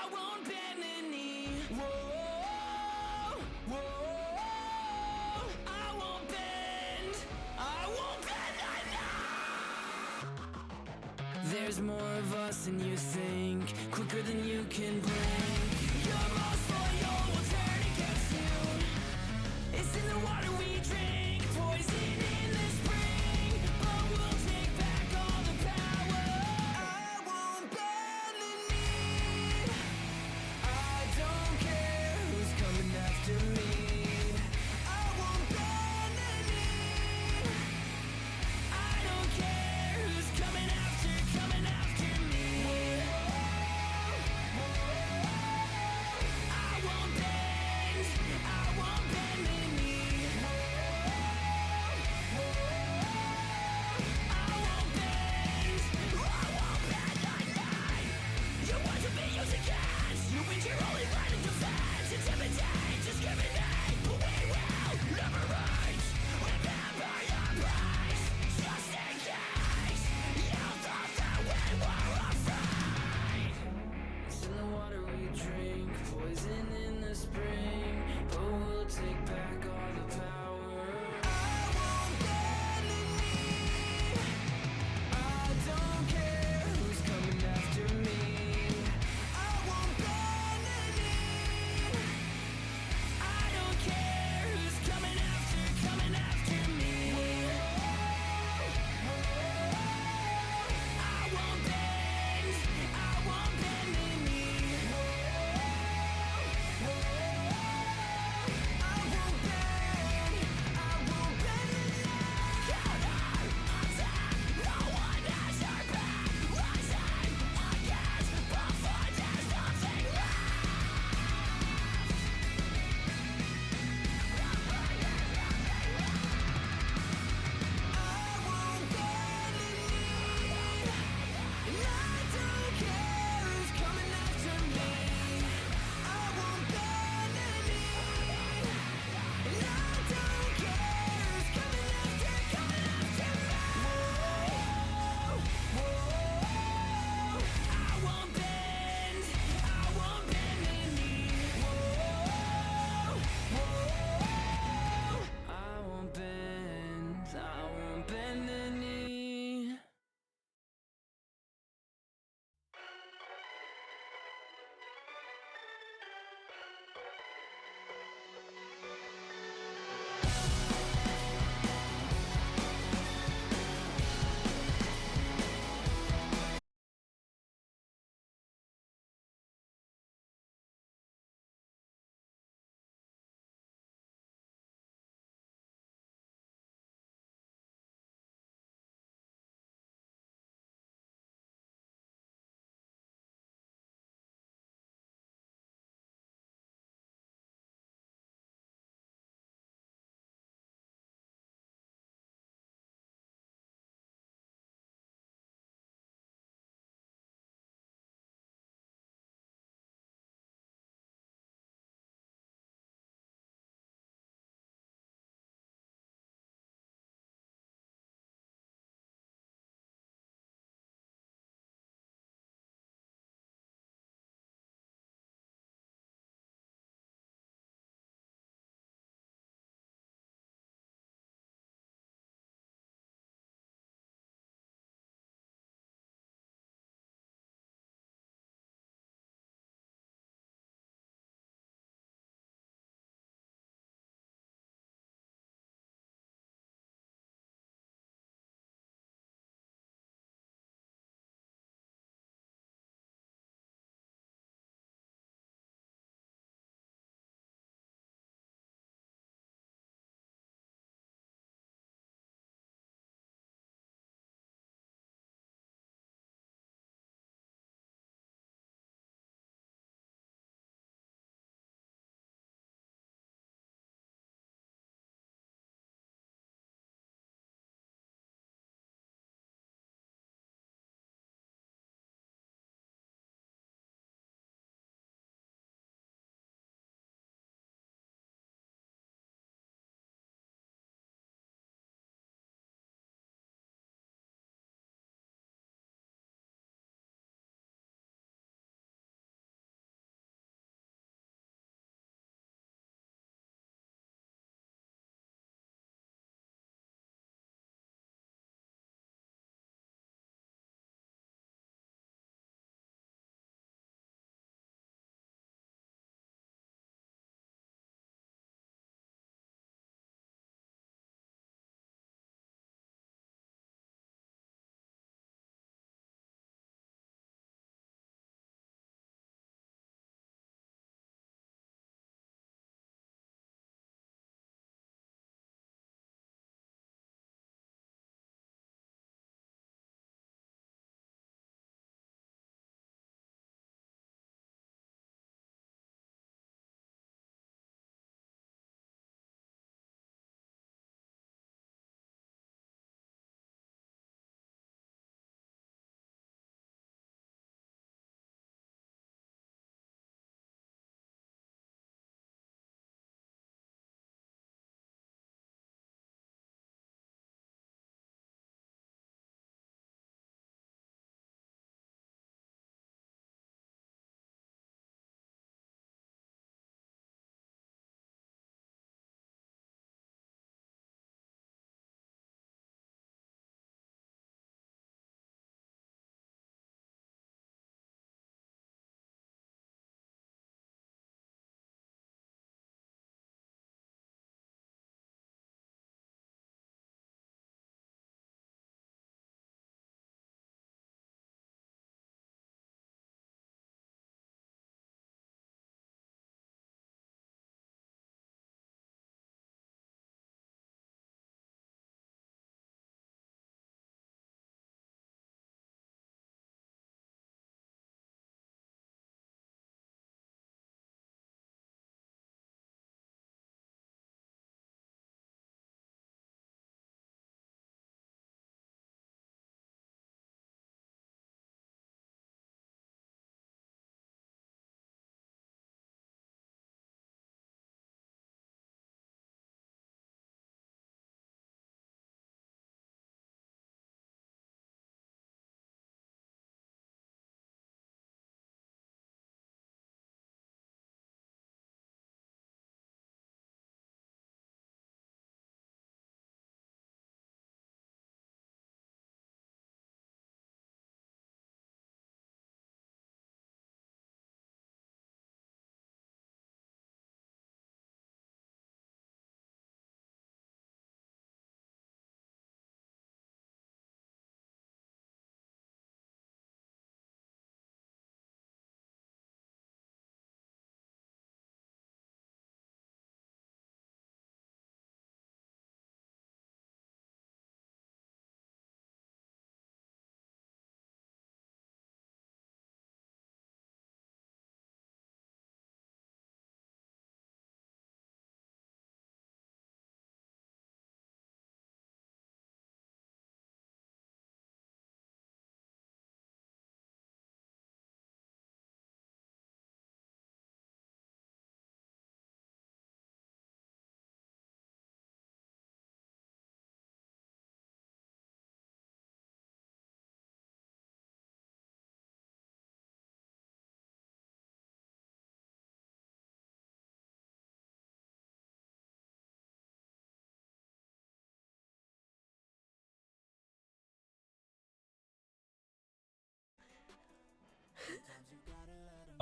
I won't bend the knee. Whoa, whoa, I won't bend. I won't bend the knee. There's more of us than you think, quicker than you can blink. Your most loyal will turn against you. It's in the water we drink, poison in the spring, but we'll take back all the power. I won't bend the knee. I don't care who's coming after me. I won't bend the knee. I don't care who's coming after me. I won't bend the knee.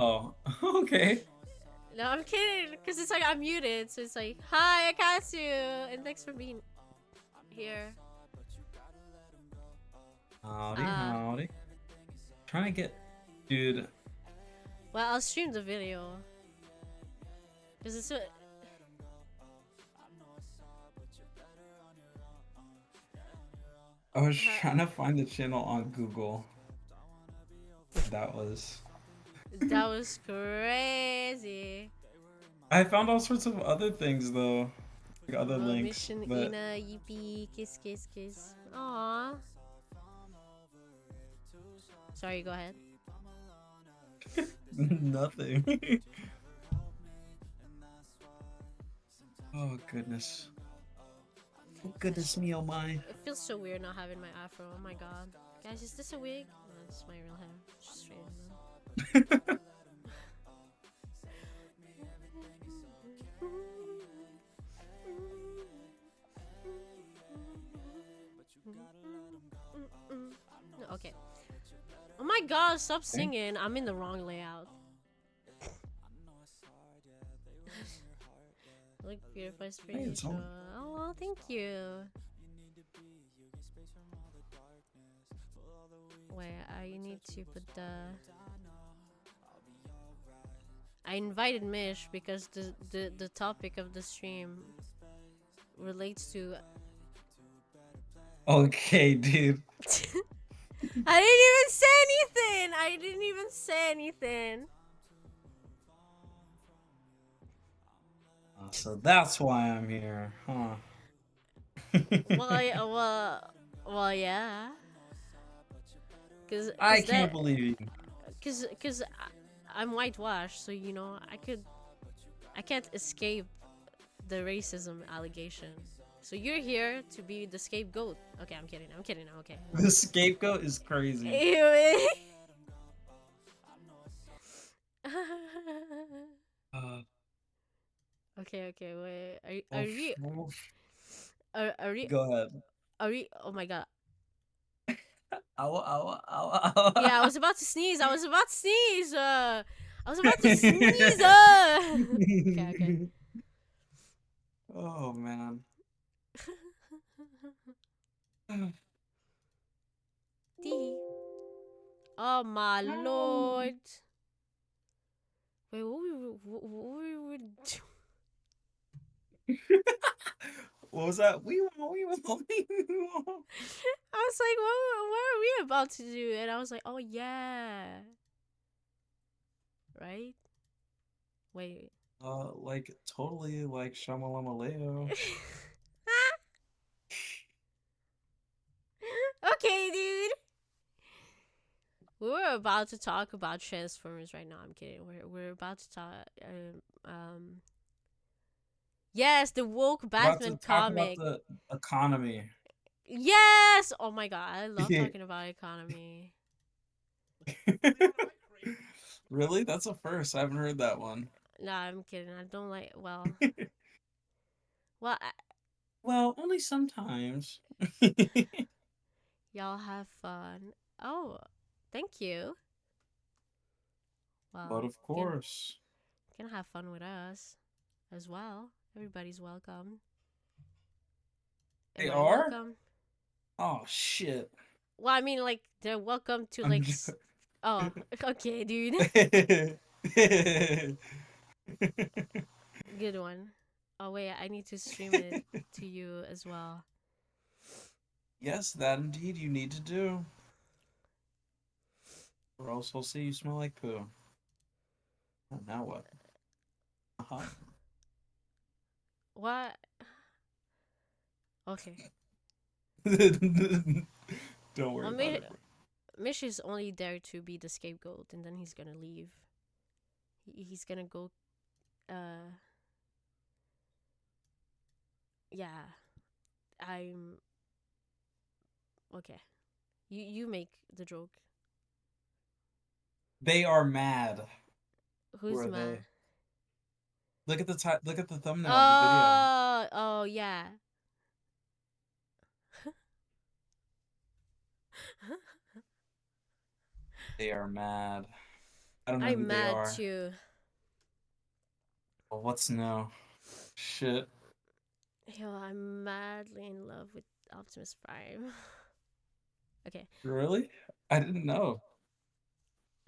Oh, okay. No, I'm kidding, because it's like I'm muted, so it's like, hi, I cast you, and thanks for being here. Howdy, Uh, howdy. Trying to get, dude. well, I'll stream the video, because it's I was trying to find the channel on Google. That was. that was crazy. I found all sorts of other things though, like other links, Mission but Ina, yippee, kiss, kiss, kiss. Aww. Sorry, go ahead. nothing. Oh goodness. Oh goodness me, oh my. It feels so weird not having my afro. Oh my god. Guys, is this a wig? No, this is my real hair. Just straighten them. Okay. Oh my god, stop Okay. singing. I'm in the wrong layout. Look beautiful, Hey, it's spiritual. all. Oh, well, thank you. Wait, I need to put the... I invited Mish because the topic of the stream relates to... Okay, dude. I didn't even say anything! I didn't even say anything. So that's why I'm here, huh? Well, yeah. I can't believe you. Cause I'm whitewashed, so you know I can't escape the racism allegation. So you're here to be the scapegoat. Okay, I'm kidding. I'm kidding. Okay. The scapegoat is crazy. Ew. Uh, Okay, okay, wait. oh, oh, Are we go ahead. are we oh my god. Ow, ow, Yeah, I ow, was about to sneeze. I was about to sneeze. I was about to sneeze. Okay, okay. Oh man. Tee. Oh my lord. Wait, what we were doing? What was that? We want, we want, we want. I was like, what are we about to do? And I was like, oh yeah. Right? Wait. Like totally like Shamalama Leo. Okay, dude. We were about to talk about Transformers right now. I'm kidding. We're about to talk. Yes, the woke About to Batman talk about comic. the economy. Yes. Oh my god, I love talking about economy. Really? That's a first. I haven't heard that one. Nah, I'm kidding. I don't like. Well, Well, only sometimes. y'all have fun. Oh, thank you. But Well, of course. can have fun with us as well. Everybody's welcome. They Am I are? welcome? Oh shit. Well, I mean, like they're welcome to I'm like. just... Oh, okay, dude. Good one. Oh wait, I need to stream it to you as well. Yes, that indeed you need to do. Or else I'll say you smell like poo. Oh, now what? Uh-huh. What? Okay. Don't worry Well, about it, bro. Mish is only there to be the scapegoat, and then he's gonna leave. He's gonna go. Uh. Yeah. I'm. Okay. You make the joke. They are mad. Who Who's are mad? they? Look at the look at the thumbnail of the video. Oh yeah. They are mad. I don't know who I'm they mad are. too. Well, what's new? Shit. Yo, I'm madly in love with Optimus Prime. Okay. Really? I didn't know.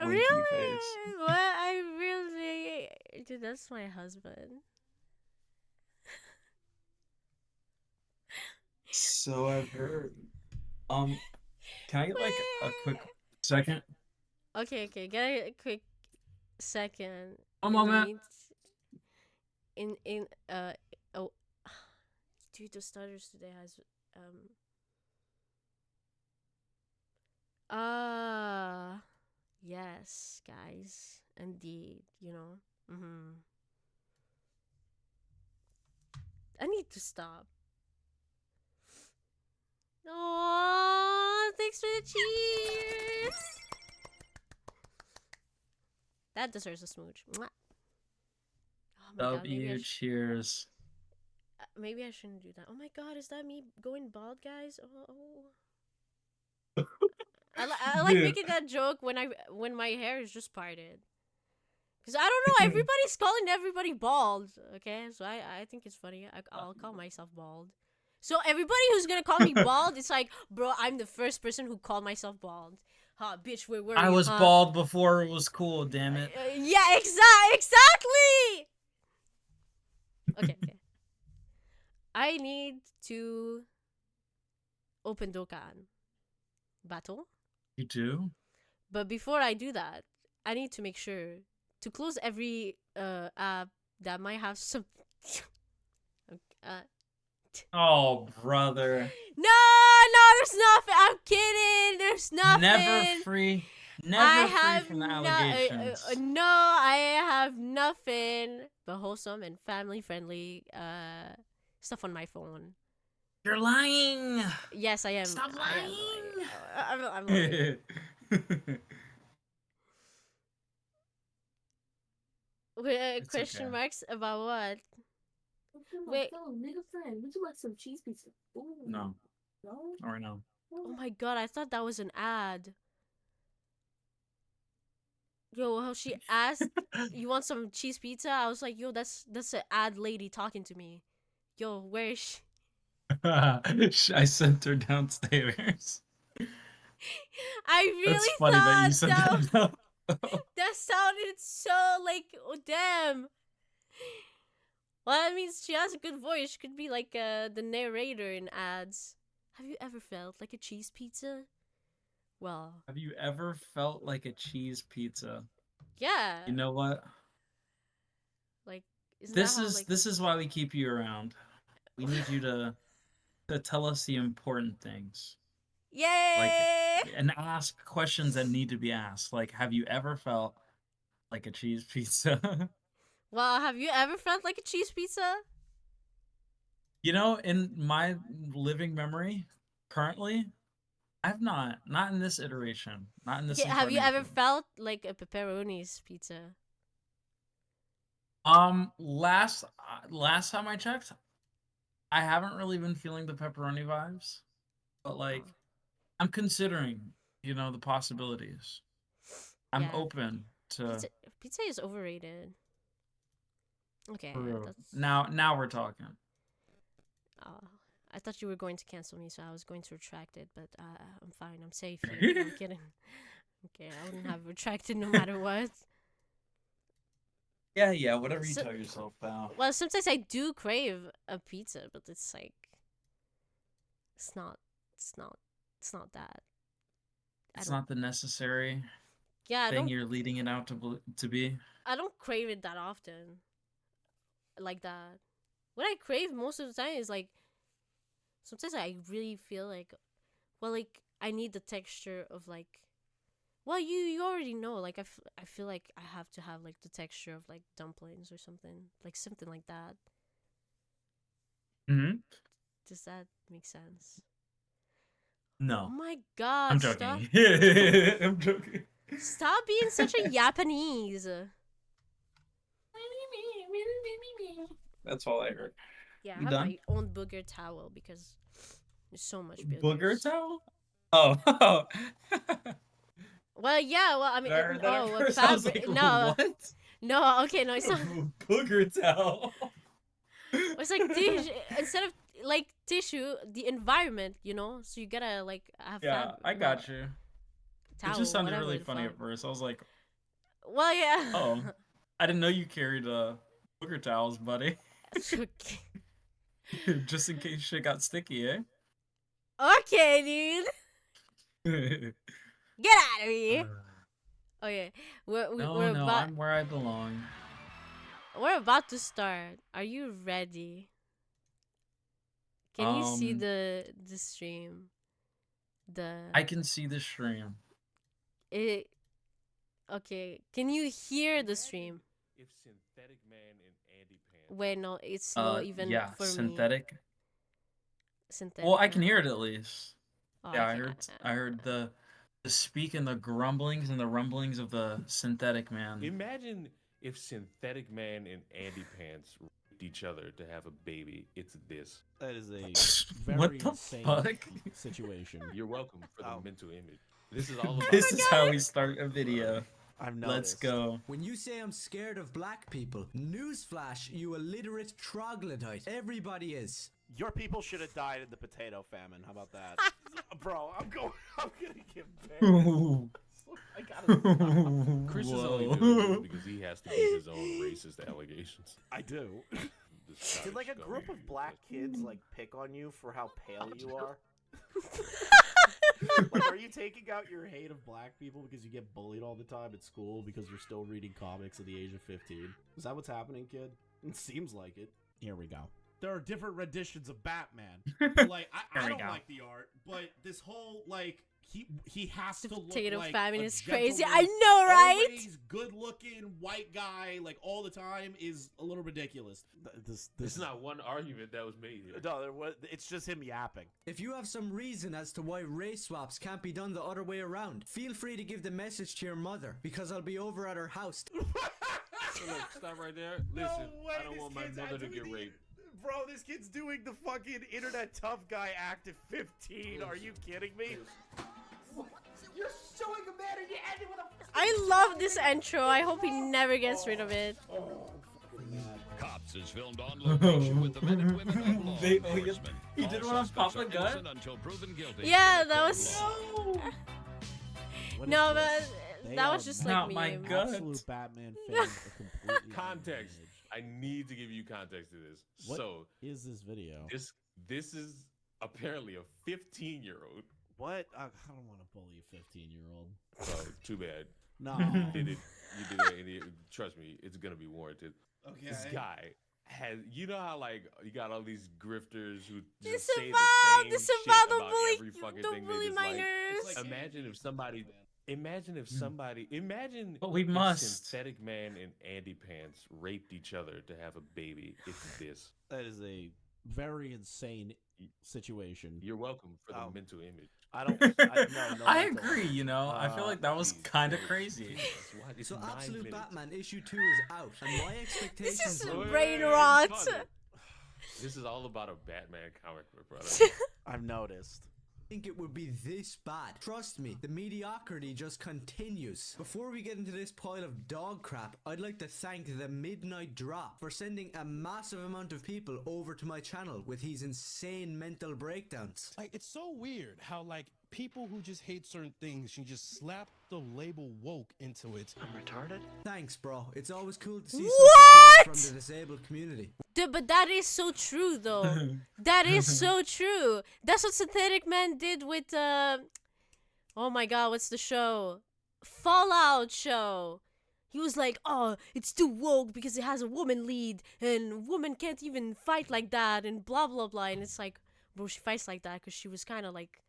Blinky face. Really? What? I really. Dude, that's my husband. So I've heard. Um, can I get like a quick Wait. second? Okay. Get a quick second. A In the moment. mean. In oh. Dude, the starters today has Ah, yes, guys. Indeed, you know. I need to stop. Oh, thanks for the cheers. That deserves a smooch. Mwah. Oh my god, W, cheers. maybe I shouldn't do that. Oh my god, is that me going bald, guys? Oh. I like Dude. making that joke when my hair is just parted. Cause I don't know, everybody's calling everybody bald. Okay, so I think it's funny. I'll call myself bald. So everybody who's gonna call me bald, it's like, bro, I'm the first person who called myself bald. Huh, bitch, where were I you? was Huh? bald before it was cool, damn it. Yeah, exactly. Okay. I need to open Dokkan battle, You do? but before I do that, I need to make sure to close every app that might have some. uh, Oh, brother. No, there's nothing. I'm kidding. There's nothing. Never free. Never free from the allegations. No, I have nothing but wholesome and family friendly stuff on my phone. You're lying. Yes, I am. Stop I am lying. I'm lying. With It's question okay. marks about what? Wait. Nigga friend, would you like some cheese pizza? Ooh. No. No? Or no. Oh my god, I thought that was an ad. Yo, how she asked, "You want some cheese pizza?" I was like, "Yo, that's an ad lady talking to me." Yo, where is she? I sent her downstairs. I That's really funny that you thought said that that. that sounded so like, oh damn. Well, that means she has a good voice. She could be like the narrator in ads. Have you ever felt like a cheese pizza? Well, Have you ever felt like a cheese pizza? yeah. You know what? Like, isn't that how like? This is why we keep you around. We need you to tell us the important things. Like, Yay! and ask questions that need to be asked. Like, have you ever felt like a cheese pizza? Well, have you ever felt like a cheese pizza? You know, in my living memory, currently, I've not. Not in this iteration. Not in this Okay, have you ever incarnation. felt like a pepperoni's pizza? Last time I checked, I haven't really been feeling the pepperoni vibes, but like, Oh. I'm considering, the possibilities. I'm Yeah, open to. pizza is overrated. Okay, True. that's. Now we're talking. Oh, I thought you were going to cancel me, so I was going to retract it, but I'm fine. I'm safe here. No, I'm kidding. Okay, I wouldn't have retracted no matter what. Yeah, whatever you So- tell yourself, pal. Well, sometimes I do crave a pizza, but it's like, it's not that. It's not the necessary Yeah, thing you're leading it out to be. I don't crave it that often. Like that. What I crave most of the time is like, sometimes I really feel like, well, like I need the texture of like, well, you already know. Like I feel like I have to have like the texture of like dumplings or something like that. Mm-hmm. Does that make sense? No, Oh my god! I'm joking. I'm joking. Stop being such a Japanese. That's all I heard. Yeah, I You have done? my own booger towel because there's so much boogers. Booger towel? Oh. Well, yeah. Well, I mean, I heard that oh, at a first. I was fabric. like, No, what? no. Okay, no, it's not. Booger towel. It's like tissue instead of like tissue, the environment. So you gotta like have Yeah, I got you. towel, It just sounded whatever really the funny fuck. at first. I was like, Well, yeah. oh, I didn't know you carried booger towels, buddy. Okay. Just in case shit got sticky, eh? Okay, dude. Get out of here. Okay, No, we're no, about I'm where I belong. to start. Are you ready? Can you see the stream? I can see the stream. It. Okay. Can you hear the stream? If Synthetic Man and Andy Pants. Wait, no, it's not even Yeah, for me. synthetic. Synthetic. Well, I can man. hear it at least. Oh, Yeah, okay. I heard the speak and the grumblings and the rumblings of the synthetic man. Imagine if Synthetic Man and Andy Pants raped each other to have a baby. It's this. That is a What very the insane fuck? situation. You're welcome for the Oh. mental image. This is all about. This is how we start a video. I've Let's noticed. go. When you say I'm scared of black people, newsflash, you illiterate troglodyte. Everybody is. Your people should have died in the potato famine. How about that? Bro, I'm gonna get banned. I gotta stop. Chris is only Whoa. doing this because he has to beat his own racist allegations. I do. This Did like a childish group dummy. of black kids like pick on you for how pale you are? Like, are you taking out your hate of black people because you get bullied all the time at school because you're still reading comics at the age of 15? Is that what's happening, kid? It seems like it. Here we go. There are different renditions of Batman. But, like, I Here we don't go. like the art, but this whole like he has The to look potato like famine a is crazy. gentleman, I know, right? Always good-looking white guy, like all the time, is a little ridiculous. This There's not one argument that was made here. no, it's just him yapping. If you have some reason as to why race swaps can't be done the other way around, feel free to give the message to your mother, because I'll be over at her house. So look, stop right there. Listen, way I don't this want my kid's mother to actually- get raped. Bro, this kid's doing the fucking internet tough guy act at 15. Are you kidding me? You're showing a man and you ended with a. I love this intro. I hope he never gets rid of it. Cops is filmed on location with the men and women of law They- enforcement. he did All one on suspects Papa are Gut? innocent until proven guilty Yeah, in a that court was- of law. No, but that was just like Not me. my gut. Absolute Batman fan. Completely Context. I need to give you context to this. What So is this video? this is apparently a 15-year-old. What? I don't want to bully a 15-year-old. Oh, too bad. No. You did it. You did it. And trust me, it's gonna be warranted. Okay. This guy has. You know how like you got all these grifters who This just say about the same this shit about about don't bully, every fucking don't thing bully they dislike. minors. It's like- Imagine if somebody. Imagine if somebody. Imagine. But we if must. Synthetic Man and Andy Pants raped each other to have a baby. It's this. That is a very insane situation. You're welcome for the Oh. mental image. I don't. No, I mental- agree, you know. I feel like that was Please, kind of please, crazy. Jesus, what? It's So 9 Absolute minutes. Batman issue 2 is out, and my expectations This is are... brain Wait, rot. pause it. This is all about a Batman comic book, brother. I've noticed. think it would be this bad. Trust me, the mediocrity just continues. Before we get into this pile of dog crap, I'd like to thank the Midnight Drop for sending a massive amount of people over to my channel with his insane mental breakdowns. Like, it's so weird how, like, people who just hate certain things, you just slap the label woke into it. I'm retarded? Thanks, bro. It's always cool to see some What? support from the disabled community. Dude, but that is so true, though. That is so true. That's what Synthetic Man did with, oh my god, what's the show? Fallout show. He was like, oh, it's too woke because it has a woman lead, and woman can't even fight like that, and blah, blah, blah. And it's like, bro, she fights like that because she was kind of like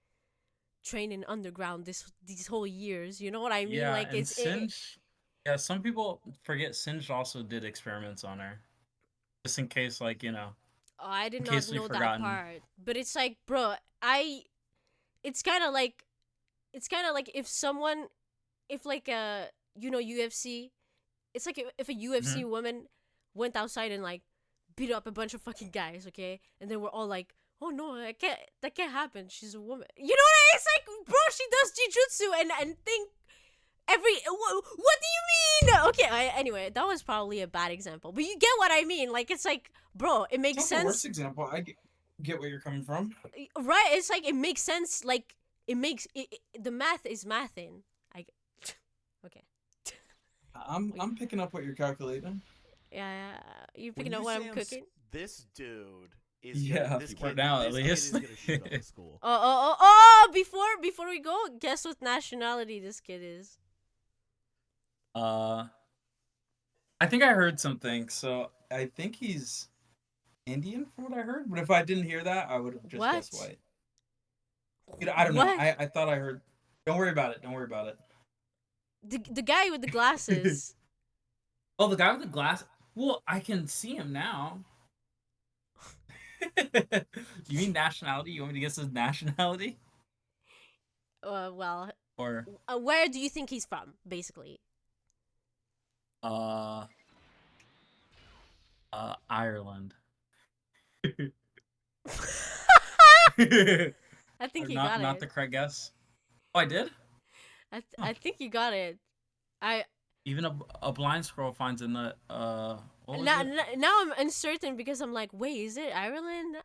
training underground these whole years. You know what I mean? Yeah, like, and it's Singe. Yeah, some people forget Singe also did experiments on her, just in case, like, you know. Oh, I did In not case we've know that forgotten. part. But it's like, bro, it's kind of like if someone, if like a, you know, UFC, it's like if a UFC Mm-hmm. woman went outside and like beat up a bunch of fucking guys, okay? And then we're all like, oh no, that can't happen. She's a woman. You know what I mean? It's like, bro, she does jujutsu and think What do you mean? Okay, anyway, that was probably a bad example, but you get what I mean. Like, it's like, bro, it makes It's not the worst sense, example. I get where you're coming from. right? It's like it makes sense. Like, the math is mathing. Okay. I'm picking up what you're calculating. Yeah, you When picking up you what say I'm I'm s- cooking? This dude is Yeah, gonna, this for kid, now, at this kid least. is gonna shoot up the school. Oh! Before we go, guess what nationality this kid is? I think I heard something, so I think he's Indian from what I heard. But if I didn't hear that, I would have just guessed What? white. I don't know. What? I thought I heard. Don't worry about it. Don't worry about it. The guy with the glasses. Oh, the guy with the glass. Well, I can see him now. You mean nationality? You want me to guess his nationality? Well, Or where do you think he's from, basically? Ireland. I think you not got not it. the correct guess. Oh, I did. I think you got it. Even a blind squirrel finds in the what was Now, it? now I'm uncertain because I'm like, wait, is it Ireland?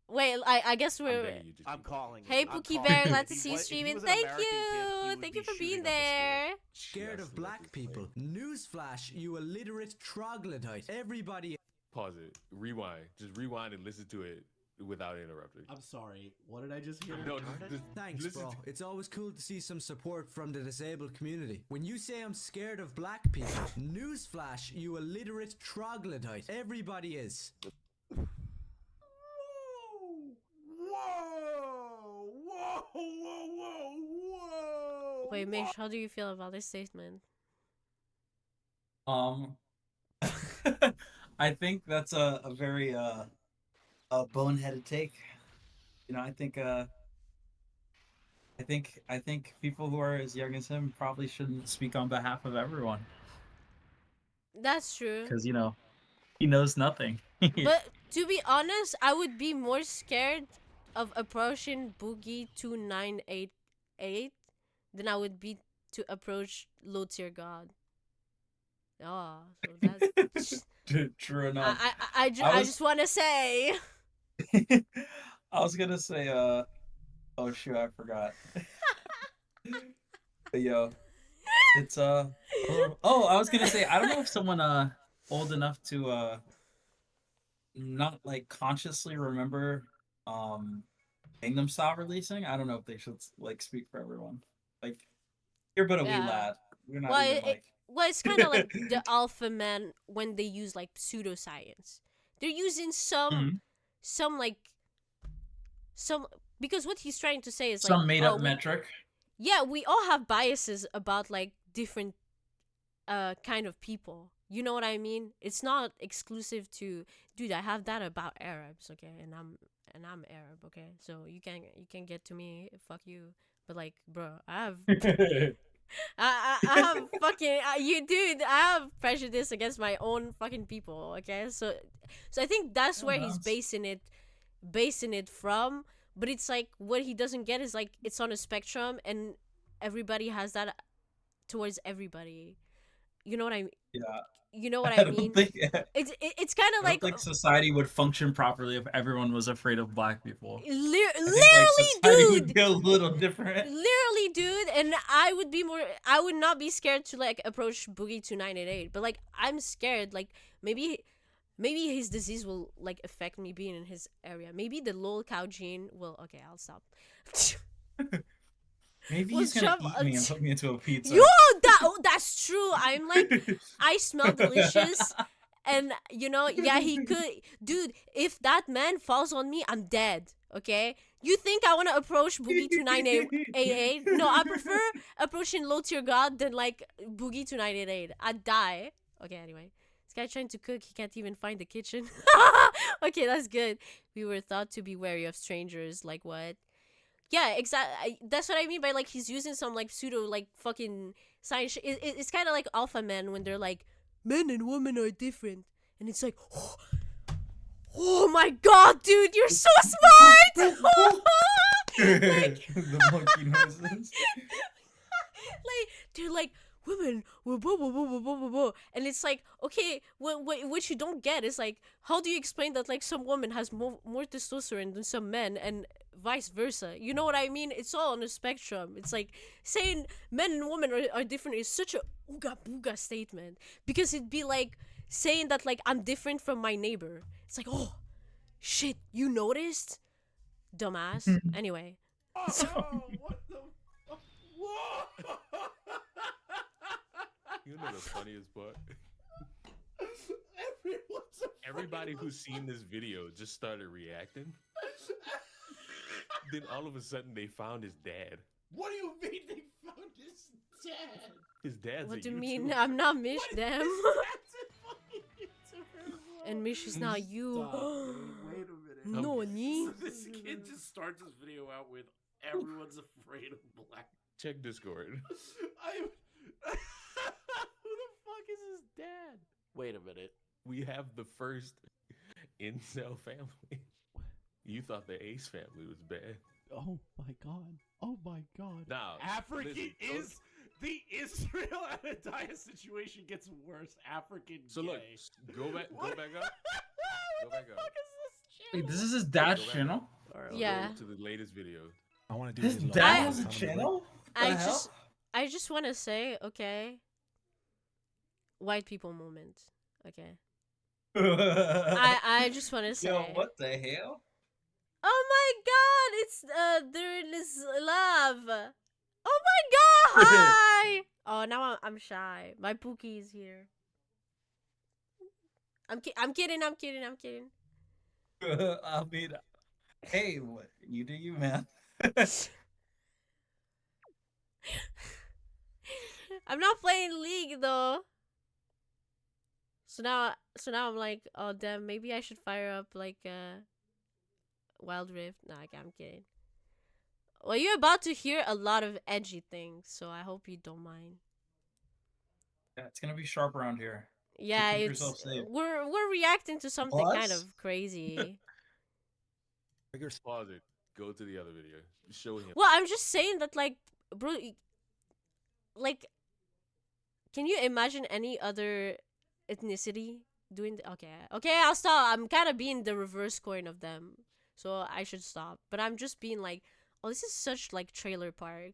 Wait, I guess I'm we're. begging you, just I'm keep calling it. Hey, I'm Pookie calling Bear, it. glad If to he see you was- if he streaming. was an Thank American kid, he you. would Thank be you for shooting being up the school. there. Scared Just of let black this play. people. Newsflash, you illiterate troglodyte. Everybody. Pause it. Rewind. Just rewind and listen to it without interrupting. I'm sorry. What did I just hear? No, just Thanks, listen bro. to- It's always cool to see some support from the disabled community. When you say I'm scared of black people, newsflash, you illiterate troglodyte. Everybody is. Whoa! Wait, Mish, how do you feel about this statement? I think that's a very a boneheaded take. You know, I think people who are as young as him probably shouldn't speak on behalf of everyone That's true. because he knows nothing. But to be honest, I would be more scared of approaching Boogie 2988 than I would be to approach low tier God. Oh, so that's. True enough. I was- just want to say. I was gonna say oh shoot, I forgot. But yo, it's I was gonna say I don't know if someone old enough to not like consciously remember Gangnam Style releasing. I don't know if they should like speak for everyone. Like you're but a wee Yeah. lad. You're not Well, even like well, it's kind of like the alpha man when they use like pseudoscience. They're using Mhm. some like some because what he's trying to say is some like made up we- metric. Yeah, we all have biases about like different kind of people. You know what I mean? It's not exclusive to dude, I have that about Arabs, okay? And I'm Arab, okay? So you can get to me, fuck you. But like, bro, I have I have fucking you dude, I have prejudice against my own fucking people, okay? So I think that's Oh, where he's nice. basing it from, but it's like what he doesn't get is like it's on a spectrum and everybody has that towards everybody. You know what I mean? Yeah. You know what I I don't mean? think It's kind of I like don't think society would function properly if everyone was afraid of black people. literally, I think, like, society would dude. be a little different. Literally, dude, and I would not be scared to like approach Boogie 2988, but like I'm scared like maybe his disease will like affect me being in his area. Maybe the lol cow gene will. Okay, I'll stop. Maybe Well, he's gonna shove- eat me and put me into a pizza. Yo, that's true. I'm like I smell delicious. And yeah, he could, dude. If that man falls on me, I'm dead. Okay, you think I want to approach Boogie 2988? No, I prefer approaching low tier God than like Boogie 2988. I'd die. Okay, anyway, this guy trying to cook, he can't even find the kitchen. Okay, that's good. We were thought to be wary of strangers. Like what? Yeah, exactly. That's what I mean by like he's using some like pseudo like fucking science. It's kind of like alpha men when they're like men and women are different, and it's like, oh my god, dude, you're so smart. The monkey noises. Like, dude, like women were blah blah blah blah blah blah blah. And it's like, okay, what you don't get is like, how do you explain that like some woman has more testosterone than some men and vice versa? You know what I mean? It's all on a spectrum. It's like saying men and women are different is such a ooga booga statement, because it'd be like saying that like I'm different from my neighbor. It's like, oh shit, you noticed, dumbass. Anyway. Oh, what the? Whoa! You know the funniest part? Everyone's Everybody who's seen this video just started reacting. Then all of a sudden they found his dad. What do you mean they found his dad? His dad's What a do you YouTuber. mean? I'm not Mish, What? them. His dad's a fucking YouTuber as well. And Mish is not you. Stop, dude. Wait a minute. No, ni. So this kid just starts his video out with everyone's afraid of black. Check Discord. I'm... Who the fuck is his dad? Wait a minute. We have the first incel family. You thought the Ace family was bad. Oh my god. Oh my god. Now, African listen, is the Israel Anadiah situation gets worse. African So gay. look, go back up. Go back up. Wait, this is his dad's Go back channel? up. I'll Yeah. go to the latest video. I want to do His his long dad I- has a sound channel? I The hell? just want to say, okay, white people moment. Okay. I just want to say. Yo, what the hell? Oh my god, it's there is love. Oh my god, hi. Oh, now I'm shy. My Pookie is here. I'm kidding. I mean, hey, what you do, you man. I'm not playing League though. So now I'm like, oh damn, maybe I should fire up like Wild Rift. Nah, I'm kidding. Well, you're about to hear a lot of edgy things, so I hope you don't mind. Yeah, it's gonna be sharp around here. Yeah, keep it's yourself safe. we're reacting to something kind Us? of crazy. Pause it. Go to the other video. Show him. Well, I'm just saying that, like, bro, like, can you imagine any other ethnicity doing? Okay, I'll stop. I'm kind of being the reverse coin of them, so I should stop. But I'm just being like, oh, this is such like Trailer Park.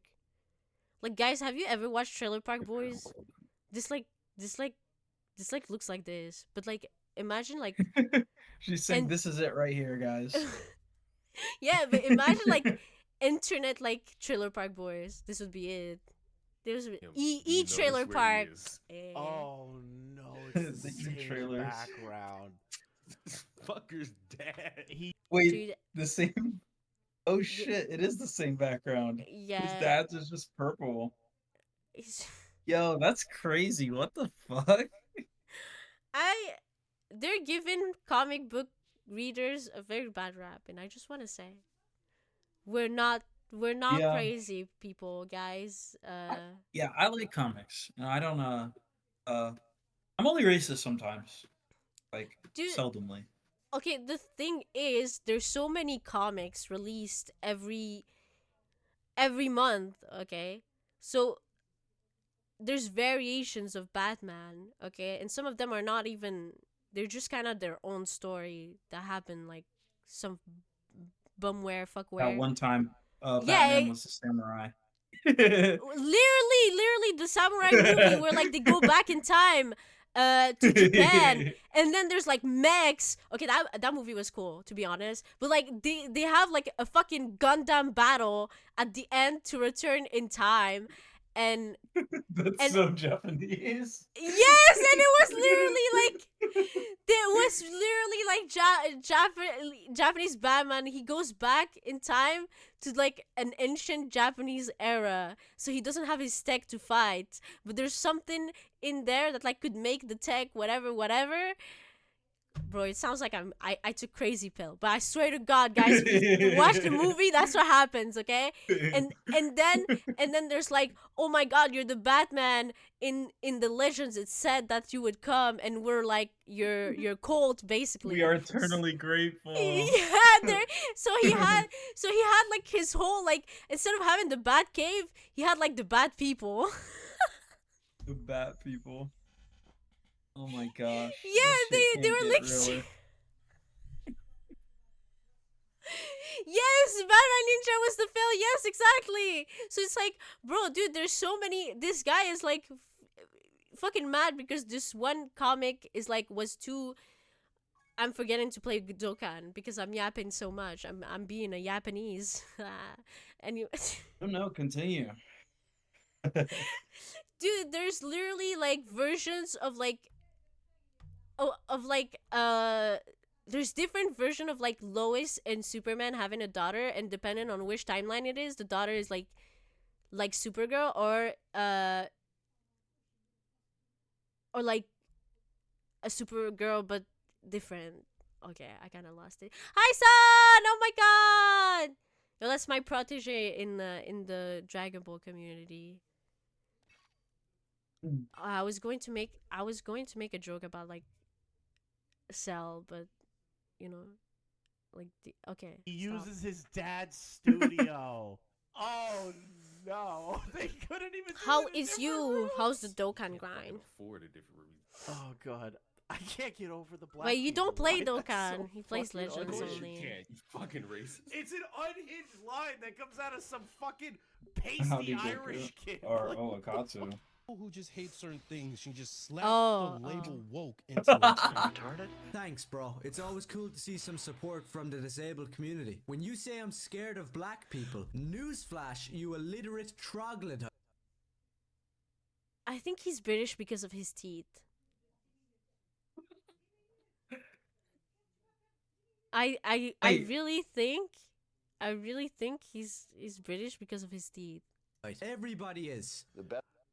Like, guys, have you ever watched Trailer Park Boys? This looks like this, but like, imagine like. She's saying And- this is it right here, guys. Yeah, but imagine like internet like Trailer Park Boys. This would be it. There's You Trailer notice where he Park. is. Eh. Oh no, it's the The same trailers. background. Fucker's dad. Wait, Dude, the same. Oh shit! It is the same background. His yeah. dad's is just purple. It's- Yo, that's crazy. What the fuck? they're giving comic book readers a very bad rap, and I just want to say, we're not Yeah. crazy people, guys. Yeah, I like comics. I don't. I'm only racist sometimes. Like Dude, seldomly. okay, the thing is, there's so many comics released every month, okay? So there's variations of Batman, okay? And some of them are not even, they're just kind of their own story that happened, like some bumware, fuckware. That one time, Yeah, Batman it- was a samurai. Literally the samurai movie where like they go back in time to Japan, and then there's like mechs. Okay, that movie was cool, to be honest, but like they have like a fucking Gundam battle at the end to return in time. And That's and- so Japanese. yes, and it was literally like Japanese Batman. He goes back in time to like an ancient Japanese era, so he doesn't have his tech to fight. But there's something in there that like could make the tech whatever. Bro, it sounds like I took crazy pill, but I swear to God, guys, if you watch the movie, that's what happens, okay? And then there's like, oh my God, you're the Batman. In the legends, it said that you would come, and we're like your cult, basically. We are eternally grateful. So he had like his whole like, instead of having the Bat Cave, he had like the Bat people. The bat people. Oh my gosh. Yeah, This shit they can't were get like realer. yes, Batman Ninja was the fail. Yes, exactly. So it's like, bro, dude, there's so many. This guy is like fucking mad because this one comic is like was too. I'm forgetting to play dokkan because I'm yapping so much. I'm being a Japanese. And you, Oh no, continue. dude, there's literally like versions of like of like there's different version of like Lois and Superman having a daughter, and depending on which timeline it is, the daughter is like Supergirl or like a Supergirl but different. Okay, I kind of lost it. Hi, son! Oh my god! Yo, that's my protege in the Dragon Ball community. I was going to make a joke about like Cell, but you know, like okay. He Stop. uses his dad's studio. Oh no! They couldn't even. How is you? How's the Dokkan grind? Afford a different room. Oh god, I can't get over the black. Wait, you don't people play line. That's Dokkan. so He plays fucking Legends Of course only. you can't, you fucking racist. It's an unhinged line that comes out of some fucking How'd he pasty get Irish through? kid. Or Like, Akatsu. Who just hate certain things, she just slap Oh, the label oh. woke into it. Thanks, bro. It's always cool to see some support from the disabled community. When you say I'm scared of black people, newsflash, you illiterate troglodyte. I think he's British because of his teeth. I Wait. really think he's British because of his teeth. Everybody is.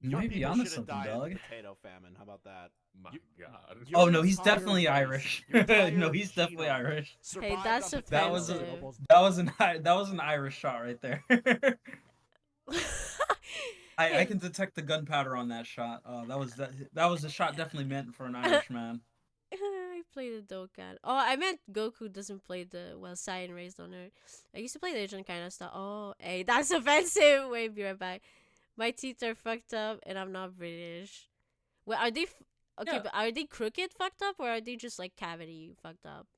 You young might be people onto should have something, died of dog. the potato famine. How about that? My You- God. Your Oh no, he's entire definitely race, Irish. your entire No, he's definitely genome Irish. survived that's on That was potatoes a- and almost That was an Irish shot right there. I can detect the gunpowder on that shot. That was a shot definitely meant for an Irishman. I played the Dokkan. Oh, I meant Goku doesn't play the Saiyan raised on Earth. I used to play the Asian kind of stuff. Oh, hey, that's offensive. Wait, be right back. My teeth are fucked up, and I'm not British. Well, are they okay? Yeah. But are they crooked fucked up, or are they just like cavity fucked up?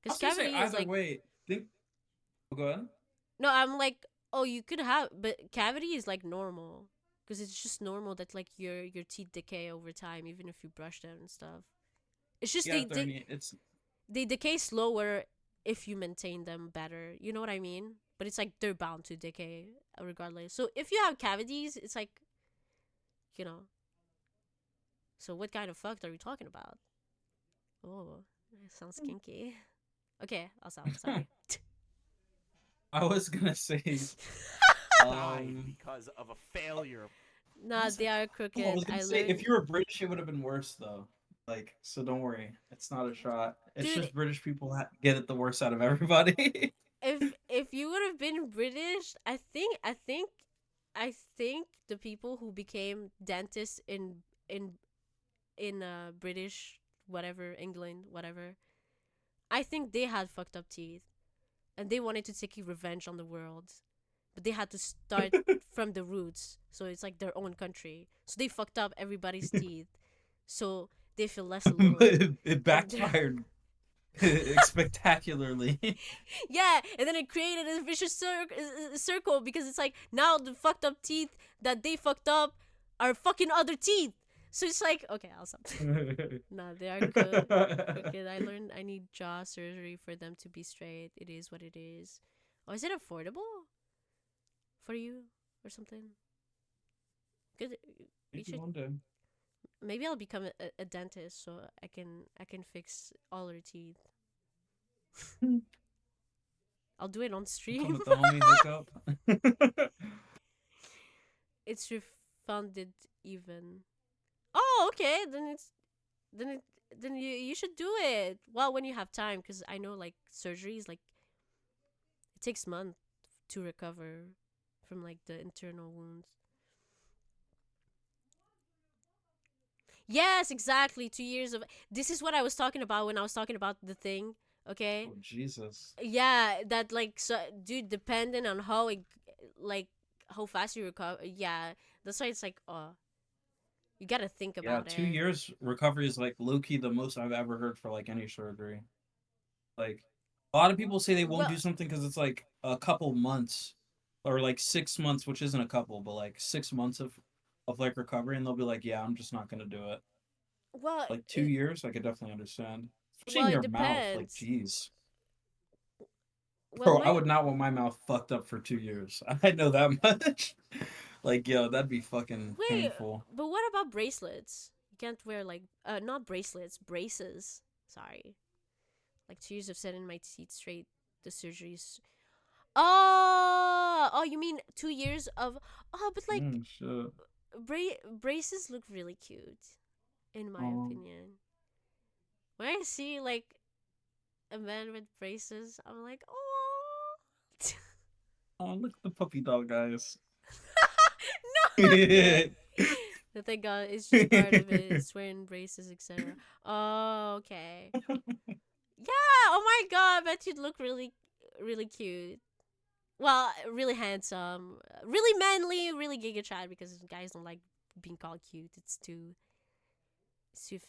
I Because was gonna say cavity is either like way. Think. Oh, go ahead. no. I'm like, oh, you could have, but cavity is like normal. Because it's just normal that like your teeth decay over time, even if you brush them and stuff. It's just Yeah, it's they decay slower if you maintain them better. You know what I mean? But it's like they're bound to decay regardless. So if you have cavities, it's like, you know. So what kind of fucked are we talking about? Oh, that sounds kinky. Okay, I'll stop. Sorry. I was gonna say. died because of a failure. Nah, they are I crooked. was gonna I say learned. if you were British, it would have been worse though. Like, so don't worry, it's not a shot. It's Dude. just British people get it the worst out of everybody. If you would have been British, I think the people who became dentists in British whatever England whatever, I think they had fucked up teeth, and they wanted to take revenge on the world, but they had to start from the roots. So it's like their own country. So they fucked up everybody's teeth, so they feel less alone. It backfired spectacularly. Yeah, and then it created a vicious circle because it's like now the fucked up teeth that they fucked up are fucking other teeth. So it's like, okay, I'll stop. Nah, they are good. Okay, I learned I need jaw surgery for them to be straight. It is what it is. Oh, is it affordable for you or something? Good. You should. One day. Maybe I'll become a dentist so I can fix all her teeth. I'll do it on Come stream. with the homie hookup. It's refunded even. Oh, okay. Then you should do it. Well, when you have time, because I know like surgeries like it takes months to recover from like the internal wounds. Yes, exactly. 2 years of this is what I was talking about when I was talking about the thing. Okay. Oh, Jesus. Yeah, that like so, dude, depending on how it like how fast you recover. Yeah, that's why it's like You gotta think Yeah, about 2 years recovery is like low key the most I've ever heard for like any surgery. Like a lot of people say they won't Well, do something because it's like a couple months or like 6 months, which isn't a couple, but like 6 months of like recovery, and they'll be like, yeah, I'm just not gonna do it. well, Like 2 years, I could definitely understand, especially well, in it your mouth. Like, depends. jeez, Well, bro, I my would not want my mouth fucked up for 2 years. I know that much. Like, yo, that'd be fucking wait, painful. but what about bracelets? You can't wear like not bracelets, braces. Sorry, like 2 years of setting my teeth straight. The surgeries. Oh, you mean 2 years of? Oh, but like Shit. braces look really cute, in my Um, opinion. When I see like a man with braces, I'm like, oh. oh, look at the puppy dog guys. No, the thank God it's just part of it. It's wearing braces, etc. Oh, okay. Yeah. Oh my God, I bet you'd look really, really cute. Well, really handsome, really manly, really giga chad because guys don't like being called cute. It's too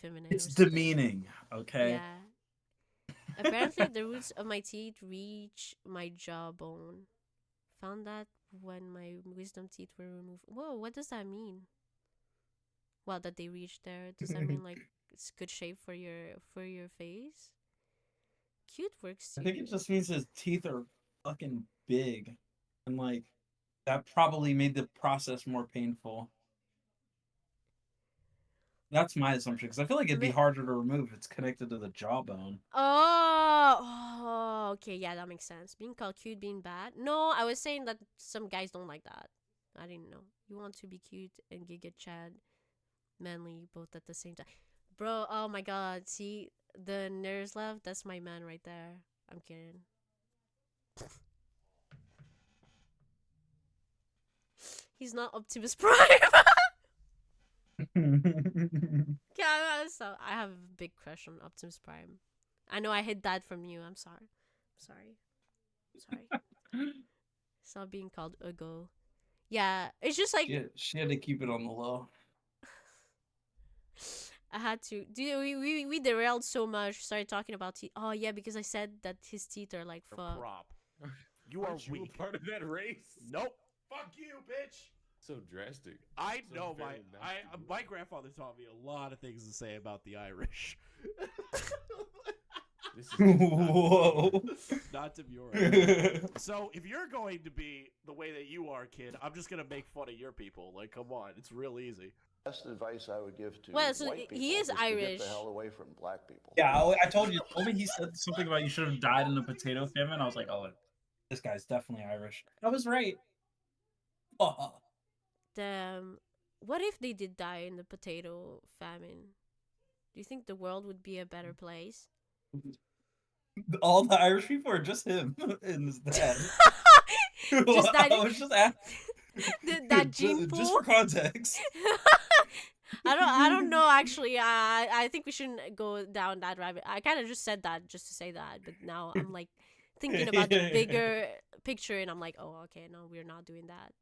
feminine It's or something. demeaning, okay? Yeah. Apparently, the roots of my teeth reach my jawbone. Found that when my wisdom teeth were removed. Whoa, what does that mean? Well, that they reach there. Does that mean like it's good shape for your face? Cute works I too. think it just means his teeth are fucking big. And like that probably made the process more painful. That's my assumption because I feel like it'd be harder to remove if it's connected to the jawbone. Oh, okay, yeah, that makes sense. Being called cute, being bad. No, I was saying that some guys don't like that. I didn't know. You want to be cute and giga chad, manly, both at the same time. Bro, oh my God, see the nurse left. That's my man right there. I'm kidding. He's not Optimus Prime. Yeah, so I have a big crush on Optimus Prime. I know I hid that from you. I'm sorry. Sorry. Stop being called Ugo. Yeah, it's just like She had to keep it on the low. I had to. We derailed so much. Started talking about teeth. Oh yeah, because I said that his teeth are like fuck. Prop. You are Aren't you weak. a part of that race? Nope. Fuck you, bitch. So drastic. I So know very nasty. my grandfather taught me a lot of things to say about the Irish. This is just Whoa. Not to be right. So if you're going to be the way that you are, kid, I'm just gonna make fun of your people. Like, come on, it's real easy. Best advice I would give to Well, so white people he is to Irish. get the hell away from black people. Yeah, I told you. The moment he said something about you should have died in a potato famine, I was like, oh, this guy's definitely Irish. I was right. Oh. What if they did die in the potato famine? Do you think the world would be a better place? All the Irish people, or just him and his dad? Just that. I was just asking. That gene pool. Just for context. I don't know actually. I think we shouldn't go down that rabbit. I kind of just said that just to say that, but now I'm like thinking about the bigger picture, and I'm like, oh, okay, no, we're not doing that.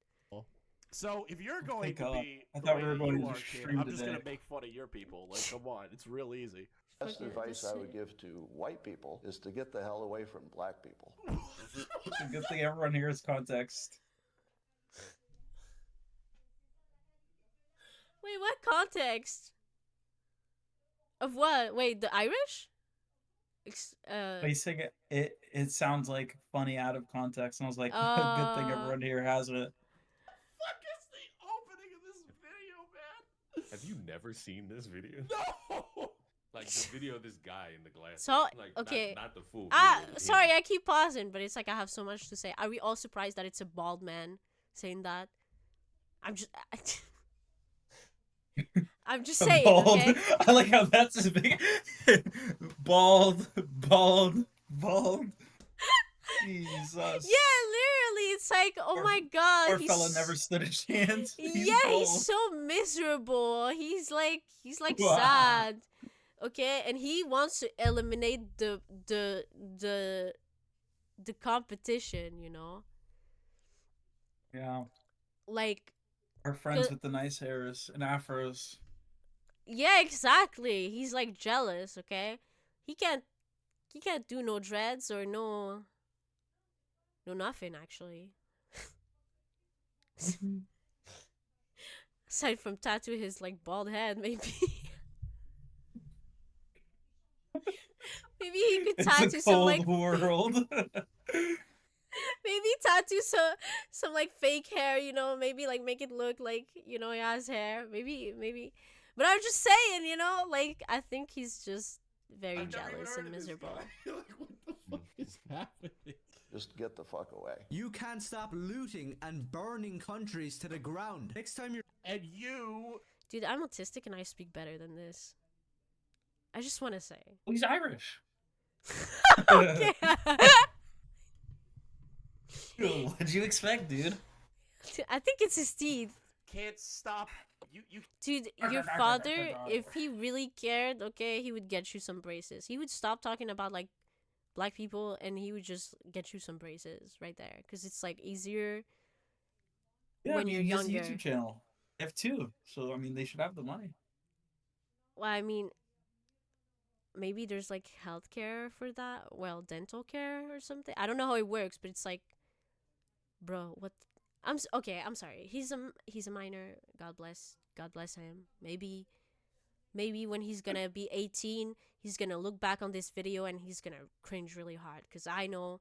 So if you're going to be I the thought way we were that going you to are, just kid, stream I'm just today. gonna make fun of your people. Like, come on, it's real easy. Best Okay, advice that's I would it. give to white people is to get the hell away from black people. It's a good thing everyone hears context. Wait, what context? Of what? Wait, the Irish? Basing it sounds like funny out of context, and I was like, good thing everyone here has it. Fuck is the opening of this video, man? Have you never seen this video? No. Like the video of this guy in the glass. So, like, okay. Not the full video. but Sorry, him. I keep pausing, but it's like I have so much to say. Are we all surprised that it's a bald man saying that? I'm just I'm just saying, Bald. okay? I like how that's as big. Bald. Jesus. Yeah, literally, it's like, oh Poor- my god, Poor fella never stood a chance. Yeah, bald. he's so miserable. He's like Wow. sad. Okay, and he wants to eliminate the competition, you know? Yeah. Like Our friends Good- with the nice hairs and afros. Yeah, exactly. He's like jealous, okay? He can't do no dreads or no nothing actually. Aside from tattoo his like bald head, maybe. Maybe he could It's tattoo a some like cold world. maybe tattoo some like fake hair, you know, maybe like make it look like, you know, he has hair. Maybe. But I'm just saying, you know, like I think he's just very I've never even jealous heard and of this miserable. guy. Like, what the fuck is happening? Just get the fuck away. You can't stop looting and burning countries to the ground. Next time you're And you Dude, I'm autistic and I speak better than this. I just want to say. Well, he's Irish. Okay. What'd you expect, dude? I think it's his teeth. can't stop. You Dude, your father, if he really cared, okay, he would get you some braces. He would stop talking about like black people and he would just get you some braces right there, because it's like easier Yeah, when I mean, you're he has a younger. YouTube channel. F2. So I mean, they should have the money. Well, I mean, maybe there's like healthcare for that. Well, dental care or something. I don't know how it works, but it's like, bro, what? Okay. I'm sorry. He's a minor. God bless him. Maybe when he's gonna be 18, he's gonna look back on this video and he's gonna cringe really hard. Cause I know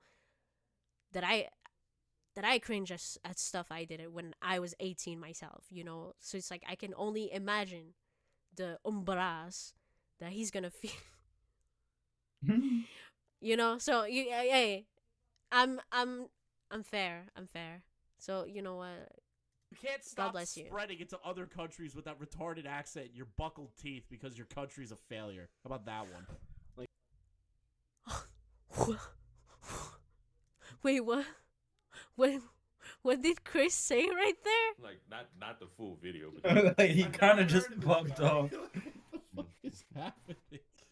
that I cringe at stuff I did it when I was 18 myself. You know, so it's like I can only imagine the embarrass that he's gonna feel. You know, so hey, I'm fair. So you know what? You can't God stop bless you. spreading it to other countries with that retarded accent and your buckled teeth because your country's a failure. How about that one? Like, Wait, what? What did Chris say right there? Like not the full video, but Like, he I've kind of never just heard of this bumped guy. off. Like, what the fuck is happening?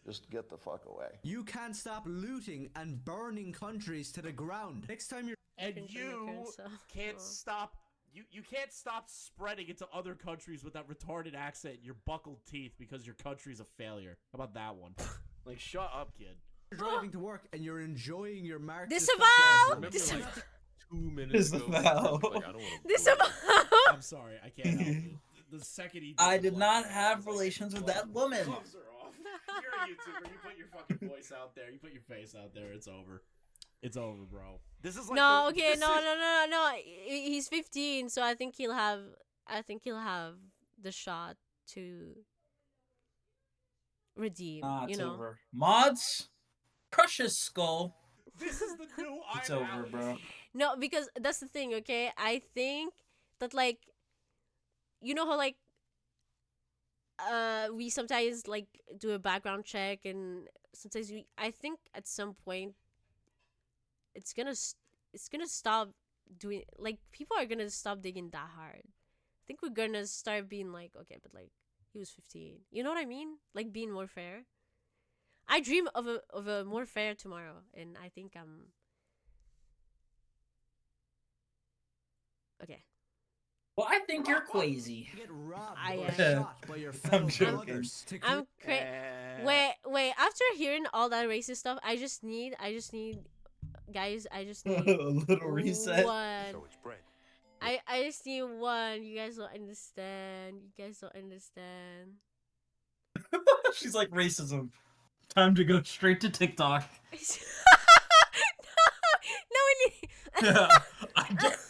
Just get the fuck away. You can't stop looting and burning countries to the ground. Next time you're And Cringe on your you current self. can't Oh. stop. You can't stop spreading it to other countries with that retarded accent and your buckled teeth because your country's a failure. How about that one? Like, shut up, kid. driving to work and you're enjoying your Marxist Disavow! remember Disavow! like 2 minutes ago, Disavow. like, I don't want to. Disavow! I'm sorry, I can't help it. The second he I the did black not guy, I have was like, relations with that woman. gloves are off. You're a YouTuber. You put your fucking voice out there. You put your face out there. It's over. It's over, bro. This is like No, the, okay, this no. is- He's 15, so I think he'll have the shot to redeem. Nah, you it's know. over. Mods, crush his skull. This is the new. It's I'm over, Alex. bro. No, because that's the thing. Okay, I think that like, you know how like, we sometimes like do a background check, and sometimes I think at some point it's gonna stop doing, like, people are gonna stop digging that hard. I think we're gonna start being like, okay, but like he was 15. You know what I mean? Like being more fair. I dream of a more fair tomorrow, and I think I'm okay. Well, I think you're crazy. get robbed I or am. shot by your fellow joking. brothers. To I'm wait. After hearing all that racist stuff, I just need, guys. I just need A little reset. one. So it's bread. I just need one. You guys don't understand. She's like, racism. Time to go straight to TikTok. no,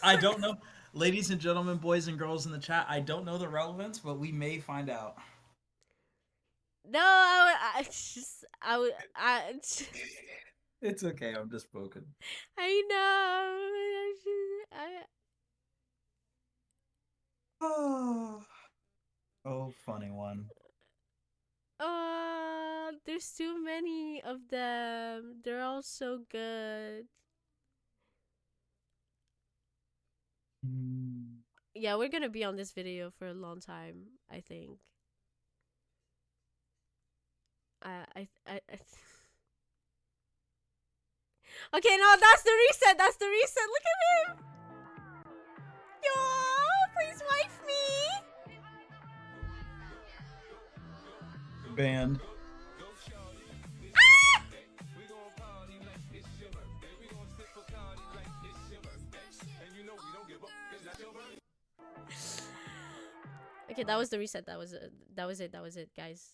I don't know. Ladies and gentlemen, boys and girls in the chat, I don't know the relevance, but we may find out. no. I It's okay, I'm just poking. I know. Oh, funny one. There's too many of them. They're all so good. Yeah, we're gonna be on this video for a long time, I think. I Okay, no, that's the reset. Look at him. Yo, please wife me. band. Okay, that was the reset. That was it. That was it, guys.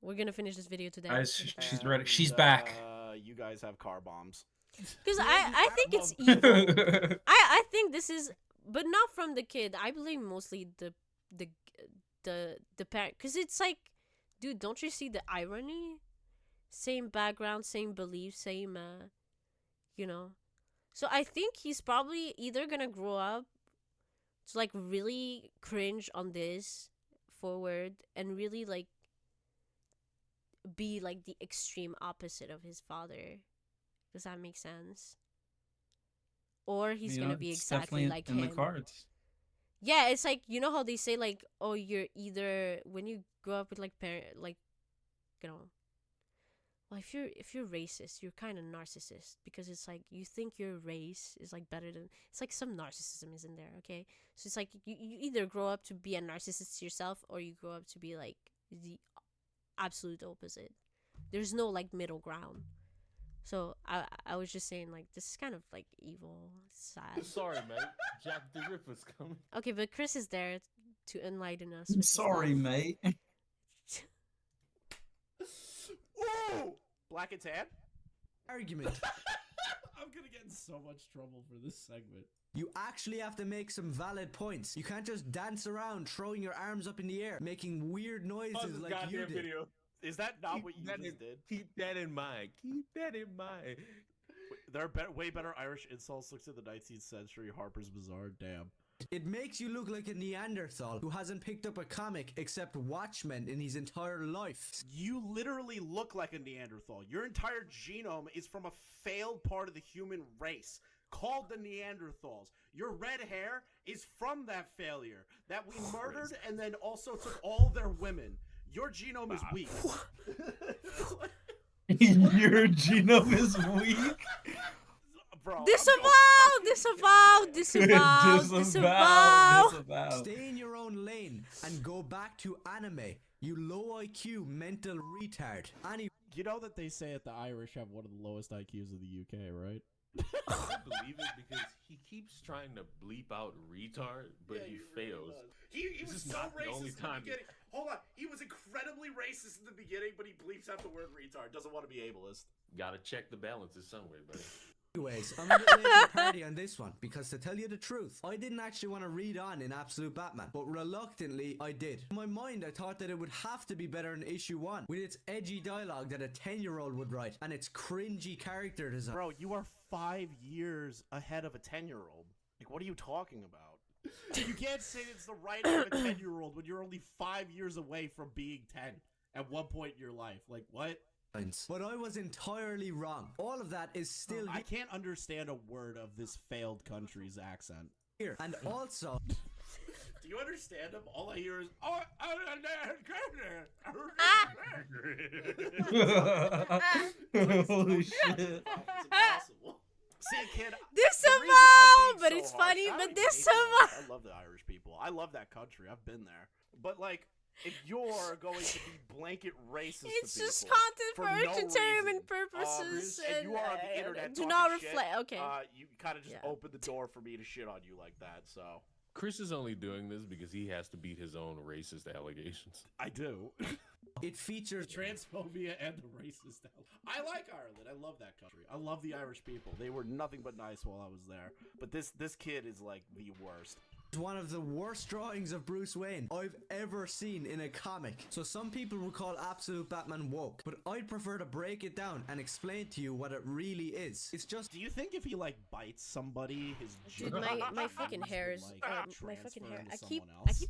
We're gonna finish this video today. Guys, she's ready. And, She's back. You guys have car bombs. Because I think it's evil. I think this is, but not from the kid. I blame mostly the parent. Because it's like, dude, don't you see the irony? Same background, same beliefs, same, you know. So I think he's probably either gonna grow up to like really cringe on this forward and really like be like the extreme opposite of his father. Does that make sense? Or he's gonna be it's exactly definitely like in him. the cards. Yeah, it's like, you know how they say like, oh, you're either, when you grow up with like parent, like, you know, well, if you're racist, you're kind of narcissist, because it's like you think your race is like better than, it's like some narcissism is in there. Okay, so it's like you either grow up to be a narcissist yourself, or you grow up to be like the absolute opposite. There's no like middle ground. So I was just saying, like, this is kind of like evil, sad. Sorry, mate. Jack the Ripper's coming. Okay, but Chris is there to enlighten us. I'm with his sorry, love. mate. Ooh! Black and tan? Argument. I'm gonna get in so much trouble for this segment. You actually have to make some valid points. You can't just dance around, throwing your arms up in the air, making weird noises like you did. Video. Is that not Keep what you that just in- did? Keep that in mind. Keep that in mind. There are way better Irish insults. Looks at the 19th century. Harper's Bazaar. Damn. It makes you look like a Neanderthal who hasn't picked up a comic except Watchmen in his entire life. You literally look like a Neanderthal. Your entire genome is from a failed part of the human race called the Neanderthals. Your red hair is from that failure that we murdered and then also took all their women. Your genome is weak. Your genome is weak. Bro, disavow. Stay in your own lane and go back to anime, you low IQ mental retard. You know that they say that the Irish have one of the lowest IQs in the UK, right? I believe it because he keeps trying to bleep out retard, but he fails. He This was is so not the racist only in the time- beginning. Hold on. He was incredibly racist in the beginning, but he bleeps out the word retard. Doesn't want to be ableist. Gotta check the balances somewhere, buddy. Anyways, I'm a bit late to the party on this one, because to tell you the truth, I didn't actually want to read on in Absolute Batman, but reluctantly I did. In my mind, I thought that it would have to be better than issue 1, with its edgy dialogue that a 10-year-old would write, and its cringy character design. Bro, you are 5 years ahead of a 10-year-old. Like, what are you talking about? You can't say it's the right of a 10-year-old when you're only 5 years away from being 10 at one point in your life. Like, what? But I was entirely wrong. All of that is still I can't understand a word of this failed country's accent. here. And also, Do you understand him? All I hear is, oh, Holy shit. It's impossible. See, kid, Disavow, but it's funny, but disavow. I love the Irish people. I love that country. I've been there. But, like, if you're going to be blanket racist It's to just people content for no entertainment reason, purposes, and you are on the internet do talking not shit, reflect. Okay. you kind of just Yeah. opened the door for me to shit on you like that, so Chris is only doing this because he has to beat his own racist allegations. I do. it features Transphobia and the racist. I like Ireland. I love that country. I love the Irish people. They were nothing but nice while I was there. But this kid is like the worst. one of the worst drawings of Bruce Wayne I've ever seen in a comic. So some people would call Absolute Batman woke, but I'd prefer to break it down and explain to you what it really is. It's just, Do you think if he like bites somebody, his Dude, my fucking hair is my fucking hair. I keep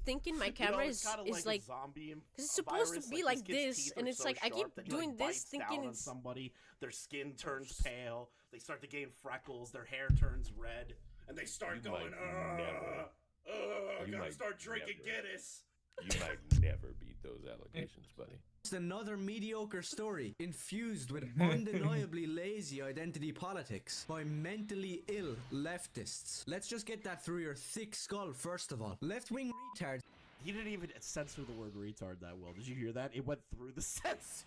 thinking my camera is like, zombie because it's supposed to be like this, and it's like I keep doing this thinking on it's somebody. Their skin turns pale. They start to gain freckles. Their hair turns red, and they start You going. might never- I you gotta might start drinking never. Guinness. You might never beat those allegations, buddy. just another mediocre story infused with undeniably lazy identity politics by mentally ill leftists. Let's just get that through your thick skull first of all. Left-wing retards He didn't even censor the word retard that well. Did you hear that? It went through the censor.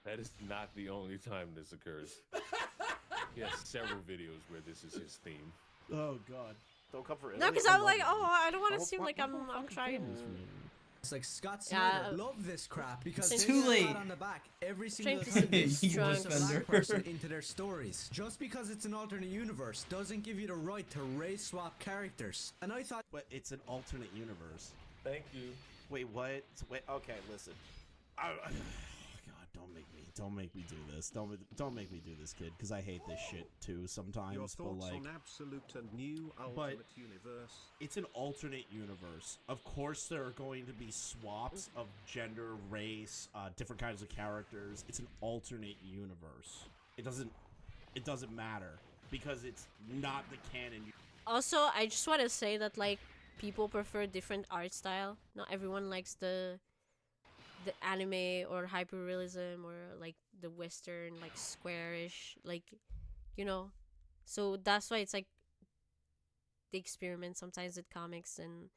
That is not the only time this occurs. He has several videos where this is his theme. Oh god. Don't come for No, Italy. because I I'm love like, Italy. oh, I don't want to Don't seem fuck- like don't I'm fucking trying. famous for me. It's like Scott Yeah, Snyder. Love this crap because It's they too get late. pat on the back every Trying single to time they seduce force a drugs. black person into their stories. Just because it's an alternate universe doesn't give you the right to race swap characters. And I thought, But it's an alternate universe. Thank you. Wait, what? Wait, okay, listen. God, don't make me do this. Don't make me do this, kid, because I hate this shit too sometimes. Your but thoughts like, on absolute and new ultimate universe? it's an alternate universe. Of course, there are going to be swaps of gender, race, different kinds of characters. It's an alternate universe. It doesn't matter because it's not the canon. Also, I just want to say that like people prefer different art style. Not everyone likes the anime or hyperrealism or like the western like squarish like, you know. So that's why it's like they experiment sometimes with comics, and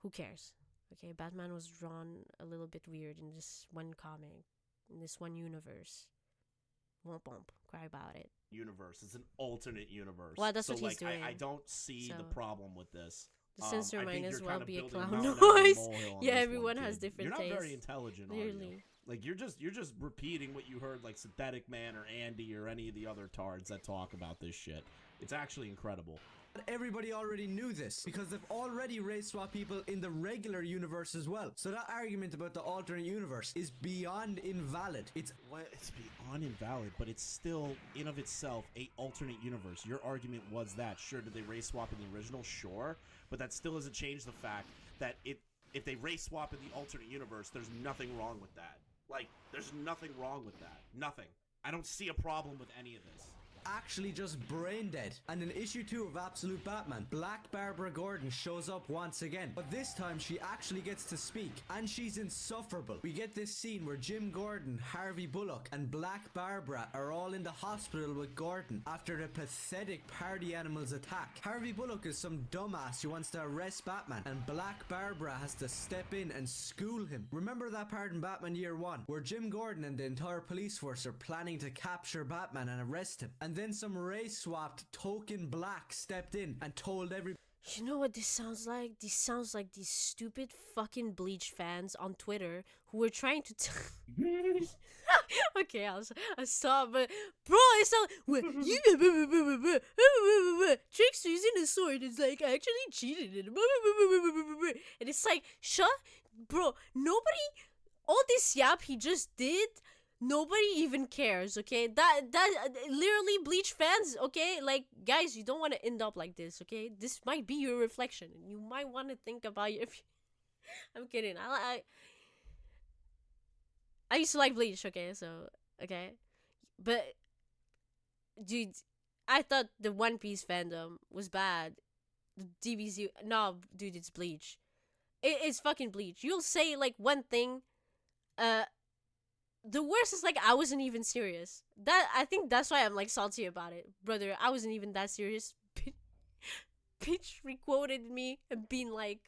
who cares? Okay, Batman was drawn a little bit weird in this one comic, in this one universe. Womp womp, cry about it. Universe. It's an alternate universe. Well, that's so, what he's doing. I don't see the So- problem with this. The censor I might think as you're well kinda be a building clown mountain out of a noise. molehill on Yeah, this everyone one, has kid. different You're not very tastes. intelligent, are you? Clearly. Like you're just repeating what you heard like Synthetic Man or Andy or any of the other tards that talk about this shit. It's actually incredible. everybody already knew this because they've already race swapped people in the regular universe as well. So that argument about the alternate universe is beyond invalid. It's beyond invalid, but it's still in of itself a alternate universe. Your argument was that sure, did they race swap in the original? Sure, but that still doesn't change the fact that if they race swap in the alternate universe, there's nothing wrong with that. Like, there's nothing wrong with that. Nothing. I don't see a problem with any of this. actually just brain dead. And in issue 2 of Absolute Batman, Black Barbara Gordon shows up once again, but this time she actually gets to speak, and she's insufferable. We get this scene where Jim Gordon, Harvey Bullock, and Black Barbara are all in the hospital with Gordon after the pathetic party animals attack. Harvey Bullock is some dumbass who wants to arrest Batman, and Black Barbara has to step in and school him. Remember that part in Batman Year 1 where Jim Gordon and the entire police force are planning to capture Batman and arrest him, and then some race swapped token black stepped in and told every— You know what this sounds like? This sounds like these stupid fucking Bleach fans on Twitter who were trying to okay, I'll stop, but bro, it's not Trickster using a sword is like actually cheated and it's like, shut, bro, nobody, all this yap he just did, nobody even cares, okay? That literally Bleach fans, okay? Like, guys, you don't want to end up like this, okay? This might be your reflection. You might want to think about your... I'm kidding. I used to like Bleach, okay? So, okay? But, dude, I thought the One Piece fandom was bad. The DBZ... No, dude, it's Bleach. It's fucking Bleach. You'll say, like, one thing... The worst is like I wasn't even serious. I think that's why I'm like salty about it, brother. I wasn't even that serious. Bitch requoted me and being like,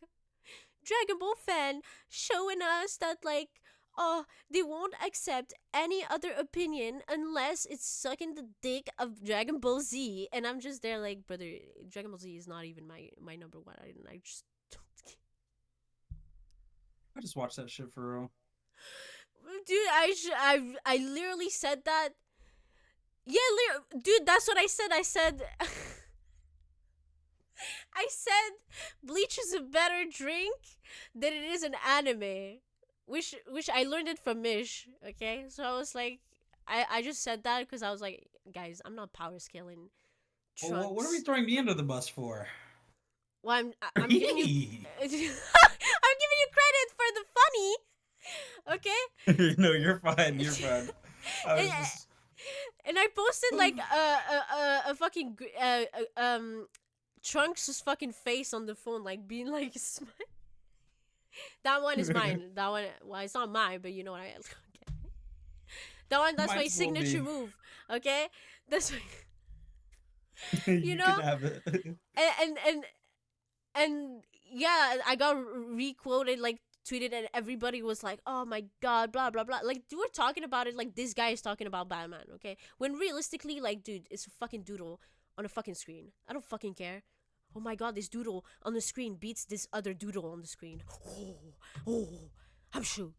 Dragon Ball fan showing us that like, oh, they won't accept any other opinion unless it's sucking the dick of Dragon Ball Z. And I'm just there like, brother, Dragon Ball Z is not even my number one. I just don't. I just watched that shit for real. Dude, I literally said that. Yeah, dude, that's what I said. I said Bleach is a better drink than it is an anime, which I learned it from Mish. Okay, so I was like, I just said that because I was like, guys, I'm not power scaling. Well, what are we throwing me under the bus for? Well, I'm giving you I'm giving you credit for the funny. Okay. No, you're fine. You're fine. And I posted like a fucking Trunks' fucking face on the phone, like being like, that one is mine. That one, well, it's not mine, but you know what I. Okay. That one, that's my signature move. Okay, that's my. You know, can have it. and yeah, I got re-quoted, like tweeted, and everybody was like, "Oh my god, blah blah blah." Like, we're talking about it like this guy is talking about Batman, okay? When realistically, like, dude, it's a fucking doodle on a fucking screen. I don't fucking care. Oh my god, this doodle on the screen beats this other doodle on the screen. Oh, I'm shook.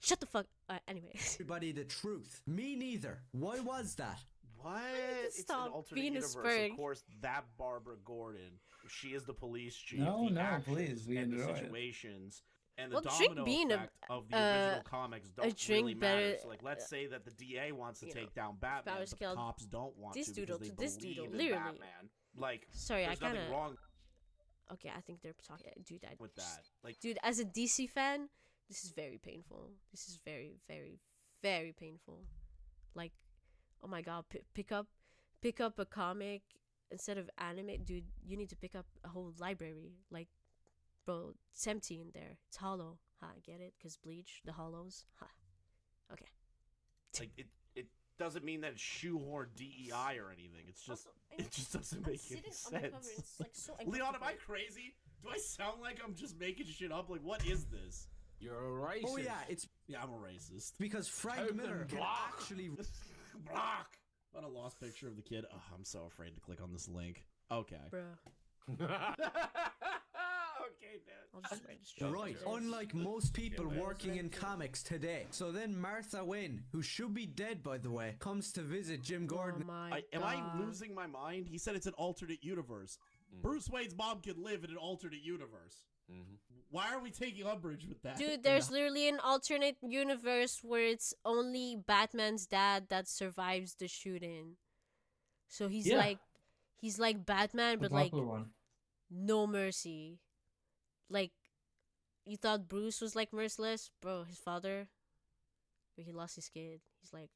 Shut the fuck. Anyway. Everybody the truth. Me neither. Why was that? What? It's an Stop alternate being a universe. spurg. Of course, that Barbara Gordon, she is the police chief. No, the no, actions please, we and the enjoy it. situations and the Well, drink domino being a- effect of the original comics don't drink really matter. better- So, like, let's say that the DA wants to you take know, down Batman, Powers but the killed cops don't want this to doodle because to they this doodle, believe in literally. Batman. Like, Sorry, I there's kind nothing of. wrong Okay, I think they're talking. Dude, I with just- that. Like, Dude, as a DC fan, this is very painful. This is very, very, very painful. Like, oh my god, pick up a comic instead of anime. Dude, you need to pick up a whole library. Like, bro, it's empty in there. It's hollow. Ha, get it? Cause Bleach, the hollows. Ha. Okay. like it doesn't mean that it's shoehorn DEI or anything. It's just it just doesn't make any sense. It's like so Leon, am I crazy? Do I sound like I'm just making shit up? Like, what is this? You're a racist. Oh yeah, it's Yeah, I'm a racist. because Frank Open Miller can block. actually Block. What a lost picture of the kid. Oh, I'm so afraid to click on this link. Okay. bro. Okay, dude. I'll just register. right, unlike most people working in comics today. So then Martha Wayne, who should be dead by the way, comes to visit Jim Gordon. Oh my Am god. I losing my mind? He said it's an alternate universe. Bruce Wayne's mom can live in an alternate universe. Why are we taking umbrage with that? Dude, there's literally an alternate universe where it's only Batman's dad that survives the shooting. So he's Yeah. like Batman, The but like popular one. no mercy. Like, you thought Bruce was like merciless, bro? His father, but he lost his kid. He's like,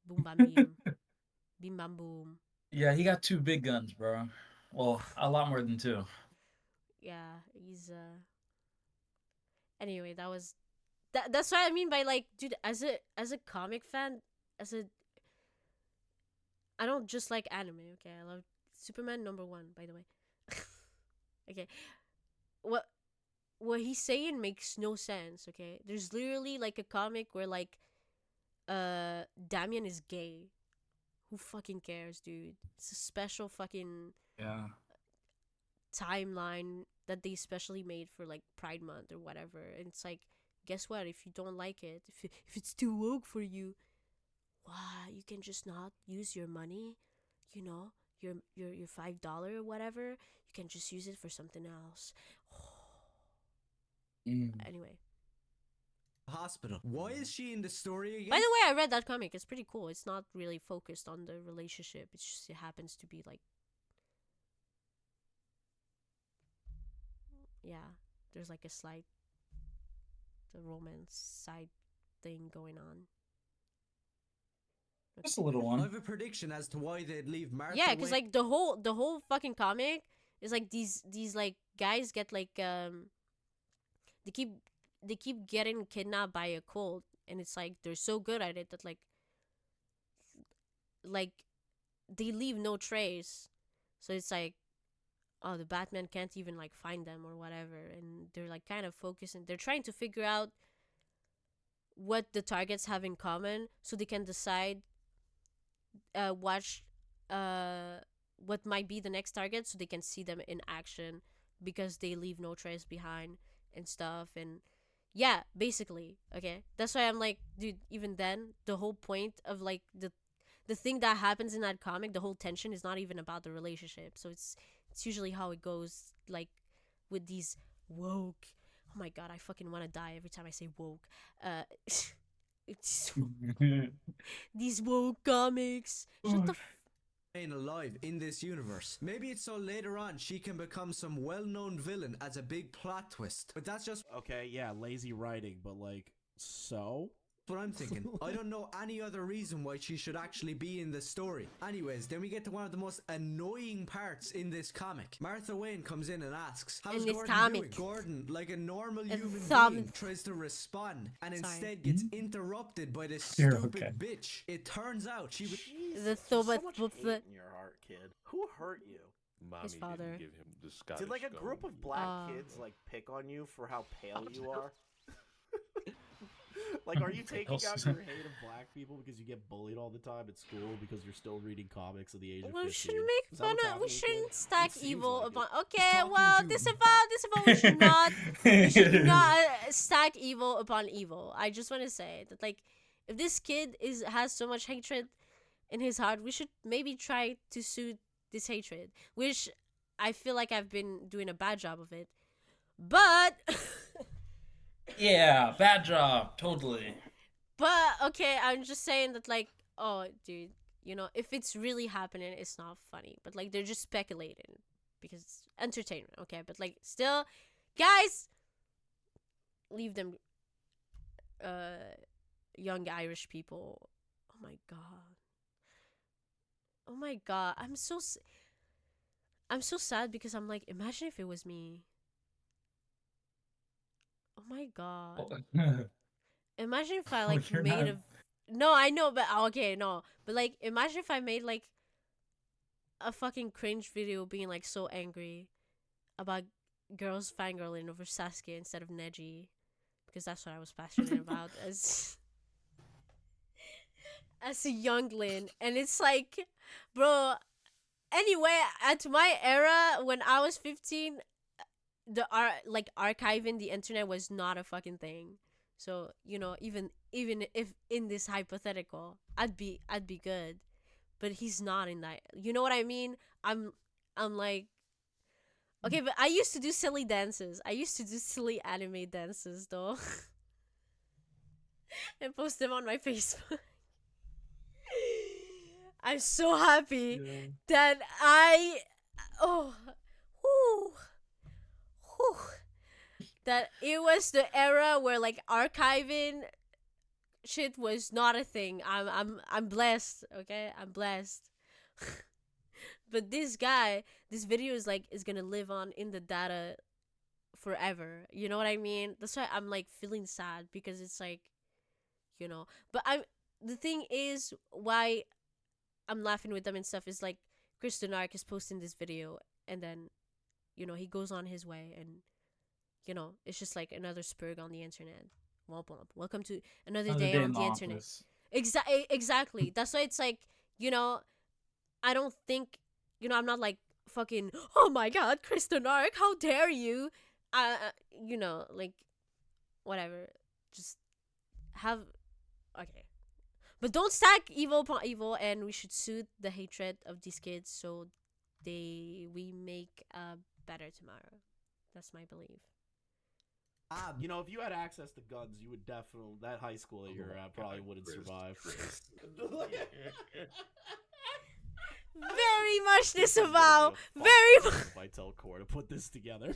boom bam beam, bim bam boom. Yeah, he got two big guns, bro. Well, a lot more than two. Yeah, he's Anyway, that's what I mean by like, dude, as a comic fan, I don't just like anime, okay? I love Superman #1, by the way. Okay. What he's saying makes no sense, okay? There's literally like a comic where like Damian is gay. Who fucking cares, dude? It's a special fucking Yeah. timeline that they specially made for like Pride Month or whatever. And it's like, guess what? If you don't like it, if it's too woke for you, why you can just not use your money, you know, your $5 or whatever. You can just use it for something else. Anyway, Hospital. Why is she in the story again? by the way, I read that comic. It's pretty cool. It's not really focused on the relationship. It's just it happens to be like, yeah, there's like a slight the romance side thing going on. Just a little I one. have a prediction as to why they'd leave Martha. Yeah, because Wayne- like the whole fucking comic is like these like guys get like they keep getting kidnapped by a cult, and it's like they're so good at it that like they leave no trace. So it's like, oh, the Batman can't even like find them or whatever, and they're like kind of focusing. They're trying to figure out what the targets have in common so they can decide what might be the next target so they can see them in action because they leave no trace behind and stuff. And yeah, basically, okay, that's why I'm like, dude, even then the whole point of like the thing that happens in that comic, the whole tension is not even about the relationship. So it's usually how it goes, like with these woke, oh my god, I fucking want to die every time I say woke, it's these woke comics. Shut the Wayne alive in this universe. Maybe it's so later on she can become some well-known villain as a big plot twist. But that's just Okay, yeah, lazy writing, but like, so? what I'm thinking. I don't know any other reason why she should actually be in the story. Anyways, then we get to one of the most annoying parts in this comic. Martha Wayne comes in and asks, how's In this Gordon comic. doing? Gordon, like a normal A human thumb. being, tries to respond and Sorry. instead gets interrupted by this You're stupid okay. bitch. It turns out she was... The So thobat much with hate the in your heart, kid. Who hurt you? Mommy father. didn't give him the Scottish Did like a group scone. of black kids like pick on you for how pale you are? Like, are you taking out your hate of black people because you get bullied all the time at school because you're still reading comics at the age of 15? We shouldn't make Is that fun what's of. We happening, shouldn't kid? stack It seems evil like upon. it. Okay, talking well, to disavow. We should not. We should not stack evil upon evil. I just want to say that, like, if this kid has so much hatred in his heart, we should maybe try to soothe this hatred, which I feel like I've been doing a bad job of it. But Yeah, bad job, totally. But okay, I'm just saying that, like, oh, dude, you know, if it's really happening, it's not funny. But like, they're just speculating because it's entertainment, okay? But like, still, guys, leave them, young Irish people. Oh my god. Oh my god, I'm so sad because I'm like, imagine if it was me. Oh my god. Imagine if I like You're made not- No, I know, but okay, no. But like, imagine if I made like a fucking cringe video being like so angry about girls fangirling over Sasuke instead of Neji, because that's what I was passionate about as as a youngling. And it's like, bro. Anyway, at my era when I was 15, archiving the internet was not a fucking thing. So, you know, even if in this hypothetical, I'd be good. But he's not in that. You know what I mean? I'm like, okay, but I used to do silly dances. I used to do silly anime dances though. And post them on my Facebook. I'm so happy that that it was the era where like archiving shit was not a thing. I'm blessed, okay? I'm blessed. But this video is gonna live on in the data forever. You know what I mean? That's why I'm like feeling sad, because it's like, you know. But the thing is, why I'm laughing with them and stuff is like, Kristen Ark is posting this video, and then, you know, he goes on his way, and, you know, it's just like another spurg on the internet. Womp womp. Welcome to another day on the internet. Exactly. That's why it's like, you know, I don't think, you know, I'm not like fucking, oh my god, Kristen Ark, how dare you? You know, like, whatever. Just have, okay. But don't stack evil upon evil, and we should soothe the hatred of these kids so we make a better tomorrow. That's my belief. You know, if you had access to guns, you would definitely, that high school that you're at probably wouldn't survive. Very much disavow. Very much. If I tell Core to put this together.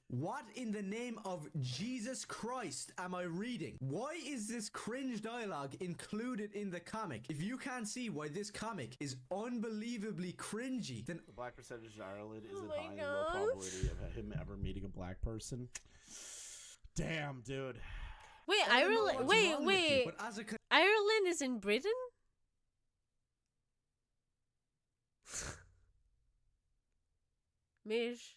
What in the name of Jesus Christ am I reading? Why is this cringe dialogue included in the comic? If you can't see why this comic is unbelievably cringy, then The black percentage in Ireland is Oh it my high and God. low probability of him ever meeting a black person? Damn, dude. Wait, I don't know Ireland. what's Wait, wrong with you, wait. but as a Ireland is in Britain? Mish.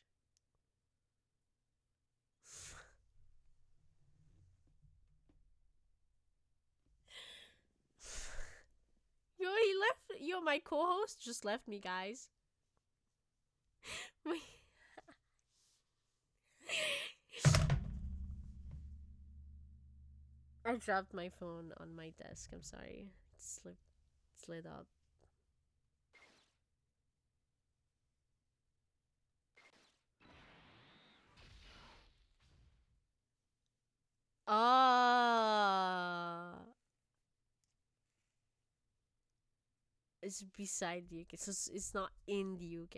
Yo, he left. Yo, my co-host just left me, guys. Wait. I dropped my phone on my desk. I'm sorry. It slid up. Ah. It's beside the UK, so it's not in the UK.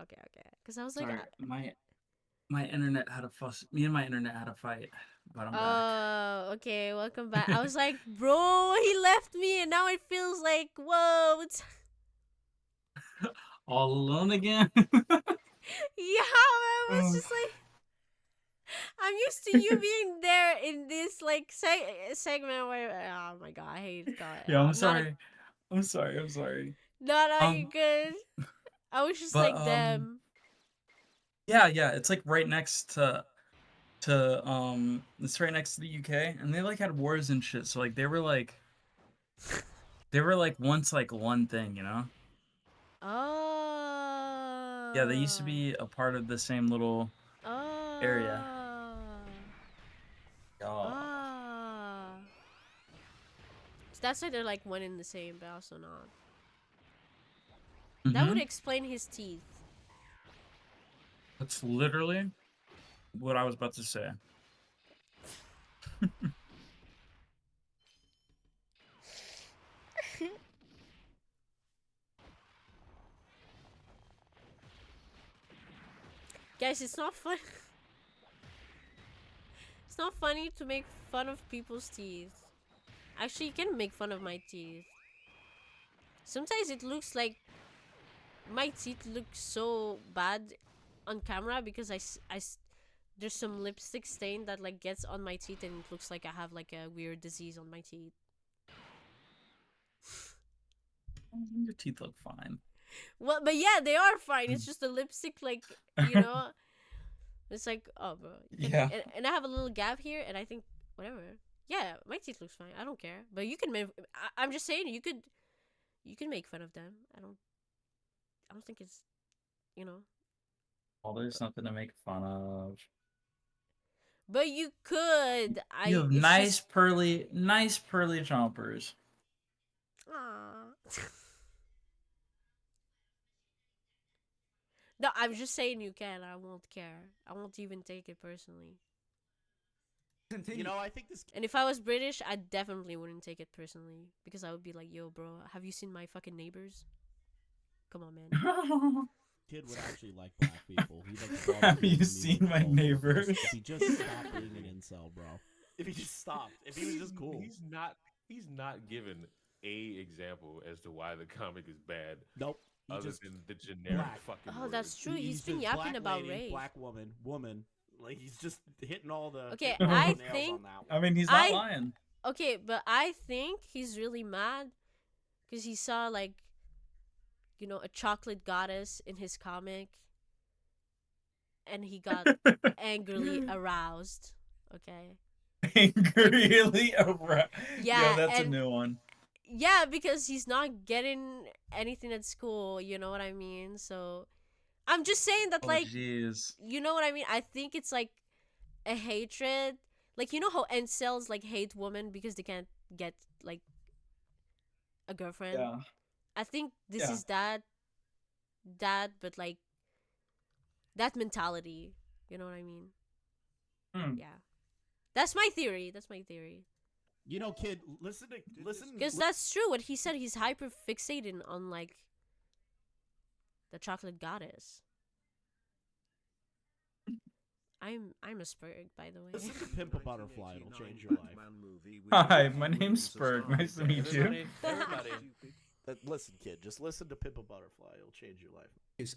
Okay. Because I was like, Sorry, my internet had a fuss. Me and my internet had a fight, but I'm back. oh, okay, welcome back. I was like, bro, he left me, and now it feels like, whoa, it's All alone again. yeah, man. It's just like, I'm used to you being there in this like segment where, oh my god, I hate God. Yeah, I'm not sorry. I'm sorry. No, you're good. I was just But like them. yeah, it's like right next to it's right next to the UK, and they like had wars and shit. So like they were like once like one thing, you know? Yeah, they used to Oh. be a part of the same little area. Oh. Yeah. Ah. So that's why they're like one in the same, but also not. That would Mhm. explain his teeth. That's literally what I was about to say. Guys, it's not fun. It's not funny to make fun of people's teeth. Actually, you can make fun of my teeth. Sometimes it looks like my teeth look so bad on camera because there's some lipstick stain that like gets on my teeth and it looks like I have like a weird disease on my teeth. Your teeth look fine. Well, but yeah, they are fine. It's just the lipstick, like, you know, it's like, oh, bro. Yeah. And I have a little gap here, and I think, whatever. Yeah, my teeth looks fine. I don't care. But you can make. I'm just saying, you can make fun of them. I don't think it's, you know. Well, there's nothing to make fun of. But you could. You have it's nice just- pearly chompers. Aw. No, I'm just saying you can. I won't care. I won't even take it personally. You know, I think this And if I was British, I definitely wouldn't take it personally because I would be like, "Yo, bro, have you seen my fucking neighbors? Come on, man." kid would actually like black people. He'd like to Have you seen my neighbors? If he just stopped being an incel, bro. If he just stopped. If he was just cool. He's not given a example as to why the comic is bad. Nope. Other than the generic fucking Oh, words. that's true. He's been just yapping black about lady, race. black woman. Like he's just hitting all the Okay, hitting all the I nails think. on that one. I mean, he's not lying. Okay, but I think he's really mad because he saw like, you know, a chocolate goddess in his comic, and he got angrily aroused. Okay. Angrily aroused. Yeah, Yo, that's a and- new one. Yeah, because he's not getting anything at school. You know what I mean? So, I'm just saying that, Oh, like, jeez. you know what I mean? I think it's like a hatred. Like, you know how incels like hate women because they can't get like a girlfriend. Yeah. I think this Yeah. is but like that mentality. You know what I mean? Hmm. Yeah. That's my theory. You know, kid, listen. Because that's true. What he said, he's hyper fixated on like the chocolate goddess. I'm a Spurg, by the way. Listen to Pimp a Butterfly. It'll change your life. Hi, my name's Spurg. Nice to meet you. Everybody. Listen, kid, just listen to Pimp a Butterfly. It'll change your life.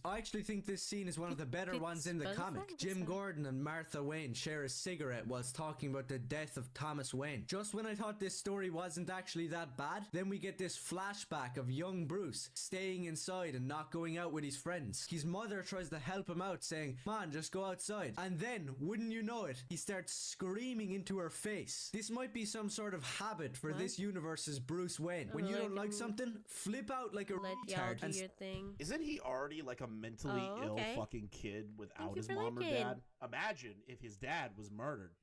I actually think this scene is one of the better ones in the Butterfly? comic. What's Jim that? Gordon and Martha Wayne share a cigarette whilst talking about the death of Thomas Wayne. Just when I thought this story wasn't actually that bad, then we get this flashback of young Bruce staying inside and not going out with his friends. His mother tries to help him out, saying, "Man, just go outside." And then, wouldn't you know it, he starts screaming into her face. This might be some sort of habit for What? this universe's Bruce Wayne. When you don't like something, flip out like a Let y'all retard do and your thing. Isn't he already like a mentally Oh, ill okay. fucking kid without you his for mom or liking. dad? Imagine if his dad was murdered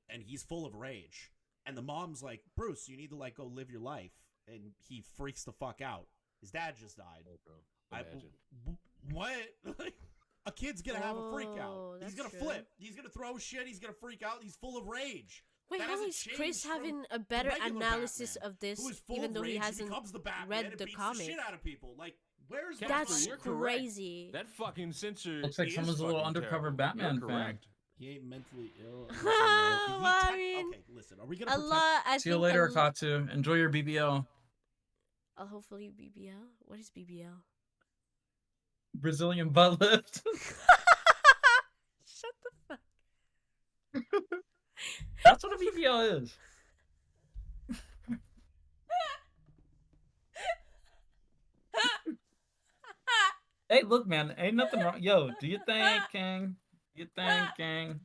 and he's full of rage and the mom's like, "Bruce, you need to like go live your life," and he freaks the fuck out. His dad just died. Imagine. What? A kid's gonna have a freak out. Oh, He's that's gonna true. flip. He's gonna throw shit. He's gonna freak out. He's full of rage. Wait, That how hasn't is Chris changed from having a the better regular analysis Batman, of this, who is full even of though he rage, hasn't becomes the Batman read and the beats comic? the shit out of people? Like, where's the That's freak? You're correct. crazy. That fucking censor. Looks like is someone's a little fucking undercover terrible. Batman You're fan. correct. He ain't mentally ill. Well, I mean, okay, listen. Are we gonna a pretend? lot. I See you think later, a lo- Akatsu. Enjoy your BBL. Hopefully BBL. What is BBL? Brazilian butt lift. Shut the fuck. That's what a BBL is. Hey, look, man, ain't nothing wrong. Yo, do you think, King? You think, King?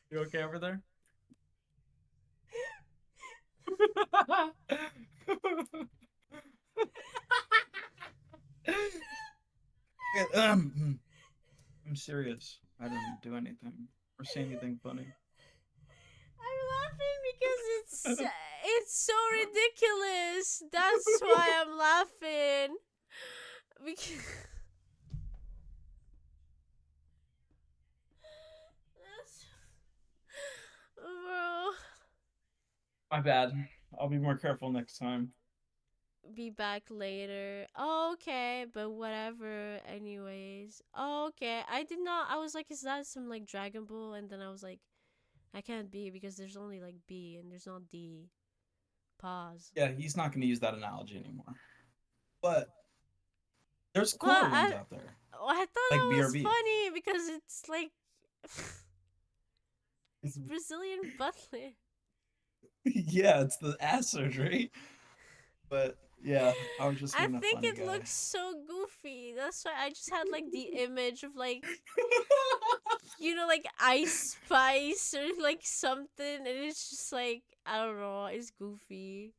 You okay over there? I'm serious. I didn't do anything or say anything funny. I'm laughing because it's so ridiculous. That's why I'm laughing. Because that's, bro. My bad. I'll be more careful next time. Be back later. Okay, but whatever. Anyways, okay. I did not. I was like, is that some like Dragon Ball? And then I was like, I can't be because there's only like B and there's not D. Pause. Yeah, he's not going to use that analogy anymore. But there's Well, cooler ones out there, I thought like it was BRB. funny because it's like it's Brazilian butt lift. Yeah, it's the ass surgery. But yeah, I was just I being a think funny it guy. looks so goofy. That's why I just had like the image of like like Ice Spice or like something, and it's just like I don't know, it's goofy.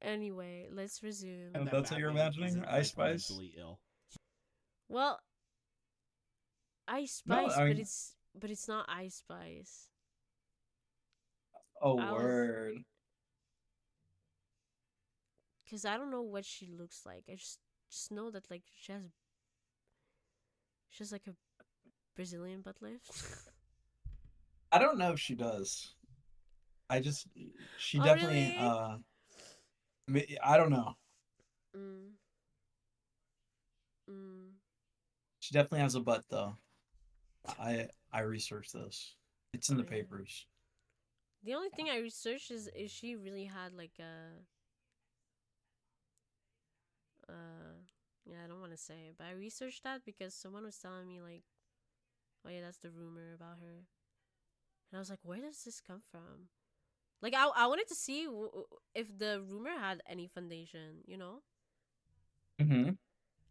Anyway, let's resume. And That that's what you're Batman imagining? isn't, Ice like, Spice? mentally ill. Well, Ice No, Spice, I but mean- it's not Ice Spice. Oh, I was- word. Cause I don't know what she looks like. I just know that like she has like a Brazilian butt lift. I don't know if she does. She Oh, definitely, really? I don't know. Mm. Mm. She definitely has a butt, though. I researched this. It's in Oh, the yeah. papers. The only thing I researched is she really had like a yeah, I don't want to say it, but I researched that because someone was telling me like, oh yeah, that's the rumor about her, and I was like, where does this come from? Like I wanted to see if the rumor had any foundation, Mm-hmm.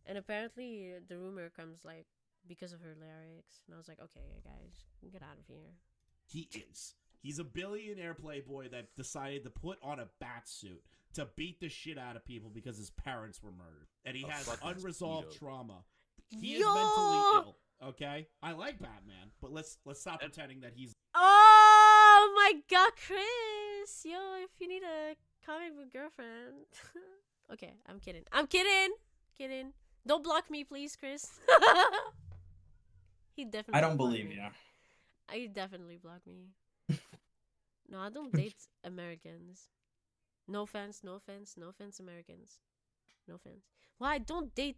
and apparently the rumor comes like because of her lyrics, and I was like, okay, guys, get out of here. He is. He's a billionaire playboy that decided to put on a bat suit to beat the shit out of people because his parents were murdered. And he has fucking unresolved speedo. trauma. He is Yo! mentally ill, okay? I like Batman, but let's stop pretending that he's Oh my god, Chris! Yo, if you need a comic book girlfriend. Okay, I'm kidding. Kidding. Don't block me, please, Chris. He definitely. I don't blocked believe me. you. He definitely blocked me. No, I don't date Americans. No offense, Americans. No offense. Well, I don't date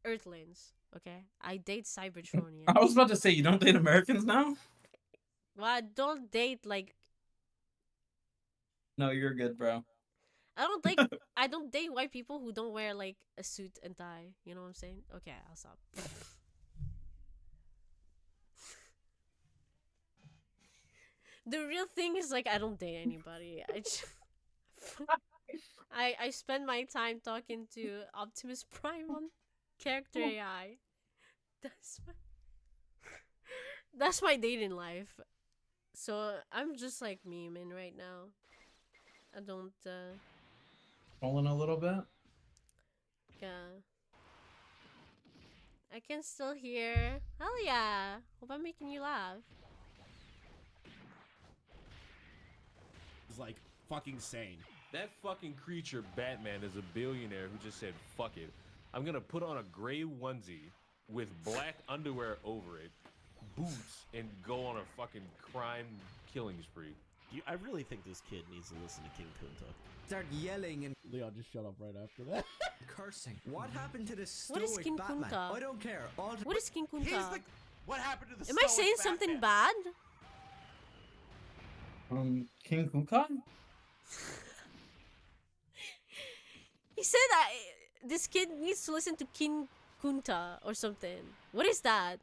Earthlings. Okay, I date Cybertronians. I was about to say, you don't date Americans now? Well, I don't date like No, you're good, bro. I don't date white people who don't wear like a suit and tie. You know what I'm saying? Okay, I'll stop. The real thing is like I don't date anybody. I spend my time talking to Optimus Prime on character AI. That's my dating life. So I'm just like memeing right now. I don't Rolling a little bit? yeah. I can still hear. Hell yeah. Hope I'm making you laugh. like fucking sane. That fucking creature, Batman, is a billionaire who just said, fuck it. I'm gonna put on a gray onesie with black underwear over it, boots, and go on a fucking crime killing spree. I really think this kid needs to listen to King Kunta. Start yelling and Leon, just shut up right after that. cursing. What happened to this What stoic is King Batman? Kunta? I don't care. What is King Kunta? What happened to the Am I saying stoic something Batman? bad? King Kukan? He said that this kid needs to listen to King Kunta or something. What is that?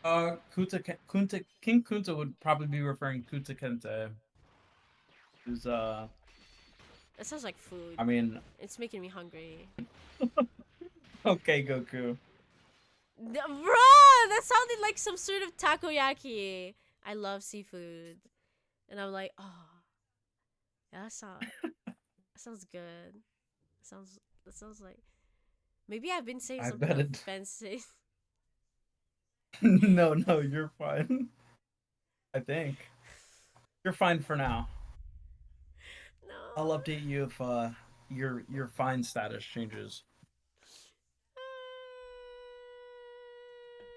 King Kunta would probably be referring Kunta Kinte, who's That sounds like food. I mean, It's making me hungry. okay, Goku. Bro, that sounded like some sort of takoyaki. I love seafood, and I'm like, oh, yeah, that sounds good. That sounds like maybe I've been saying I something bet it. offensive. No, you're fine. I think you're fine for now. No. I'll update you if your fine status changes.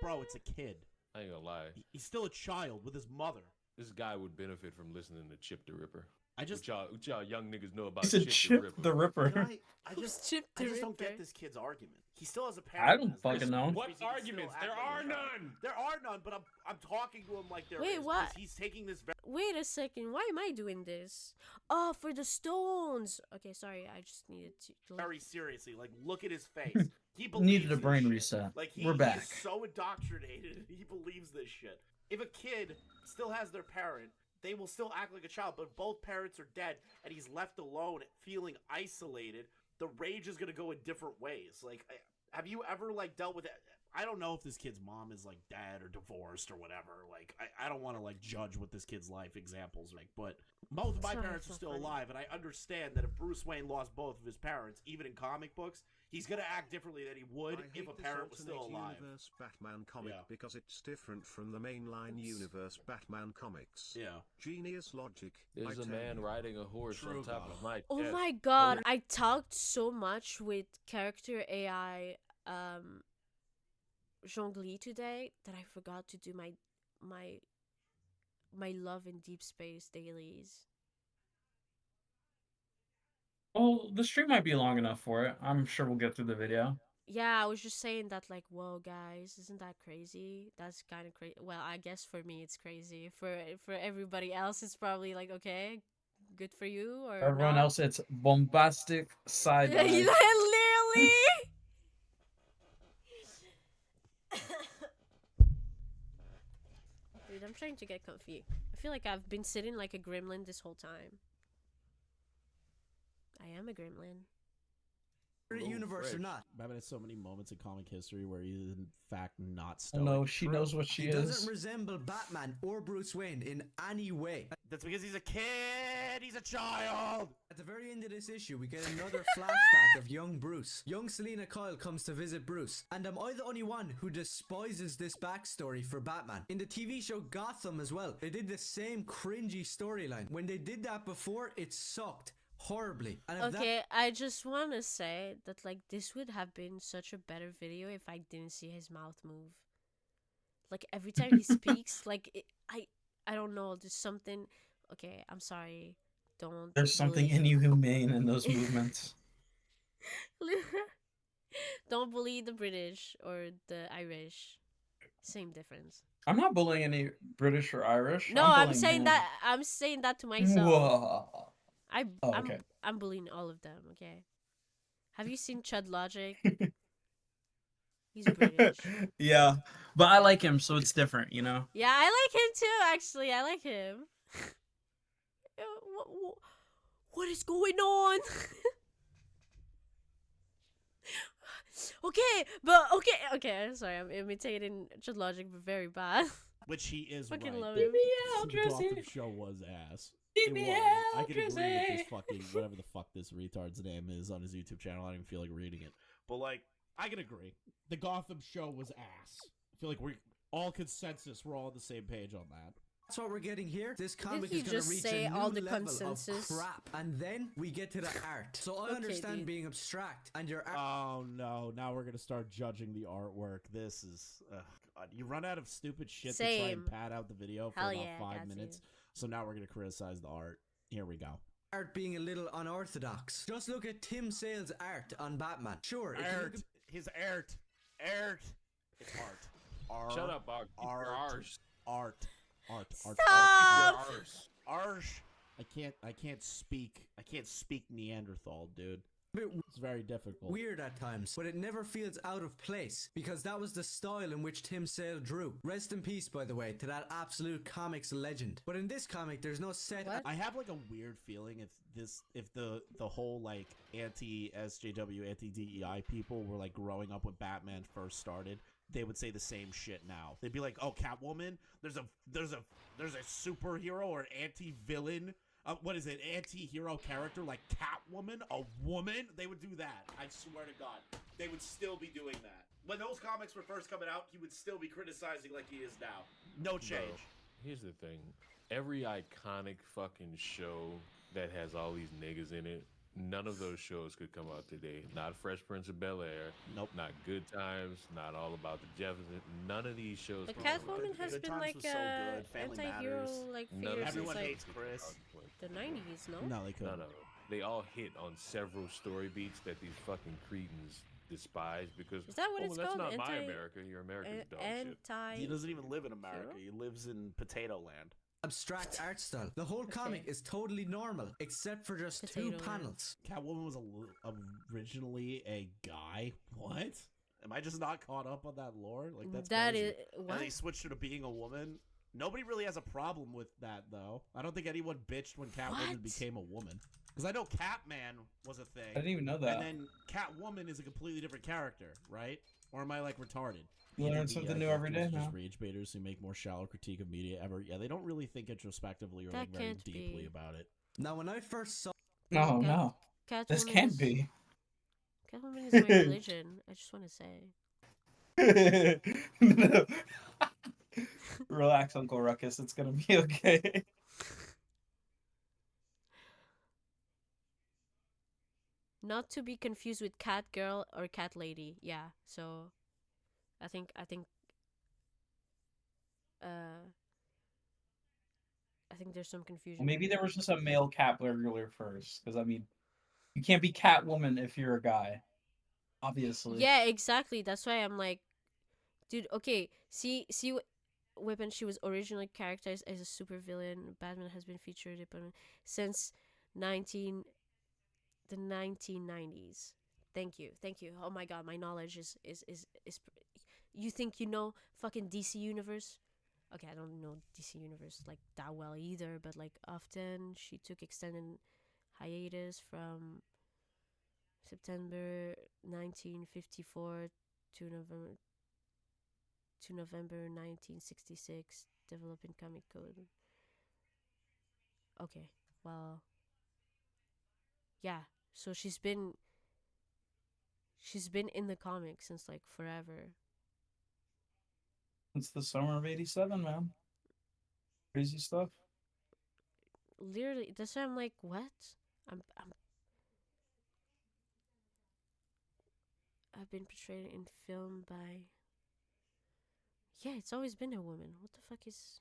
Bro, it's a kid. I ain't gonna lie. He's still a child with his mother. This guy would benefit from listening to Chip the Ripper. What y'all young niggas know about He said Chip Chip the Ripper. I just Chip the don't Ripper? get this kid's argument. He still has a parent. I don't fucking know. What arguments? There are none. There are none, but I'm talking to him like there Wait, is, what? because he's taking this very Wait a second. Why am I doing this? Oh, for the stones. Okay, sorry. I just needed to. seriously. Like, look at his face. He believes Needed a this brain shit. reset. Like We're back. He's so indoctrinated. He believes this shit. If a kid still has their parent, they will still act like a child. But both parents are dead, and he's left alone, feeling isolated. The rage is gonna go in different ways. Like, have you ever like dealt with it? I don't know if this kid's mom is like dead or divorced or whatever. Like, I don't want to like judge what this kid's life examples like, but both of my parents are still alive, and I understand that if Bruce Wayne lost both of his parents, even in comic books, he's gonna act differently than he would if a parent was still alive. Universe Batman comic because it's different from the mainline universe Batman comics. Yeah. Genius logic. There's a man riding a horse on top of my chest. Oh my god, I talked so much with character AI Zhongli today that I forgot to do my love in deep space dailies. Well, the stream might be long enough for it. I'm sure we'll get through the video. Yeah, I was just saying that, like, whoa, guys, isn't that crazy? That's kind of crazy. Well, I guess for me it's crazy. For everybody else, it's probably like, okay, good for you, or Everyone not. else, it's bombastic side eye. Literally. Dude, I'm trying to get comfy. I feel like I've been sitting like a gremlin this whole time. I am a gremlin. Universe or not. Batman has so many moments in comic history where he's in fact not Oh stoic. no, she knows what she He is. doesn't resemble Batman or Bruce Wayne in any way. That's because he's a kid. He's a child. At the very end of this issue, we get another flashback of young Bruce. Young Selena Kyle comes to visit Bruce, and am I the only one who despises this backstory for Batman? In the TV show Gotham as well, they did the same cringy storyline. When they did that before, it sucked horribly. And if Okay, I just want to say that, like, this would have been such a better video if I didn't see his mouth move. Like, every time he speaks, like, I don't know, there's something. Okay, I'm sorry. Don't. There's something inhumane in those movements. Don't bully the British or the Irish. Same difference. I'm not bullying any British or Irish. No, I'm saying that. I'm saying that to myself. Whoa. Okay. I'm bullying all of them. Okay. Have you seen Chud Logic? He's British. Yeah, but I like him, so it's different, you know. Yeah, I like him too. Actually, I like him. What is going on? Okay. Sorry, I'm imitating Chud Logic, but very bad. Which he is Fucking right. love him. The Gotham show was ass. It was. I can agree with this fucking whatever the fuck this retard's name is on his YouTube channel. I don't even feel like reading it. But like, I can agree. The Gotham show was ass. I feel like we're all consensus. We're all on the same page on that. that's what we're getting here. This comic he is going just to reach say a new all the level consensus? of crap, and then we get to the art. So I Okay, understand dude. being abstract, and your art. Oh no! Now we're gonna start judging the artwork. This is God. You run out of stupid shit to try Same. and pad out the video for Hell about yeah, 5 got minutes. you. So now we're gonna criticize the art. Here we go. Art being a little unorthodox. Just look at Tim Sale's art on Batman. Sure, if you look at His art. It's art. Shut up, Bog. Keep your arse. Art. Stop! Arsh. I can't speak Neanderthal, dude. bit It's very difficult. weird at times, but it never feels out of place because that was the style in which Tim Sale drew. Rest in peace, by the way, to that absolute comics legend. But in this comic, there's no set. What? I have like a weird feeling if the whole like anti SJW, anti DEI people were like growing up when Batman first started, they would say the same shit now. They'd be like, "Oh, Catwoman, there's a superhero or an anti-villain. What is it? Anti-hero character like Catwoman, a woman." They would do that. I swear to God, they would still be doing that. When those comics were first coming out, he would still be criticizing like he is now. No change. Bro, here's the thing. Every iconic fucking show that has all these niggas in it, none of those shows could come out today. Not Fresh Prince of Bel-Air. Nope. Not Good Times. Not All About the Jeffersons. None of these shows. But can come out Catwoman today. has Good been Times like was so good. Family anti-hero Matters. like None figure of since Everyone like hates Chris. the 90s, no? No, they couldn't. No. They all hit on several story beats that these fucking cretins despise because Is that what it's that's called? not my Anti- America. Your America's dog shit. Anti. He doesn't even live in America. He lives in Potato Land. Abstract art style. The whole comic is totally normal, except for just Potato two Man. panels. Catwoman was originally a guy. What? Am I just not caught up on that lore? Like that's That crazy. is And what? they switched her to being a woman. Nobody really has a problem with that, though. I don't think anyone bitched when Catwoman What? became a woman. Because I know Catman was a thing. I didn't even know that. And then Catwoman is a completely different character, right? Or am I like retarded? You learn something new every day, Just man. rage baiters who make more shallow critique of media ever. Yeah, they don't really think introspectively or like That very can't deeply be. about it. Now, when I first saw No, Cat- no. Catwoman This can't is, be. Catwoman is my religion. I just want to say. No. Relax, Uncle Ruckus. It's gonna be okay. Not to be confused with cat girl or cat lady. Yeah. So, I think there's some confusion. Well, maybe there was just a male cat burglar first, because I mean, you can't be Catwoman if you're a guy. Obviously. Yeah, exactly. That's why I'm like, dude. Okay, Weapon. She was originally characterized as a supervillain. Batman has been featured since the 1990s. Thank you. Oh my God, my knowledge is. You think you know fucking DC Universe? Okay, I don't know DC Universe like that well either, but like often she took extended hiatus from September 1954 to November 1966, developing comic code. Okay, well, yeah. So she's been in the comics since like forever. It's the summer of '87, man. Crazy stuff. Literally, that's why I'm like, what? I've been portrayed in film by. Yeah, it's always been a woman. What the fuck is?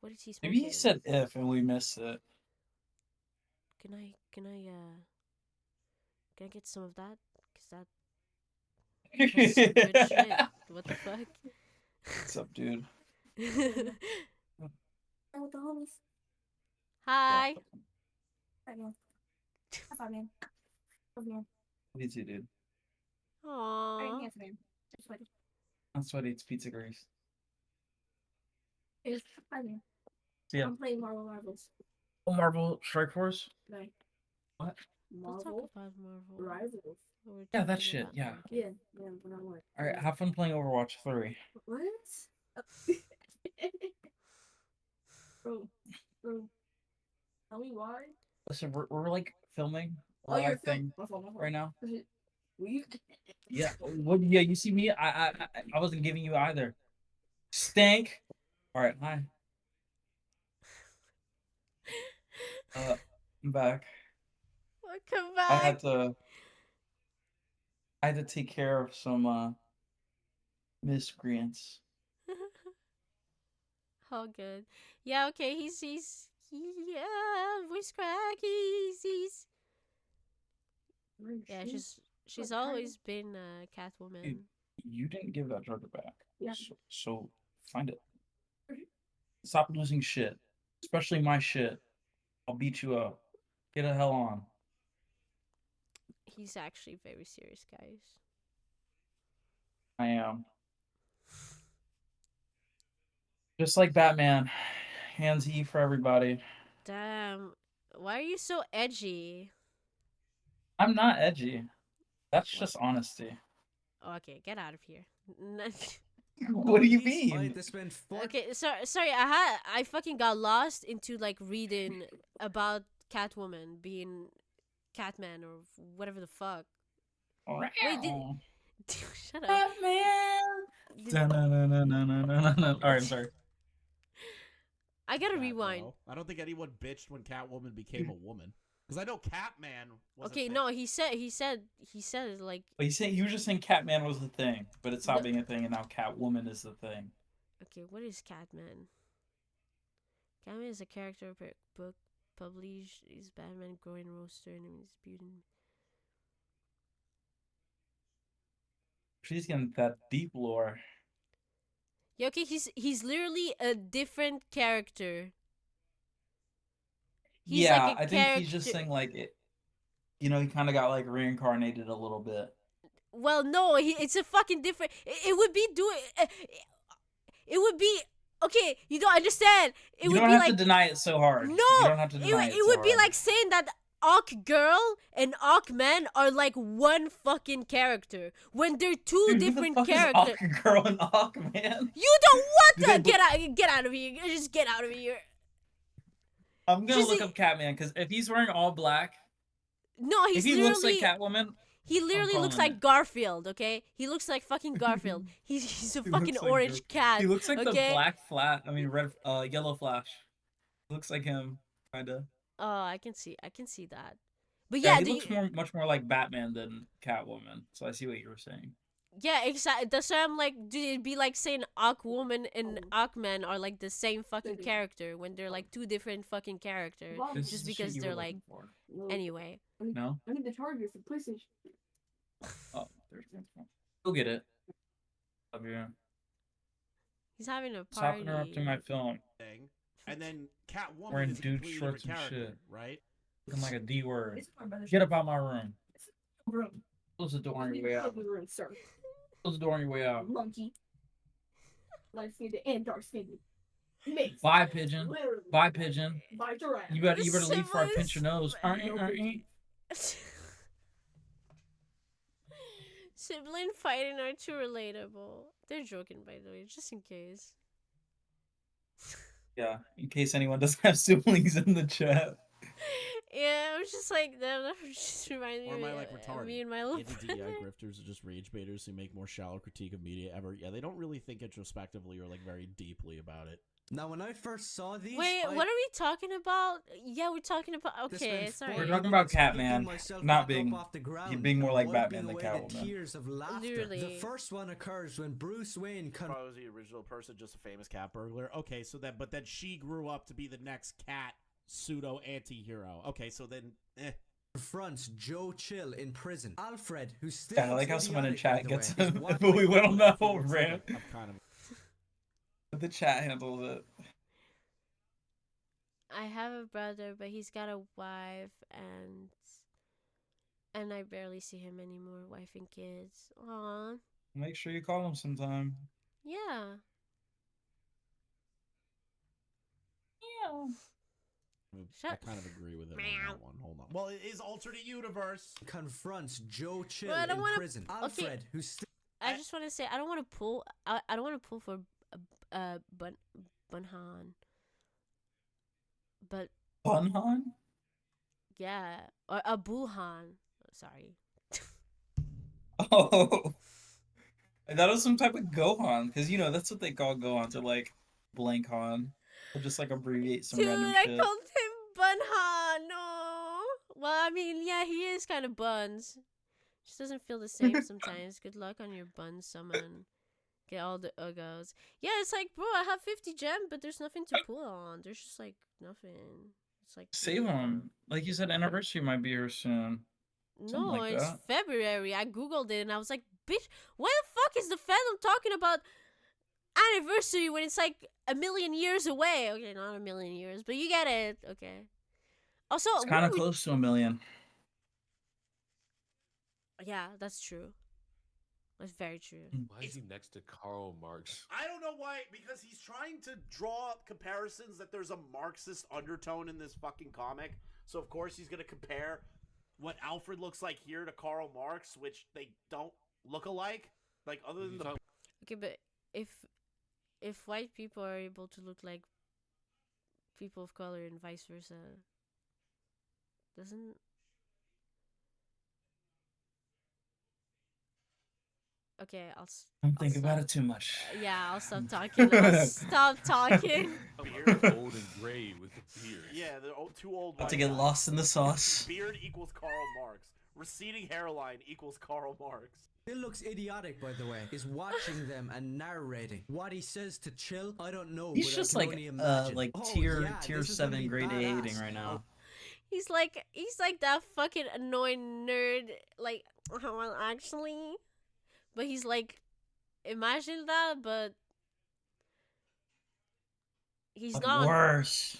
What is he smoking? Maybe he said if and we missed it. Can I get some of that? Cause that's some good shit. What the fuck? What's up, dude? Oh, the homies. Hi. Hi, man. Hi, man. Love you, man. Me too, dude. Alright, Aww. yes, man. Just wait. That's what eats pizza grease. Here's hi, man. Yeah. I'm playing Marvels. Oh, Marvel Strike Force. Right. What? We'll talk Marvel about Marvel. Rivals. We're Yeah, that talking shit. about Yeah. Marvel. Yeah, when I work. All right. Have fun playing Overwatch 3. What? bro. Tell me why. Listen, we're like filming a Oh, you're live thing my fault. right now. We. Yeah. What? Yeah. You see me? I wasn't giving you either. Stank. All right. Hi. I'm back. Welcome I back. had to take care of some miscreants. Oh, good. Yeah. Okay. He's yeah. Voice crack. He's. Yeah. She's always been Catwoman. Dude, you didn't give that drug back. Yeah. So find it. Stop losing shit, especially my shit. I'll beat you up. Get the hell on. He's actually very serious, guys. I am. Just like Batman. Hands E for everybody. Damn. Why are you so edgy? I'm not edgy. That's What? just honesty. Okay, get out of here. What do you I mean? had to spend Okay, sorry. I fucking got lost into like reading about Catwoman being Catman or whatever the fuck. Wait, shut up. Batman. All right, I'm sorry. I gotta That, rewind. bro. I don't think anyone bitched when Catwoman became a woman. Because I know Catman was Okay, a thing. no, he said it like. But you were just saying Catman was the thing, but it stopped No. being a thing, and now Catwoman is the thing. Okay, what is Catman? Catman is a character book published. Is Batman growing roaster and his beauty. She's getting that deep lore. Yeah, okay, he's literally a different character. He's Yeah, like a I think he's just character- saying like it. You know, he kind of got like reincarnated a little bit. Well, no, it's a fucking different. It would be doing. It would be okay. You don't understand. It You would don't be have like to deny it so hard. no. You don't have to deny it. It would be like saying that Awk Girl and Awk Man are like one fucking character when they're two Dude, different who the fuck characters. is Awk Girl and Awk Man? You don't want Do that. they Get out of here. Just get out of here. I'm gonna Just look up Catman because if he's wearing all black, No, he's if he looks like literally. Catwoman, He literally looks calling like it. Garfield, okay? He looks like fucking Garfield. He's a He fucking looks like orange cat. he looks like okay? the black flat. I mean, yellow Flash. Looks like him, kinda. Oh, I can see that. But Yeah, yeah, he looks much more like Batman than Catwoman. So I see what you were saying. yeah, exactly. That's why I'm like, dude, it'd be like saying Aquaman and Aquaman are like the same fucking character when they're like two different fucking characters, This is just the shit because you were they're like. looking for. Anyway. No? I need the charger for PlayStation. Oh, there's one. Go get it. Love you. He's having a Stop party. interrupting my film. Thing. And then Catwoman Wearing is a dude completely shorts different and character, shit. right? Looking like a D word. Get up out my room. Close the door on your way out. Close the door on your way out. Monkey. Light skinned and dark skinned. Mix. Bye, pigeon. Literally. Bye, pigeon. Bye, giraffe. You better leave before I pinch your nose. Sibling fighting are too relatable. They're joking, by the way, just in case. Yeah, in case anyone doesn't have siblings in the chat. Yeah, I was just like, that just reminded Or me am I of like retarded? me and my little Anti-DEI brother. grifters are just rage baiters who make more shallow critique of media ever. Yeah, they don't really think introspectively or like very deeply about it. Now, when I first saw these, Wait, what are we talking about? Yeah, we're talking about. Okay, sorry. We're talking about Catman, not being more like Batman than The Catwoman. tears of laughter. Literally. The first one occurs when Bruce Wayne Was the original person just a famous cat burglar? Okay, so then, but then she grew up to be the next cat pseudo anti-hero. Okay, so then, confronts Joe Chill in prison. Alfred, who's still Yeah, I like how someone in idiotic, chat by the gets way, him, is one but we went on that whole I'm rant. kind of. But the chat handles it. I have a brother, but he's got a wife, and I barely see him anymore. Wife and kids. Aw. Make sure you call him sometime. Yeah. I kind of agree with it on that one. Hold on. Well, it is alternate universe. confronts Joe Chill Well, I don't in wanna- prison. okay. Alfred, who's still I just want to say I don't want to pull. I don't want to pull for Bunhan. But Bunhan? yeah, or Abuhan. Sorry. Oh. I thought it was some type of Gohan, because you know that's what they call Gohan, to like blank Han. Or just like abbreviate some Dude, random I shit. called him Bunhan. No. Well, I mean, yeah, he is kind of buns. Just doesn't feel the same sometimes. Good luck on your bun summon. Get all the uggos. Yeah, it's like, bro, I have 50 gem, but there's nothing to pull on. There's just like nothing. It's like Save him. Like you said, anniversary might be here soon. Something No, like it's that. February. I googled it and I was like, bitch, why the fuck is the fandom talking about anniversary when it's like a million years away? Okay, not a million years, but you get it. Okay. Also, It's kind of close to a million. Yeah, that's true. That's very true. Why is he next to Karl Marx? I don't know why, because he's trying to draw up comparisons that there's a Marxist undertone in this fucking comic. So of course he's gonna compare what Alfred looks like here to Karl Marx, which they don't look alike. Like other than the Okay, but if white people are able to look like people of color and vice versa, doesn't okay? I'm thinking about it too much. Yeah, I'll stop talking. I'll stop talking. Beard old and gray with the beard. yeah, the two old. About to white get guys. lost in the sauce. Beard equals Karl Marx. Receding hairline equals Karl Marx. It looks idiotic, by the way. Is watching them and narrating. What he says to chill, I don't know. He's but just I can like only imagine. Oh, tier yeah, tier this is gonna 7 be grade A badass. hating right now. He's like that fucking annoying nerd. Like, well, actually, but he's like, imagine that, but he's But not. worse.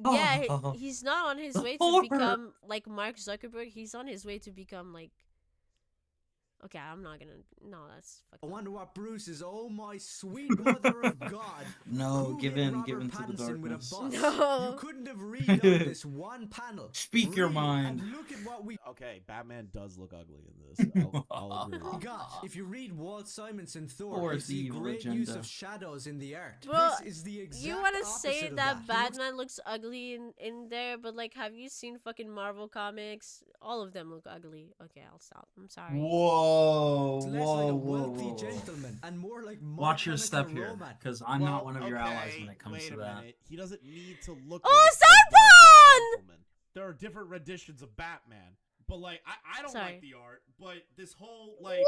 Yeah, Oh, he's not on his the way horror. to become like Mark Zuckerberg. He's on his way to become like. Okay, I'm not gonna. No, that's I fucking. wonder what Bruce is. Oh my sweet mother of God! No, Who give hit in Robert to the Pattinson with a darkness. bus? No. You couldn't have read on this one panel. Speak your Read mind. And look at what we Okay, Batman does look ugly in this. I'll agree. got. If you read Walt Simonson Thor, Or you the see evil great agenda. use of shadows in the art. Bro, this is the exact You want to opposite say of that He looks Batman looks ugly in there, but like, have you seen fucking Marvel comics? All of them look ugly. Okay, I'll stop. I'm sorry. Whoa, less like a whoa, whoa, wealthy whoa. gentleman and more like My Watch your Chemical step here, Romance. because I'm not one of your allies when it comes wait to a that. minute. He doesn't need to look. Oh, like a Zarbon! wealthy gentleman. There are different renditions of Batman, but like I don't Sorry. like the art. But this whole like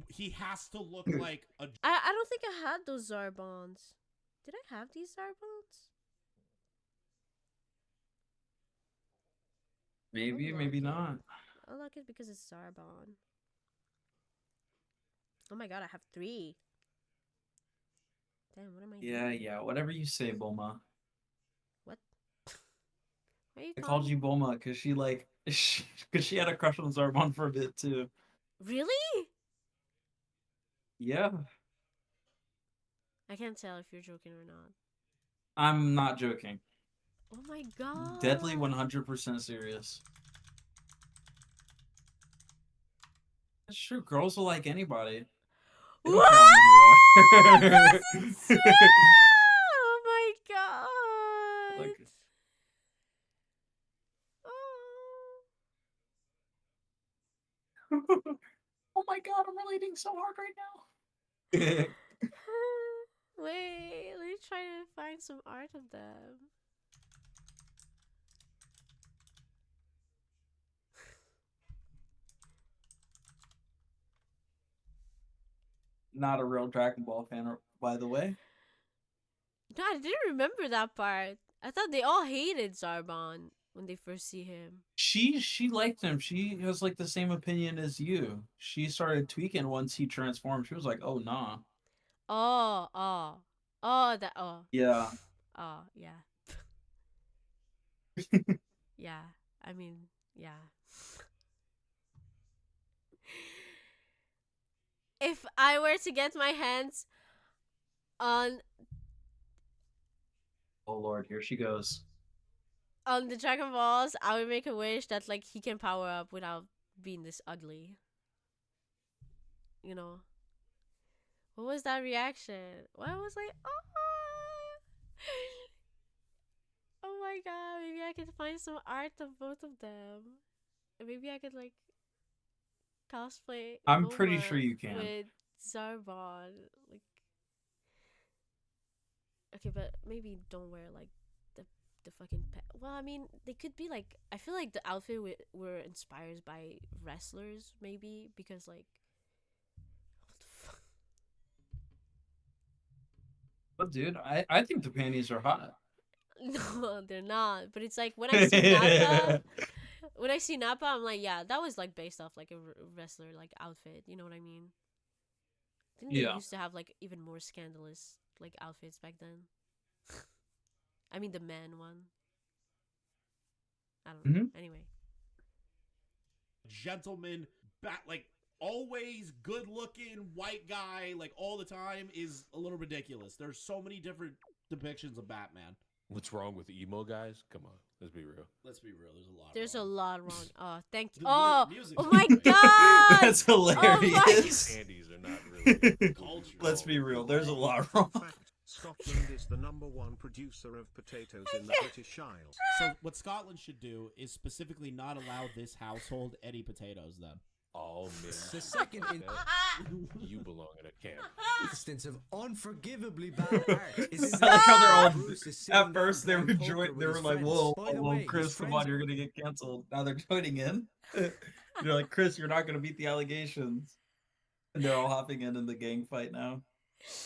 he has to look like a. I don't think I had those Zarbons. Did I have these Zarbons? Maybe, I'm maybe lucky. not. I like it because it's Zarbon. Oh my god, I have 3. Damn, what am I doing? Yeah, whatever you say, Bulma. What? Why are you I calling called you Bulma because she like, because she had a crush on Zarbon for a bit too. Really? Yeah, I can't tell if you're joking or not. I'm not joking. Oh my god. Deadly 100% serious. It's true. Girls will like anybody. They don't care how What? mean you are. That's insane! Oh my god. Look. Oh. Oh my god, I'm relating so hard right now. Wait, let me try to find some art of them. Not a real Dragon Ball fan, by the way. No, I didn't remember that part. I thought they all hated Zarbon when they first see him. She liked him. She has like the same opinion as you. She started tweaking once he transformed. She was like, "Oh nah." Oh, that. Yeah. Oh, yeah. Yeah, I mean, yeah. If I were to get my hands on Oh Lord, here she goes. the Dragon Balls, I would make a wish that like he can power up without being this ugly. You know. What was that reaction? What was like, oh, oh my god, maybe I could find some art of both of them. And maybe I could like cosplay. I'm pretty Bulma sure you can. with Zarbon. Like, okay, but maybe don't wear like the fucking well, I mean, they could be like, I feel like the outfit were inspired by wrestlers maybe, because like, what the fuck? But dude, I think the panties are hot. No, they're not. But it's like when I see Nappa, when I see Nappa, I'm like, yeah, that was like based off like a wrestler like outfit. You know what I mean? I think they Yeah. used to have like even more scandalous like outfits back then. I mean the man one. I don't know. Anyway. Gentleman like always good looking white guy like all the time is a little ridiculous. There's so many different depictions of Batman. What's wrong with emo guys? Come on, let's be real. Let's be real. There's a lot. There's wrong. a lot wrong. Oh, thank you. The Oh, music's oh my great. god. That's hilarious. Candies are not really Culture. Let's be real. There's a lot wrong. Fact, Scotland is the #1 producer of potatoes in the British Isles. So what Scotland should do is specifically not allow this household any potatoes. Then all men. The second You belong in a camp. instance of unforgivably bad art is I like how they're all. Bruce is sitting At first, they down were playing poker with they were his like, friends. "Whoa, By the whoa, way, Chris, his come friends on, you're gonna get canceled." Now they're joining in. You're like, "Chris, you're not gonna beat the allegations," and they're all hopping in the gang fight now.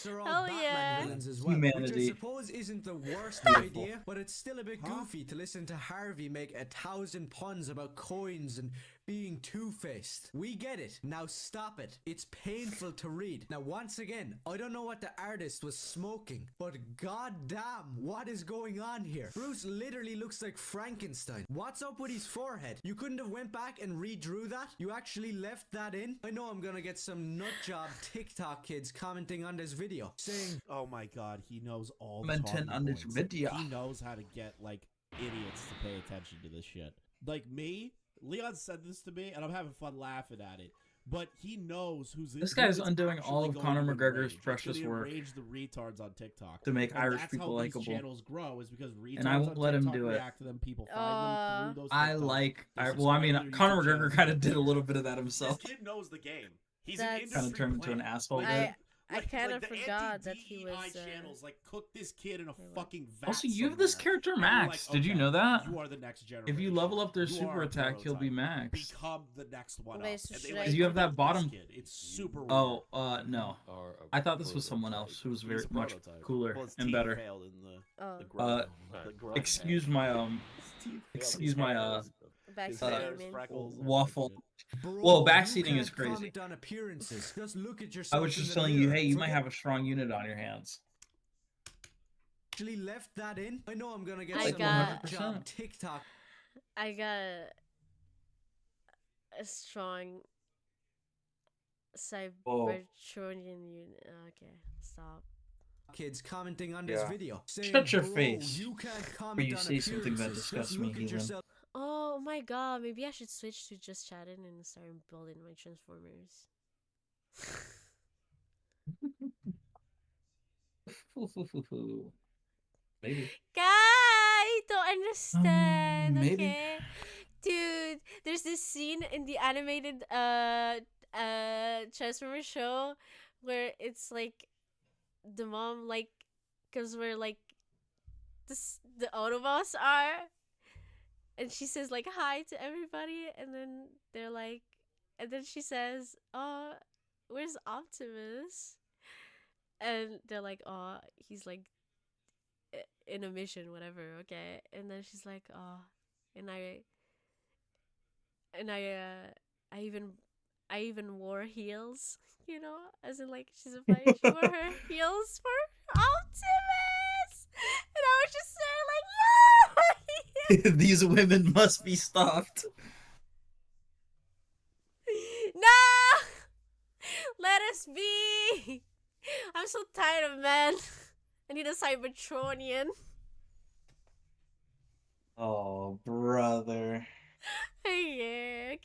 They're all Hell Batman yeah. villains as well, which I Humanity. suppose isn't the worst Beautiful. idea, but it's still a bit goofy to listen to Harvey make 1,000 puns about coins and being two-faced. We get it. Now stop it. It's painful to read. Now once again, I don't know what the artist was smoking, but goddamn, what is going on here? Bruce literally looks like Frankenstein. What's up with his forehead? You couldn't have went back and redrew that? You actually left that in? I know I'm gonna get some nutjob TikTok kids commenting on this video saying, oh my god, he knows all the Commenting talking on this points. video. He knows how to get like idiots to pay attention to this shit. Like me, Leon said this to me, and I'm having fun laughing at it. But he knows This guy's undoing all of Conor McGregor's precious work Enrage the retards on TikTok to make and Irish that's people how likable. These channels grow is because retards And I won't on let him TikTok do it. react to them. People find them through those. I TikToks. like. They Well, I subscribe mean, to their Conor YouTube McGregor channels. kind of did a little bit of that himself. This kid knows the game. He's That's- an industry Kind of turned into an plant. asshole. I kind of the forgot that he was. anti-DEI channels like cook this kid in a fucking vat. Also, you have this somewhere. character And we're Max. like, Did you okay, know that? You are the next generation. If you level up their You super are a attack, he'll be prototype. Max. Become the next one Wait, up. so And they, should like, I- You have that cook this bottom- kid. It's super weird. Oh, no. Are a I thought this was someone prototype. else who was He's very a much prototype. cooler Well, his and teeth better. failed in the, Oh. the grunt. the grunt Excuse thing. my His teeth failed. excuse His my hairs, Backseating, his you hairs, mean? freckles, and waffle. Bro, Well, you backseating can't is crazy. comment on appearances. Just look at I yourself was in just the telling you, mirror. hey, you might Forget have a strong unit on your hands. actually left that in. I know I'm gonna get I some got- nutjob TikTok. I got a strong Cybertronian unit. Okay, stop. Kids commenting on this Yeah. video. Saying, Shut your "Bro, face. You can't Or comment you on say something that appearances. disgusts Just me, look at heathen." yourself Oh my god, maybe I should switch to just chatting and start building my Transformers. Maybe. Guy, don't understand. maybe. Okay, dude. There's this scene in the animated Transformers show where it's like the mom like, cause we're like the Autobots are, and she says like hi to everybody, and then they're like, and then she says, "Oh, where's Optimus?" And they're like, "Oh, he's like in a mission, whatever." Okay, and then she's like, "Oh," and I even wore heels, you know, as in like she's a fighter. She wore her heels for Optimus, and I was just there like, yeah. These women must be stopped. No! Let us be! I'm so tired of men. I need a Cybertronian. Oh, brother. Yeah. Okay.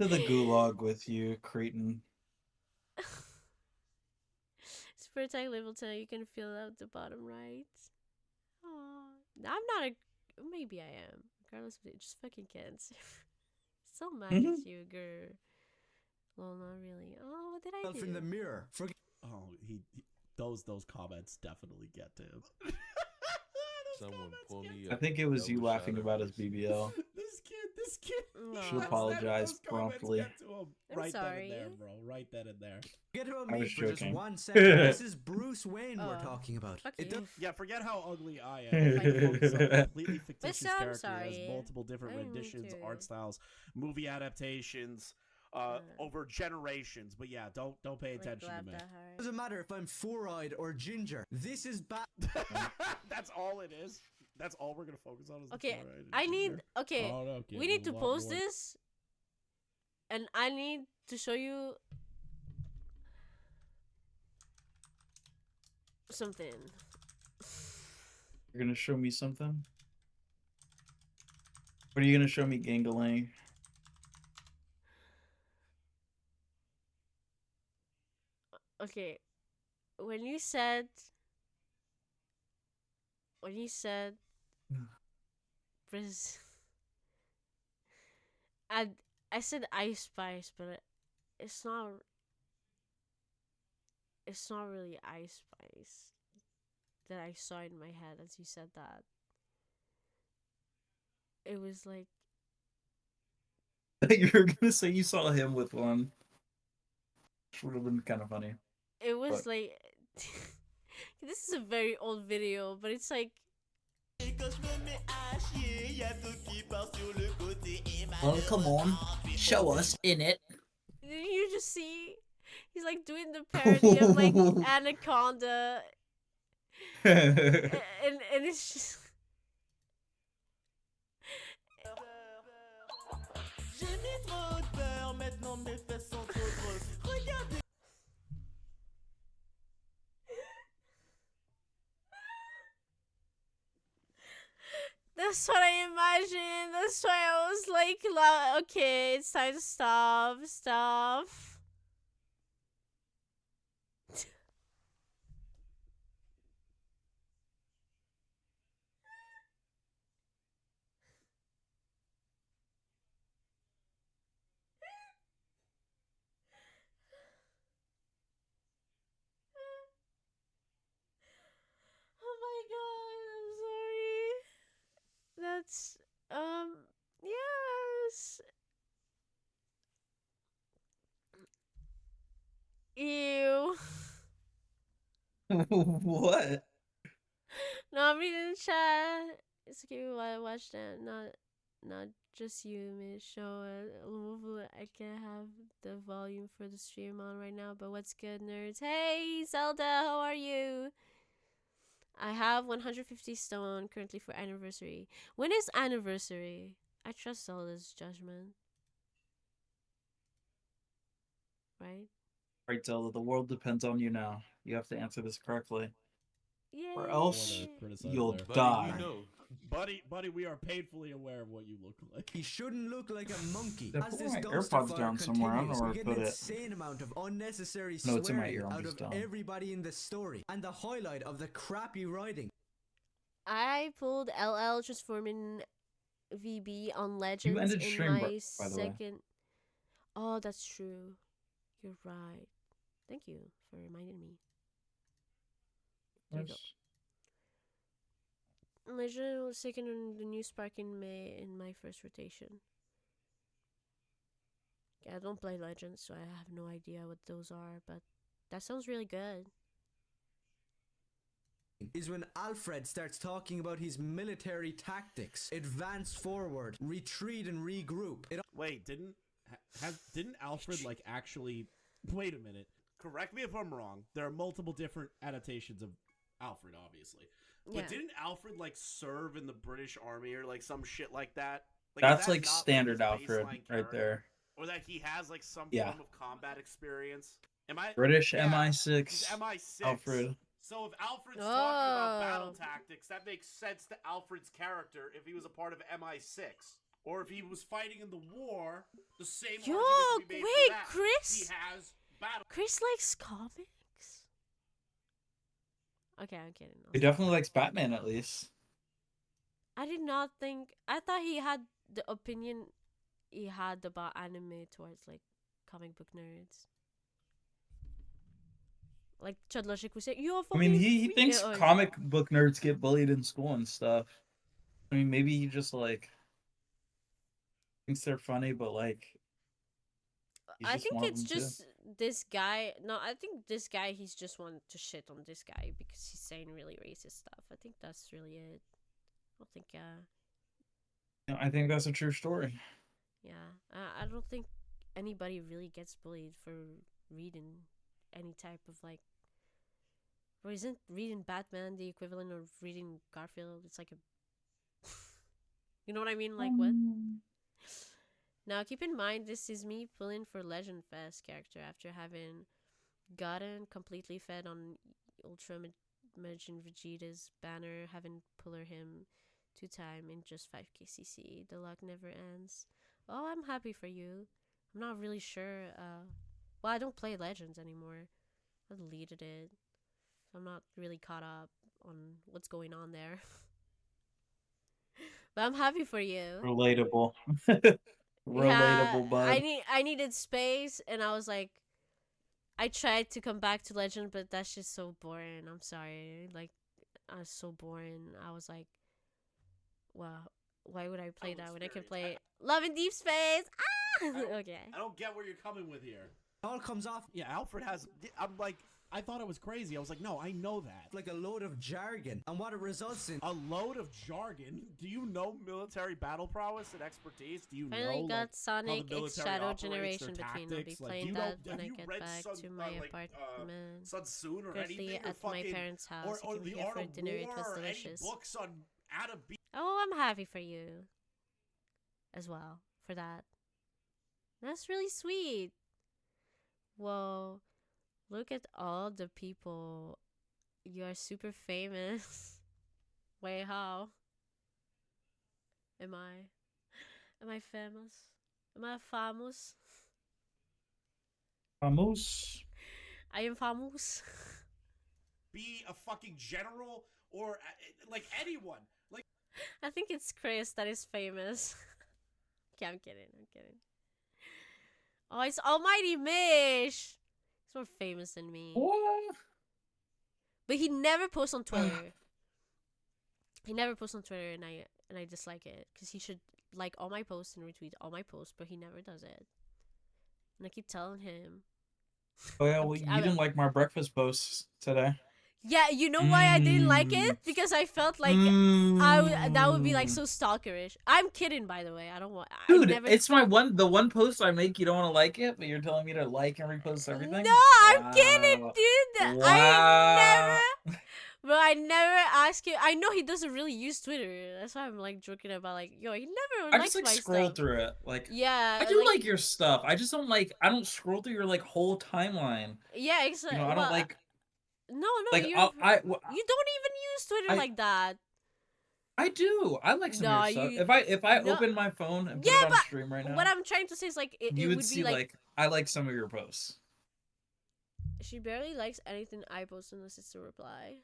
To the gulag with you, cretin. Super attack level 10, you can fill out the bottom right. Oh, I'm not a... Maybe I am. Regardless of it, just fucking can't. So mad at you, girl. Well, not really. Oh, what did I do? in the mirror. Forget Oh, he those comments definitely get to him. Those Someone comments pull get me to I up. think it was you Double laughing shot about of his this. BBL. This kid. No. Should apologize promptly. Get to him. I'm Right then sorry. and there, bro. Right then and there. about I me was for just joking. 1 second. This is Bruce Wayne we're Oh, talking about. fuck It you. does Yeah, forget how ugly I am. Focus on a completely fictitious still, I'm character sorry. has multiple different I didn't mean renditions, to. art styles, movie adaptations, over generations. But yeah, don't pay Like, attention laugh to me. that hard. doesn't matter if I'm four-eyed or ginger. This is bad. That's all it is. That's all we're gonna focus on. Is the Okay, far right and I need... ginger? Okay, Oh, no, kid, we need to there's a lot post more. this And I need to show you something. You're gonna show me something? What are you gonna show me, Gangalang? Okay, when you said Brazil, I I said Ice Spice, but it's not. It's not really Ice Spice that I saw in my head as you said that. It was like You were gonna say you saw him with one. Which would have been kind of funny. it was But- like this is a very old video, but it's like Oh, come on. Show us in it. did you just see? He's like doing the parody of like Anaconda, and it's just. That's what I imagined. That's why I was like, okay, it's time to stop. Stop. Oh my god, I'm sorry. That's yes. Ew. What? No, I'm reading the chat. It's okay while I watch that. Not just you, Miss Show. I can't have the volume for the stream on right now. But what's good, nerds? Hey, Zelda, how are you? I have 150 stone currently for anniversary. When is anniversary? I trust Zelda's judgment. Right? Right, Zelda, the world depends on you now. You have to answer this correctly. Yeah. Or else Criticize you'll there. die. You know. Buddy, we are painfully aware of what you look like. He shouldn't look like a monkey. I As put this my dumpster AirPods fire down somewhere. I don't know continues, where we I get put an it. insane amount of unnecessary No, it's in my swearing ear. I'm out just of dumb. everybody in the story, and the highlight of the crappy writing. I pulled LL transforming VB on Legends ended in stream, my by the way. second. Oh, that's true. You're right. Thank you for reminding me. There you go. Legend was taken in the new Spark in May in my first rotation. Yeah, I don't play Legends, so I have no idea what those are, but that sounds really good. Is when Alfred starts talking about his military tactics, advance forward, retreat and regroup. Wait, didn't Alfred like actually? Wait a minute. Correct me if I'm wrong. There are multiple different adaptations of Alfred, obviously. But Yeah. didn't Alfred like serve in the British Army or like some shit like that? Like, That's is that like not, standard his Alfred baseline right character? there. Or that he has like some Yeah. form of combat experience? Am I British yeah, MI6 he's MI6. Alfred. So if Alfred's talking about battle Oh. tactics, that makes sense to Alfred's character if he was a part of MI6. Or if he was fighting in the war, the same Yo, argument can be made wait, for that. Chris? He has battle. Chris likes comics? Okay, I'm kidding. He definitely likes Batman at least. I did not think. I thought he had the opinion he had about anime towards like comic book nerds. Like Chad Logic would say, "You I mean, he thinks comic book nerds get bullied in school and stuff. I mean, maybe he just like thinks they're funny, but like he's I just think one of it's them, too. just this guy. No, I think this guy. He's just wanted to shit on this guy because he's saying really racist stuff. I think that's really it. I don't think. You know, I think that's a true story. Yeah. I don't think anybody really gets bullied for reading any type of like. Or isn't reading Batman the equivalent of reading Garfield? It's like a. You know what I mean? Like what? Now, keep in mind, this is me pulling for Legend Fest character after having gotten completely fed on Ultra Majin Vegeta's banner, having puller him 2 times in just 5k CC. The luck never ends. Oh, I'm happy for you. I'm not really sure. Well, I don't play Legends anymore. I deleted it. So I'm not really caught up on what's going on there. But I'm happy for you. Relatable. Yeah, Relatable, bud. I needed space, and I was like, I tried to come back to Legend, but that's just so boring. I'm sorry, like, I was so boring. I was like, wow, why would I play that when I can play Love in Deep Space? Ah, okay. I don't get where you're coming with here. It all comes off Yeah, Alfred has. I'm like, I thought it was crazy. I was like, no, I know that. like a load of jargon, and what it results in. A load of jargon. Do you know military battle prowess and expertise? Do you Finally know got like, Sonic how the X military Shadow operates, their Generation between. I'll be tactics? Like, playing you that know, when have I you get read back Sun, to my like, apartment. Sun Tzu or Currently anything? Or at my fucking, parents' house. or You the came here Art for of dinner. It War, was or any delicious. books on how to be. Oh, I'm happy for you as well for that. That's really sweet. Whoa, look at all the people. You are super famous. Wait, how? Am I? Am I famous? Am I famous? Vamos. I am famous. Be a fucking general or like anyone. Like I think it's Chris that is famous. Okay, I'm kidding. I'm kidding. Oh, it's Almighty Mish. He's more famous than me. What? But he never posts on Twitter. He never posts on Twitter, and I dislike it because he should like all my posts and retweet all my posts, but he never does it. And I keep telling him. Oh yeah, well, you didn't like my breakfast posts today. Yeah, you know why I didn't like it? Because I felt like that would be like so stalkerish. I'm kidding, by the way. I don't want. Dude, I never. it's the one post I make. You don't want to like it, but you're telling me to like and repost everything. No, I'm kidding, dude. Wow. But I never ask him. I know he doesn't really use Twitter. That's why I'm like joking about like, yo, he never I likes just like my scroll stuff. through it. Like, Yeah, I do like your stuff. I just don't like. I don't scroll through your like whole timeline. Yeah, exactly. You know, I don't like. No, Like, you I you don't even use Twitter like that. I do. I like some of your stuff. If I no. open my phone and put it on stream right now, What I'm trying to say is like you it would would see be like I like some of your posts. she barely likes anything I post unless it's a reply.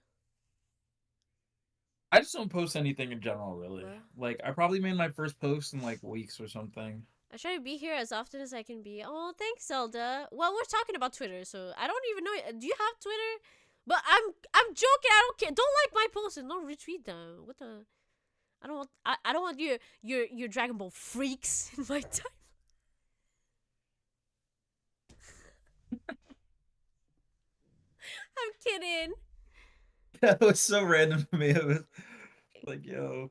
I just don't post anything in general, really. Well. Like, I probably made my first post in like weeks or something. I try to be here as often as I can be. Oh, thanks, Zelda. Well, we're talking about Twitter, so I don't even know. Do you have Twitter? But I'm joking. I don't care. Don't like my posts and don't retweet them. What the? I don't want your Dragon Ball freaks in my time. I'm kidding. That was so random to me. It was like, yo,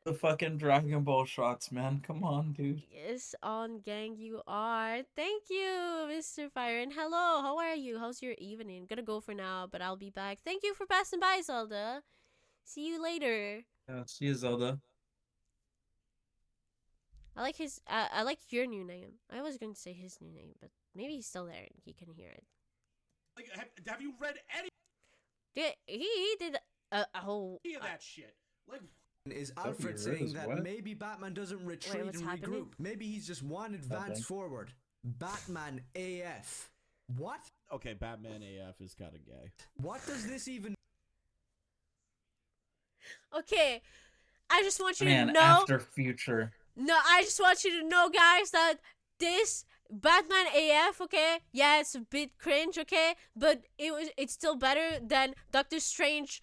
the fucking Dragon Ball shots, man. Come on, dude. Yes, on gang you are. Thank you, Mr. Fire. And hello, how are you? How's your evening? Gonna go for now, but I'll be back. Thank you for passing by, Zelda. See you later. Yeah, see you, Zelda. I like his. I like your new name. I was going to say his new name, but maybe he's still there and he can hear it. Like, have you read any? He did a whole. Of that shit. Like. Is Alfred saying that maybe Batman doesn't retreat and regroup? Happening? Maybe he's just one advance forward. Batman AF. What? Okay, Batman AF is kind of gay. What does this even? Okay, I just want you Man, to know. after future. No, I just want you to know, guys, that this Batman AF, okay, yeah, it's a bit cringe, okay, but it's still better than Doctor Strange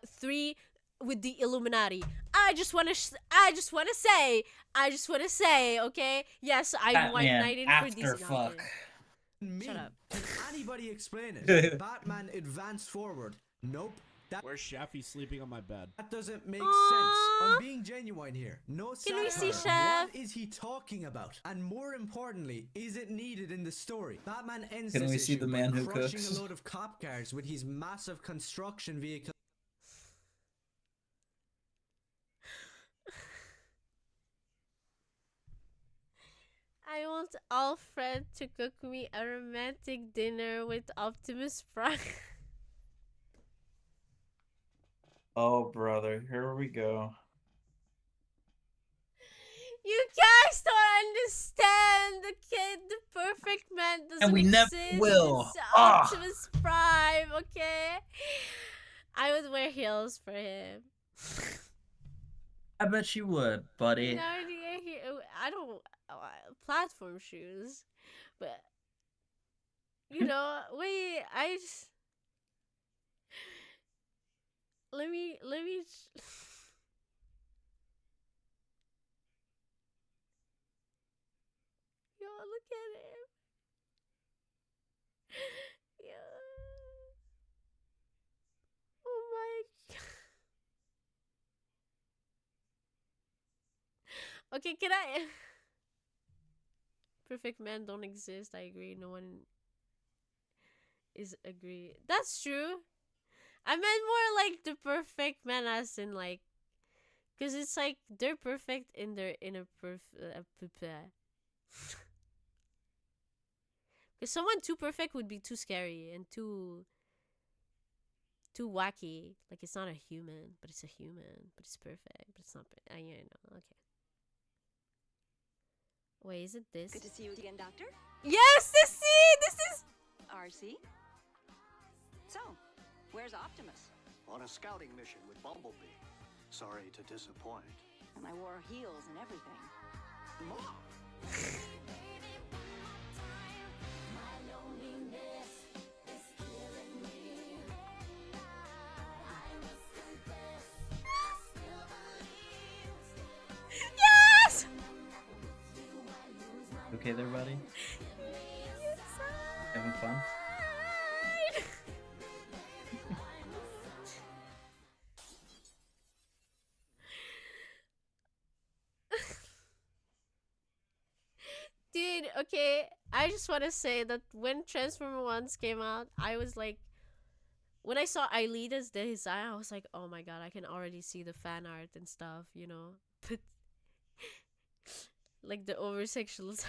3 with the Illuminati. I just want to say, okay, yes, I'm white knighting for DC. Fuck. Shut up. Can anybody explain it? Batman advance forward. Nope. Where's Shaffy sleeping on my bed? That doesn't make sense. I'm being genuine here. No Can we see satire. Chef? What is he talking about? And more importantly, is it needed in the story? Batman ends Can this we see issue the by man who crushing cooks? a load of cop cars with his massive construction vehicle. I want Alfred to cook me a romantic dinner with Optimus Prime. Oh, brother, here we go. You guys don't understand. Okay, the perfect man doesn't And we never exist. will. It's Ah. Optimus Prime. Okay, I would wear heels for him. I bet you would, buddy. No, I don't platform shoes, but you know, wait, I just let me. Yo, look at him. Yo. Oh my god. Okay, can I? Perfect men don't exist. I agree. No one is agree. That's true. I meant more like the perfect man, as in like, cause it's like they're perfect in their inner Cause someone too perfect would be too scary and too wacky. Like it's not a human, but it's a human. But it's perfect, but it's not. Yeah, know. Okay. Wait, is it this? Good to see you again, Doctor. Yes, this is RC. So, where's Optimus? On a scouting mission with Bumblebee. Sorry to disappoint. And I wore heels and everything. Mom! Yes! Okay there, buddy? Having fun? Dude, okay, I just want to say that when Transformer 1s came out, I was like, when I saw Aelita's design, I was like, oh my god, I can already see the fan art and stuff, you know? But, like, the over-sexualization.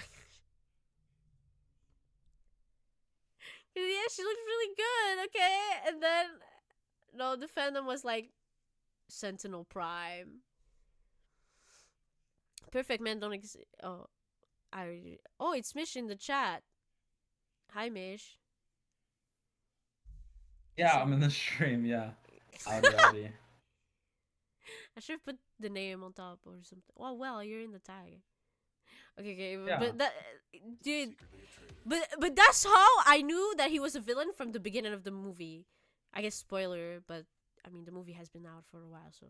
Yeah, she looked really good, okay? And then, no, the fandom was like, Sentinel Prime. Perfect men don't exist. Oh. It's Mish in the chat. Hi, Mish. Yeah, I'm in the stream, yeah. Howdy. I should have put the name on top or something. Oh, well, you're in the tag. Okay, Yeah. but that, dude, but that's how I knew that he was a villain from the beginning of the movie. I guess spoiler, but I mean the movie has been out for a while, so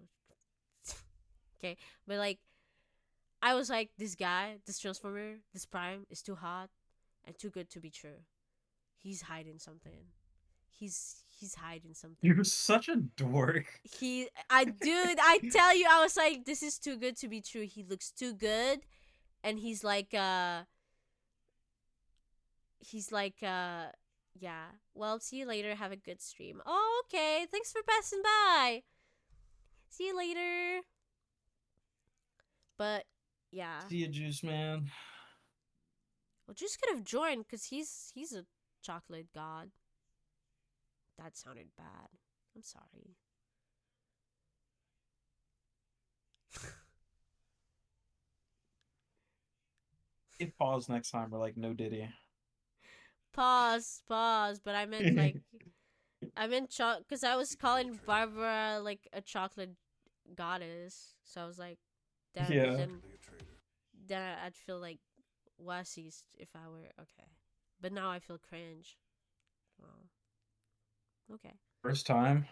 okay. But like, I was like, this guy, this Transformer, this Prime is too hot and too good to be true. He's hiding something. He's hiding something. You're such a dork. Dude, I tell you, I was like, this is too good to be true. He looks too good, and he's like, yeah. Well, see you later. Have a good stream. Oh, okay. Thanks for passing by. See you later. But yeah. See you, Juice Man. Well, Juice could have joined because he's a chocolate god. That sounded bad. I'm sorry. Hit pause next time. We're like, no Diddy. Pause. But I meant like, because I was calling Barbara like a chocolate goddess. So I was like, then I'd feel like wassy if I were okay. But now I feel cringe. Well, okay. First time.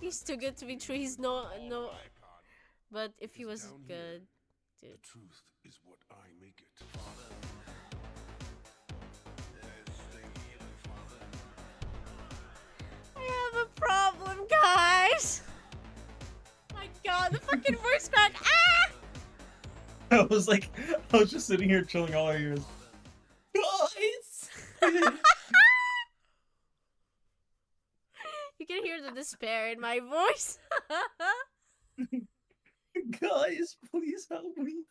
He's too good to be true. He's no. But if he was good, dude. The truth is what I make it. I have a problem, guys. My God, the fucking voice crack. Ah! I was just sitting here chilling all our ears. Guys! You can hear the despair in my voice. Guys, please help me.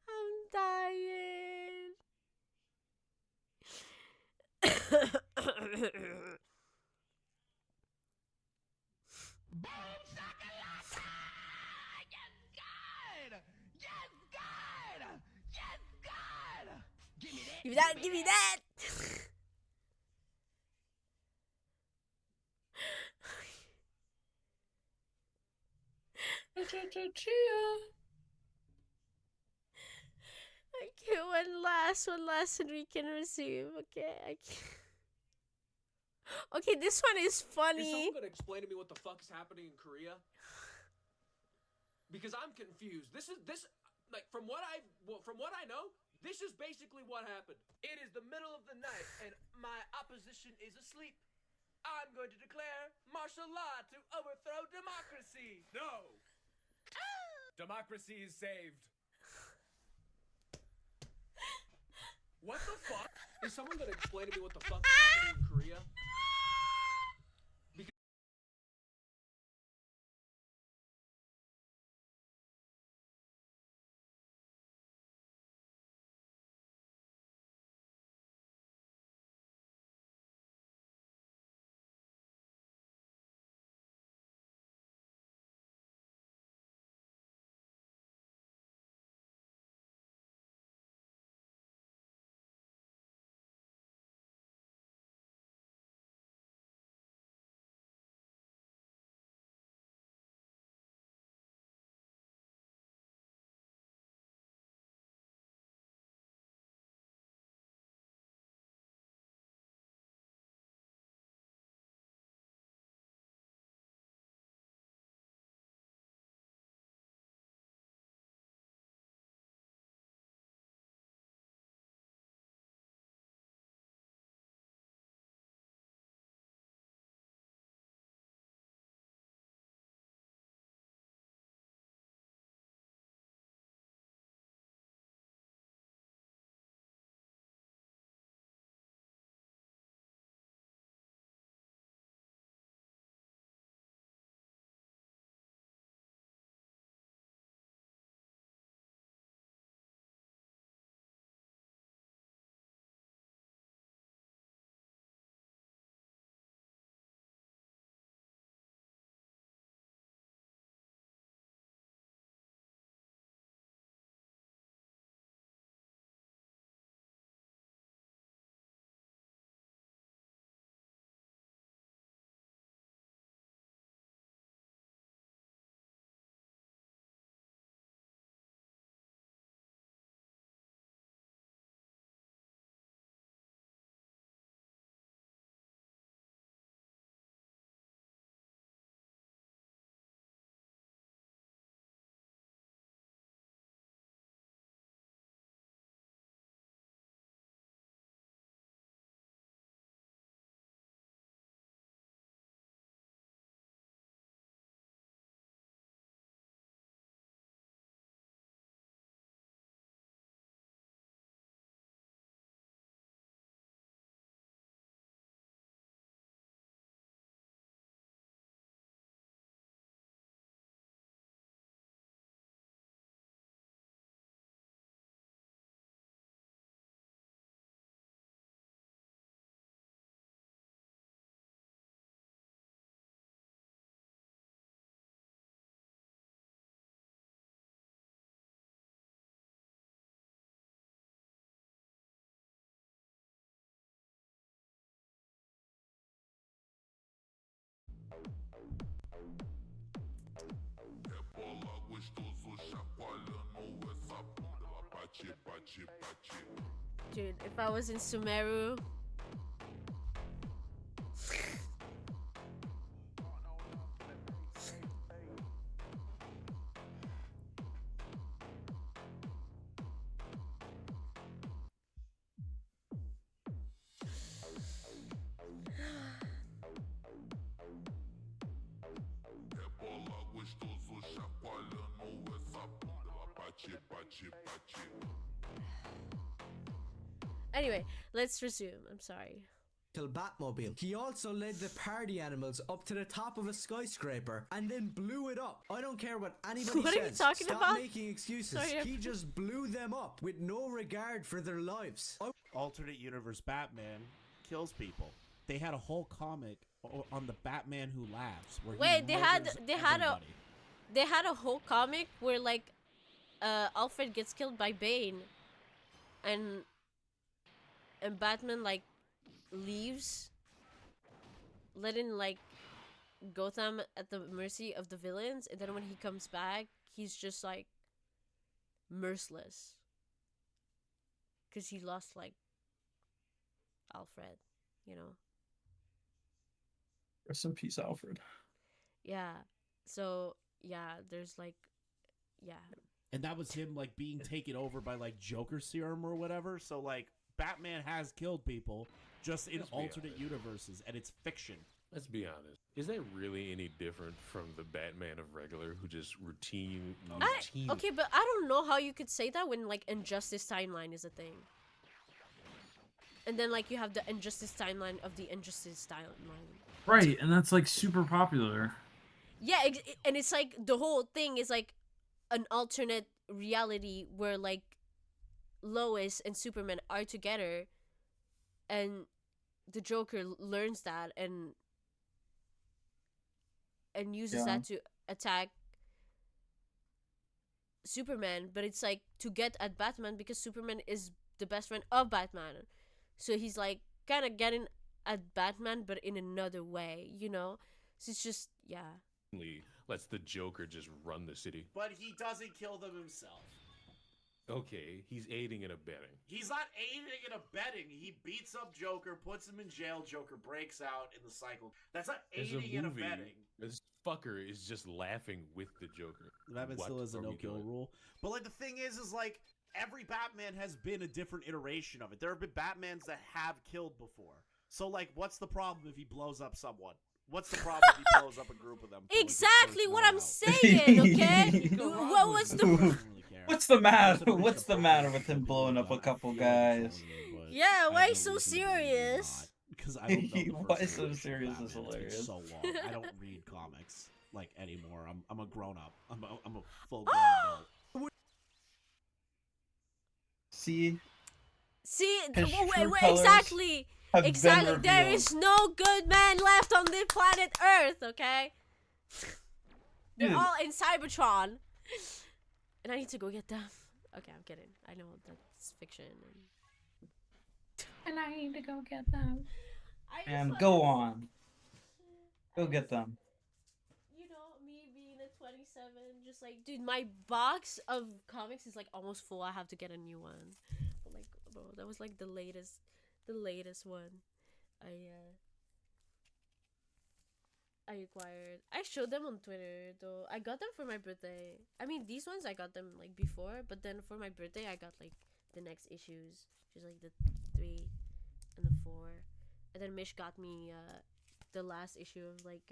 I'm dying. Give me that, give me that. Okay, one last and we can resume. Okay, I can't. Okay, this one is Is funny. someone gonna explain to me what the fuck is happening in Korea? Because I'm confused. This like from what I know, this is basically what happened. It is the middle of the night and my opposition is asleep. I'm going to declare martial law to overthrow democracy. No. Democracy is saved. What the fuck? Is someone gonna explain to me what the fuck is happening in Korea? Dude, if I was in Sumeru. Anyway, let's resume. I'm sorry. till Batmobile. He also led the party animals up to the top of a skyscraper and then blew it up. I don't care what anybody What says. are you talking Stop about? making excuses. Sorry, He just blew them up with no regard for their lives. Alternate universe Batman kills people. They had a whole comic on the Batman Who Laughs. Where Wait, he murders everybody. they had a whole comic where like Alfred gets killed by Bane and Batman like leaves, letting like Gotham at the mercy of the villains, and then when he comes back he's just like merciless because he lost like Alfred, you know. Rest in peace, Alfred. Yeah, so yeah, there's like, yeah, And that was him like being taken over by like Joker serum or whatever. So like Batman has killed people just in alternate universes, and it's fiction. Let's be honest. Is that really any different from the Batman of regular who just routine? okay, but I don't know how you could say that when like Injustice timeline is a thing. And then like you have the Injustice timeline of the Injustice timeline. Right, and that's like super popular. Yeah, and it's like the whole thing is like an alternate reality where like Lois and Superman are together, and the Joker learns that and uses that to attack Superman, but it's like to get at Batman because Superman is the best friend of Batman. So he's like kind of getting at Batman, but in another way, you know? So it's just, yeah. Lets the Joker just run the city. But he doesn't kill them himself. Okay, he's aiding and abetting. He's not aiding and abetting. He beats up Joker, puts him in jail. Joker breaks out in the cycle. That's not aiding and abetting. This fucker is just laughing with the Joker. Batman still has a no-kill rule. But like the thing is like every Batman has been a different iteration of it. There have been Batmans that have killed before. So like, what's the problem if he blows up someone? What's the problem if he blows up a group of them? Exactly what I'm saying, okay? What was the... What's the matter? What's the matter with him blowing up a couple guys? Yeah, why so serious? Because I don't know. Why so serious is hilarious. So long. I don't read comics like anymore. I'm a grown up. I'm a full grown adult. See, wait, exactly. There is no good man left on the planet Earth, okay? They're all in Cybertron. And I need to go get them. Okay, I'm kidding. I know that's fiction. And I need to go get them. And go on. Go get them. You know, me being a 27, just like, dude, my box of comics is like almost full. I have to get a new one. But like, bro, that was like the latest one I acquired. I showed them on Twitter though. I got them for my birthday. I mean, these ones I got them like before, but then for my birthday I got like the next issues, which is like the 3 and the 4. And then Mish got me the last issue of like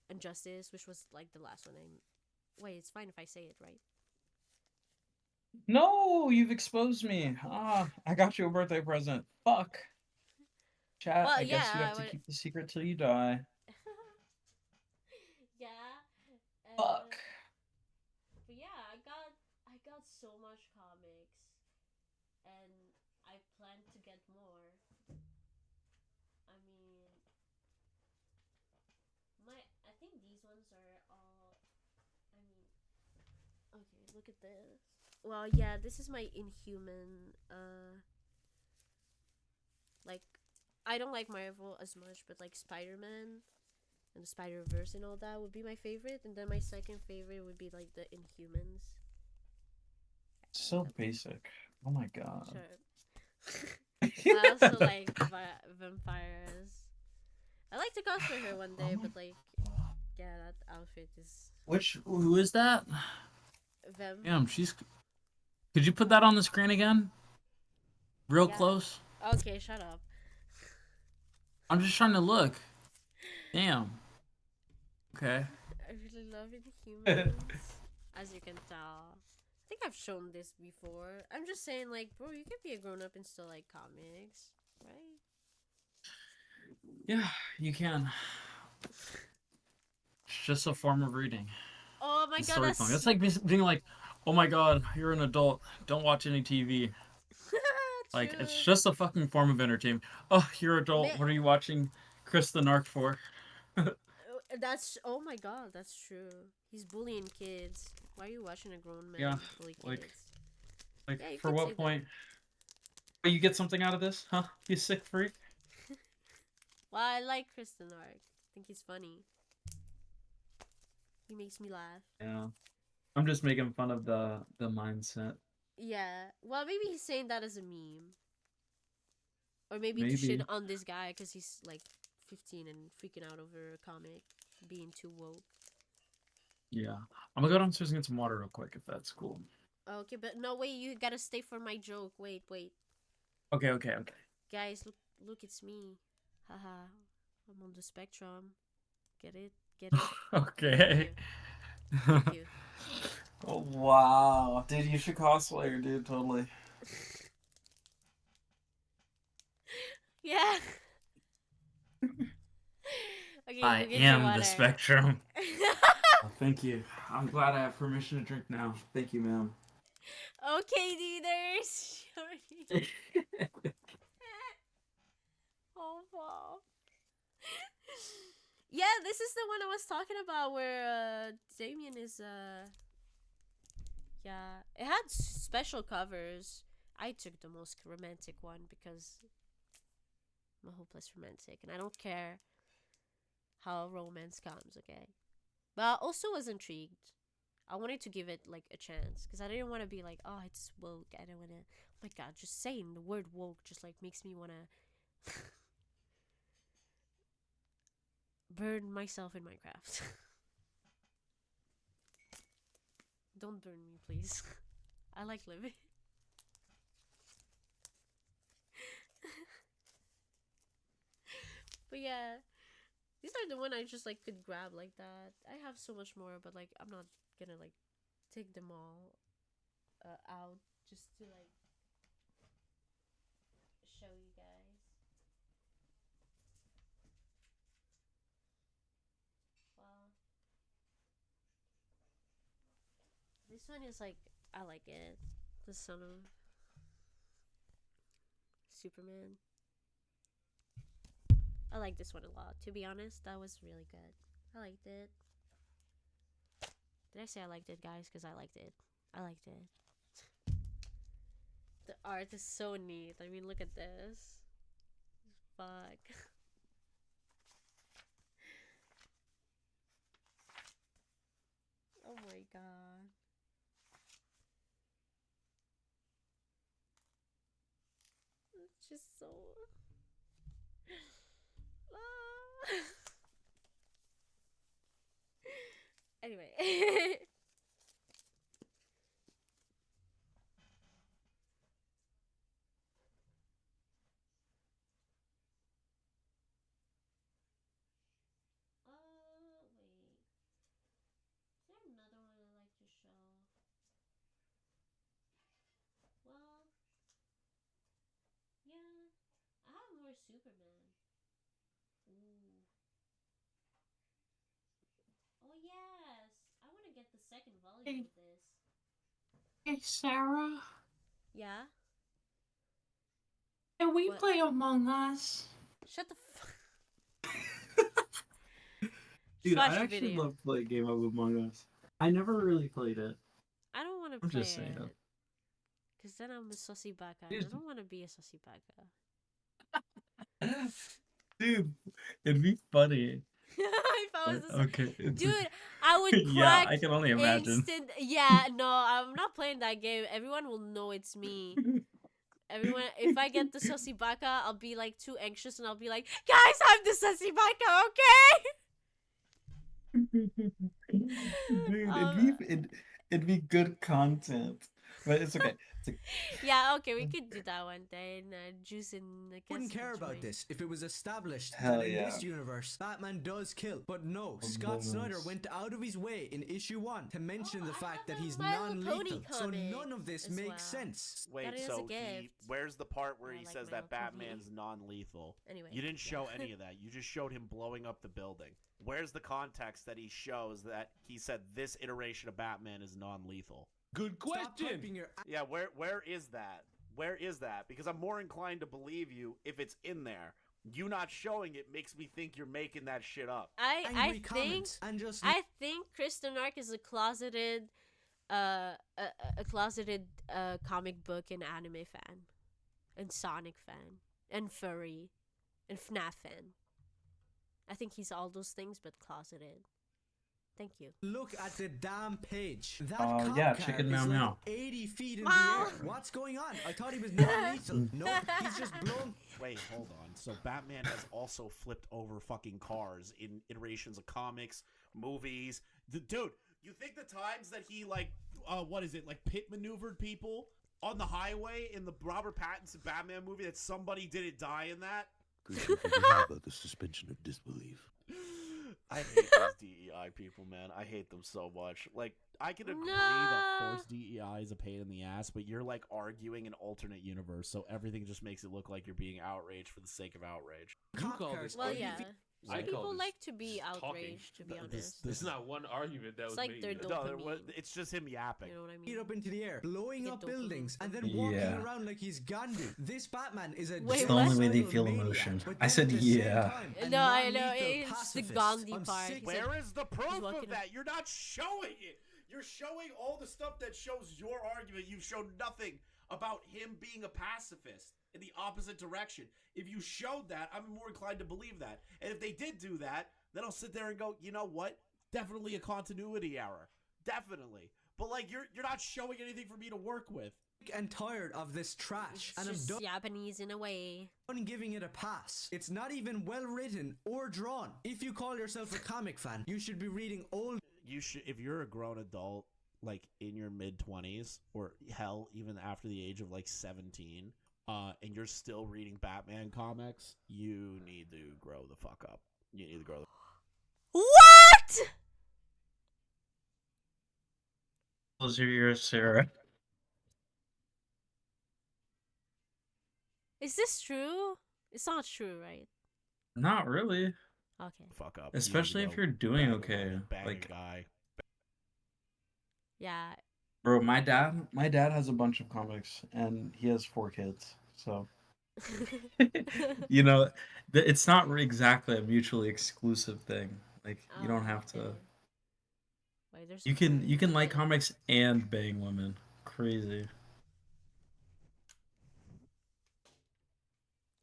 Injustice, which was like the last one. Wait, it's fine if I say it, right? No, you've exposed me. I got you a birthday present. Fuck. Chat, Well, I guess you have to keep the secret till you die. Yeah. Fuck. But yeah, I got so much comics, and I plan to get more. I mean, I think these ones are all. I mean, okay, look at this. Well, yeah, this is my Inhuman. Like, I don't like Marvel as much, but like Spider-Man and the Spider-Verse and all that would be my favorite, and then my second favorite would be like the Inhumans. So basic. Oh my god. Sure. I also like vampires. I like to cosplay her one day, but like, yeah, that outfit is. Who is that? Vem. Damn, she's. Could you put that on the screen again? Real close. Okay, shut up. I'm just trying to look. Damn. Okay. I really love Inhumans, as you can tell. I think I've shown this before. I'm just saying, like, bro, you can be a grown up and still like comics, right? Yeah, you can. It's just a form of reading. Oh my And god, storytelling. that's That's like being like, oh my god, you're an adult. Don't watch any TV. Like, it's true. just a fucking form of entertainment. Oh, you're adult. Ma- What are you watching Chris the Narc for? That's oh my god, that's true. He's bullying kids. Why are you watching a grown man Yeah, bully like, kids? like Yeah, you for could say what that. point? Oh, you get something out of this, huh? You sick freak. Well, I like Kristen Ark. I think he's funny. He makes me laugh. Yeah, I'm just making fun of the mindset. Yeah. Well, maybe he's saying that as a meme. Or maybe to shit Maybe. on this guy because he's like 15 and freaking out over a comic being too woke. Yeah, I'm gonna go downstairs and get some water real quick if that's cool. Okay, but no, wait, you gotta stay for my joke. Wait. Okay, okay, okay. Guys, look, it's me. Haha. I'm on the spectrum. Get it? Get it? Okay. Thank you. Oh wow, dude, you should cosplay her, dude. Totally. Yeah. Okay, I go get your am water. the spectrum. Oh, thank you. I'm glad I have permission to drink now. Thank you, ma'am. Okay, leaders. Oh, wow. Yeah, this is the one I was talking about where Damien is yeah, it had special covers. I took the most romantic one because I'm a hopeless romantic and I don't care how romance comes, okay? But I also was intrigued. I wanted to give it like a chance because I didn't want to be like, oh, it's woke. I don't want to. Oh my god, just saying the word woke just like makes me want to burn myself in Minecraft. Don't burn me, please. I like living. But yeah, these are the one I just like could grab like that. I have so much more, but like I'm not gonna like take them all out just to like show you guys. Wow. This one is like I like it. The son of Superman. I like this one a lot. To be honest, that was really good. I liked it. Did I say I liked it, guys? Because I liked it. I liked it. The art is so neat. I mean, look at this. Fuck. Oh my god. It's just so... Anyway. Wait. Is there another one I like to show? Well, yeah. I have more Superman. Ooh. Oh, yes. I want to get the second volume of this. Hey, Sarah. Yeah? Can we What? play Among Us? Shut the fuck. Dude, watch I the actually video. love to play a game of Among Us. I never really played it. I don't want to I'm play just saying. it. Because then I'm a sussy baka. I Dude. don't want to be a sussy baka. Dude, it'd be funny. If I was a Okay. dude, I would crack Yeah, I can only imagine. instant. Yeah, no, I'm not playing that game. Everyone will know it's me. Everyone, if I get the sussy baka, I'll be like too anxious and I'll be like, guys, I'm the sussy baka, okay? Dude, it'd be good content. But it's okay. Yeah, okay, we could do that one day. And juice in the Wouldn't care about joint. this if it was established Hell that in yeah. this universe, Batman does kill. But no, Oh, Scott Snyder boomers. went out of his way in issue 1 to mention the fact that he's My Little Pony non-lethal. So comic none of this as makes well. sense. Wait, Got it as a so gift. where's the part where I he like says My that Little Pony. Batman's non-lethal? Anyway, You didn't show yeah. any of that. You just showed him blowing up the building. Where's the context that he shows that he said this iteration of Batman is non-lethal? Good Stop question. typing your Yeah, where is that? Where is that? Because I'm more inclined to believe you if it's in there. You not showing it makes me think you're making that shit up. I angry think comments and just I think Kristen Ark is a closeted comic book and anime fan, and Sonic fan, and furry, and FNAF fan. I think he's all those things but closeted. Thank you. look at the damn page. That Yeah, cop chicken car meow is meow. like 80 feet in Wow. the air. What's going on? I thought he was non-lethal. Nope, he's just blown. Wait, hold on. So Batman has also flipped over fucking cars in iterations of comics, movies. Dude, you think the times that he like pit maneuvered people on the highway in the Robert Pattinson Batman movie that somebody didn't die in that? Creature, forget about the suspension of disbelief. I hate those DEI people, man. I hate them so much. Like, I can agree that forced DEI is a pain in the ass, but you're like arguing an alternate universe, so everything just makes it look like you're being outraged for the sake of outrage. You call this Well, argument. yeah. I Some call people this like to be talking. outraged, to be honest. This is not one argument that It's was like made. their yet. dopamine. It's just him yapping. You know what I mean? Feet up into the air, blowing Get up dopamine buildings, and then from- walking Yeah. around like he's Gandhi. This Batman is a Wait, It's the only way they genocidal feel maniac, emotion. but I then said at the same yeah. time, a No, I know, non-lethal it's the pacifist. Gandhi I'm part. sick. He's Where is the proof walking of that? You're not showing it. You're showing all the stuff that shows your argument. You've shown nothing about him being a pacifist in the opposite direction. If you showed that, I'm more inclined to believe that. And if they did do that, then I'll sit there and go, you know what? Definitely a continuity error. Definitely. But like you're not showing anything for me to work with. And tired of this trash, and I'm Just done Japanese in a way. giving it a pass. It's not even well written or drawn. If you call yourself a comic fan, you should be reading old. You should, if you're a grown adult, like in your mid-20s, or hell, even after the age of like 17, and you're still reading Batman comics, you need to grow the fuck up. You need to grow. What? Close your ears, Sarah. Is this true? It's not true, right? Not really. Okay. Fuck up. Especially if you're doing okay. Like, guy. Yeah. bro, my dad has a bunch of comics, and he has 4 kids. So, you know, it's not exactly a mutually exclusive thing. Like, you don't have to. Wait, there's You can like comics and bang women. Crazy.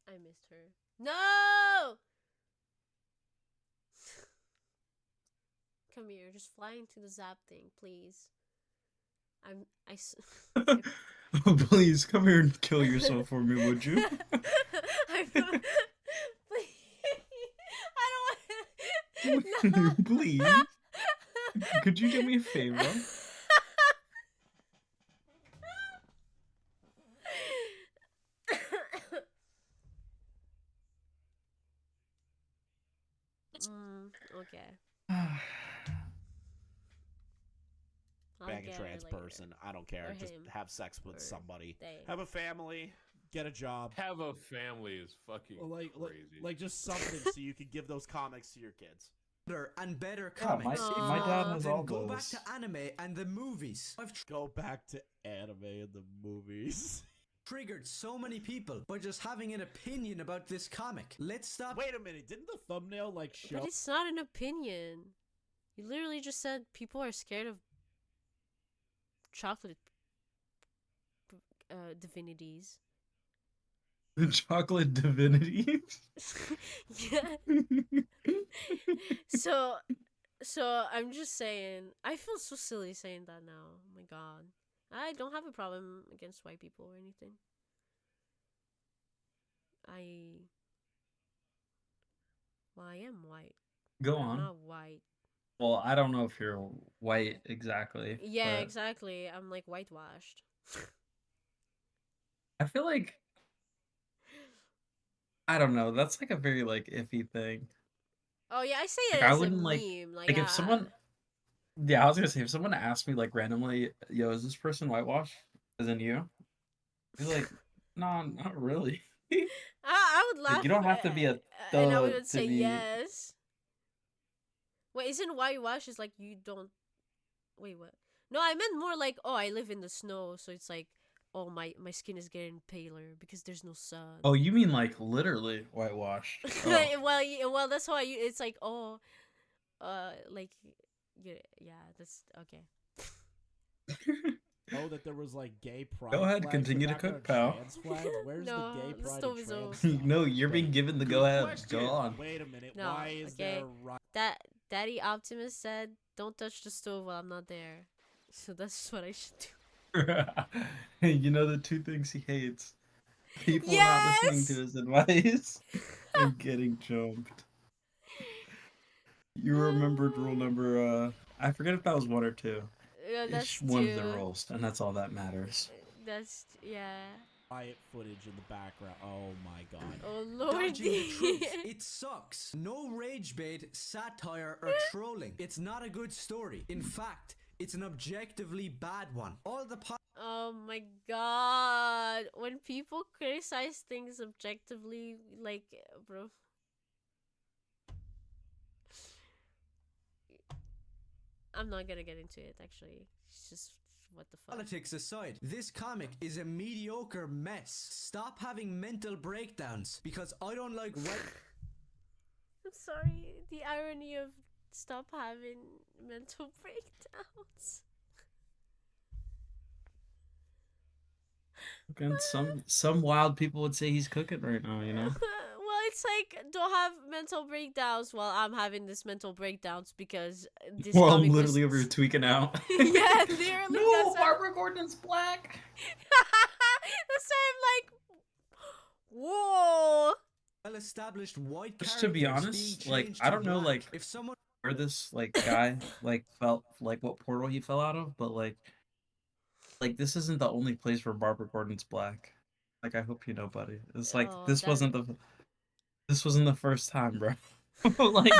I missed her. No! Come here, just fly into the zap thing, please. Oh, please come here and kill yourself for me, would you? I don't want. Please. Could you do me a favor? Okay. Bang a trans person. I don't care. Or Just him. have sex with Or somebody. they. Have a family. Get a job. Have a family is fucking crazy. Like just something so you can give those comics to your kids. And better Yeah, comics. my dad has Then all go back those. to anime and the movies. I've Go back to anime and the movies. triggered so many people by just having an opinion about this comic. Let's stop. Wait a minute. Didn't the thumbnail like show? But it's not an opinion. You literally just said people are scared of chocolate divinities. The chocolate divinity. Yeah. So I'm just saying, I feel so silly saying that now. Oh my god. I don't have a problem against white people or anything. I am white. Go I'm on. not white. Well, I don't know if you're white exactly. Yeah, but exactly. I'm like whitewashed. I feel like I don't know. That's like a very like iffy thing. Oh yeah, I say Like it I as a wouldn't meme. Like like if someone. Yeah, I was gonna say if someone asked me like randomly, "Yo, is this person whitewashed?" As in you, I'd be like, "No, not really." I would Like laugh, you don't have to be a and I thug would to say be. yes. Wait, isn't whitewash is like you don't? Wait, what? No, I meant more like, oh, I live in the snow, so it's like, oh, my skin is getting paler because there's no sun. Oh, you mean like literally whitewashed? Oh, Well, well, that's why it's like, oh, like, yeah, that's okay. Oh, that there was like gay pride go ahead, flags in the continue to background, cook, pal. trans flags. Where's the No, gay the pride stove and is on. trans stuff? No, you're being Wait, given the good go ahead. question. Go on. wait a minute. No, Why is okay. there right? That Daddy Optimus said, "Don't touch the stove while I'm not there." So that's what I should do. You know the two things he hates: people not listening to Yes. his advice and getting jumped. You remembered rule number I forget if that was one or two. Yeah, It's that's one of the two. rules, and that's all that matters. That's yeah. Riot footage in the background. Oh my god. Oh Dodging the truth. lordy. It sucks. No rage bait, satire, or trolling. It's not a good story. In fact, it's an objectively bad one. All the Oh my god. When people criticize things objectively, like, bro. I'm not gonna get into it, actually. It's just, what the fuck. politics aside, this comic is a mediocre mess. Stop having mental breakdowns because I don't like I'm sorry. The irony of stop having mental breakdowns. And some wild people would say he's cooking right now, you know? Well, it's like, don't have mental breakdowns while I'm having this mental breakdowns because this Well, I'm comic literally was... over here tweaking out. Yeah, literally. No, that's why... Barbara Gordon's black. That's why I'm like, whoa. well-established white Just characters to be being honest, like changed I to don't know, black. like If someone where this like guy like felt like what portal he fell out of, but like this isn't the only place where Barbara Gordon's black. Like I hope you know, buddy. It's like Oh, this that... wasn't the first time, bro. Like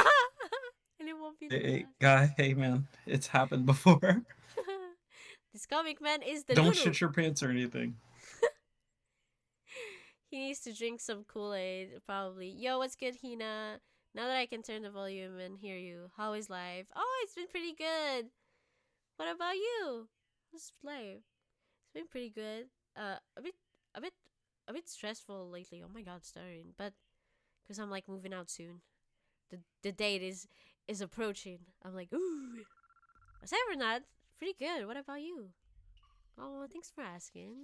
And it won't be the hey, last. guy, hey man, it's happened before. This comic man is the Don't Lulu. shit your pants or anything. He needs to drink some Kool-Aid, probably. Yo, what's good, Hina? Now that I can turn the volume and hear you, how is life? Oh, it's been pretty good. What about you? How's life? It's been pretty good. A bit, a bit, a bit stressful lately. Oh my God, stuttering. But because I'm like moving out soon, the date is approaching. I'm like, ooh. Aside from that, pretty good. What about you? Oh, thanks for asking.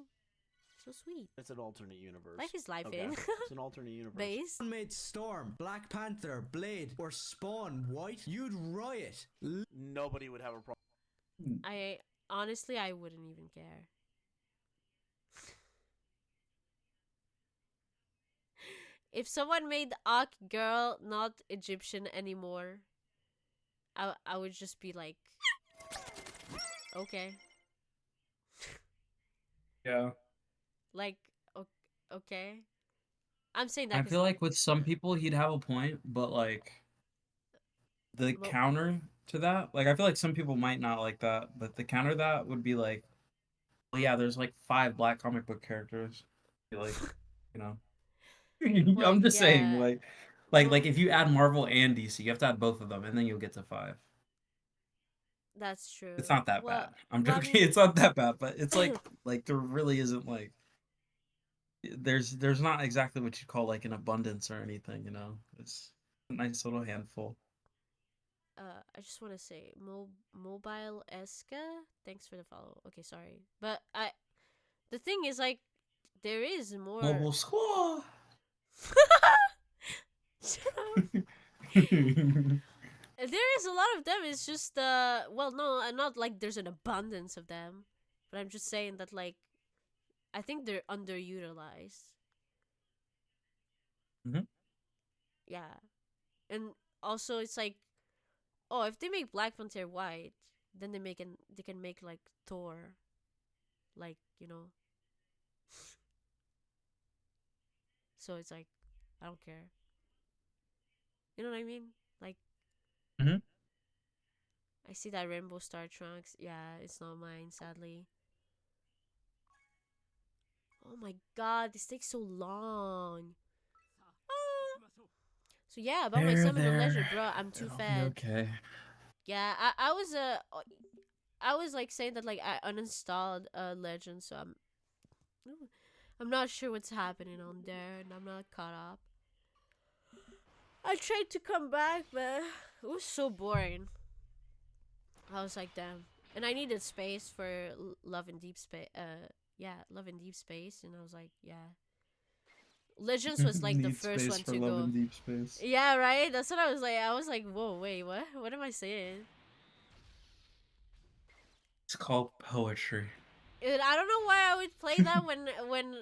So sweet. It's an alternate universe. Life is life Okay. in. It's an alternate universe. Base. made Storm, Black Panther, Blade, or Spawn white, you'd riot. Nobody would have a problem. I honestly, I wouldn't even care. If someone made Ak girl not Egyptian anymore, I would just be like, okay. Yeah. Like, okay. I'm saying that I 'cause feel like with some people he'd have a point, but like the Well- counter to that, like I feel like some people might not like that, but the counter to that would be like, well, yeah, there's like 5 black comic book characters. Be like, you know, Well, I'm just saying, yeah. like if you add Marvel and DC, you have to add both of them, and then you'll get to 5. That's true. It's not that Well, bad. I'm well, I joking. mean- It's not that bad, but it's like there really isn't like there's not exactly what you call like an abundance or anything, you know. It's a nice little handful. I just want to say, Mobile Esca, thanks for the follow. Okay, sorry, but the thing is, like, there is more. Mobile Squaw. Shut up. There is a lot of them. It's just well, no, not like there's an abundance of them, but I'm just saying that, like, I think they're underutilized. Mhm. Yeah, and also it's like, oh, if they make Black Panther white, then they can make like Thor, like, you know. So it's like, I don't care. You know what I mean? Like, Mhm. I see that Rainbow Star Trunks. Yeah, it's not mine, sadly. Oh my god, this takes so long. So yeah, about my Summon of Leisure, bro. I'm too It'll be fat. okay. Yeah, I was like saying that like I uninstalled Legend, so I'm not sure what's happening on there, and I'm not caught up. I tried to come back, but it was so boring. I was like, damn. And I needed space for Love in Deep Space. Yeah, Love in Deep Space, and I was like, yeah. Legends was like the Need first space one for to love go. in deep space. Yeah, right. That's what I was like. I was like, whoa, wait, what? What am I saying? It's called poetry. I don't know why I would play that when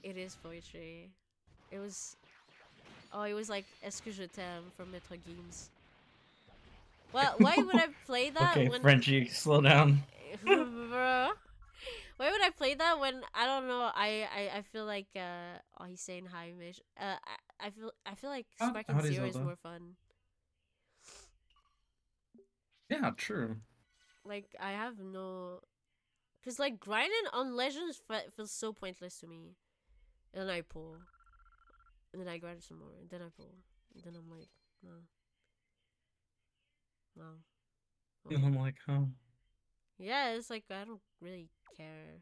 it is poetry. It was it was like Est-ce que je t'aime from Metro Games. Well, why would I play that Okay, when Frenchie, slow down. bro? Why would I play that when I don't know? I feel like oh, he's saying hi, Mish. I feel like Sparking howdy, Zero is Zelda. more fun. Yeah, true. Like I have no, cause like grinding on Legends feels so pointless to me. And then I pull, and then I grind some more, and then I pull, and then I'm like, no, no. And I'm like, huh? Yeah, it's like I don't really care.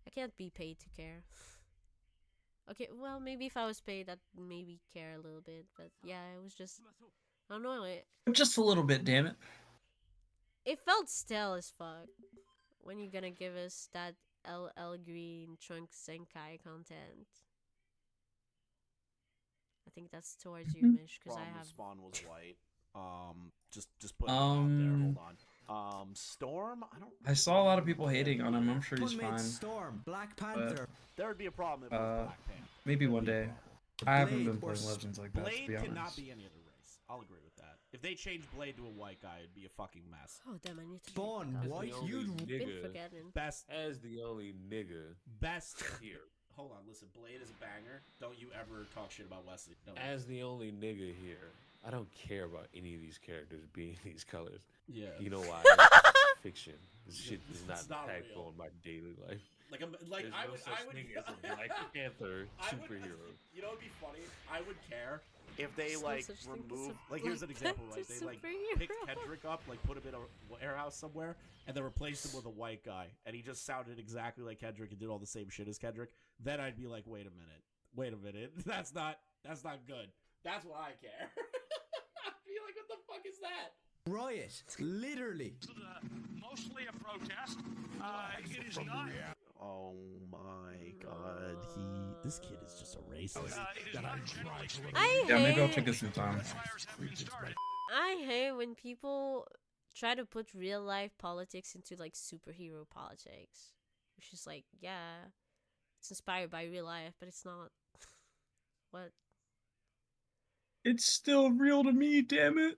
I can't be paid to care. Okay, well maybe if I was paid, I'd maybe care a little bit, but yeah, it was just I don't know. Just a little bit, damn it. It felt stale as fuck. When you gonna give us that LL Green Trunk Senkai content? I think that's towards you, Mish, because I have. Spawn was white. Just putting it out there. Hold on. Storm. I saw a lot of people hating on him. I'm sure he's fine. Storm, Black Panther. There would be a problem if it was Black Panther. Maybe one day. I haven't been playing Legends like that, to Blade be honest. cannot be any other race. I'll agree with that. If they changed Blade to a white guy, it'd be a fucking mess. Oh damn! I need to. Spawn, white. You'd been forgetting. Best as the only nigga. Best here. Hold on, listen. Blade is a banger. Don't you ever talk shit about Wesley. No. As the only nigga here, I don't care about any of these characters being these colors. Yeah. You know why? It's fiction. This shit is not impactful on my daily life. Like, There's I no would, such I would, thing as a Black Panther superhero. You know what'd be funny? I would care if they There's no like such thing as remove. a Like, here's an Black example, right? Panther They like superhero. picked Kendrick up, like put him in a warehouse somewhere, and then replaced him with a white guy, and he just sounded exactly like Kendrick and did all the same shit as Kendrick. Then I'd be like, wait a minute, that's not good. That's what I care. I'd be like, what the fuck is that? Riot, literally. Mostly a protest. It is not. Oh my god, this kid is just a racist. I Yeah, maybe I'll hate. take it some time. I hate when people try to put real life politics into like superhero politics, which is like, yeah, it's inspired by real life, but it's not. What? It's still real to me, damn it.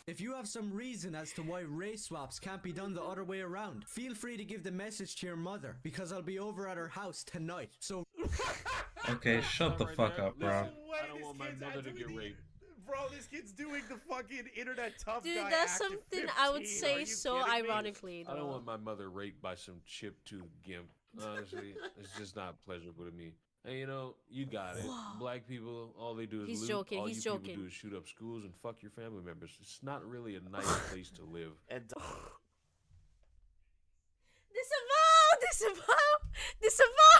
If you have some reason as to why race swaps can't be done the other way around, feel free to give the message to your mother, because I'll be over at her house tonight. So Okay, shut the fuck up, bro. I don't want my mother to get raped. Bro, this kid's doing the fucking internet tough Dude, guy that's act at something I would 15. Are say you so kidding me? ironically, though. I don't want my mother raped by some chip-tooth gimp. Honestly, it's just not pleasurable to me. And you know, you got it. Black people, all they do is He's loot. joking, All he's you joking. people do is shoot up schools and fuck your family members. It's not really a nice place to live. And Disavow!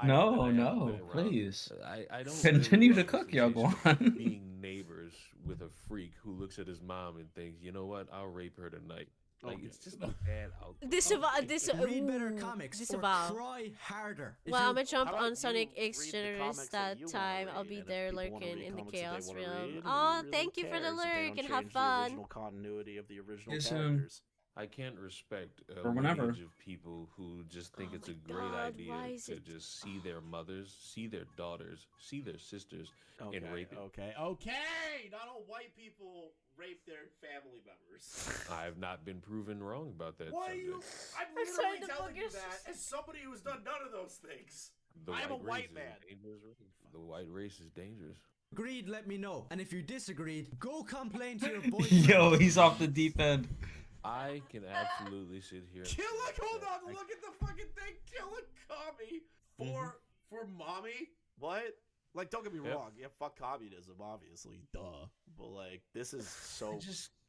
No, please. I don't Continue really to want cook, young this one. being neighbors with a freak who looks at his mom and thinks, you know what, I'll rape her tonight. Like, it's just a bad outcome. read better comics Disavow. or try harder. If Well, you- I'm gonna jump How about on Sonic you X read the Generous comics that you that wanna time. I'll read, be and if there people wanna lurking read in the comics that they Chaos wanna Realm. read, Oh, who thank you really for the cares if they lurk don't and have change the fun. original continuity of the original Yes, characters. I can't respect a Or whenever. lineage of people who just think Oh it's my a great God, idea why is to it- just see their mothers, see their daughters, see their sisters, Okay, and rape it. okay. Not all white people rape their family members. I have not been proven wrong about that Why are subject. you? I'm I'm sorry, literally the telling you boogers. that as somebody who's done none of those things. The I am a race white is man. dangerous race. The white race is dangerous. Agreed, let me know. And if you disagreed, go complain to your boyfriend. Yo, he's off the deep end. I can absolutely sit here. Kill a hold on, look at the fucking thing. Kill a commie for mommy. What? Like, don't get me Yep. wrong. Yeah, fuck communism, obviously, duh. But like, this is so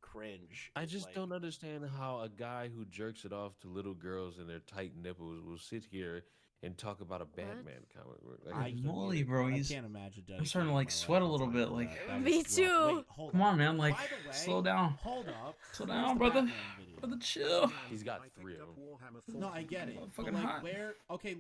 cringe. I just Like, don't understand how a guy who jerks it off to little girls and their tight nipples will sit here and talk about a Batman comic book. Like, Holy bro, I he's. can't imagine. I'm starting to like sweat a little bit. Like, Me too. Wait, hold come on, man. Like, By the way, slow down. Hold up. Slow Where's down, the brother. Batman video? Brother, chill. He's got 3 of them. No, I get it. Fucking But like, hot. where? Okay,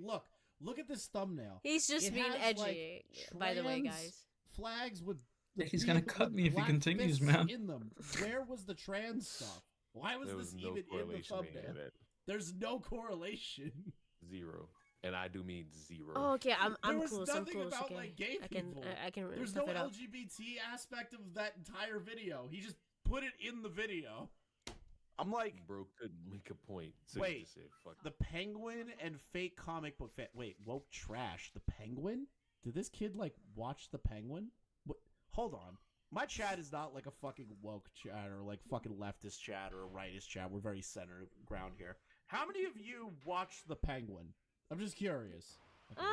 look at this thumbnail. He's just It being has, edgy, like, by the way, trans guys. Flags with. The He's gonna people cut with me if he black continues, fists man. In them. Where was the trans stuff? Why was There this was no even in the correlation in thumbnail? that. There's no correlation. 0. And I do mean 0. Oh, okay, There I'm was close. I'm nothing close. about Okay, like gay I can people. I can There's stuff no it up. LGBT aspect of that entire video. He just put it in the video. I'm like, Bro couldn't make a point. So wait, he just said, fuck the Penguin and fake comic book fan. Wait, woke trash. The Penguin? Did this kid like watch the Penguin? What? Hold on. My chat is not like a fucking woke chat or like fucking leftist chat or a rightist chat. We're very center ground here. How many of you watched the Penguin? I'm just curious. Okay, 0.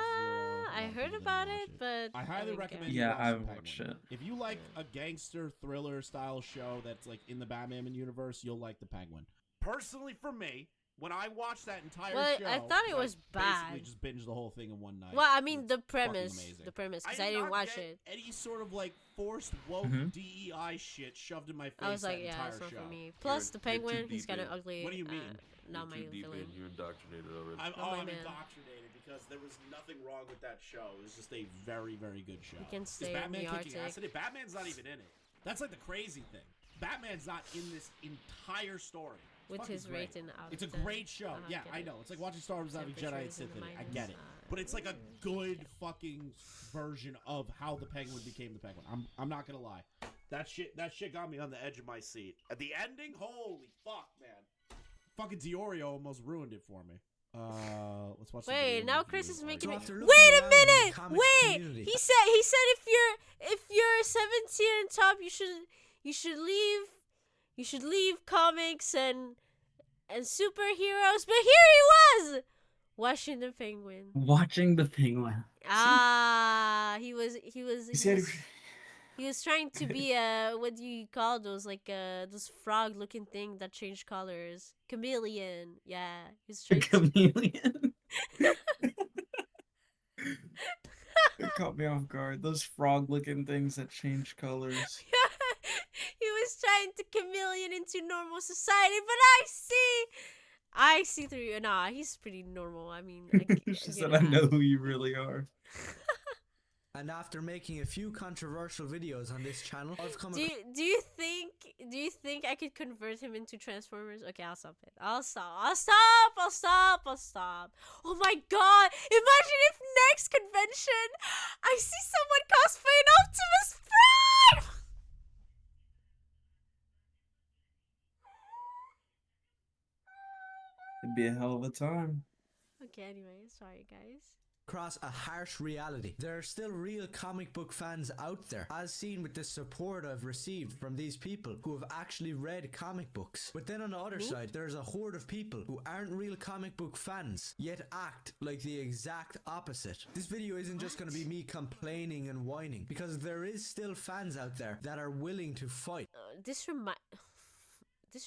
I One heard didn't about watch it, but I highly didn't recommend care. you Yeah, watch I The watched Penguin. it. If you like a gangster thriller style show that's like in the Batman universe, you'll like The Penguin. Personally, for me, when I watched that entire Well, show, I thought it was basically bad. just binged the whole thing in one night. Well, I mean It's the fucking premise, amazing. because I did didn't not watch get it. any sort of like forced woke Mhm. DEI shit shoved in my face. I was like, that yeah, entire it's not show. for me. Plus, the you're too penguin, he's deep kind of in. ugly. What do you mean? Not You're my too deep feeling. in. You're indoctrinated already. I'm, Oh, my I'm man. indoctrinated because there was nothing wrong with that show. It was just a very, very good show. You can Is stay in Batman the kicking Arctic. ass in it? Batman's not even in it. That's like the crazy thing. Batman's not in this entire story. It's With fucking his great. rating out It's a of 10. great show. Yeah, get I it. know. It's like watching Star Wars having Temperature Jedi and is in Sith the in it. I minus, get it. But it's like a good fucking version of how the Penguin became the Penguin. I'm not gonna lie. That shit got me on the edge of my seat. At the ending, holy fuck, man. Fucking Diorio almost ruined it for me. Let's watch. the Wait, video now review. Chris is making So it. after Wait looking a around in the minute! comics Wait, community- he said if you're 17 and top, you should leave comics and superheroes. But here he was watching the Penguin. Watching the penguin. Ah, he was said- he was trying to be what do you call those, like those frog looking thing that change colors, chameleon. Yeah, he was A trying to chameleon. It caught me off guard. Those frog-looking things that change colors. he was trying to chameleon into normal society, but I see through you. Nah, he's pretty normal. I mean, She said, "I know who you really are." And after making a few controversial videos on this channel, I've come Do you think I could convert him into Transformers? Okay, I'll stop it. I'll stop. Oh my god! Imagine if next convention I see someone cosplaying Optimus Prime. It'd be a hell of a time. Okay, anyway, sorry guys. across a harsh reality. There are still real comic book fans out there, as seen with the support I've received from these people who have actually read comic books. But then on the other side, there's a horde of people who aren't real comic book fans, yet act like the exact opposite. This video isn't just going to be me complaining and whining, because there is still fans out there that are willing to fight. This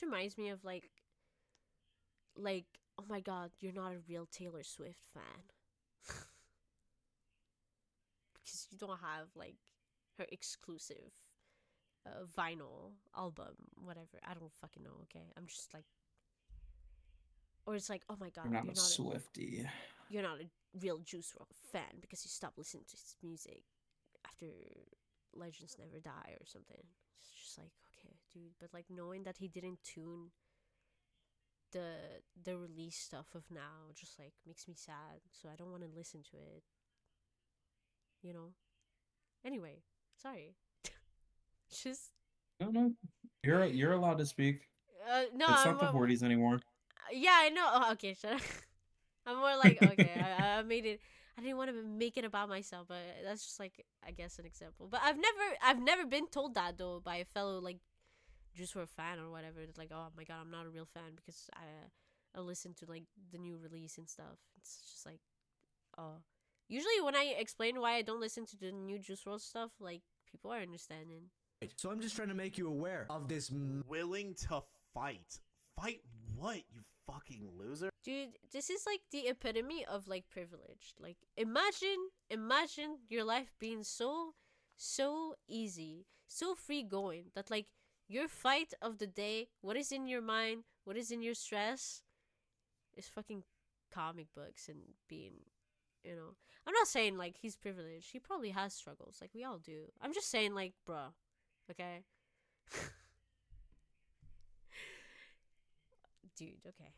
reminds me of like, oh my god, you're not a real Taylor Swift fan. Because you don't have like her exclusive vinyl album, whatever. I don't fucking know, okay? I'm just like, or it's like, oh my god, You're not a Swiftie. You're not a real Juice WRLD fan because you stopped listening to his music after Legends Never Die or something. It's just like, okay, dude, but like knowing that he didn't tune the release stuff of now just like makes me sad, so I don't want to listen to it. You know. Anyway, sorry. Just No. You're allowed to speak. no, It's not the 40s anymore. yeah, I know. Oh, okay, shut up. I'm more like okay. I made it. I didn't want to make it about myself, but that's just like I guess an example. But I've never been told that though by a fellow like Juice WRLD fan or whatever. It's like, oh my god, I'm not a real fan because I listen to like the new release and stuff. It's just like, oh. Usually when I explain why I don't listen to the new Juice WRLD stuff, like people are understanding. So I'm just trying to make you aware of this. Willing to fight. Fight what, you fucking loser? Dude, this is like the epitome of like privilege. Like imagine your life being so easy, so free going that like your fight of the day, what is in your mind, what is in your stress, is fucking comic books and being, you know. I'm not saying like he's privileged. He probably has struggles, like we all do. I'm just saying like, bruh, okay. Dude, okay.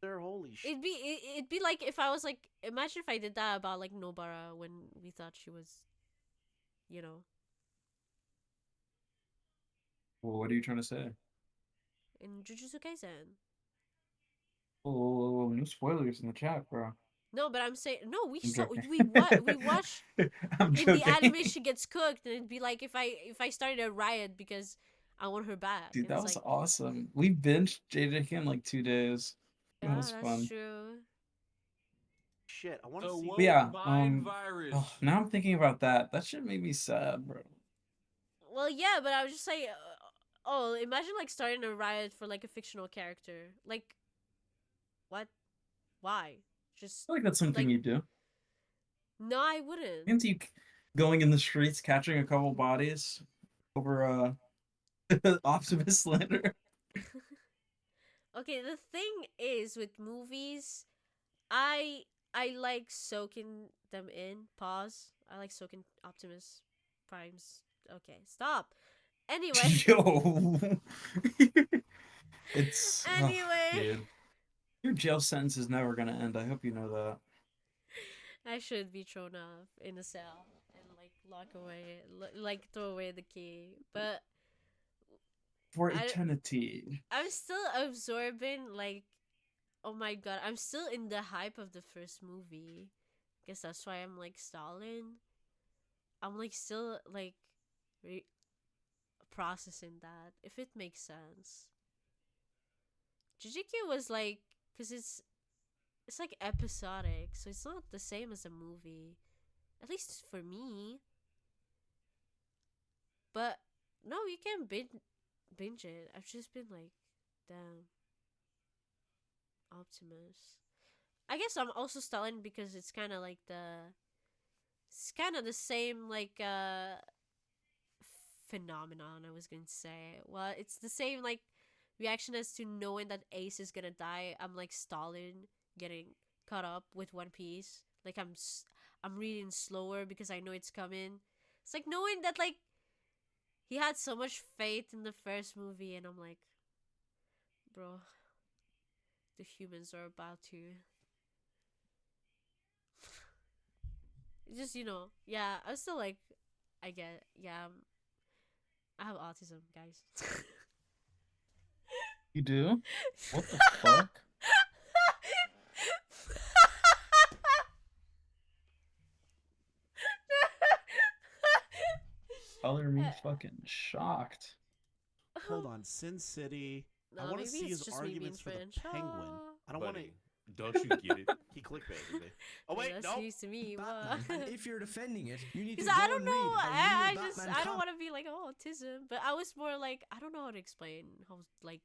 They're holy shit. It'd be like if I was like, imagine if I did that about like Nobara when we thought she was, you know. Well, what are you trying to say? In Jujutsu Kaisen. Oh, no spoilers in the chat, bro. No, but I'm saying no. We I'm saw joking. we watch I'm in the joking. anime she gets cooked, and it'd be like if I started a riot because I want her back. Dude, and that it's was like, awesome. We binged JJK in like 2 days. It yeah, was that's fun. true. Shit, I want to The see. woke But yeah, mind virus. oh, now I'm thinking about that. That shit made me sad, bro. Well, yeah, but I was just like, oh, imagine like starting a riot for like a fictional character. Like, what? Why? Just I feel like that's something like, you do. no, I wouldn't. Can't you going in the streets, catching a couple bodies over Optimus slander? Okay, the thing is with movies, I like soaking them in. Pause. I like soaking Optimus Prime's. Okay, stop. Anyway. Yo, it's Anyway. dude. Your jail sentence is never gonna end. I hope you know that. I should be thrown off in a cell and like lock away, like throw away the key. But For eternity. I'm still absorbing like, oh my god, I'm still in the hype of the first movie. Guess that's why I'm like stalling. I'm like still like processing that, if it makes sense. Jujutsu was like, cause it's like episodic, so it's not the same as a movie, at least for me. But no, you can't binge it. I've just been like, damn, Optimus. I guess I'm also stalling because it's kind of like the same like phenomenon. I was going to say, well, it's the same like reaction as to knowing that Ace is gonna die. I'm like stalling, getting caught up with One Piece. Like I'm reading slower because I know it's coming. It's like knowing that like he had so much faith in the first movie, and I'm like, bro, the humans are about to. Just, you know, yeah, I'm still like, I get, yeah, I have autism, guys. You do? What the fuck? Color me fucking shocked. Hold on, Sin City. No, I want to maybe see it's his just me being arguments for the French. penguin. I don't want to. Buddy, don't you get it? He clickbaited me. Oh wait, that's no. news to me. Batman. And if you're defending it, you need to Because go I don't and know. read a I real just Batman I don't comic. want to be like, oh, autism, but I was more like, I don't know how to explain how, like,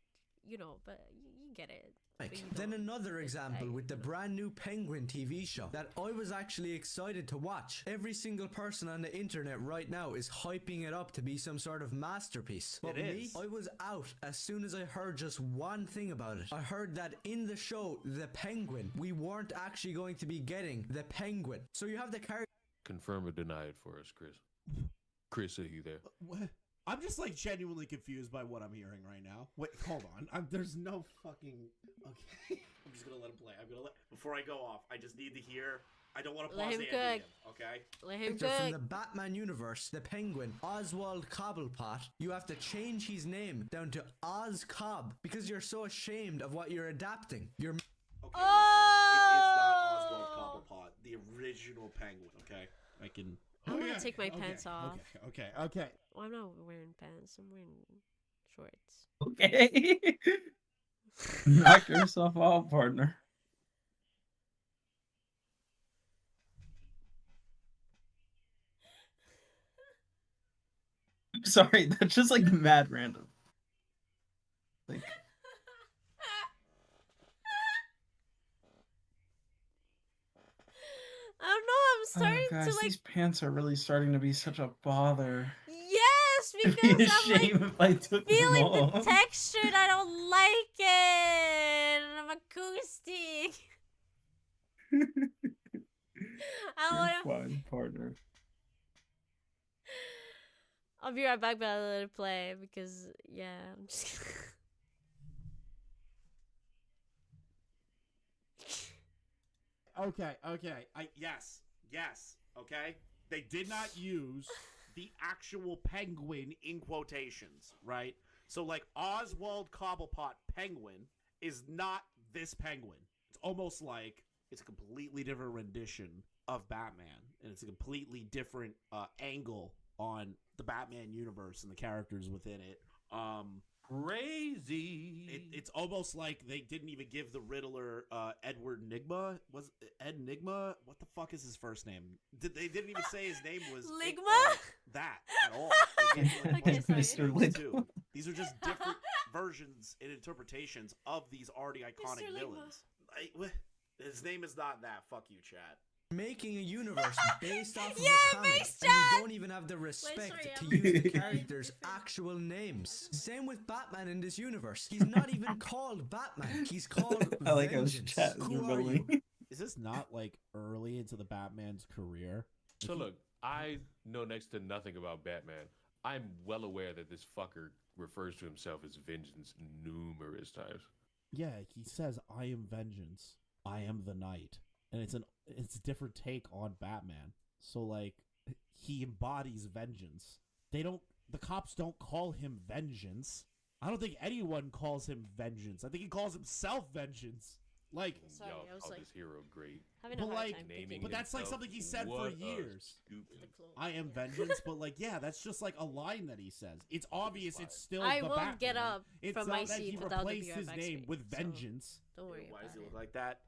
you know, but you get it. But you Then don't. another example with the brand new Penguin TV show that I was actually excited to watch. Every single person on the internet right now is hyping it up to be some sort of masterpiece. But me, I was out as soon as I heard just one thing about it. I heard that in the show, The Penguin, we weren't actually going to be getting the Penguin. So you have the character. Confirm or deny it for us, Chris. Chris, are you there? What? I'm just like genuinely confused by what I'm hearing right now. Wait, hold on. There's no fucking. Okay, I'm just gonna let him play. Before I go off. I just need to hear. I don't want to pause Let him the ending. cook. Okay. Let him From cook. the Batman universe, the Penguin, Oswald Cobblepot, you have to change his name down to Oz Cobb because you're so ashamed of what you're adapting. You're. Okay, Oh! listen, it is not Oswald Cobblepot, the original Penguin. Okay, I can. I'm gonna take my pants off. Okay. Well, I'm not wearing pants. I'm wearing shorts. Okay. Knock yourself out, partner. Sorry, that's just like mad random. Like, I don't know. I'm starting oh gosh, to like. these pants are really starting to be such a bother. Yes, It'd because be a I'm like shame if I took them feeling the off. texture and I don't like it. I'm acoustic. I You're want to. fine, partner. I'll be right back, but I'll let it play because yeah, I'm just. Okay. Yes. Okay. They did not use the actual penguin in quotations, right? So like Oswald Cobblepot Penguin is not this penguin. It's almost like it's a completely different rendition of Batman, and it's a completely different angle on the Batman universe and the characters within it. Crazy. It's almost like they didn't even give the Riddler Edward Nigma. Was it Ed Nigma? What the fuck is his first name? They didn't even say his name was Ligma? That at all. They gave him, like, Okay, sorry. Mr. names, Ligma. too. These are just different versions and interpretations of these already iconic Mr. Ligma. villains. His name is not that. Fuck you, chat. Making a universe based off of Yeah, a comic, based and you on- don't even have the respect sorry, to I'm use the sorry. characters' actual names. Same with Batman in this universe. He's not even called Batman. He's called I like how Vengeance. chat is Who are you? rebelling. Is this not like early into the Batman's career? So look, I know next to nothing about Batman. I'm well aware that this fucker refers to himself as Vengeance numerous times. Yeah, he says, "I am vengeance. I am the night," and it's a different take on Batman. So like, he embodies vengeance. The cops don't call him Vengeance. I don't think anyone calls him Vengeance. I think he calls himself Vengeance. Like, Sorry, Y'all I was call like this hero great. having a but, hard like, time naming thinking. but that's like himself. something he said for What a years. stupid. I am vengeance, but like, yeah, that's just like a line that he says. It's obvious it's still I the won't Batman. get up It's from not my that seat he without the replaced BR his back name screen, with so vengeance. don't worry Why about does he it. look like that?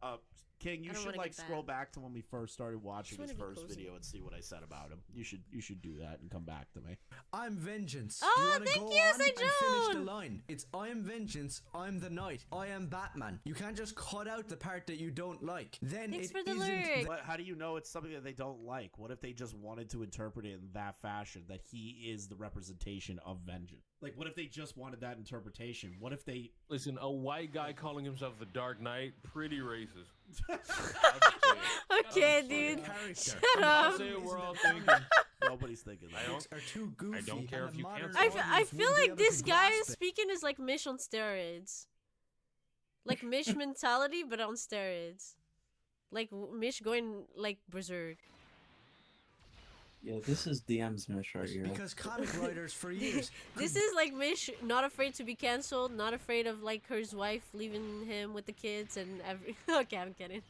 King, you I don't should wanna like get scroll bad. back to when we first started watching Just his wanna be first cozy. video and see what I said about him. You should do that and come back to me. I'm Vengeance. Oh, Do you want to thank go you, on and finish the Sejun! line? It's I am Vengeance, I'm the Night, I am Batman. You can't just cut out the part that you don't like. Then Thanks it for the isn't lyric. But how do you know it's something that they don't like? What if they just wanted to interpret it in that fashion, that he is the representation of vengeance? Like, what if they just wanted that interpretation? What if they... Listen, a white guy calling himself the Dark Knight, pretty racist. Okay, dude. character. Shut I'll up. say it, we're all thinking. Nobody's thinking that. are too goofy. I don't care and if a you modern cancel me. I audience feel wouldn't be like able this to guy grasp is it. speaking is like Mish on steroids. Like Mish mentality, but on steroids. Like Mish going like berserk. Yeah, this is DM's Mish right here. Because comic writers for years This is like Mish not afraid to be cancelled, not afraid of like his wife leaving him with the kids and every. Okay, I'm kidding.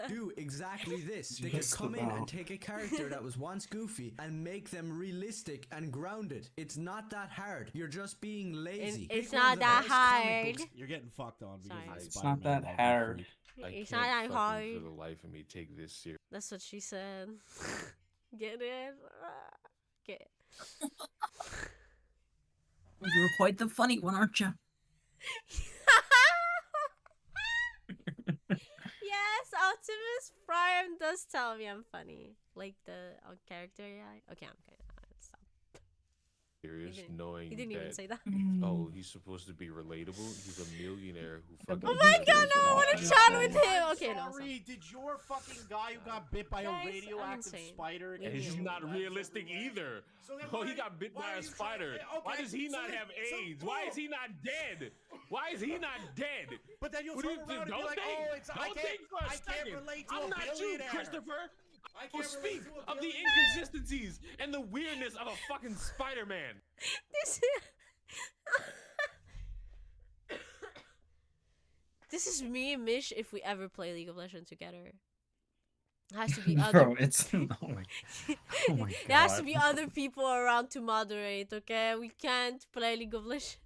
do exactly this. They could Just come in about. and take a character that was once goofy and make them realistic and grounded. It's not that hard. You're just being lazy. it's Pick one of not the that best comic hard. books. You're getting fucked on because Sorry. of It's not Spider-Man that love hard. freak. I It's can't not that fucking hard. for the life of me take this serious. That's what she said. Get it? Okay. You're quite the funny one, aren't you? Yes, Optimus Prime does tell me I'm funny. Like the character, yeah. Okay, I'm kidding. Stop. serious, didn't- knowing he didn't even that say that. oh, he's supposed to be relatable. He's a millionaire who fucking. Oh my god, no, I want to chat with him. I'm Okay, no, sorry, did your fucking guy who got bit by Guys, a I'm radioactive insane. spider? Leave And me he's alone. not realistic either. So then Oh, he why- got bit why by are a you spider. trying- Why okay, does he so not then- have so- AIDS? Why is he not dead? Why is he not dead? But then you'll What do turn you around and be don't like, think, oh, it's I don't can't, think for a I can't second. relate to I'm a not you, billionaire. Christopher. I I will can't speak relate to a of the billionaire. inconsistencies and the weirdness of a fucking Spider-Man. This This is me and Mish if we ever play League of Legends together. It has to be other. Bro, it's oh my god. There has to be other people around to moderate. Okay, we can't play League of Legends.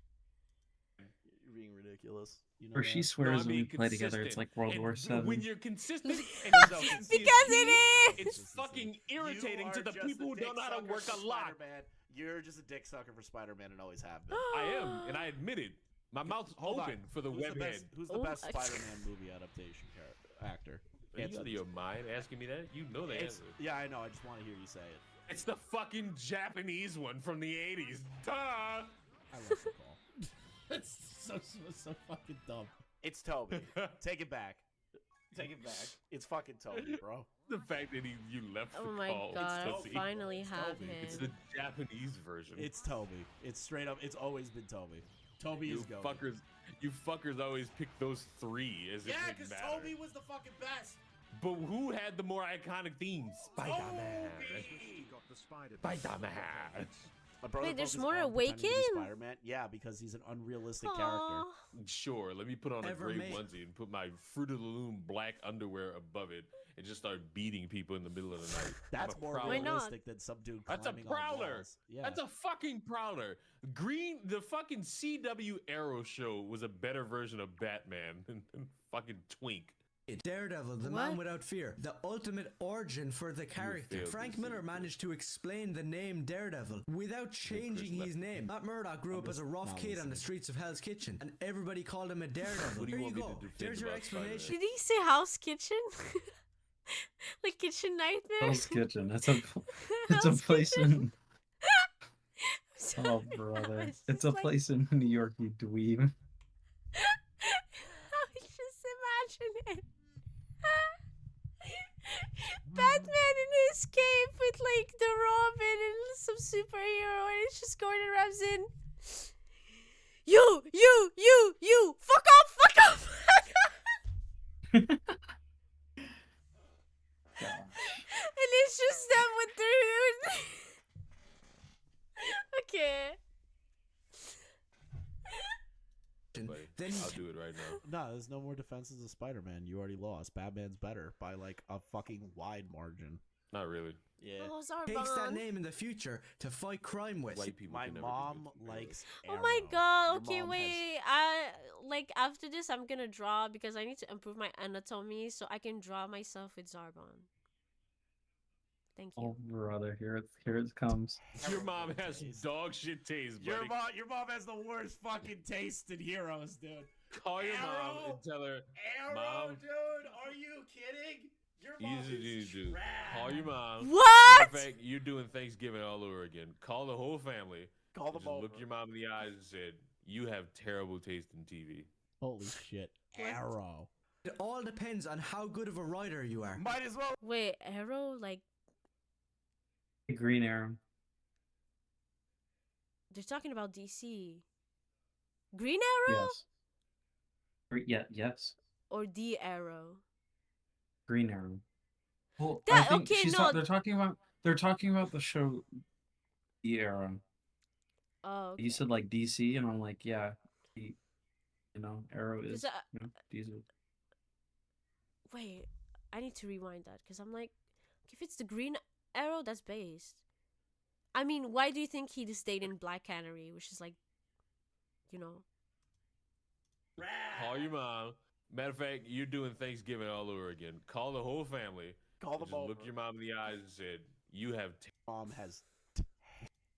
You're being ridiculous. You know Or she that? swears when we play together, it's like World War And when VII. you're consistent and Because it is. it's fucking irritating to the people who don't know how to work a lot. You're just a dick sucker for Spider-Man and always have been. I am, and I admit it. My mouth's Hold on. open for the Who's webhead. best, who's the Oh, best I- Spider-Man movie adaptation actor? Are you Answer out of this. your mind asking me that? You know the It's- answer. Yeah, I know. I just want to hear you say it. It's the fucking Japanese one from the 80s. Duh! I love the call. It's so fucking dumb. It's Toby. Take it back. Take it back. It's fucking Toby, bro. The fact that you left the Oh my call. god, It's I Toby. finally have Toby. It's him. the Japanese version. It's Toby. It's straight up. It's always been Toby. Toby you is go. fuckers always pick those three as Yeah, if it because matter. Toby was the fucking best. But who had the more iconic themes? Spider-Man. Toby! Got the spider. Spider-Man. My brother Wait, there's focuses more on pretending to be Awaken? Spider-Man. Yeah, because he's an unrealistic Aw. character. Sure, let me put on a Ever gray made- onesie and put my Fruit of the Loom black underwear above it and just start beating people in the middle of the night. That's I'm a more prowler. Why not? realistic than some dude That's a climbing on prowler. walls. Yeah. That's a fucking prowler. The fucking CW Arrow show was a better version of Batman than fucking Twink. Daredevil, the What? man without fear, the ultimate origin for the character. failed Frank to Miller say managed to explain the name Daredevil without changing Chris his name. Matt Murdock grew up as a rough kid on the streets of Hell's Kitchen, and everybody called him a Daredevil. What do you There you want me go. to defend There's your about Spider-Man? explanation. Did he say house kitchen? Like kitchen nightmare? Hell's Kitchen. It's a Hell's place Kitchen? in Sorry, oh I brother. was It's just a like- place in New York, you dweeb. I was just imagining Batman in his cape with like the Robin and some superhero, and it's just Gordon Ramsay. You, fuck off, fuck off. And it's just them with their okay. Buddy, Then I'll do it right now. No, there's no more defenses of Spider-Man. You already lost. Batman's better by like a fucking wide margin. Not really. Yeah. Oh, takes that Zarbon. name in the future to fight crime with. White people My can never mom be good. likes. Oh my Arrow. god, Your okay, mom wait. I like after this I'm gonna draw because I need to improve my anatomy so I can draw myself with Zarbon. Thank you. Oh brother, here it comes. Your mom has dog shit taste, buddy. Your mom has the worst fucking taste in heroes, dude. Call your mom Arrow. and tell her, Arrow, Mom. dude, are you kidding? Your mom easy is to do. trash. Call your mom. What? Matter of fact, you're doing Thanksgiving all over again. Call the whole family. Call them Just over. look your mom in the eyes and said, "You have terrible taste in TV." Holy shit. Arrow. It all depends on how good of a writer you are. Might as well. Wait, Arrow, like Green Arrow. they're talking about DC. Green Arrow Yes. Yes. or the Arrow? Green Arrow. Well, That- I think okay, no. they're talking about the show The Arrow. Oh, okay. You said like DC, and I'm like, yeah, Arrow is 'Cause, DC. wait, I need to rewind that because I'm like, if it's the Green Arrow, that's based. I mean, why do you think he just stayed in Black Canary, which is like, you know? Call your mom. Matter of fact, you're doing Thanksgiving all over again. Call the whole family. Call them Just over. look your mom in the eyes and said, "You have." Mom has.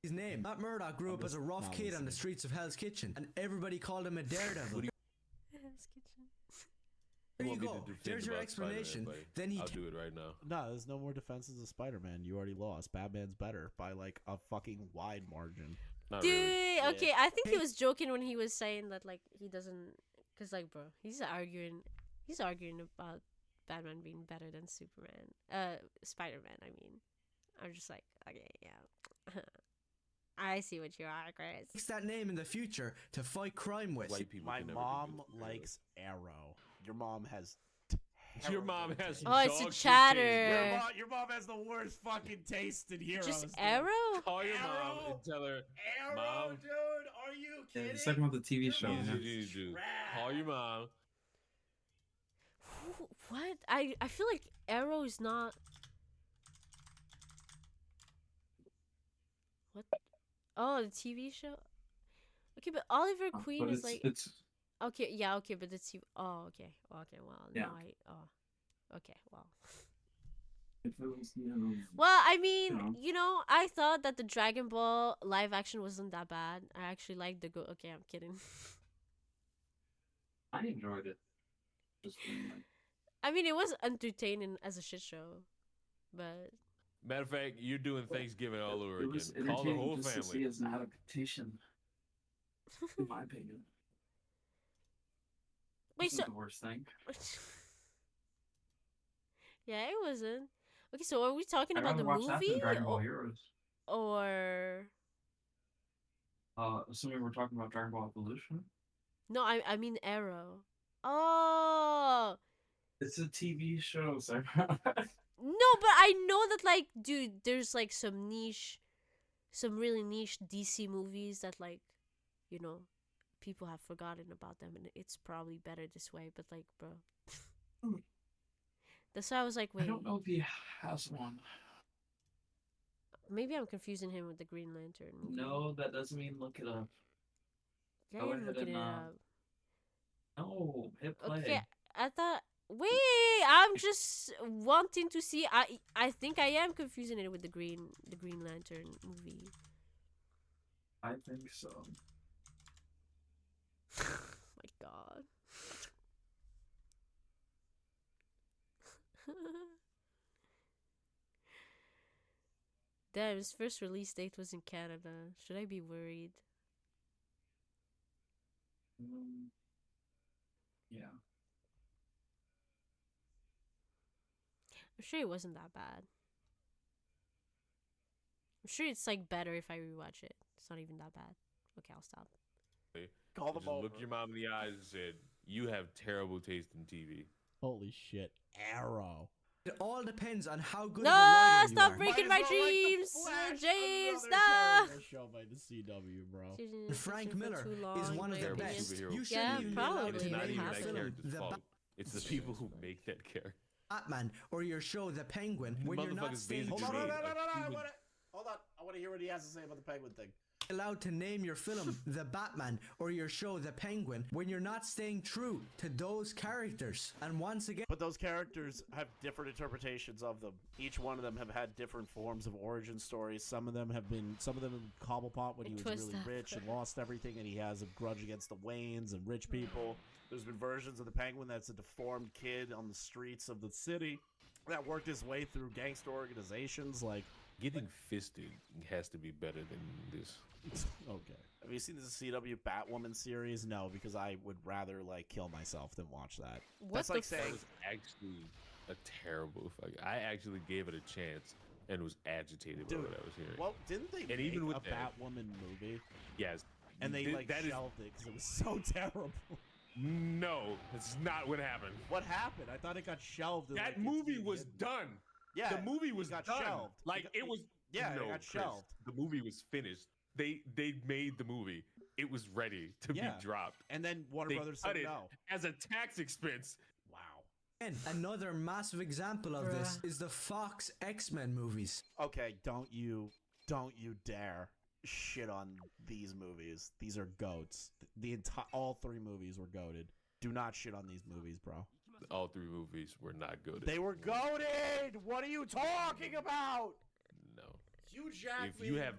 His name. Matt Murdock grew up as a rough not kid on the listening. streets of Hell's Kitchen, and everybody called him a daredevil. Hell's Kitchen. There you want me to go. defend There's your about Spider-Man, explanation. buddy? Then he I'll do it right now. No, there's no more defenses of Spider-Man. You already lost. Batman's better by like a fucking wide margin. Not Dude, really. okay, I think he was joking when he was saying that like he doesn't, cause like bro, he's arguing about Batman being better than Superman, Spider-Man. I mean, I'm just like, okay, yeah, I see what you are, Chris. Takes that name in the future to fight crime with. White people My can never be mom good for likes Arrow. Your mom has. Your mom has Oh, it's a dog shit chatter. taste, Your mom has the worst fucking taste in heroes. Just dude. Arrow? bro. Call your mom and tell her, Arrow, Mom. dude, are you Yeah, kidding? he's talking about the TV show. Yes, Yeah. you do. Call your mom. What? I feel like Arrow is not. What? Oh, the TV show. Okay, but Oliver Queen But is like. it's Okay, yeah, okay, but it's you. Oh, okay, okay. Well, Yeah. no, okay, well. if it was, you know, Well, I mean, you know. I thought that the Dragon Ball live action wasn't that bad. I actually liked the go. Okay, I'm kidding. I enjoyed it. Just like, I mean, it was entertaining as a shit show, but Matter of fact, you're doing Thanksgiving all over it again. was Call the entertaining whole just to see family. as an adaptation, in my opinion. wait, This so is the worst thing. yeah, it wasn't. Okay, so are we talking I'd about the rather watch that movie than Dragon Ball Heroes. or Assuming we're talking about Dragon Ball Evolution. no? I mean Arrow. Oh. It's a TV show, so No, but I know that like, dude, there's like some really niche DC movies that like, you know, people have forgotten about them, and it's probably better this way. But like, bro, that's why I was like, wait, I don't know if he has one. maybe I'm confusing him with the Green Lantern movie. No, that doesn't mean look it up. Yeah, Go I'm ahead looking and, it up. No, hit play. Okay, I thought. Wait, I'm just wanting to see. I think I am confusing it with the Green Lantern movie. I think so. My God. Damn, his first release date was in Canada. Should I be worried? Yeah. I'm sure it wasn't that bad. I'm sure it's like better if I rewatch it. It's not even that bad. Okay, I'll stop. Call them Just over. look your mom in the eyes and said, "You have terrible taste in TV." Holy shit. Arrow. It all depends on how good No, of a writer you stop are. breaking Might my as well like The dreams, Flash, James. another No. terrible show by the CW, bro. Frank Miller is long, one of in the my best. opinion. You Yeah, shouldn't even be allowed probably. It's to not name even your that film character's The fault. It's the people who make that character. Batman or your show The Penguin when you're not Motherfuckers staying basically Hold on, made hold on, a hold on, human- hold on. I want to hear what he has to say about the penguin thing. allowed to name your film The Batman or your show The Penguin when you're not staying true to those characters. And once again, But those characters have different interpretations of them. Each one of them have had different forms of origin stories. Some of them have been Cobblepot when he was twist really up. rich and lost everything, and he has a grudge against the Waynes and rich people. There's been versions of the Penguin that's a deformed kid on the streets of the city that worked his way through gangster organizations like. Getting fisted has to be better than this. Okay. Have you seen the CW Batwoman series? No, because I would rather like kill myself than watch that. What That's the like f- saying That was actually a terrible fuck. I actually gave it a chance and was agitated by Dude, what I was hearing. well, didn't they And make even with a that- Batwoman movie? Yes. And they Th- like that is- shelved it because it was so terrible. No, that's not what happened. What happened? I thought it got shelved. and, That like, it's movie being was hidden. done. Yeah, The movie was got done. shelved. Like it was. Yeah, no, it got Chris, shelved. The movie was finished. They made the movie. It was ready to Yeah. be dropped. And then Warner They Brothers cut said it no. as a tax expense. Wow. and another massive example of this is the Fox X-Men movies. Okay, don't you dare shit on these movies. These are goats. All three movies were goated. Do not shit on these movies, bro. All three movies were not good. They were goated. What are you talking about? No. Hugh Jackman. If you have,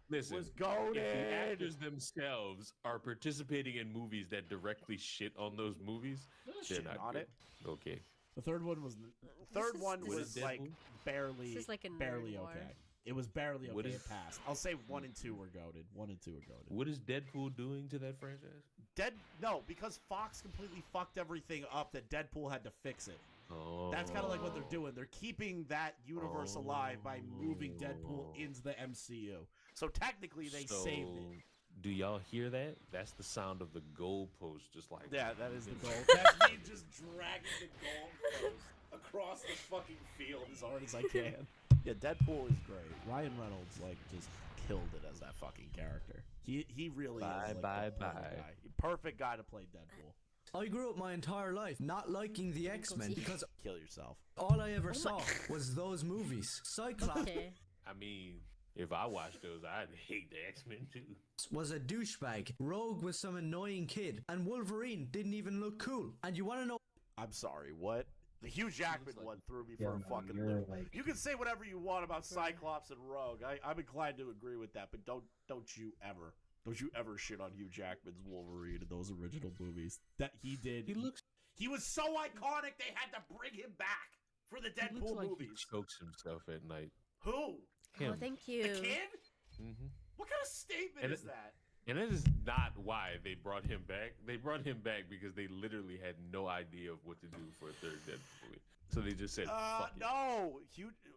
listen, was if the goated. actors themselves are participating in movies that directly shit on those movies, they're Shit not on good. it. Okay. The third one was This is- like Deadpool? barely This is like a nerd barely war. okay. It was barely What okay. is- It passed. I'll say 1 and 2 were goated. 1 and 2 were goated. What is Deadpool doing to that franchise? No, because Fox completely fucked everything up. That Deadpool had to fix it. Oh, That's kind of like what they're doing. They're keeping that universe alive by moving Deadpool into the MCU. So technically, they saved it. Do y'all hear that? That's the sound of the goalpost, just like Yeah, that is the goal. That's me just dragging the goalpost across the fucking field as hard as I can. Yeah, Deadpool is great. Ryan Reynolds just killed it as that fucking character. He really is the perfect guy. Perfect guy to play Deadpool. I grew up my entire life not liking the X-Men because Kill yourself. all I ever saw was those movies. Cyclops Okay. I mean, if I watched those, I'd hate the X-Men too. was a douchebag, Rogue was some annoying kid, and Wolverine didn't even look cool. And you want to know? I'm sorry, what? The Hugh Jackman one threw me for a fucking loop. You can say whatever you want about Cyclops and Rogue. I'm inclined to agree with that, but don't you ever shit on Hugh Jackman's Wolverine in those original movies. That he did. He was so iconic they had to bring him back for the He looks Deadpool like movies. He chokes himself at night. Who? Him. Oh, thank you. The kid? Mm-hmm. What kind of statement is that? And that is not why they brought him back. They brought him back because they literally had no idea of what to do for a third Deadpool movie. So they just said, fuck it. No.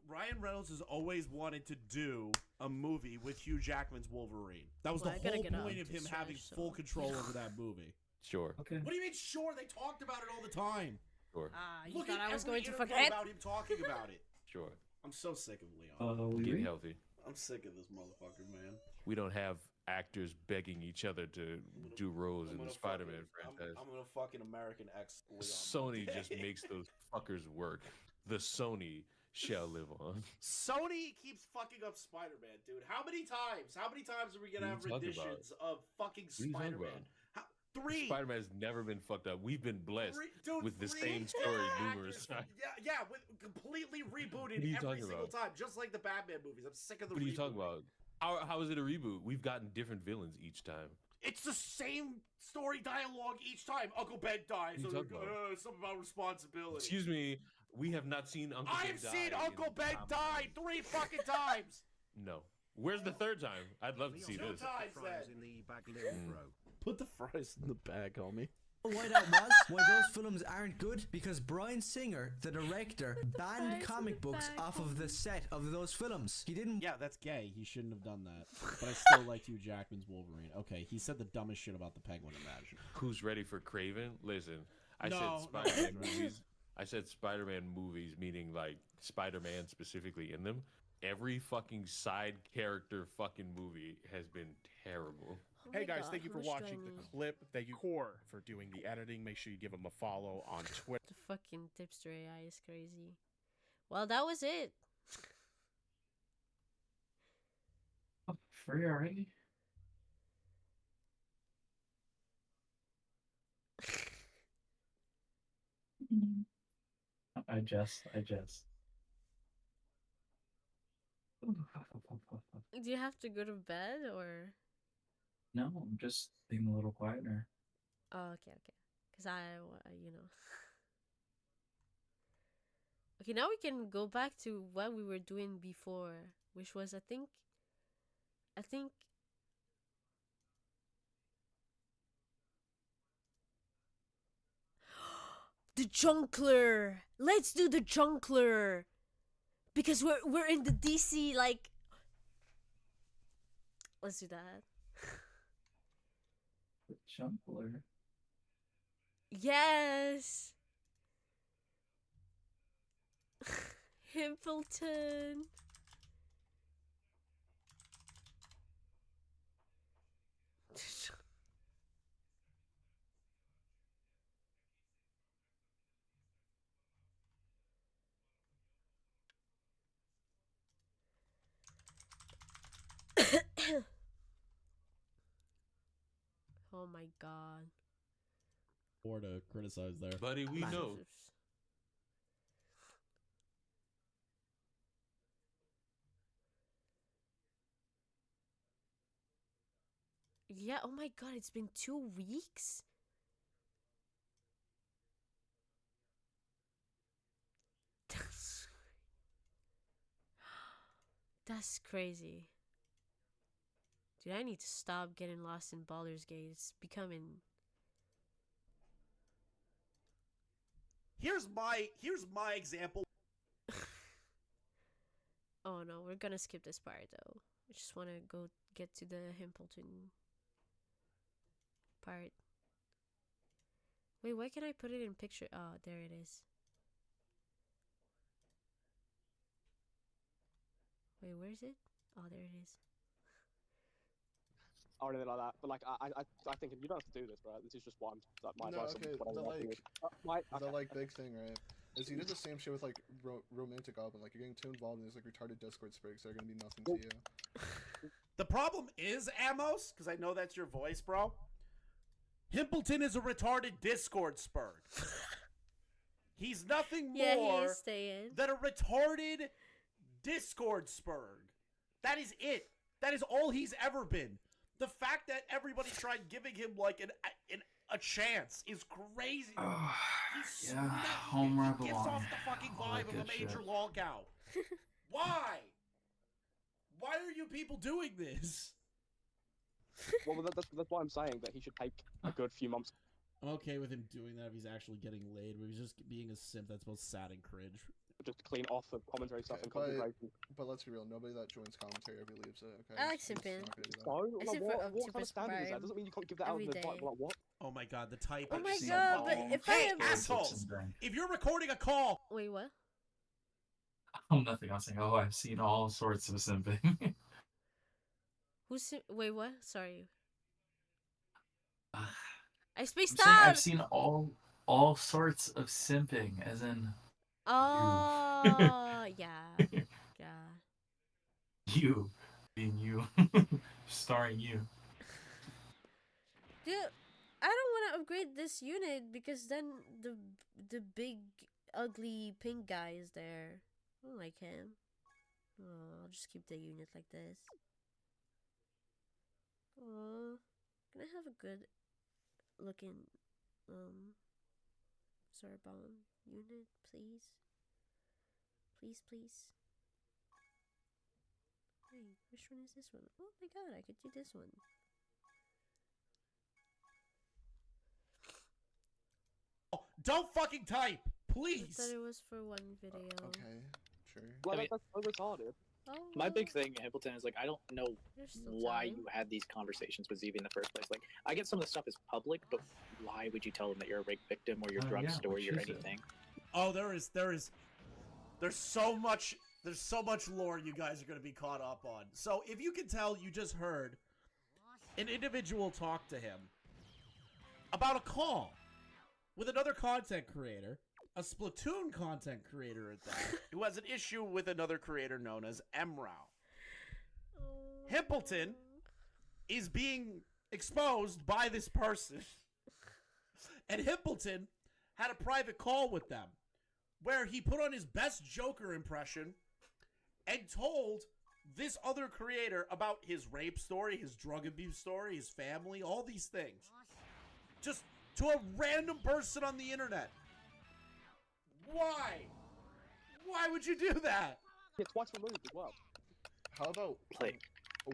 Ryan Reynolds has always wanted to do a movie with Hugh Jackman's Wolverine. That was Well, I the gotta whole get on point of to him having Stretch, full so- control over that movie. Sure. Okay. What do you mean, sure? They talked about it all the time. Sure. You Look thought at I was every going to interview forget? about him talking about it. Sure. I'm so sick of Leon. Get healthy. I'm sick of this motherfucker, man. We don't have actors begging each other to do roles in the Spider-Man franchise. I'm gonna fucking American X Leon. Sony just makes those fuckers work. The Sony shall live on. Sony keeps fucking up Spider-Man, dude. How many times? How many times are we gonna have What are you talking renditions of fucking What are you talking Spider-Man? about? 3. Spider-Man's never been fucked up. We've been blessed Dude, with the 3 same story different numerous actors. times. Yeah, with completely rebooted What are you every talking single about? time, just like the Batman movies. I'm sick of the What are you rebooting. talking about? How is it a reboot? We've gotten different villains each time. It's the same story dialogue each time. Uncle Ben dies. What are you talking about? Something about responsibility. Excuse me, we have not seen Uncle Ben I've die seen in Uncle Ben comic die books. 3 fucking times. No. Where's the third time? I'd love to see 2 this. times Fries then. in the bag, little bro. Put the fries in the bag, homie. why that was? Why those films aren't good? Because Bryan Singer, the director, banned comic books off of the set of those films. He didn't. Yeah, that's gay. He shouldn't have done that. But I still like Hugh Jackman's Wolverine. Okay, he said the dumbest shit about the Penguin. Imagine. Who's ready for Craven? Listen, I No, said no, Spider-Man no. movies. I said Spider-Man movies, meaning like Spider-Man specifically in them. Every fucking side character fucking movie has been terrible. Oh Hey my guys, God, thank you how for much do I watching the need? clip. Thank you, Core, for doing the editing. Make sure you give him a follow on Twitter. The fucking tipster AI is crazy. Well, that was it. Oh, free already? I jest. Do you have to go to bed or? No, I'm just being a little quieter. Oh, okay. Cause you know. Okay, now we can go back to what we were doing before, which was I think. The Junkler. Let's do the Junkler. Because we're in the DC like. Let's do that. The Jumpler. Yes. Himpleton. Oh my god. Or to criticize there. Buddy, we know. Yeah, oh my god, it's been 2 weeks? That's crazy. Dude, I need to stop getting lost in Baldur's Gate. It's becoming... Here's my example. Oh no, we're gonna skip this part though. I just want to go get to the Himpleton part. Wait, why can't I put it in picture? Oh, there it is. Wait, where is it? Oh, there it is. Or anything like that, but like I think you don't have to do this, bro. This is just what I'm like my No, advice okay, on what the I like. the like big thing, right? Is you did the same shit with like romantic goblin. Like you're getting too involved in these like retarded Discord sprigs that are gonna be nothing to you. The problem is, Amos, because I know that's your voice, bro. Himpleton is a retarded Discord spurg. He's nothing Yeah, he more is staying. than a retarded Discord spurg. That is it. That is all he's ever been. The fact that everybody tried giving him like a chance is crazy. He's Yeah, home where I he gives belong. off the fucking All that vibe of a good major shit. lolcow. Why? Why are you people doing this? Well, that's why I'm saying that he should take a good few months. I'm okay with him doing that if he's actually getting laid, but he's just being a simp. That's both sad and cringe. Just clean off the commentary stuff and But, concentration. but let's be real, nobody that joins commentary ever leaves it. Okay. I like It's simping. not gonna do that. So, I like, simp for what kind Optimus of standard is that? Prime Doesn't mean you can't give that out every in the day. like what? Oh my god, the type. Oh my seen god, but all if I Hey, am... assholes! If you're recording a call... Wait, what? Oh, nothing. I was saying, oh, I've seen all sorts of simping. Wait, what? Sorry. I I'm spaced saying out! I've seen all sorts of simping, as in Oh, yeah. Yeah. you, being you, starring you. Dude, I don't want to upgrade this unit because then the big ugly pink guy is there. I don't like him. Oh, I'll just keep the unit like this. Oh, can I have a good looking Sorbonne unit, please? Please, please. Wait, which one is this one? Oh my god, I could do this one. Oh, don't fucking type, I please. thought it was for one video. Okay, sure. Like, that's so retarded. Oh, My big thing, Himpleton, is like I don't know there's still why time. you had these conversations with Zeeby in the first place. Like I get some of the stuff is public, but why would you tell them that you're a rape victim or you're drugged or you're anything? Oh, there's so much lore you guys are gonna be caught up on. So if you can tell, you just heard an individual talk to him about a call with another content creator, a Splatoon content creator at that, who has an issue with another creator known as Emrow. Himpleton is being exposed by this person. And Himpleton had a private call with them where he put on his best Joker impression and told this other creator about his rape story, his drug abuse story, his family, all these things. Just to a random person on the internet. Why? Why would you do that? Yeah, twice removed as well. How about like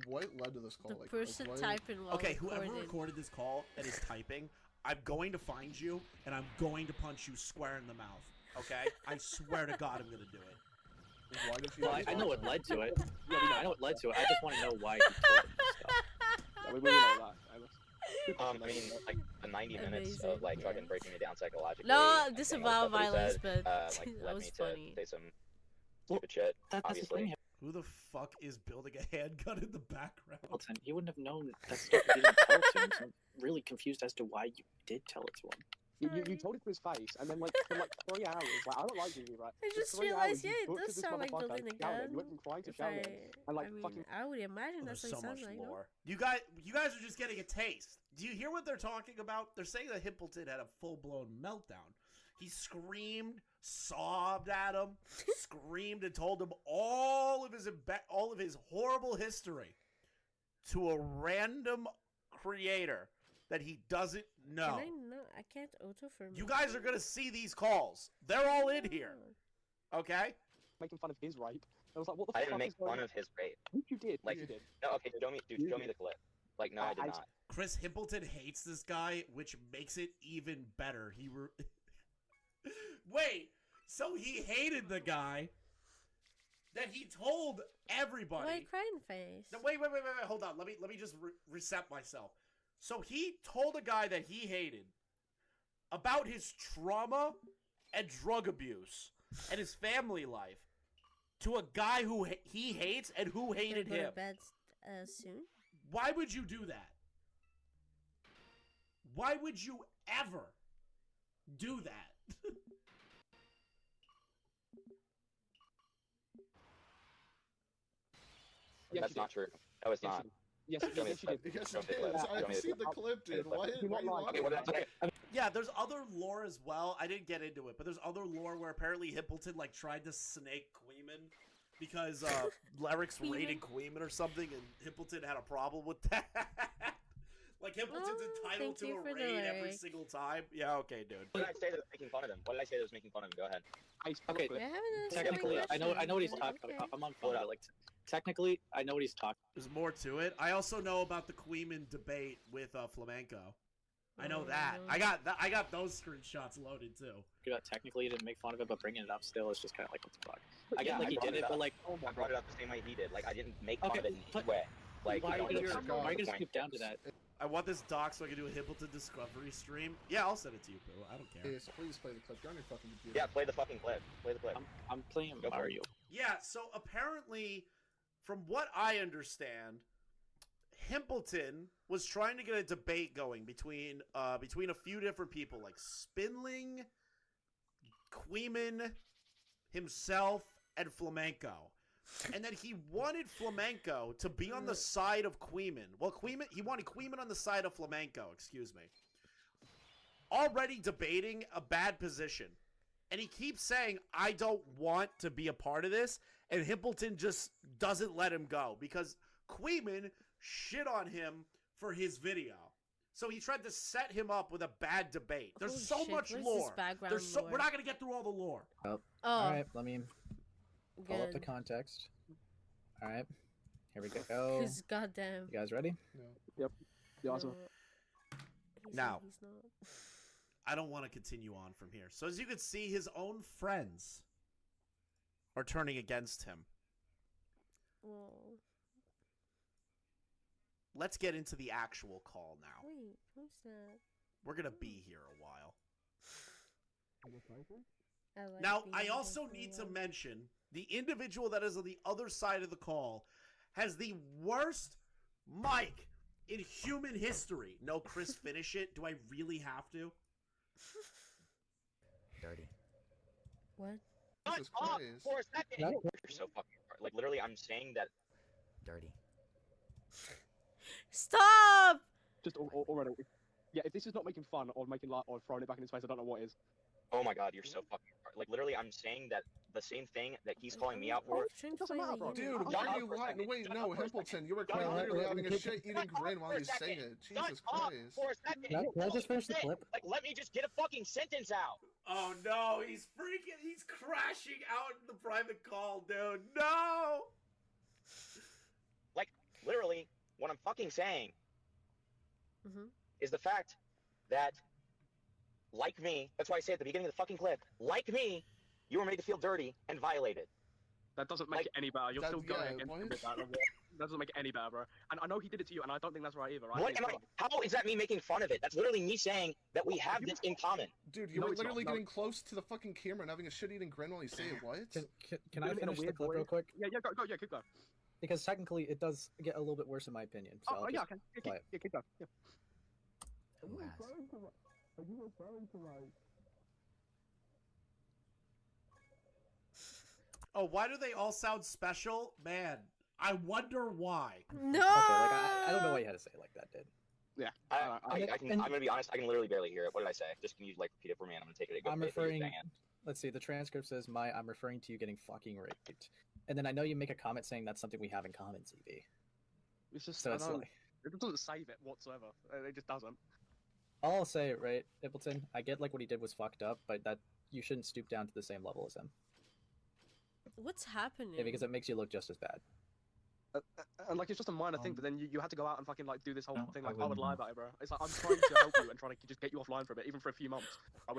what led to this call? The like, person what- typing while Okay, whoever recording. recorded this call and is typing, I'm going to find you and I'm going to punch you square in the mouth. Okay? I swear to God I'm going to do it. Why did you? Well, I know what led to it. Yeah, I know what led to it. I just want to know why he told him this stuff. Yeah, we really know that. I mean, like the 90 minutes Amazing. of like fucking breaking me down psychologically. No, and this saying all about the stuff that he violence, said, but like, that led was me funny. to say some stupid shit. That's the obviously. thing, Who the fuck is building a handgun in the background? Himpleton. He wouldn't have known that stuff if you didn't tell it to him. So I'm really confused as to why you did tell it to him. You told it to his face, and then like for like 3 hours, like I don't like you, right? I For just 3 realized, hours, you yeah, it butchered does this sound like motherfucker, building a shouted, gun. You went from crying to If shouting, and like I mean, fucking. I would imagine There's that's what so it much sounds like. No? lore. You guys are just getting a taste. Do you hear what they're talking about? They're saying that Himpleton had a full-blown meltdown. He screamed, sobbed at him, screamed and told him all of his horrible history to a random creator that he doesn't know. Can I not? I can't auto for You guys are gonna see these calls. They're all in here. Okay? Making fun of his rape. I was like, what the I fuck didn't make is going fun on? of his rape. You did. Like, You did. no, okay, show me, dude, show me the clip. Like, no, I did not. Chris Himpleton hates this guy, which makes it even better. Wait, so he hated the guy that he told everybody. Why crying face? No, wait, hold on. Let me just reset myself. So he told a guy that he hated about his trauma and drug abuse and his family life to a guy who he hates and who hated Go to him. bed soon. Why would you do that? Why would you ever do that? Yes, That's you not did. true. No, it's not. Yes, Show me yes, the you clip. did. Yes, Show it me the clip. is. Show me I've the seen clip. the clip, dude. Show me the Why clip. are you lying? Okay, what did I- okay. Yeah, there's other lore as well. I didn't get into it, but there's other lore where apparently Hippleton like tried to snake Queeman because Larrick's raided Queeman or something, and Hippleton had a problem with that. Like Hippleton's entitled thank to you a for the raid every lyric. single time. Yeah, okay, dude. What did I say that was making fun of him? What did I say that was making fun of him? Go ahead. Okay, We're having a technically, I know what he's talking Okay. about. I'm on phone, but like, technically, I know what he's talking. There's more to it. I also know about the Queeman debate with Flamenco. I know that. I got those screenshots loaded too. Technically, he didn't make fun of it, but bringing it up still is just kind of like, what the fuck? I Yeah, get like he brought did it, up. but like, I brought it up the same way he did. Like, I didn't make fun Okay, of it in but any way. Like, why you know, are you it's- gonna skip down to that? I want this doc so I can do a Hippleton Discovery stream. Yeah, I'll send it to you, Pooh. I don't care. Yes, please play the clip. You're on your fucking computer. Yeah, play the fucking clip. Play the clip. I'm playing Go for it. Mario. Yeah, so apparently, from what I understand, Himpleton was trying to get a debate going between a few different people, like Spinling, Queeman, himself, and Flamenco. And then he wanted Flamenco to be on the side of Queeman. Well, he wanted Queeman on the side of Flamenco, excuse me. Already debating a bad position. And he keeps saying, I don't want to be a part of this. And Himpleton just doesn't let him go because Queeman shit on him for his video. So he tried to set him up with a bad debate. There's Holy so shit, much where's lore. this background lore? We're not going to get through all the lore. Oh. Oh. Alright, let me pull up the Good. context. Alright, here we go. Cause goddamn. You guys ready? Yep. Yeah, awesome. Now, He's not. I don't want to continue on from here. So as you can see, his own friends are turning against him. Well, Let's get into the actual call now. wait, who's that? We're going to be here a while. I like Now, being I here also for need a to while. mention the individual that is on the other side of the call has the worst mic in human history. No, Chris, finish it. Do I really have to? Dirty. What? Jesus Shut up Christ. for a second. No. You're so fucking hard. Like, literally, I'm saying that. Dirty. Stop! Just already. Yeah, if this is not making fun or making light or throwing it back in his face, I don't know what is. Oh my god, you're so fucking hard. Like, literally, I'm saying that the same thing that he's calling me out for. Doesn't matter, bro. Dude, Shut why up are you for a lying? second. Wait, Shut no, up for a Himpleton, second. you were Shut quite up literally for a having a second. shit-eating Shut grin up while for a he's saying second. it. Jesus Shut up Christ. for a second. Can I just finish the clip? Like, let me just get a fucking sentence out. Oh no, he's crashing out in the private call, dude. No! Like, literally, what I'm fucking saying Mm-hmm. is the fact that, like me, that's why I say at the beginning of the fucking clip, like me, you were made to feel dirty and violated. That doesn't make it any better. You're still going against what? him with that. That doesn't make it any better, bro. And I know he did it to you, and I don't think that's right either. Right? What am I? How is that me making fun of it? That's literally me saying that we have this in common. Dude, you No, were it's not. literally No. getting close to the fucking camera and having a shit-eating grin while you say it. What? Can I In a finish the weird clip way. real quick? Yeah, go, yeah, keep going. Because technically, it does get a little bit worse in my opinion. So Oh, I'll yeah, just okay. Yeah, play it. keep going. Yeah. Who has? Are you referring to like? Oh, why do they all sound special? Man, I wonder why. No. Okay, like I don't know why you had to say it like that, dude. Yeah. I'm gonna be honest. I can literally barely hear it. What did I say? Just can you like repeat it for me? And I'm gonna take it. I'm referring. Dang it. Let's see. The transcript says, I'm referring to you getting fucking raped." And then I know you make a comment saying that's something we have in common, ZB. It's just So I it's don't. like, It doesn't save it whatsoever. It just doesn't. all I'll say, right, Hippleton, I get like what he did was fucked up, but that you shouldn't stoop down to the same level as him. What's happening? Yeah, because it makes you look just as bad. And like it's just a minor thing, but then you had to go out and fucking like do this whole No, thing. I Like I would wouldn't lie know. about it, bro. It's like I'm trying to help you and trying to just get you offline for a bit, even for a few months.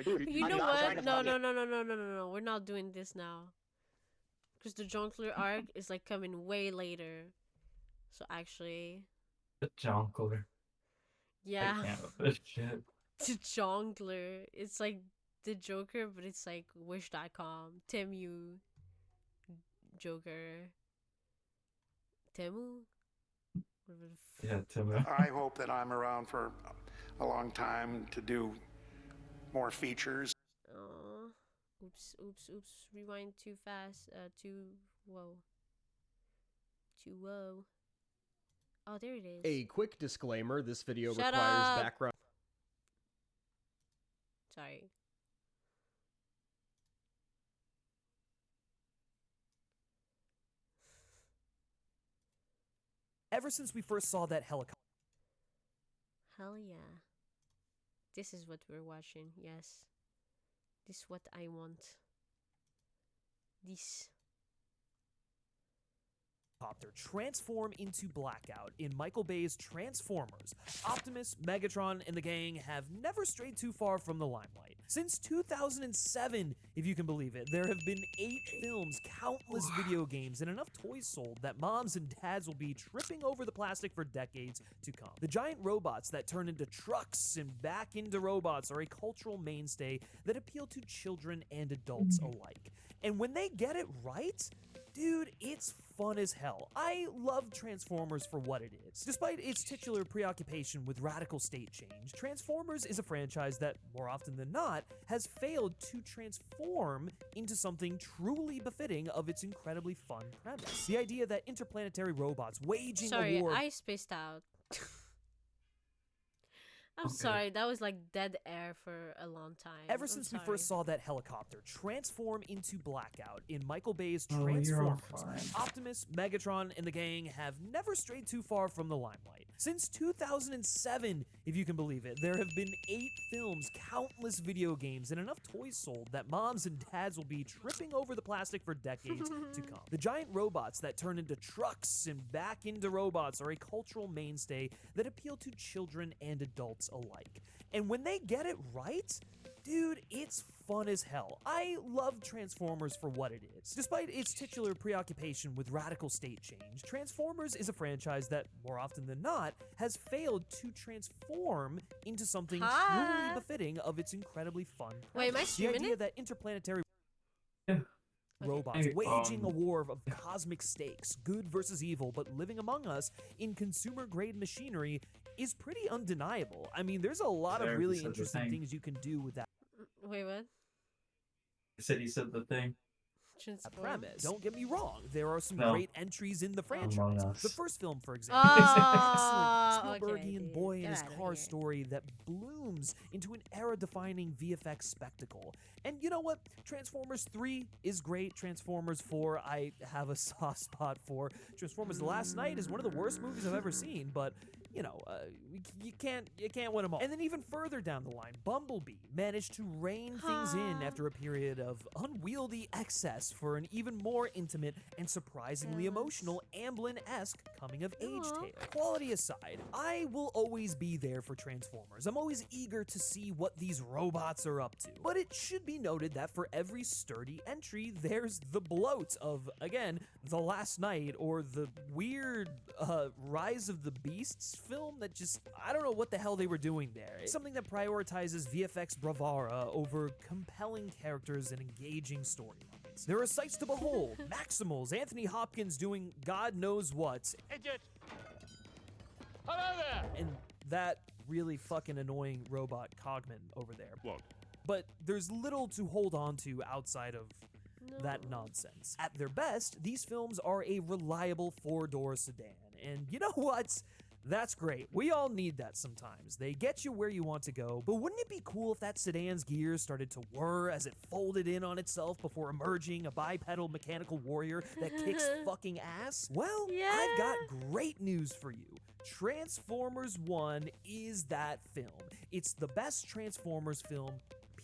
You know not trying what? to No, fuck no, it. no, no, no, no, no, no. We're not doing this now. Because the Jonkler arc is like coming way later. So actually, The Jonkler. yeah. I can't with this shit. The Jonkler. It's like the Joker, but it's like Wish.com. Temu. Joker. Temu? Whatever the Yeah, Tim. I hope that I'm around for a long time to do more features. Oh, oops, oops, oops. Rewind too fast. Whoa. Too whoa. Oh, there it is. A quick disclaimer, this video Shut requires up. background. Sorry. Ever since we first saw that helicopter. Hell yeah. This is what we're watching. Yes. This is what I want. This. Transform into Blackout in Michael Bay's Transformers. Optimus, Megatron, and the gang have never strayed too far from the limelight. Since 2007, if you can believe it, there have been 8 films, countless video games, and enough toys sold that moms and dads will be tripping over the plastic for decades to come. The giant robots that turn into trucks and back into robots are a cultural mainstay that appeal to children and adults alike. And when they get it right, dude, it's fun as hell. I love Transformers for what it is. Despite its titular preoccupation with radical state change, Transformers is a franchise that, more often than not, has failed to transform into something truly befitting of its incredibly fun premise. The idea that interplanetary robots waging Sorry, a war... I spaced out. I'm Okay. sorry, that was like dead air for a long time. Ever I'm since we sorry. first saw that helicopter transform into Blackout in Michael Bay's Oh, you're all Transformers, fine. Optimus, Megatron, and the gang have never strayed too far from the limelight. Since 2007, if you can believe it, there have been 8 films, countless video games, and enough toys sold that moms and dads will be tripping over the plastic for decades to come. The giant robots that turn into trucks and back into robots are a cultural mainstay that appeal to children and adults alike. And when they get it right, dude, it's fun as hell. I love Transformers for what it is. Despite its titular preoccupation with radical state change, Transformers is a franchise that, more often than not, has failed to transform into something truly befitting of its incredibly fun Wait, am I premise. The streaming idea it? that interplanetary Yeah. robots Hey, waging a war of cosmic stakes, good versus evil, but living among us in consumer-grade machinery is pretty undeniable. I mean, there's a lot of There, really he said the interesting thing. things you can do with that Wait, what? He said the thing. premise. Don't get me wrong, there are some No. great entries in the Among franchise. Us. The first film, for example, Oh, is an excellent okay, Spielbergian dude. boy Get and his outta car here. story that blooms into an era-defining VFX spectacle. And you know what? Transformers 3 is great. Transformers 4, I have a soft spot for. Transformers The Last Night is one of the worst movies I've ever seen, but you know, you can't win them all. And then even further down the line, Bumblebee managed to rein things in after a period of unwieldy excess for an even more intimate and surprisingly emotional Amblin-esque coming-of-age tale. Quality aside, I will always be there for Transformers. I'm always eager to see what these robots are up to. But it should be noted that for every sturdy entry, there's the bloat of, again, The Last Night or the weird Rise of the Beasts film that just, I don't know what the hell they were doing there. It's something that prioritizes VFX bravura over compelling characters and engaging storylines. There are sights to behold, Maximals, Anthony Hopkins doing God knows what, Idiot! Hello there! and that really fucking annoying robot Cogman over there. Look. But there's little to hold on to outside of that nonsense. At their best, these films are a reliable 4-door sedan. And you know what? That's great. We all need that sometimes. They get you where you want to go, but wouldn't it be cool if that sedan's gears started to whir as it folded in on itself before emerging a bipedal mechanical warrior that kicks fucking ass? Well, I've got great news for you. Transformers 1 is that film. It's the best Transformers film,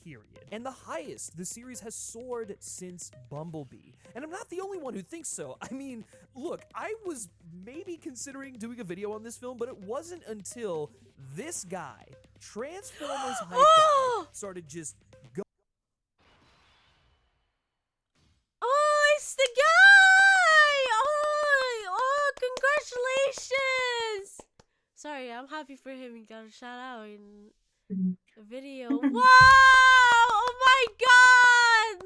period, and the highest the series has soared since Bumblebee. And I'm not the only one who thinks so. I mean, look, I was maybe considering doing a video on this film, but it wasn't until this guy, Transformers hype guy, started just go. Oh, it's the guy! Oh, congratulations! Sorry, I'm happy for him. He got a shout out in a video. Wow! Oh my god!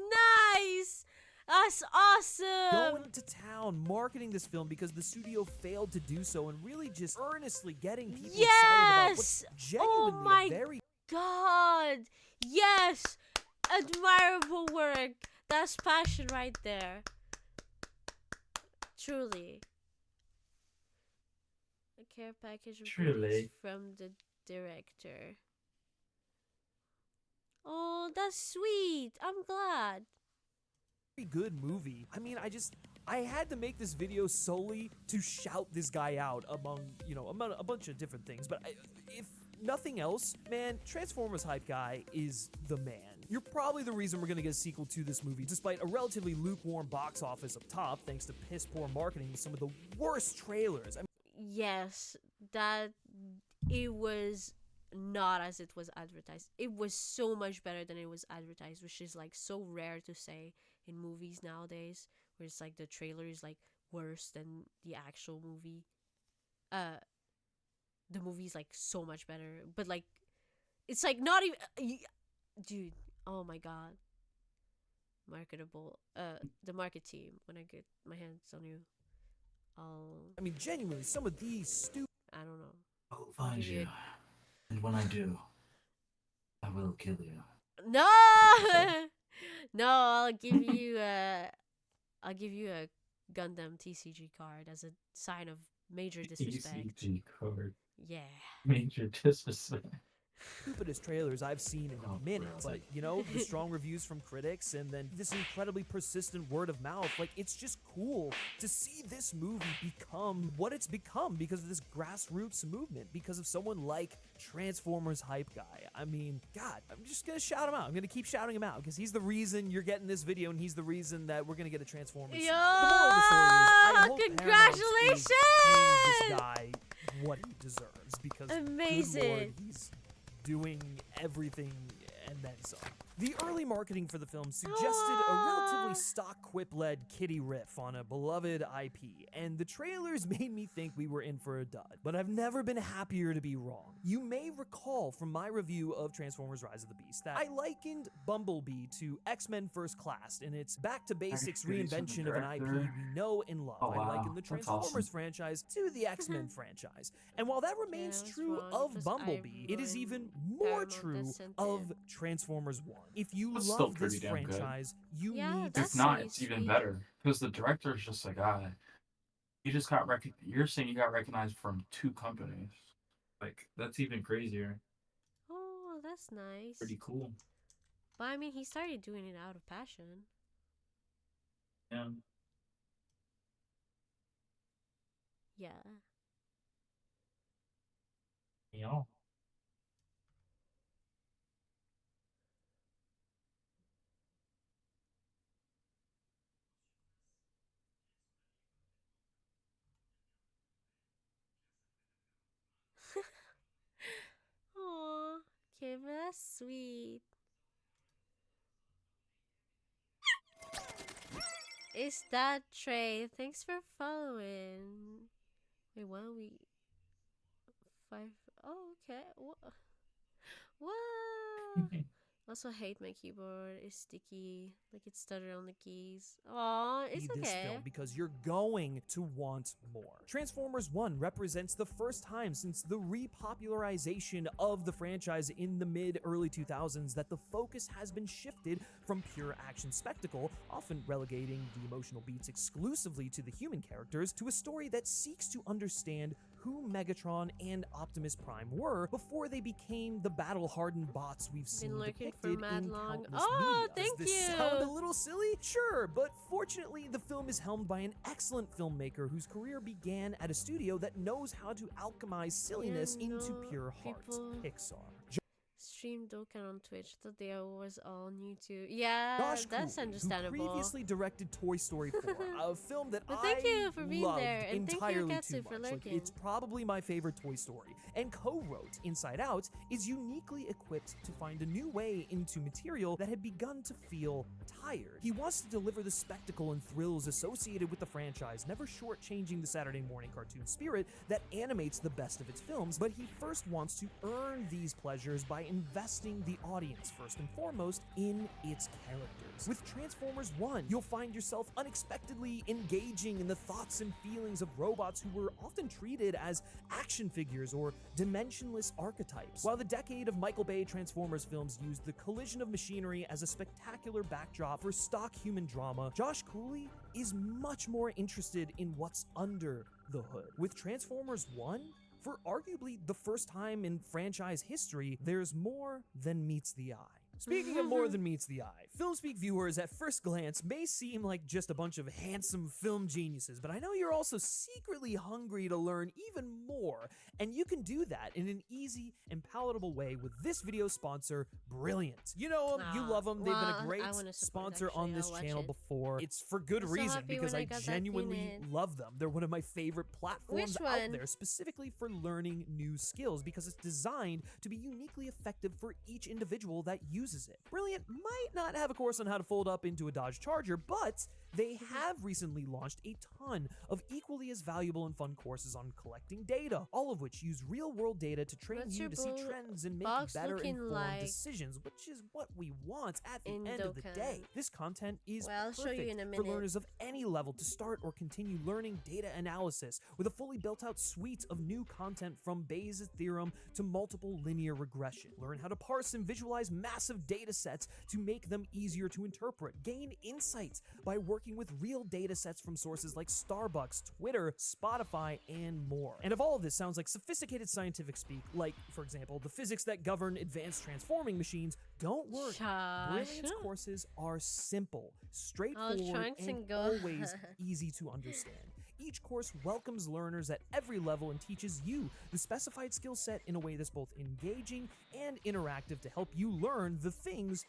Nice! That's awesome! Going to town marketing this film because the studio failed to do so and really just earnestly getting people excited about what's genuinely my a very god! Yes! Admirable work. That's passion right there. Truly. A care package of goodies from the director. Oh, that's sweet. I'm glad. good movie. I mean, I had to make this video solely to shout this guy out among, you know, a bunch of different things. But if nothing else, man, Transformers hype guy is the man. You're probably the reason we're gonna get a sequel to this movie, despite a relatively lukewarm box office up top, thanks to piss poor marketing with some of the worst trailers. I mean, yes, that it was not as it was advertised. It was so much better than it was advertised, which is like so rare to say in movies nowadays, where it's like the trailer is like worse than the actual movie. The movie's like so much better, but like it's like not even dude, oh my god. Marketable. The market team, when I get my hands on you, I mean, genuinely, some of these stupid. I don't know. I'll find you, and when I do, I will kill you. No, no, I'll give you a Gundam TCG card as a sign of major disrespect. TCG card. Yeah. Major disrespect. Stupidest trailers I've seen in a minute, but you know, the strong reviews from critics and then this incredibly persistent word of mouth, like it's just cool to see this movie become what it's become because of this grassroots movement, because of someone like Transformers hype guy. I mean, God, I'm just gonna shout him out. I'm gonna keep shouting him out because he's the reason you're getting this video and he's the reason that we're gonna get a Transformers. Yo, the moral of the story is, I hope congratulations! Paramount is paying this guy what he deserves because amazing. Good Lord, he's doing everything and then some. The early marketing for the film suggested a relatively stock quip-led kiddie riff on a beloved IP, and the trailers made me think we were in for a dud, but I've never been happier to be wrong. You may recall from my review of Transformers Rise of the Beast that I likened Bumblebee to X-Men First Class in its back-to-basics reinvention of an IP we know and love. Oh, wow. I likened the Transformers franchise to the X-Men franchise, and while that remains true of Bumblebee, it is even more true of Transformers 1. If you That's still love this pretty damn good. franchise, you need If not, it's even better because the director is just like, you just got You're saying you got recognized from 2 companies. Like that's even crazier. Oh, that's nice. Pretty cool. But I mean, he started doing it out of passion. Yeah. Yeah. Yeah. Aw, okay, but that's sweet. Is that Trey? Thanks for following. Wait, why don't we 5? Oh, okay. What? Also hate my keyboard. It's sticky, like it's stuttered on the keys. Aw, it's this okay. film because you're going to want more. Transformers 1 represents the first time since the repopularization of the franchise in the mid-early 2000s that the focus has been shifted from pure action spectacle, often relegating the emotional beats exclusively to the human characters, to a story that seeks to understand who Megatron and Optimus Prime were before they became the battle-hardened bots we've seen depicted in countless media. Thank Does this sound a little silly? Sure, but fortunately the film is helmed by an excellent filmmaker whose career began at a studio that knows how to alchemize silliness into pure heart. Pixar. It's stream Dokkan on Twitch. Thought they was all new to. Yeah, Josh that's Cooley, understandable. who previously directed Toy Story 4, a film that But thank you for being loved there, and thank you, entirely Katsu, too for much. Like, lurking. it's probably my favorite Toy Story, and co-wrote Inside Out, is uniquely equipped to find a new way into material that had begun to feel tired. He wants to deliver the spectacle and thrills associated with the franchise, never shortchanging the Saturday morning cartoon spirit that animates the best of its films, but he first wants to earn these pleasures by investing the audience, first and foremost, in its characters. With Transformers 1, you'll find yourself unexpectedly engaging in the thoughts and feelings of robots who were often treated as action figures or dimensionless archetypes. While the decade of Michael Bay Transformers films used the collision of machinery as a spectacular backdrop for stock human drama, Josh Cooley is much more interested in what's under the hood. With Transformers 1, for arguably the first time in franchise history, there's more than meets the eye. Speaking of more than meets the eye, FilmSpeak viewers at first glance may seem like just a bunch of handsome film geniuses, but I know you're also secretly hungry to learn even more, and you can do that in an easy and palatable way with this video sponsor, Brilliant. You know them, you love them, they've been a great sponsor on this channel before. It's for good I'm so reason, happy because when I I got that genuinely unit. love them. They're one of my favorite platforms Which out one? there, specifically for learning new skills, because it's designed to be uniquely effective for each individual that uses it. Brilliant might not have a course on how to fold up into a Dodge Charger, but they have recently launched a ton of equally as valuable and fun courses on collecting data, all of which use real-world data to train What's you your to see blue trends and make box better looking informed like decisions, which is what we want at the in end of the Dokkan? day. This content is Well, I'll show perfect you in a for minute. learners of any level to start or continue learning data analysis with a fully built-out suite of new content from Bayes' theorem to multiple linear regression. Learn how to parse and visualize massive data sets to make them easier to interpret. Gain insights by working with real data sets from sources like Starbucks, Twitter, Spotify, and more. And if all of this sounds like sophisticated scientific speak, like, for example, the physics that govern advanced transforming machines, don't worry. Josh. Brilliant's courses are simple, straightforward, Trunks and and go. always easy to understand. Each course welcomes learners at every level and teaches you the specified skill set in a way that's both engaging and interactive to help you learn the things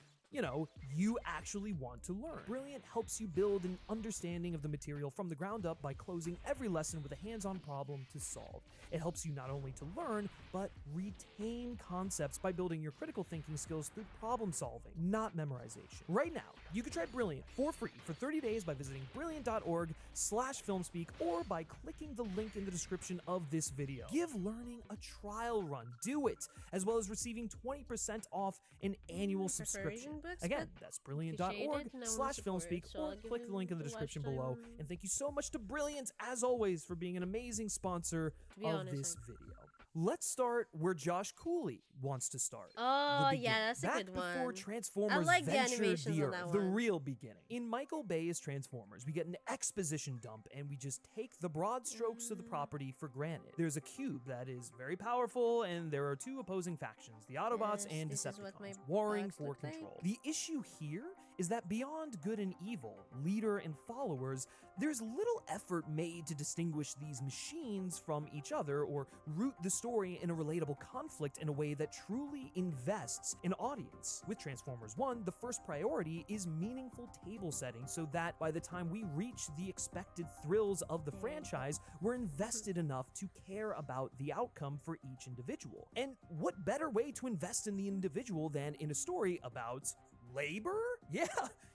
you actually want to learn. Brilliant helps you build an understanding of the material from the ground up by closing every lesson with a hands-on problem to solve. It helps you not only to learn, but retain concepts by building your critical thinking skills through problem solving, not memorization. Right now, you can try Brilliant for free for 30 days by visiting brilliant.org/filmspeak or by clicking the link in the description of this video. Give learning a trial run. Do it, as well as receiving 20% off an annual subscription. Books, Again, but that's brilliant.org/filmspeak or click the link in the description below. And thank you so much to Brilliant, as always, for being an amazing sponsor of this video. Let's start where Josh Cooley wants to start. Oh, yeah, that's a Back good one. before Transformers I like the ventured animations the on Earth, that the one. real beginning. In Michael Bay's Transformers, we get an exposition dump and we just take the broad strokes of the property for granted. There's a cube that is very powerful and there are two opposing factions, the Autobots and this is what my Decepticons, warring box for look like. control. The issue here is that beyond good and evil, leader and followers, there's little effort made to distinguish these machines from each other or root the story in a relatable conflict in a way that truly invests an audience. With Transformers 1, the first priority is meaningful table setting so that by the time we reach the expected thrills of the franchise, we're invested enough to care about the outcome for each individual. And what better way to invest in the individual than in a story about labor? Yeah,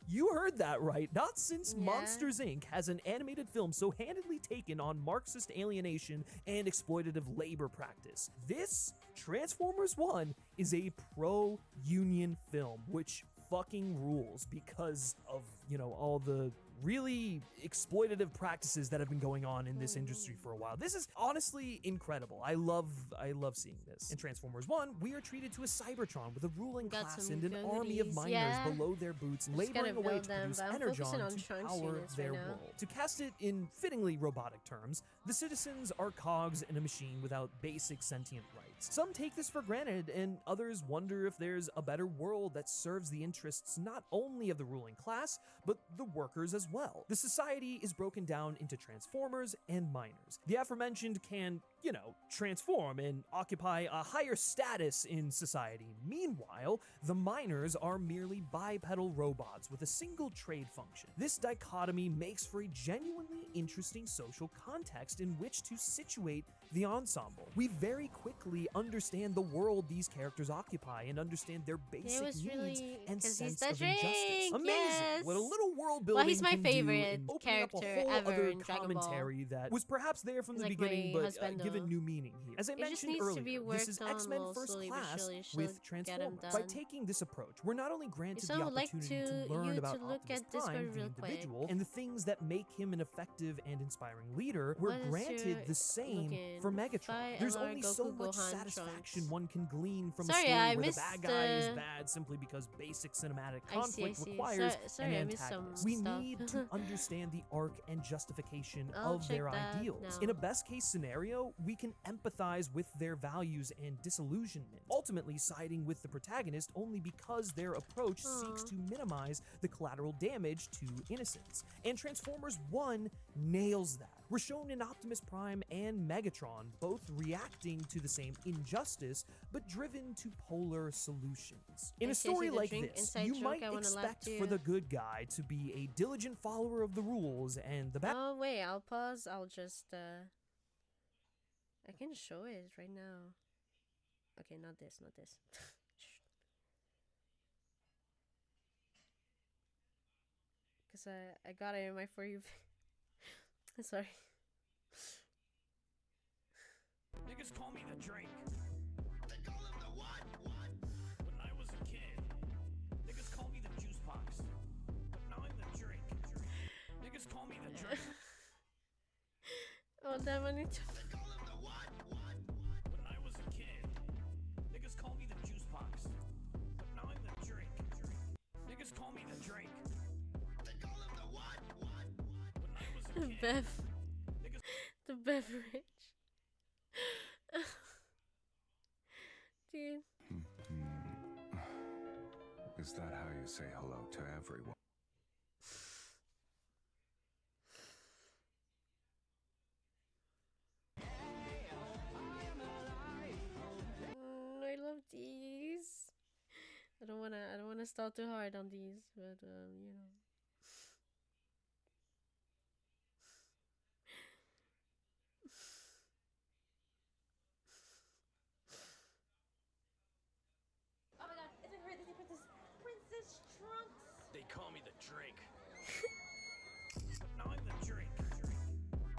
you heard that right. Not since Monsters Inc. has an animated film so handedly taken on Marxist alienation and exploitative labor practice. This, Transformers 1, is a pro-union film, which fucking rules because of, all the really exploitative practices that have been going on in this industry for a while. This is honestly incredible. I love seeing this. In Transformers 1, we are treated to a Cybertron with a ruling class and an army of miners below their boots, laboring away to produce energon to power their world. To cast it in fittingly robotic terms, the citizens are cogs in a machine without basic sentient rights. Some take this for granted, and others wonder if there's a better world that serves the interests not only of the ruling class, but the workers as well. The society is broken down into transformers and miners. The aforementioned can, transform and occupy a higher status in society. Meanwhile, the miners are merely bipedal robots with a single trade function. This dichotomy makes for a genuinely interesting social context in which to situate the ensemble. We very quickly understand the world these characters occupy and understand their basic needs really, and 'cause he's sense the of injustice. drink, Amazing! yes. What a little world Well, building he's my can do favorite in opening up a character whole ever other in Dragon Ball. commentary that was perhaps there from He's the like beginning, my but husband, given though. new meaning here. As I It just mentioned needs to be earlier, this is worked on, X-Men well, First slowly but Class surely she'll with get 'em Transformers. By done. taking this approach, we're not only granted the someone would like opportunity to to- learn you about to look Optimus at Discord Prime, the real quick. individual, and the things that make him an effective and inspiring leader, we're What is granted your the same looking? for Megatron. Phi There's LR only so Goku much Gohan satisfaction Trunks. one can glean from Sorry, a story I where missed, the bad guy is uh, bad simply because basic cinematic I conflict see. requires Sorry, I an missed some antagonist. We stuff. need to understand the arc and justification I'll of check their that ideals. now. In a best case scenario, we can empathize with their values and disillusionment, ultimately siding with the protagonist only because their approach seeks Aw. to minimize the collateral damage to innocence. And Transformers 1 nails that. We're shown in Optimus Prime and Megatron both reacting to the same injustice, but driven to polar solutions. In I a see story the like drink this, inside you joke might I wanna laugh expect to. for the good guy to be a diligent follower of the rules and the bad. Oh wait, I'll pause. I'll just I can show it right now. Okay, not this. Cause I got it in my For You. Sorry. Niggas call me the drink. They call him the what? When I was a kid, niggas call me the juice box. Now I'm the drink. Niggas call me the drink. Oh damn, I need to. They call him the what? When I was a kid, niggas call me the juice box. Now I'm the drink. Niggas call me the drink. They call him the what? When I was a The kid. bev. The beverage. Dude. Is that how you say hello to everyone? I love these. I don't wanna start too hard on these, but Oh my god, is it her? Is it Princess Trunks? They call me the drink. Now I'm the drink.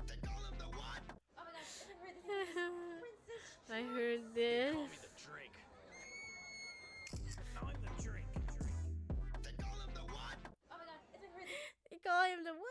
They call him the what? Oh my god, is it her? Is it Princess I heard this. Call me the drink. Now I'm the drink. They call him the what? Oh my god, is it her? They call him the what?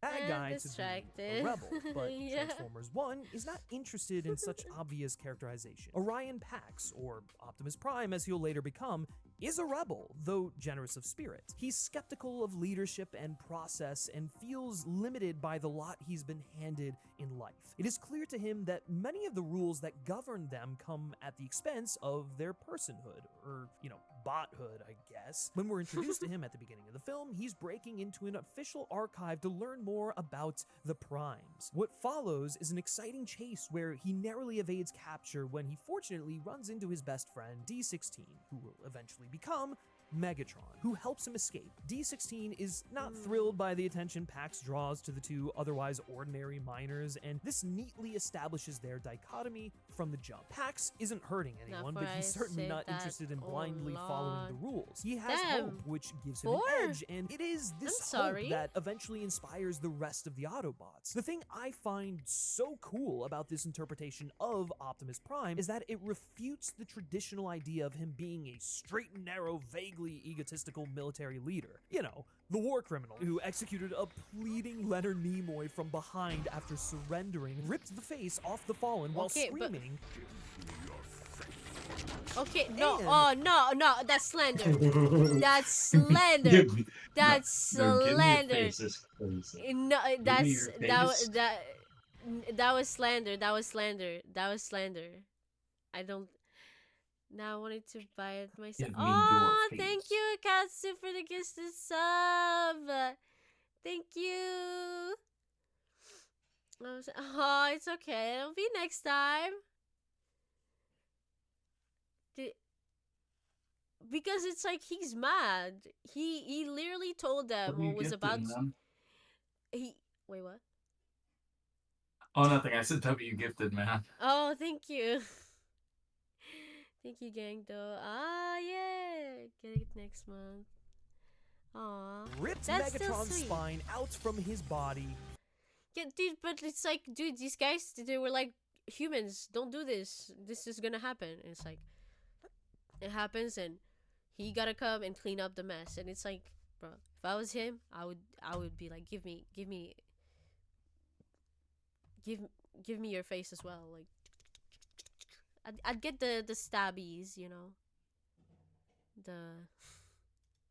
Bad I'm guy to be distracted. a rebel, but Yeah. Transformers 1 is not interested in such obvious characterization. Orion Pax, or Optimus Prime as he'll later become, is a rebel, though generous of spirit. He's skeptical of leadership and process and feels limited by the lot he's been handed in life. It is clear to him that many of the rules that govern them come at the expense of their personhood, or, bothood, I guess. When we're introduced to him at the beginning of the film, he's breaking into an official archive to learn more about the Primes. What follows is an exciting chase where he narrowly evades capture when he fortunately runs into his best friend, D16, who will eventually become Megatron, who helps him escape. D16 is not thrilled by the attention Pax draws to the two otherwise ordinary miners, and this neatly establishes their dichotomy from the jump. Pax isn't hurting anyone, but he's certainly not interested in blindly following the rules. He has hope, which gives him an edge, and it is this hope that eventually inspires the rest of the Autobots. The thing I find so cool about this interpretation of Optimus Prime is that it refutes the traditional idea of him being a straight and narrow, vaguely egotistical military leader. The war criminal who executed a pleading Leonard Nimoy from behind after surrendering, ripped the face off the Fallen while screaming, Okay, no, And- no, that's slander. That's slander. That's No, give me a slander. face, it's crazy. No, Give me that's your that face. that That was slander. That was slander. That was slander. I don't. Now I wanted to buy it myself. Give me your Oh, face. thank you, Katsu, for the gifted sub. Thank you. Oh, it's okay. It'll be next time. Because it's like he's mad. He literally told them What are you what was gifting about. them? He wait what? Oh, nothing. I said W gifted, man. Oh, thank you. Thank you, gang. Though. Ah, yeah. Get it next month. Aw. Ripped That's still Megatron's sweet. spine out from his body. Yeah, dude, but it's like, dude, these guys, they were like, humans, don't do this. This is gonna happen. And it's like, it happens, and he gotta come and clean up the mess. And it's like, bro, if I was him, I would be like, give me your face as well. Like, I'd get the stabbies, you know.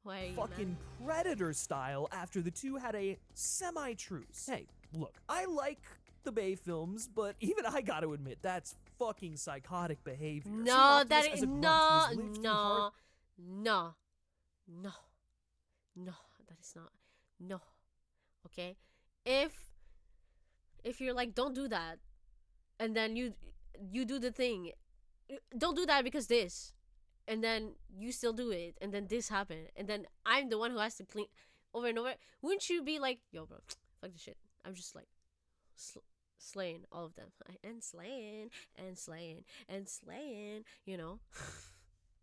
Why are you Fucking mad? Predator style after the two had a semi-truce. Hey, look, I like the Bay films, but even I gotta admit, that's fucking psychotic behavior. Seeing No, Optimus that as is a grunt who no, has lived through no, hard- no. That is not. No. Okay, if you're like, don't do that, and then you do the thing, don't do that because this, and then you still do it, and then this happened, and then I'm the one who has to clean over and over. Wouldn't you be like, yo, bro, fuck this shit. I'm just like slaying all of them, and slaying, you know.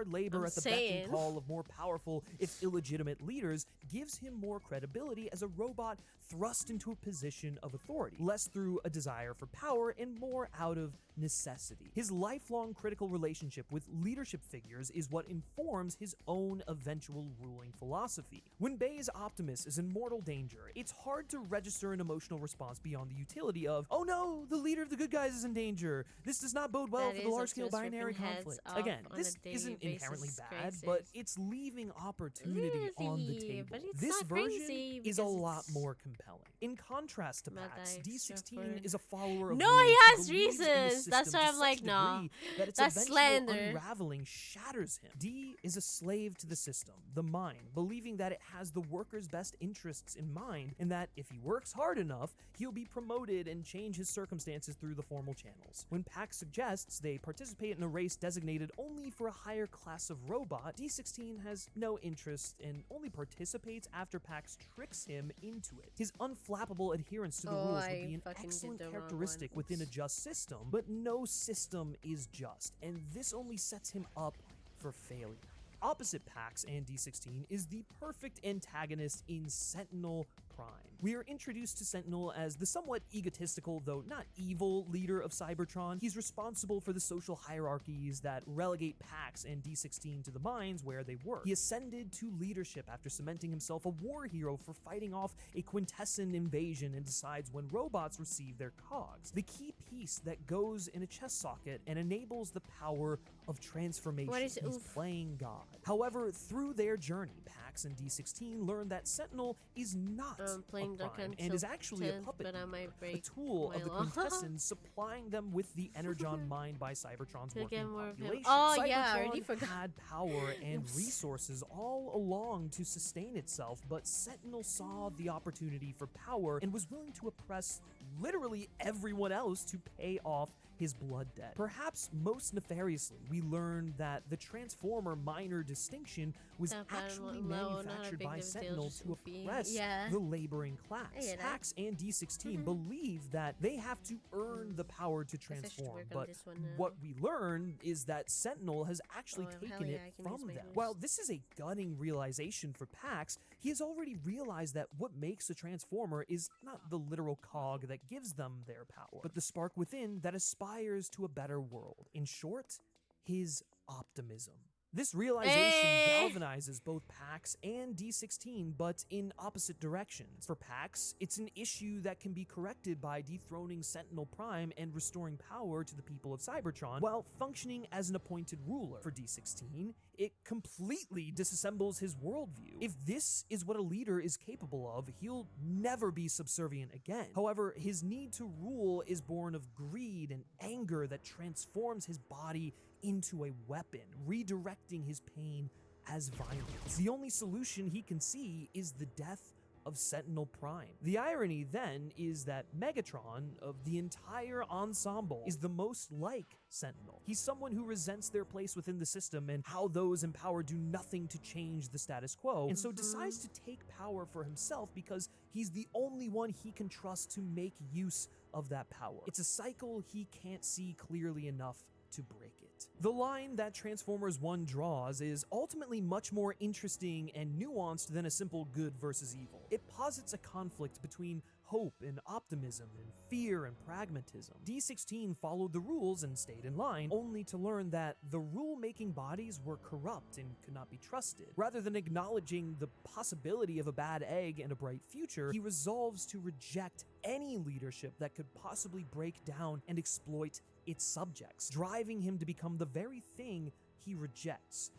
labor I'm at the beck saying. and call of more powerful, if illegitimate leaders gives him more credibility as a robot thrust into a position of authority, less through a desire for power and more out of necessity. His lifelong critical relationship with leadership figures is what informs his own eventual ruling philosophy. When Bay's Optimus is in mortal danger, it's hard to register an emotional response beyond the utility of, oh no, the leader of the good guys is in danger. This does not bode well That for the is large-scale Optimus binary ripping heads conflict. off Again, on this a daily isn't inherently basis, bad, crisis. but it's leaving opportunity on the Crazy, table. but it's This not version crazy is a because lot it's more compelling. In contrast to Mad Pax, Eye D16 Straightforward. is a follower of No, rules he who has believes in the reasons. That's system why to I'm such like, a nah, degree that its that's eventual slander. unraveling shatters him. D is a slave to the system, the mind, believing that it has the worker's best interests in mind, and that if he works hard enough, he'll be promoted and change his circumstances through the formal channels. When Pax suggests they participate in a race designated only for a higher class of robot, D16 has no interest and only participates after Pax tricks him into it. His unflappable adherence to the rules would be an excellent characteristic within a just system, but no system is just, and this only sets him up for failure. Opposite Pax and D16 is the perfect antagonist in Sentinel Prime. We are introduced to Sentinel as the somewhat egotistical, though not evil, leader of Cybertron. He's responsible for the social hierarchies that relegate Pax and D16 to the mines where they work. He ascended to leadership after cementing himself a war hero for fighting off a quintessent invasion and decides when robots receive their cogs, the key piece that goes in a chest socket and enables the power of transformation. What is He's oof? playing God. However, through their journey, Pax and D16 learn that Sentinel is not playing a prime Dokkan and till is actually 10th, a puppet but I leader, might a break tool my of the law. quintessence supplying them with the energon mined by Cybertron's To get working more of him. population. Oh, yeah, I already Cybertron forgot. had power and Oops. resources all along to sustain itself, but Sentinel saw the opportunity for power and was willing to oppress literally everyone else to pay off his blood debt. Perhaps most nefariously, we learned that the Transformer minor distinction was That part actually no, not a manufactured big by of a deal, Sentinel just to goofy. oppress Yeah. the laboring class. I get that. Pax and D16 believe that they have to earn the power to Guess I should transform, work on but this one now. what we learn is that Sentinel has actually Oh, hell taken yeah, it I can from use my them. boost. While this is a gunning realization for Pax, he has already realized that what makes a Transformer is not the literal cog that gives them their power, but the spark within that aspires to a better world. In short, his optimism. This realization Eh. galvanizes both Pax and D16, but in opposite directions. For Pax, it's an issue that can be corrected by dethroning Sentinel Prime and restoring power to the people of Cybertron while functioning as an appointed ruler. For D16, it completely disassembles his worldview. If this is what a leader is capable of, he'll never be subservient again. However, his need to rule is born of greed and anger that transforms his body into a weapon, redirecting his pain as violence. The only solution he can see is the death of Sentinel Prime. The irony then is that Megatron, of the entire ensemble, is the most like Sentinel. He's someone who resents their place within the system and how those in power do nothing to change the status quo, and so decides to take power for himself because he's the only one he can trust to make use of that power. It's a cycle he can't see clearly enough to break it. The line that Transformers 1 draws is ultimately much more interesting and nuanced than a simple good versus evil. It posits a conflict between hope and optimism and fear and pragmatism. D16 followed the rules and stayed in line, only to learn that the rule-making bodies were corrupt and could not be trusted. Rather than acknowledging the possibility of a bad egg and a bright future, he resolves to reject any leadership that could possibly break down and exploit its subjects, driving him to become the very thing he rejects.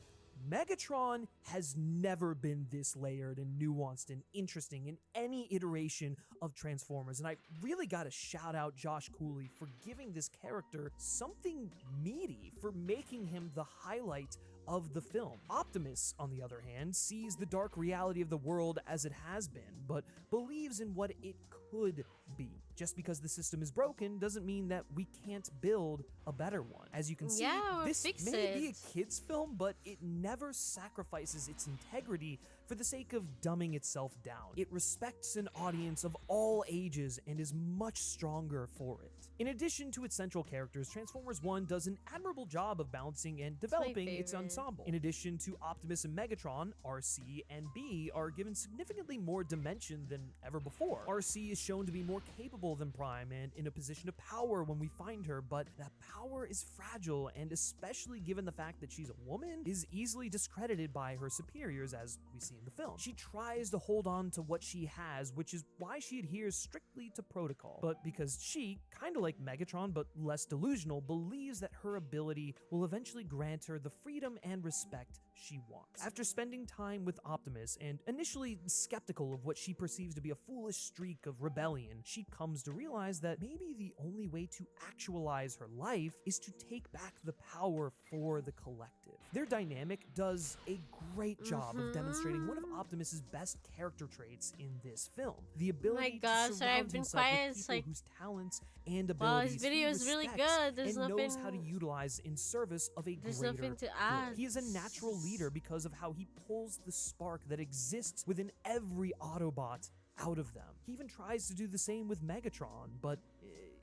Megatron has never been this layered and nuanced and interesting in any iteration of Transformers, and I really gotta shout out Josh Cooley for giving this character something meaty, for making him the highlight of the film. Optimus, on the other hand, sees the dark reality of the world as it has been, but believes in what it could be. Just because the system is broken doesn't mean that we can't build a better one. As you can see, Yeah, or this fix may be it. a kid's film, but it never sacrifices its integrity for the sake of dumbing itself down. It respects an audience of all ages and is much stronger for it. In addition to its central characters, Transformers 1 does an admirable job of balancing and developing its favorite. ensemble. In addition to Optimus and Megatron, RC and B are given significantly more dimension than ever before. RC is shown to be more capable than Prime and in a position of power when we find her, but that power is fragile, and especially given the fact that she's a woman, is easily discredited by her superiors, as we see in the film. She tries to hold on to what she has, which is why she adheres strictly to protocol. But because she, kind of like Megatron but less delusional, believes that her ability will eventually grant her the freedom and respect she wants. After spending time with Optimus and initially skeptical of what she perceives to be a foolish streak of rebellion, she comes to realize that maybe the only way to actualize her life is to take back the power for the collective. Their dynamic does a great job of demonstrating one of Optimus's best character traits in this film. The ability gosh, to sorry, surround I've been himself quiet. with It's people like, whose talents and wow, abilities his video he is really respects good. There's and knows how to nothing- utilize in service of a There's greater nothing to good. add. He is a natural leader because of how he pulls the spark that exists within every Autobot out of them. He even tries to do the same with Megatron, but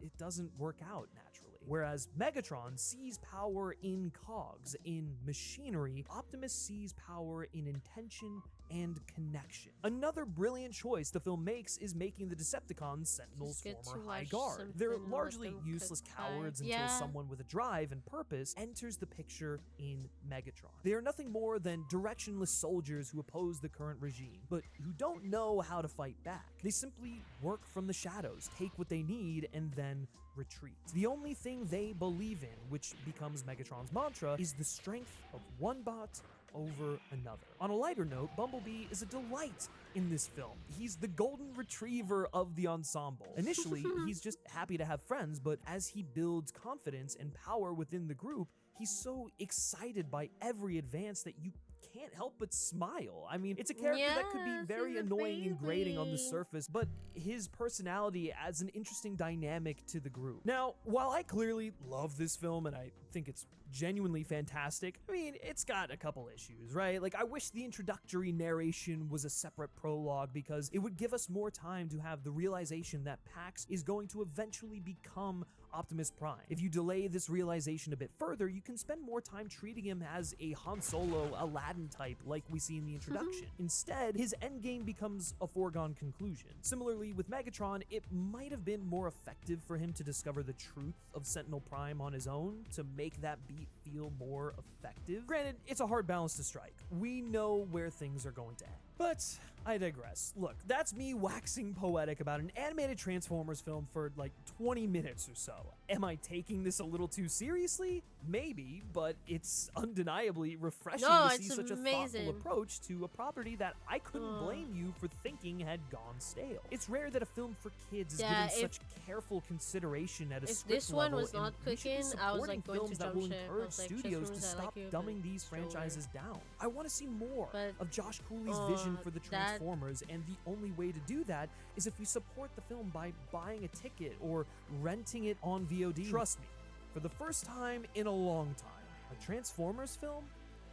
it doesn't work out naturally. Whereas Megatron sees power in cogs, in machinery, Optimus sees power in intention and connection. Another brilliant choice the film makes is making the Decepticons Sentinel's Just get former to high watch guard. They're something and let largely them useless cook by. cowards until Yeah. someone with a drive and purpose enters the picture in Megatron. They are nothing more than directionless soldiers who oppose the current regime, but who don't know how to fight back. They simply work from the shadows, take what they need, and then retreat. The only thing they believe in, which becomes Megatron's mantra, is the strength of one bot over another. On a lighter note, Bumblebee is a delight in this film. He's the golden retriever of the ensemble. Initially, he's just happy to have friends, but as he builds confidence and power within the group, he's so excited by every advance that you can't help but smile. I mean, it's a character that could be very annoying and grating on the surface, but his personality adds an interesting dynamic to the group. Now, while I clearly love this film and I think it's genuinely fantastic, I mean, it's got a couple issues, right? Like, I wish the introductory narration was a separate prologue because it would give us more time to have the realization that Pax is going to eventually become Optimus Prime. If you delay this realization a bit further, you can spend more time treating him as a Han Solo, Aladdin type like we see in the introduction. Instead, his endgame becomes a foregone conclusion. Similarly, with Megatron, it might have been more effective for him to discover the truth of Sentinel Prime on his own to make that beat feel more effective. Granted, it's a hard balance to strike. We know where things are going to end. But I digress. Look, that's me waxing poetic about an animated Transformers film for like 20 minutes or so. Am I taking this a little too seriously? Maybe, but it's undeniably refreshing to see such a thoughtful approach to a property that I couldn't blame you for thinking had gone stale. It's rare that a film for kids is given such careful consideration at a if script this one level, was not and we should be cooking, I was like supporting going to films that jump will ship. I encourage was like, studios to Transformers, I like stop you, but dumbing these stroller. franchises down. I want to see more of Josh Cooley's Oh, vision for the that- Transformers, and the only way to do that is if we support the film by buying a ticket or renting it on VOD. Trust me, for the first time in a long time, a Transformers film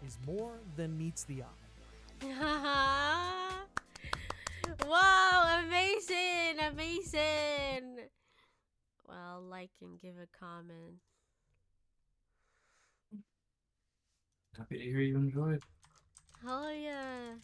is more than meets the eye. Wow, amazing, amazing. Well, like and give a comment. Happy to hear you enjoyed. Hell yeah.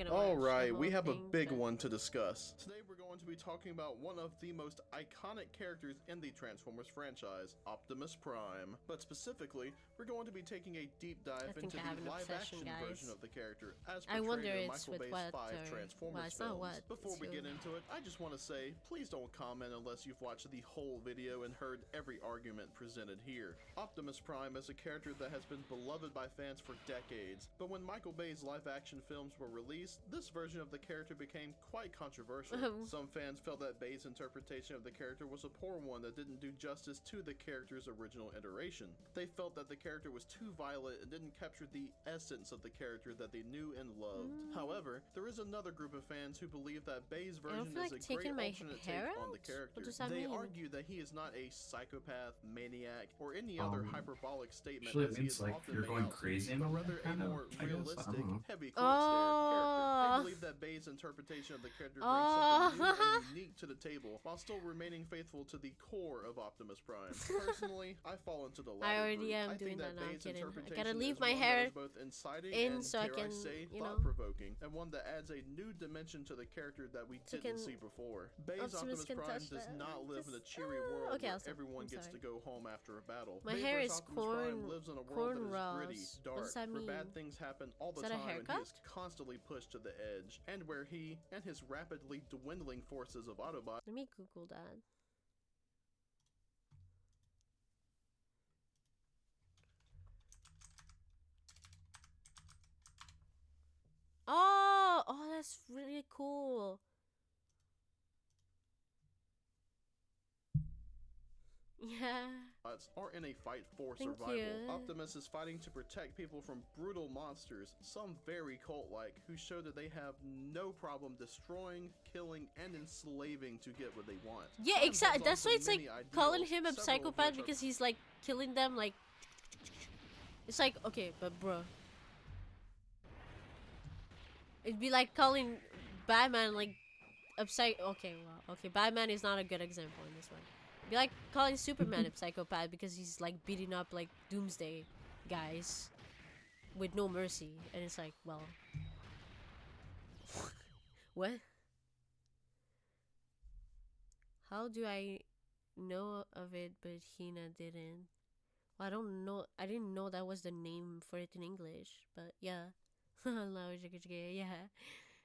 All right, we have a big one to discuss. Today we're going to be talking about one of the most iconic characters in the Transformers franchise, Optimus Prime. But specifically, we're going to be taking a deep dive into the live-action version of the character, as I wonder portrayed in it's Michael with Bay's what, 5 or- Transformers well, it's not films. what, Before it's we who. get into it, I just want to say, please don't comment unless you've watched the whole video and heard every argument presented here. Optimus Prime is a character that has been beloved by fans for decades, but when Michael Bay's live-action films were released, this version of the character became quite controversial. Some fans felt that Bay's interpretation of the character was a poor one that didn't do justice to the character's original iteration. They felt that the character was too violent and didn't capture the essence of the character that they knew and loved. However, there is another group of fans who believe that Bay's I don't version feel is like a great taking my alternate hair take on the out? character. What does that They mean? argue that he is not a psychopath, maniac, or any other hyperbolic statement Usually it as he means is like often you're made going out to crazy be, in but a rather a kind of, more I guess, I realistic, don't know. heavy quotes character. They believe that Bay's interpretation of the character brings something new and unique to the table, while still remaining faithful to the core of Optimus Prime. Personally, I fall into the latter I already group. am I doing think that now, I'm Bay's kidding. I interpretation gotta leave is my one that hair is both inciting in and, so I dare can, say, you know, thought-provoking, and one that adds a new dimension to the character that we So didn't can- see before. Bay's Optimus Optimus can Prime touch does that. not live in a Just- cheery world okay, where I'll stop. everyone I'm gets sorry. to go home after a battle. My Bay hair vs. is Optimus Prime corn- lives in a world that is cornrows. gritty, What dark, does that where bad mean? things happen all the Is that a time, and he haircut? is constantly pushed to the edge, and where he and his rapidly dwindling forces of Autobots Let me Google that. Oh, that's really cool. Yeah. are in a fight for Thank survival. you. Optimus is fighting to protect people from brutal monsters, some very cult-like, who show that they have no problem destroying, killing, and enslaving to get what they want. Yeah, Prime exactly. holds That's on why to it's like many calling ideals, him a several of psychopath which are because he's like killing them. Like, it's like, okay, but bro, it'd be like calling Batman like a Okay, well, okay, Batman is not a good example in this one. It'd be like calling Superman a psychopath because he's like beating up like Doomsday guys with no mercy, and it's like, well, what? How do I know of it but Hina didn't? Well, I don't know. I didn't know that was the name for it in English, but yeah. Yeah.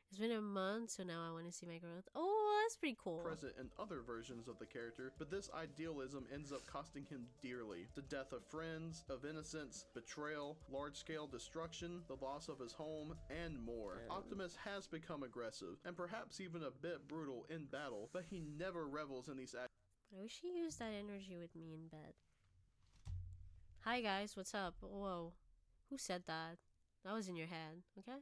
It's been a month, so now I want to see my growth. Oh, that's pretty cool. present in other versions of the character, but this idealism ends up costing him dearly. The death of friends, of innocence, betrayal, large-scale destruction, the loss of his home, and more. Optimus has become aggressive, and perhaps even a bit brutal in battle, but he never revels in these acts. I wish he used that energy with me in bed. Hi guys, what's up? Whoa. Who said that? That was in your head, okay?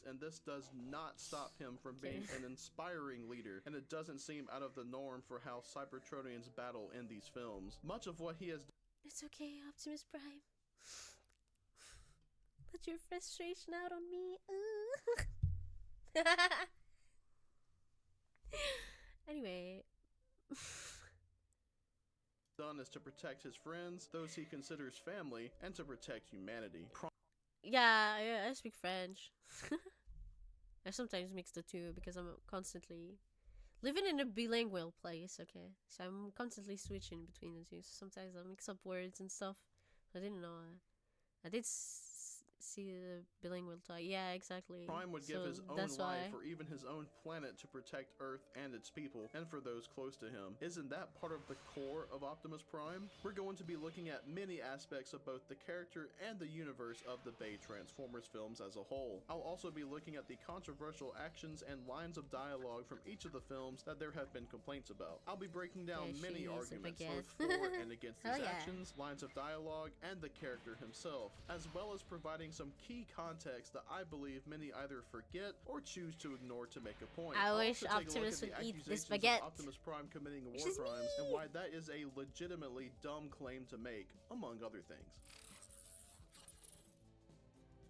And this does not stop him from being an inspiring leader, and it doesn't seem out of the norm for how Cybertronians battle in these films. Much of what he has It's okay, Optimus Prime. Let your frustration out on me. Anyway. done is to protect his friends, those he considers family, and to protect humanity. Yeah, I speak French. I sometimes mix the two because I'm constantly living in a bilingual place, okay? So I'm constantly switching between the two. So sometimes I mix up words and stuff. I didn't know. I did see the bilingual talk. Yeah, exactly. Prime would give his own life or even his own planet to protect Earth and its people, and for those close to him. Isn't that part of the core of Optimus Prime? We're going to be looking at many aspects of both the character and the universe of the Bay Transformers films as a whole. I'll also be looking at the controversial actions and lines of dialogue from each of the films that there have been complaints about. I'll be breaking down many arguments, both for and against these actions, lines of dialogue, and the character himself, as well as providing some key context that I believe many either forget or choose to ignore to make a point. I I'll wish also take a look Optimus at the would eat this accusations baguette. of Optimus Prime committing war crimes and why that is a legitimately dumb claim to make, among other things.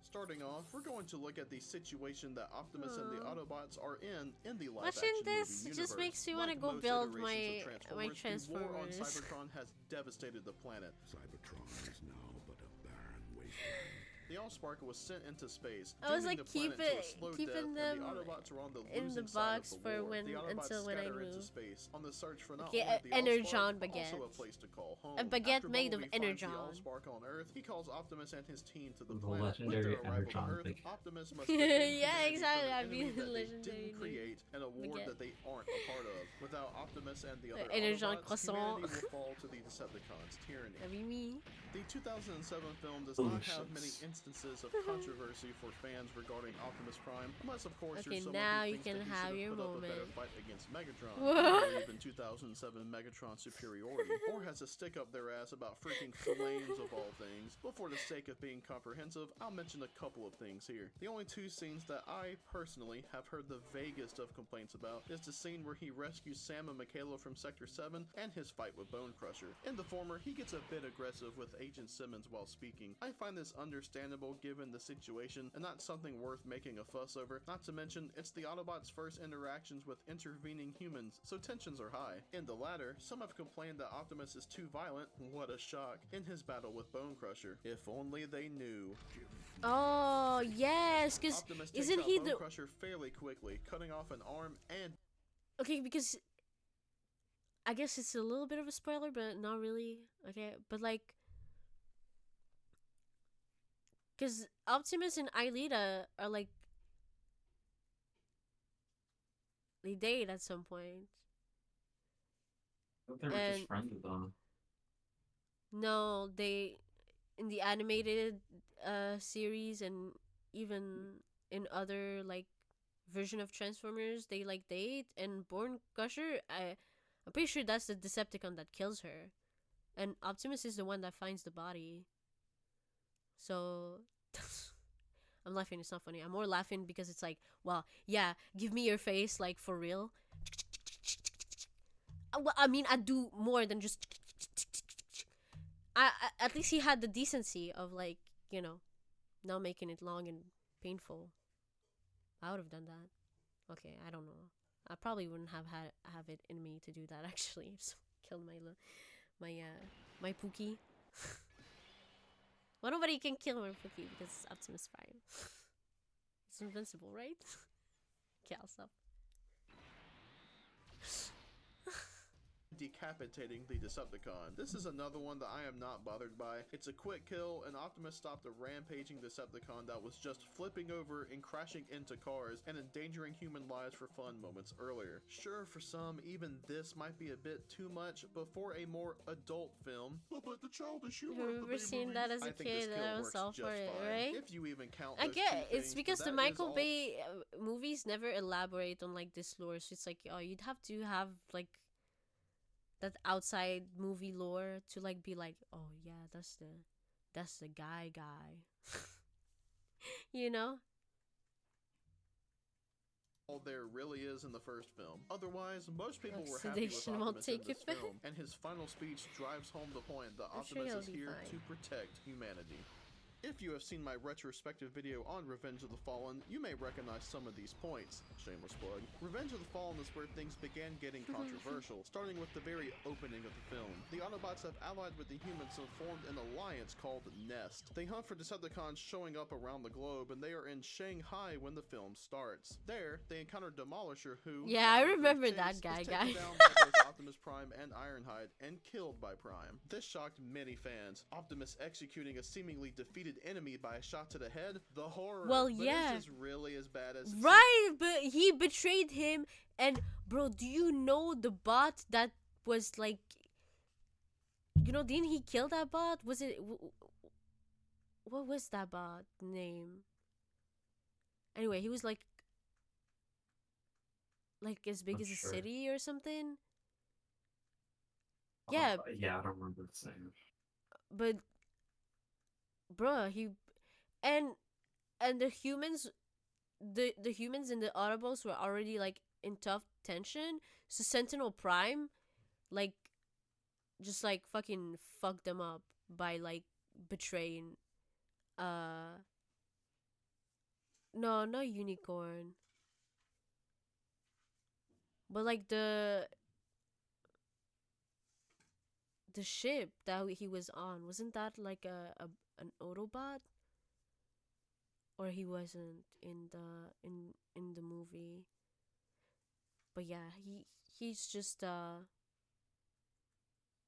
Starting off, we're going to look at the situation that Optimus and the Autobots are in the live-action Watching this movie just universe. makes me want to Like go most build iterations of my Transformers, the war on Transformers. Cybertron has devastated the planet. Cybertron is now but a barren wasteland. The Allspark was sent into space, I was dooming like the planet to a slow keeping death, them and the Autobots are on the in the losing side box of the for war. when The Autobots until when I scatter into move. space on the search for not Okay, only the Energon Allspark, but baguette. also a place to call home. A baguette After made of Bumblebee finds Energon. the Allspark on Earth, he calls Optimus and his team to the The planet. With legendary their arrival to Energon Earth, baguette. Optimus must defend Yeah, humanity exactly. from an I enemy mean, that they legendary didn't create and a war baguette. that they aren't a part of. Without Optimus and the other Energon Autobots, croissant. humanity will fall to the Decepticons' tyranny. That'd be me. The 2007 film does not have many instances of controversy for fans regarding Optimus Prime, unless of course Okay, you're someone now who you thinks can that he have should your have put up a better moment. fight against Megatron. What? I believe in 2007 Megatron superiority, or has a stick up their ass about freaking flames of all things. But for the sake of being comprehensive, I'll mention a couple of things here. The only two scenes that I personally have heard the vaguest of complaints about is the scene where he rescues Sam and Michaela from Sector 7 and his fight with Bone Crusher. In the former, he gets a bit aggressive with Agent Simmons while speaking. I find this understandable given the situation and not something worth making a fuss over. Not to mention, it's the Autobots' first interactions with intervening humans, so tensions are high. In the latter, some have complained that Optimus is too violent, what a shock, in his battle with Bone Crusher. If only they knew. Oh yes, because Optimus takes isn't out he Bone the Crusher fairly quickly, cutting off an arm and okay? Because I guess it's a little bit of a spoiler, but not really. Okay, but like, because Optimus and Aelita are like they date at some point. I thought they were And just friends with them. no, they in the animated series and even in other like version of Transformers, they like date. And Bone Crusher, I'm pretty sure that's the Decepticon that kills her, and Optimus is the one that finds the body. So I'm laughing. It's not funny. I'm more laughing because it's like, well, yeah, give me your face, like for real. Well, I mean, I'd do more than just. I at least he had the decency of like, you know, not making it long and painful. I would have done that. Okay, I don't know. I probably wouldn't have it in me to do that actually. So killed my Pookie. Well, nobody can kill my Pookie because it's Optimus Prime. It's invincible, right? Okay, I'll stop. decapitating the Decepticon. This is another one that I am not bothered by. It's a quick kill, and Optimus stopped a rampaging Decepticon that was just flipping over and crashing into cars and endangering human lives for fun moments earlier. Sure, for some, even this might be a bit too much, but for a more adult film, but the childish humor I of the remember seeing that as a kid, and I was all for it, right? If you even count I those get two it's things, because but the that is Michael all- Bay movies never elaborate on like this lore. So it's like, oh, you'd have to have like that outside movie lore to like be like, oh yeah, that's the guy. You know? All there really is in the first film. Otherwise, most people were happy with Oxidation won't Optimus in take this effect. film, and his final speech drives home the point that I'm sure Optimus he'll is be here fine. to protect humanity. If you have seen my retrospective video on Revenge of the Fallen, you may recognize some of these points. Shameless plug. Revenge of the Fallen is where things began getting controversial, starting with the very opening of the film. The Autobots have allied with the humans and formed an alliance called Nest. They hunt for Decepticons showing up around the globe, and they are in Shanghai when the film starts. There, they encounter Demolisher, who Yeah, I after a brief remember chase, that is guy, taken guy. down by both Optimus Prime and Ironhide and killed by Prime. This shocked many fans. Optimus executing a seemingly defeated enemy by a shot to the head, the horror. Well, but yeah. is this really as bad as Right, but he betrayed him, and bro, do you know the bot that was like, didn't he kill that bot? Was it what was that bot name? Anyway, he was like as big Not as a sure. city or something. Yeah, Yeah, I don't remember the name. but bruh, he and the humans, the humans in the Autobots were already like in tough tension. So Sentinel Prime, like, just like fucking fucked them up by like betraying. No, not Unicorn. But like the ship that he was on, wasn't that like an Autobot? Or he wasn't in the movie. But yeah, he's just wait,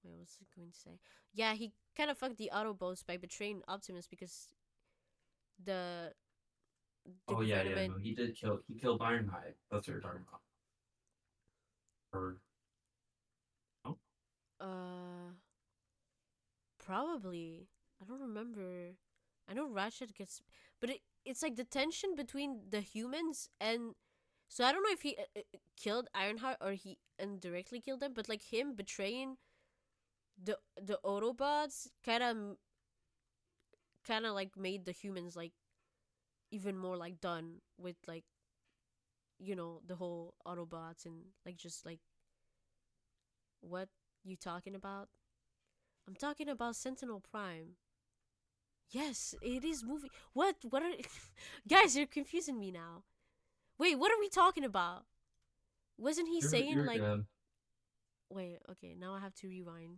what was I going to say? Yeah, he kind of fucked the Autobots by betraying Optimus because the Oh yeah, government. no, he killed Ironhide. That's what you're talking about. Or Probably. I don't remember. I know Ratchet gets, but it's like the tension between the humans and. So I don't know if he killed Ironheart or he indirectly killed them, but like him betraying the Autobots kind of like made the humans like even more like done with like the whole Autobots and like just like what you talking about? I'm talking about Sentinel Prime. Yes, it is movie. What are guys? You're confusing me now. Wait, what are we talking about? Wasn't he saying you're like? good. Wait, okay, now I have to rewind.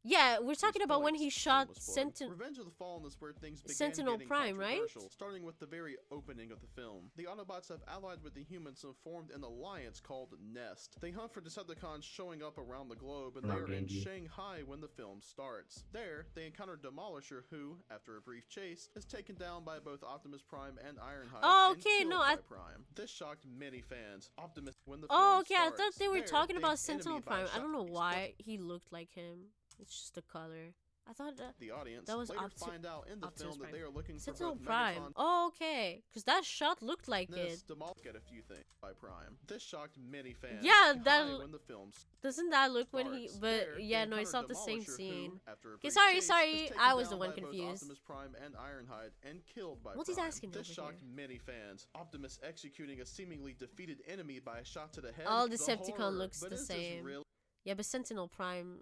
Yeah, we're talking about when he shot Revenge of the Fallen is where things began Sentinel getting Prime, right? controversial, starting with the very opening of the film. The Autobots have allied with the humans and formed an alliance called Nest. They hunt for Decepticons showing up around the globe, and they are in Shanghai when the film starts. There, they encounter Demolisher, who, after a brief chase, is taken down by both Optimus Prime and Ironhide Oh, and okay, killed no, by Prime. This shocked many fans. Optimus when the film Oh, okay, starts. I thought they were There, talking about the enemy Sentinel by a Prime. I shot don't know takes why he looked like him. It's just the color. I thought the audience that was later find out in the Optimus film that Prime. they are looking Sentinel for both Prime. Megatron Oh, okay, because that shot looked like it. Get a few things by Prime. This shocked many fans. Yeah, that when the film doesn't that look when he? starts. But There, yeah, they no, it's not encounter the same Demolisher, scene. who, after a Okay, brief sorry, chase, sorry, is taken I was the down one by both confused. Optimus Prime and Ironhide and killed by Multitasking Prime. This over shocked many fans. Optimus executing a seemingly defeated enemy by a shot to the head. All the Decepticon horror. looks But the is this same. real? Yeah, but Sentinel Prime,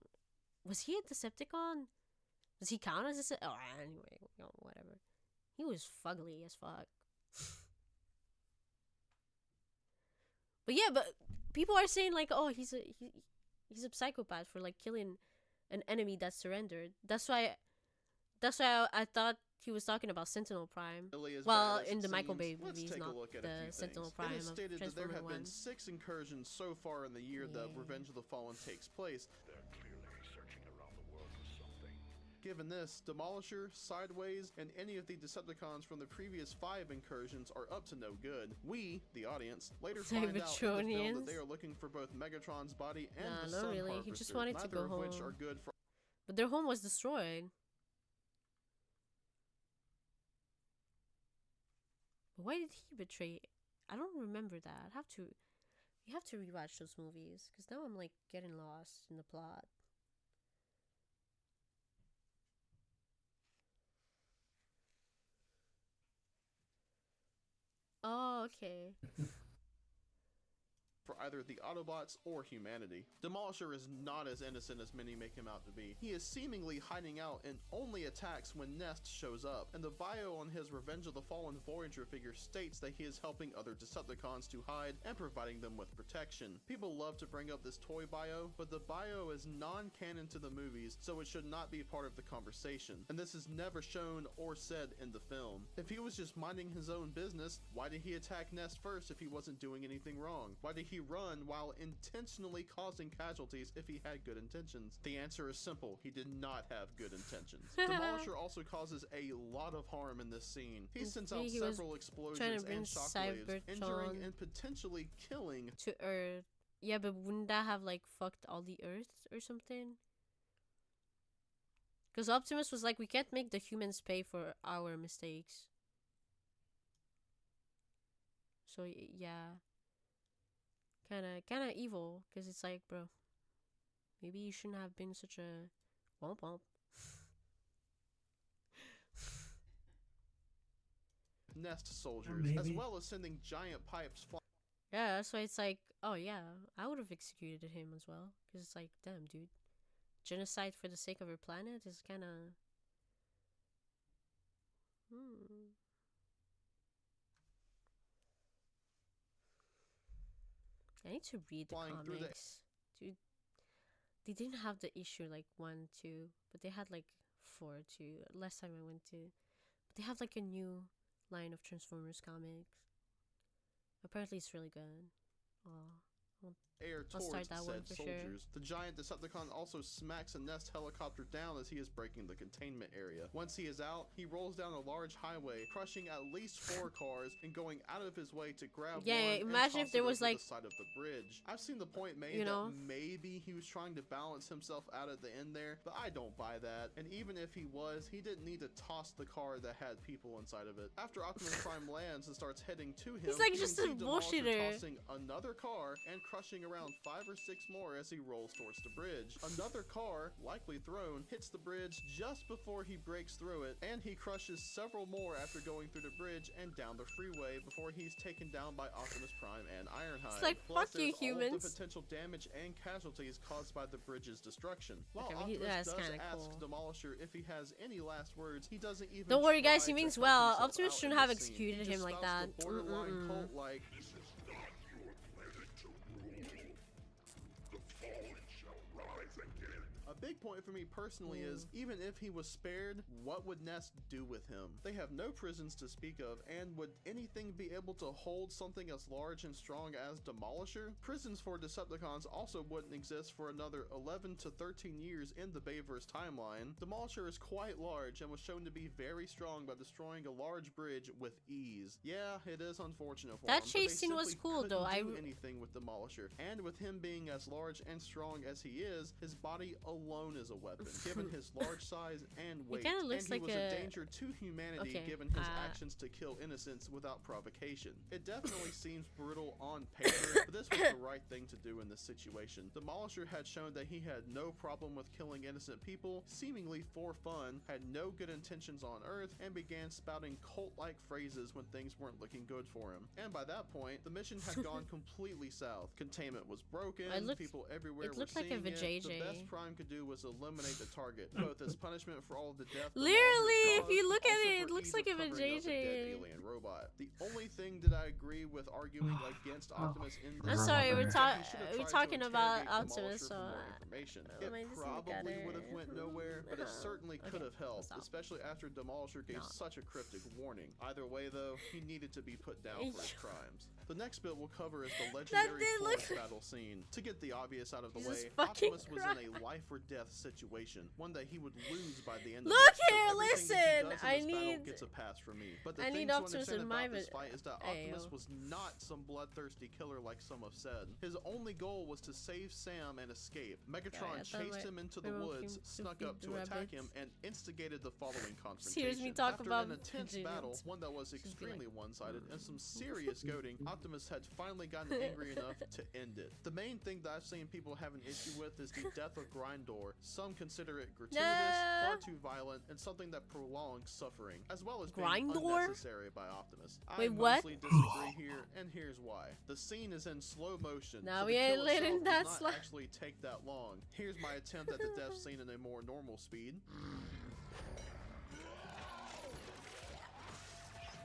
was he a Decepticon? Does he count as a? Oh, anyway, whatever. He was fugly as fuck. But yeah, but people are saying like, oh, he's a psychopath for like killing an enemy that surrendered. That's why I thought he was talking about Sentinel Prime. Really as Well, bad as in it the Michael Bay seems, let's movies, take a not look at a the few Sentinel things. Prime It is of stated that there Transformer have 1. been 6 incursions so far in the year that Revenge of the Fallen takes place. They're clearly searching around the world for something. Given this, Demolisher, Sideways, and any of the Decepticons from the previous 5 incursions are up to no good. We, the audience, later find out in the film that Cybertronians? they are looking for both Megatron's body and Nah, the not Sun really. He Harvester, just wanted to neither go of which home. are good for. But their home was destroyed. But why did he betray? I don't remember that. I have to You have to rewatch those movies, because now I'm like getting lost in the plot. Oh, okay. For either the Autobots or humanity. Demolisher is not as innocent as many make him out to be. He is seemingly hiding out and only attacks when Nest shows up, and the bio on his Revenge of the Fallen Voyager figure states that he is helping other Decepticons to hide and providing them with protection. People love to bring up this toy bio, but the bio is non-canon to the movies, so it should not be part of the conversation, and this is never shown or said in the film. If he was just minding his own business, why did he attack Nest first if he wasn't doing anything wrong? Why did he run while intentionally causing casualties if he had good intentions? The answer is simple. He did not have good intentions. Demolisher also causes a lot of harm in this scene. He sends out several explosions and shockwaves, injuring and potentially killing to Earth. Yeah, but wouldn't that have like fucked all the Earth or something? Because Optimus was like, we can't make the humans pay for our mistakes. So yeah. Kinda evil, because it's like, bro, maybe you shouldn't have been such a womp womp. Nest soldiers, as well as sending giant pipes flying. Yeah, that's why it's like, oh yeah, I would have executed him as well, because it's like, damn, dude, genocide for the sake of our planet is kind of. I need to read the comics. Dude, they didn't have the issue like 1, 2, but they had like 4, 2. Last time I went to, but they have like a new line of Transformers comics. Apparently, it's really good. Air I'll towards start that one said for soldiers. sure. The giant Decepticon also smacks a Nest helicopter down as he is breaking the containment area. Once he is out, he rolls down a large highway, crushing at least 4 cars and going out of his way to grab one imagine and if there toss it was over like the side of the bridge. I've seen the point made you know? that maybe he was trying to balance himself out at the end there, but I don't buy that. And even if he was, he didn't need to toss the car that had people inside of it. After Optimus Prime lands and starts heading to him, he's like you just can a see Demolisher bullshitter. tossing another car and crushing around 5 or 6 more as he rolls towards the bridge. Another car, likely thrown, hits the bridge just before he breaks through it, and he crushes several more after going through the bridge and down the freeway before he's taken down by Optimus Prime and Ironhide. It's like, Plus, fuck you, there's all of humans. the potential damage and casualties caused by the bridge's destruction. While Okay, Optimus that's does kinda ask cool. Demolisher if he has any last words, he doesn't even Don't worry, guys. try He to means help well. himself Optimus out shouldn't in have this scene. He executed him just like spouts that. the borderline cult like a big point for me personally is, even if he was spared, what would Nest do with him? They have no prisons to speak of, and would anything be able to hold something as large and strong as Demolisher? Prisons for Decepticons also wouldn't exist for another 11 to 13 years in the Bayverse timeline. Demolisher is quite large and was shown to be very strong by destroying a large bridge with ease. Yeah, it is unfortunate for That him, chase but they scene was simply cool, though. couldn't do anything with Demolisher, and with him being as large and strong as he is, his body alone is a weapon, given his large size and weight. kinda looks and he like was a- a danger to humanity, Okay, given his actions to kill innocents without provocation. It definitely seems brutal on paper, but this was the right thing to do in this situation. Demolisher had shown that he had no problem with killing innocent people, seemingly for fun, had no good intentions on Earth, and began spouting cult-like phrases when things weren't looking good for him. And by that point, the mission had gone completely south. Containment was broken, people everywhere were looked like a seeing it. vajayjay. The best Prime could do was eliminate the target, both as punishment for all of the death. Literally, if you look at also it, it for looks ease like of a covering up a dead vajayjay. alien robot. The only thing that I agree with arguing against Optimus in I'm this sorry, scene we're is that he should have tried to talking about interrogate Optimus, Demolisher so for more information. I It might just look probably at would have it. went nowhere, but it No. certainly could Okay, have helped, stop. especially after Demolisher gave such a cryptic warning. Either way, though, he needed to be put down for his crimes. The next bit we'll cover is the legendary did look- force battle scene. To get the obvious out of the Jesus way, fucking Optimus was in a life or death situation, one that he would lose by the end Look of it. So here, everything that he listen, does in I this battle need- gets a pass from me. But the I thing need to Optimus understand in my about this vid- fight is that Ayo. Optimus was not some bloodthirsty killer like some have said. His only goal was to save Sam and escape. Megatron I thought chased my him into the remote woods, came to snuck feed up the to attack him, rabbits. and instigated the following confrontation. Here's me talk After about an intense pigeons. battle, one that was She's be extremely like, one-sided, and some serious goading, Optimus had finally gotten angry enough to end it. The main thing that I've seen people have an issue with is the death of Grindor. Some consider it gratuitous, far too violent, and something that prolongs suffering, as well as being Grindor? unnecessary by Optimus. Wait, I what? mostly disagree here, and here's why. The scene is in slow motion, Now so we the ain't kill letting itself that does slide. not actually take that long. Here's my attempt at the death scene in a more normal speed.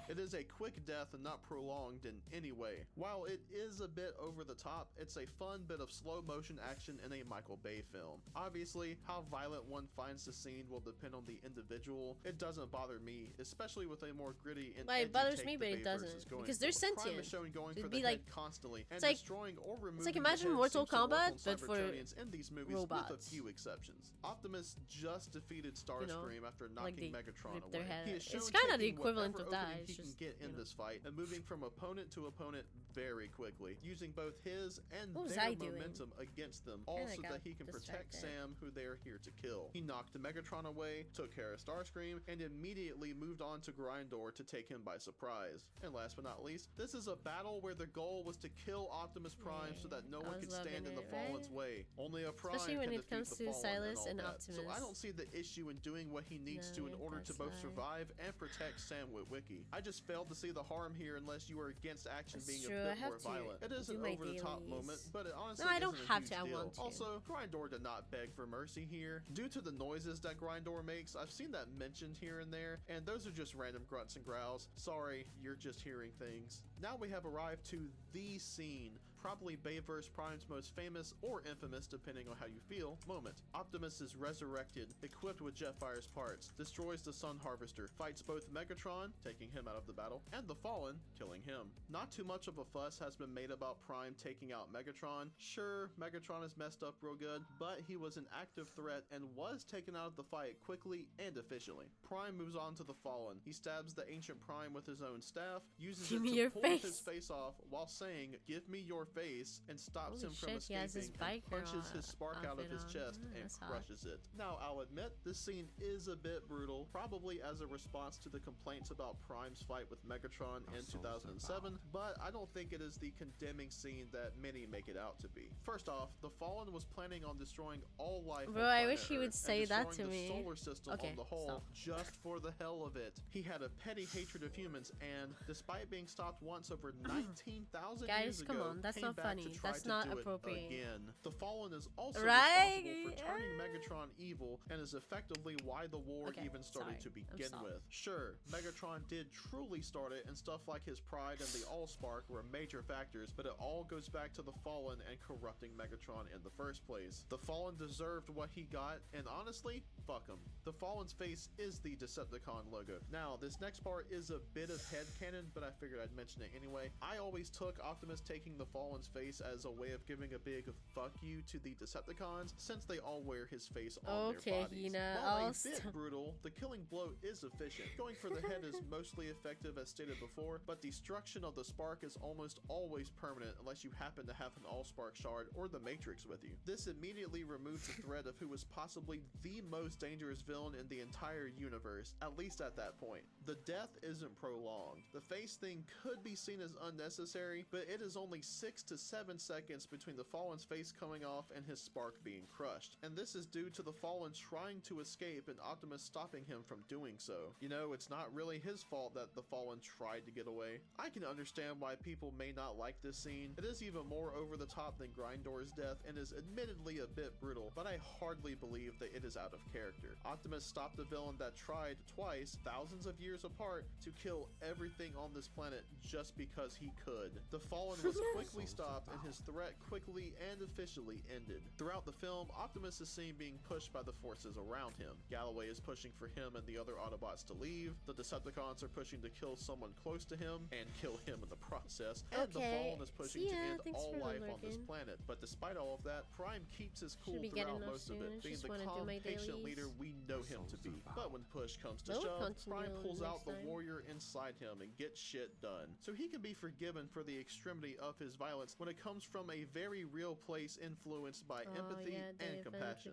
It is a quick death and not prolonged in any way. While it is a bit over the top, it's a fun bit of slow motion action in a Michael Bay film. Obviously, how violent one finds the scene will depend on the individual. It doesn't bother me, especially with a more gritty and Well, it edgy bothers take me, the but it Bay doesn't, versus going because they're for it. Prime sentient. is shown going It'd for be the like- head constantly, and it's like- destroying or removing like the imagine head Mortal seems to work Kombat, on but for Cybertronians in these movies with a robots. few exceptions. Optimus just defeated Starscream after like knocking they Megatron rip their away. head. He is shown It's kind of the taking equivalent whatever of that. opening It's he can just, get in this fight and moving from opponent to opponent very quickly, using both his and What was their I doing? momentum against them, all Kinda so got that he can protect distracted. Sam, who they are here to kill. He knocked Megatron away, took care of Starscream, and immediately moved on to Grindor to take him by surprise. And last but not least, this is a battle where the goal was to kill Optimus Prime so that no I one was could stand loving in the it, Fallen's right? way. Only a Prime Especially when can it defeat comes the to Fallen Silas all and that. So I Optimus. don't see the issue in doing what he needs to in No, order to that's both why. survive and protect Sam Witwicky. I just failed to see the harm here unless you are against action That's being true, a I bit have more to violent. It is do an my over-the-top dailies. moment, but it honestly No, I don't isn't a have huge to, I deal. want to. Also, Grindor did not beg for mercy here. Due to the noises that Grindor makes, I've seen that mentioned here and there, and those are just random grunts and growls. Sorry, you're just hearing things. Now we have arrived to the scene, probably Bayverse Prime's most famous or infamous, depending on how you feel, moment. Optimus is resurrected, equipped with Jetfire's parts, destroys the Sun Harvester, fights both Megatron, taking him out of the battle, and the Fallen, killing him. Not too much of a fuss has been made about Prime taking out Megatron. Sure, Megatron is messed up real good, but he was an active threat and was taken out of the fight quickly and efficiently. Prime moves on to the Fallen. He stabs the Ancient Prime with his own staff, uses Give it me to your pull face. his face off while saying, "Give me your face," and stops Holy him from shit, he has his escaping and biker punches his spark out of outfit his on. chest and That's hot. crushes it. Now, I'll admit, this scene is a bit brutal, probably as a response to the complaints about Prime's fight with Megatron in 2007, but I don't think it is the condemning scene that many make it out to be. First off, the Fallen was planning on destroying all life Bro, on I planet wish he would Earth say and that destroying to the me. solar system Okay, on the whole, stop. just for the hell of it. He had a petty hatred of humans, and despite being stopped once over 19,000 Guys, years come ago, on, that's came not back funny. to try That's to not do it appropriate. again. The Fallen is also Right? responsible for turning Megatron evil, and is effectively why the war Okay, even started sorry. to I'm begin sorry. with. Sure, Megatron did truly start it, and stuff like his pride and the Allspark were major factors, but it all goes back to the Fallen and corrupting Megatron in the first place. The Fallen deserved what he got, and honestly, fuck him. The Fallen's face is the Decepticon logo. Now, this next part is a bit of headcanon, but I figured I'd mention it anyway. I always took Optimus taking the Fallen's face as a way of giving a big fuck you to the Decepticons, since they all wear his face on Okay, their bodies. Hina, While I'll a bit brutal, the killing blow is efficient. Going for the head is mostly effective as stated before, but destruction of the spark is almost always permanent unless you happen to have an Allspark shard or the Matrix with you. This immediately removes the threat of who was possibly the most dangerous villain in the entire universe, at least at that point. The death isn't prolonged. The face thing could be seen as unnecessary, but it is only 6 to 7 seconds between the Fallen's face coming off and his spark being crushed. And this is due to the Fallen trying to escape and Optimus stopping him from doing so. You know, it's not really his fault that the Fallen tried to get away. I can understand why people may not like this scene. It is even more over the top than Grindor's death and is admittedly a bit brutal, but I hardly believe that it is out of character. Optimus stopped a villain that tried twice, thousands of years apart, to kill everything on this planet just because he could. The Fallen was quickly stopped, and his threat quickly and efficiently ended. Throughout the film, Optimus is seen being pushed by the forces around him. Galloway is pushing for him and the other Autobots to leave, the Decepticons are pushing to kill someone close to him and kill him in the process, and the Fallen is pushing to end all life on this planet. But despite all of that, Prime keeps his cool throughout most of it, being the calm, patient leader we know him to be. But when push comes to shove, Prime pulls out the warrior inside him and gets shit done. So he can be forgiven for the extremity of his violence when it comes from a very real place influenced by empathy and compassion.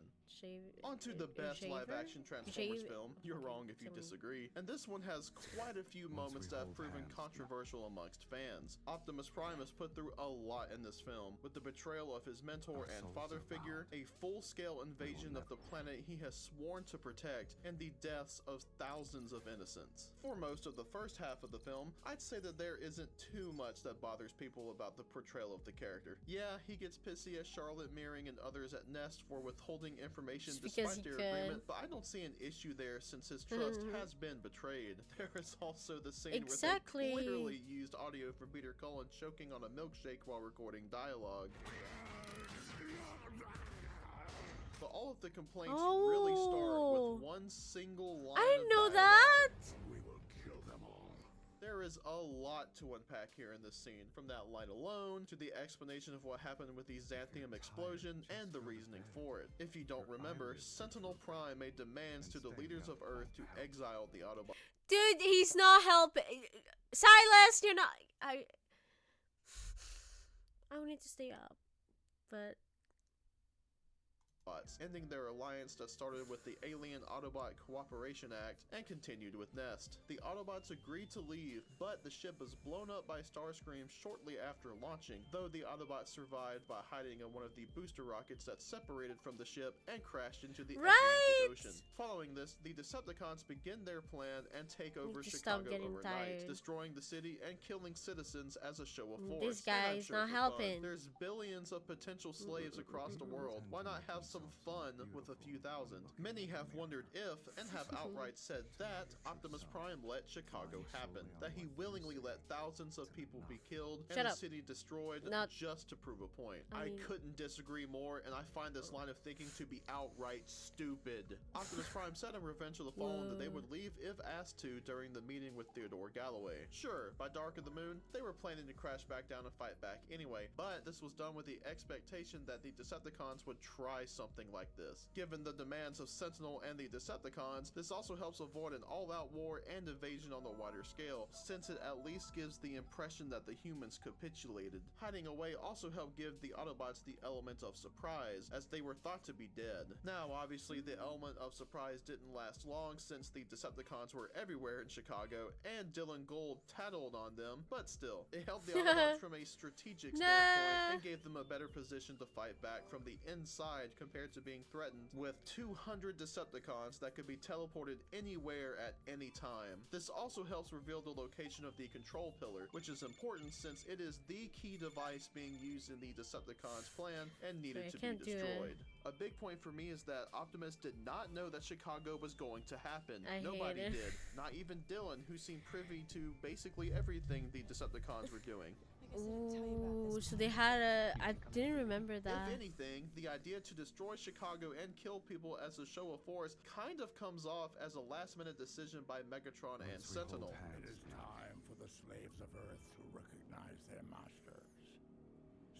Onto the best live-action Transformers film. You're wrong if you disagree. And this one has quite a few moments that have proven controversial amongst fans. Optimus Prime has put through a lot in this film, with the betrayal of his mentor and father figure, a full-scale invasion of the planet he has sworn to protect, and the deaths of thousands of innocents. For most of the first half of the film, I'd say that there isn't too much that bothers people about the portrayal of the character. Yeah, he gets pissy at Charlotte, Meering, and others at Nest for withholding information despite their agreement, but I don't see an issue there since his trust has been betrayed. There is also the scene where they clearly used audio from Peter Cullen choking on a milkshake while recording dialogue. But all of the complaints really start with one single line I didn't know of that! We will kill them all. There is a lot to unpack here in this scene, from that line alone to the explanation of what happened with the Xanthium explosion and the reasoning for it. If you don't remember, Sentinel Prime made demands to the leaders of Earth to exile the Autobots. Dude, he's not helping. Silas, you're not. I need to stay up, but. Ending their alliance that started with the Alien Autobot Cooperation Act and continued with Nest. The Autobots agreed to leave, but the ship was blown up by Starscream shortly after launching, though the Autobots survived by hiding in one of the booster rockets that separated from the ship and crashed into the Atlantic Ocean. Following this, the Decepticons begin their plan and take over Chicago overnight, destroying the city and killing citizens as a show of force. This guy is not helping. There's billions of potential slaves across the world. Why not have some fun with a few thousand? Many have wondered if, and have outright said that, Optimus Prime let Chicago happen. That he willingly let thousands of people be killed and the city destroyed just to prove a point. I couldn't disagree more, and I find this line of thinking to be outright stupid. Optimus Prime said in Revenge of the Fallen that they would leave if asked to during the meeting with Theodore Galloway. Sure, by Dark of the Moon, they were planning to crash back down and fight back anyway, but this was done with the expectation that the Decepticons would try something like this. Given the demands of Sentinel and the Decepticons, this also helps avoid an all-out war and invasion on a wider scale, since it at least gives the impression that the humans capitulated. Hiding away also helped give the Autobots the element of surprise, as they were thought to be dead. Now, obviously, the element of surprise didn't last long, since the Decepticons were everywhere in Chicago, and Dylan Gould tattled on them, but still, it helped the Autobots from a strategic standpoint and gave them a better position to fight back from the inside compared to being threatened with 200 Decepticons that could be teleported anywhere at any time. This also helps reveal the location of the control pillar, which is important since it is the key device being used in the Decepticons' plan and needed to be destroyed. A big point for me is that Optimus did not know that Chicago was going to happen. Nobody did. Not even Dylan, who seemed privy to basically everything the Decepticons were doing. Ooh, so they had a. I didn't remember that. If anything, the idea to destroy Chicago and kill people as a show of force kind of comes off as a last-minute decision by Megatron and Sentinel. It is time for the slaves of Earth to recognize their masters.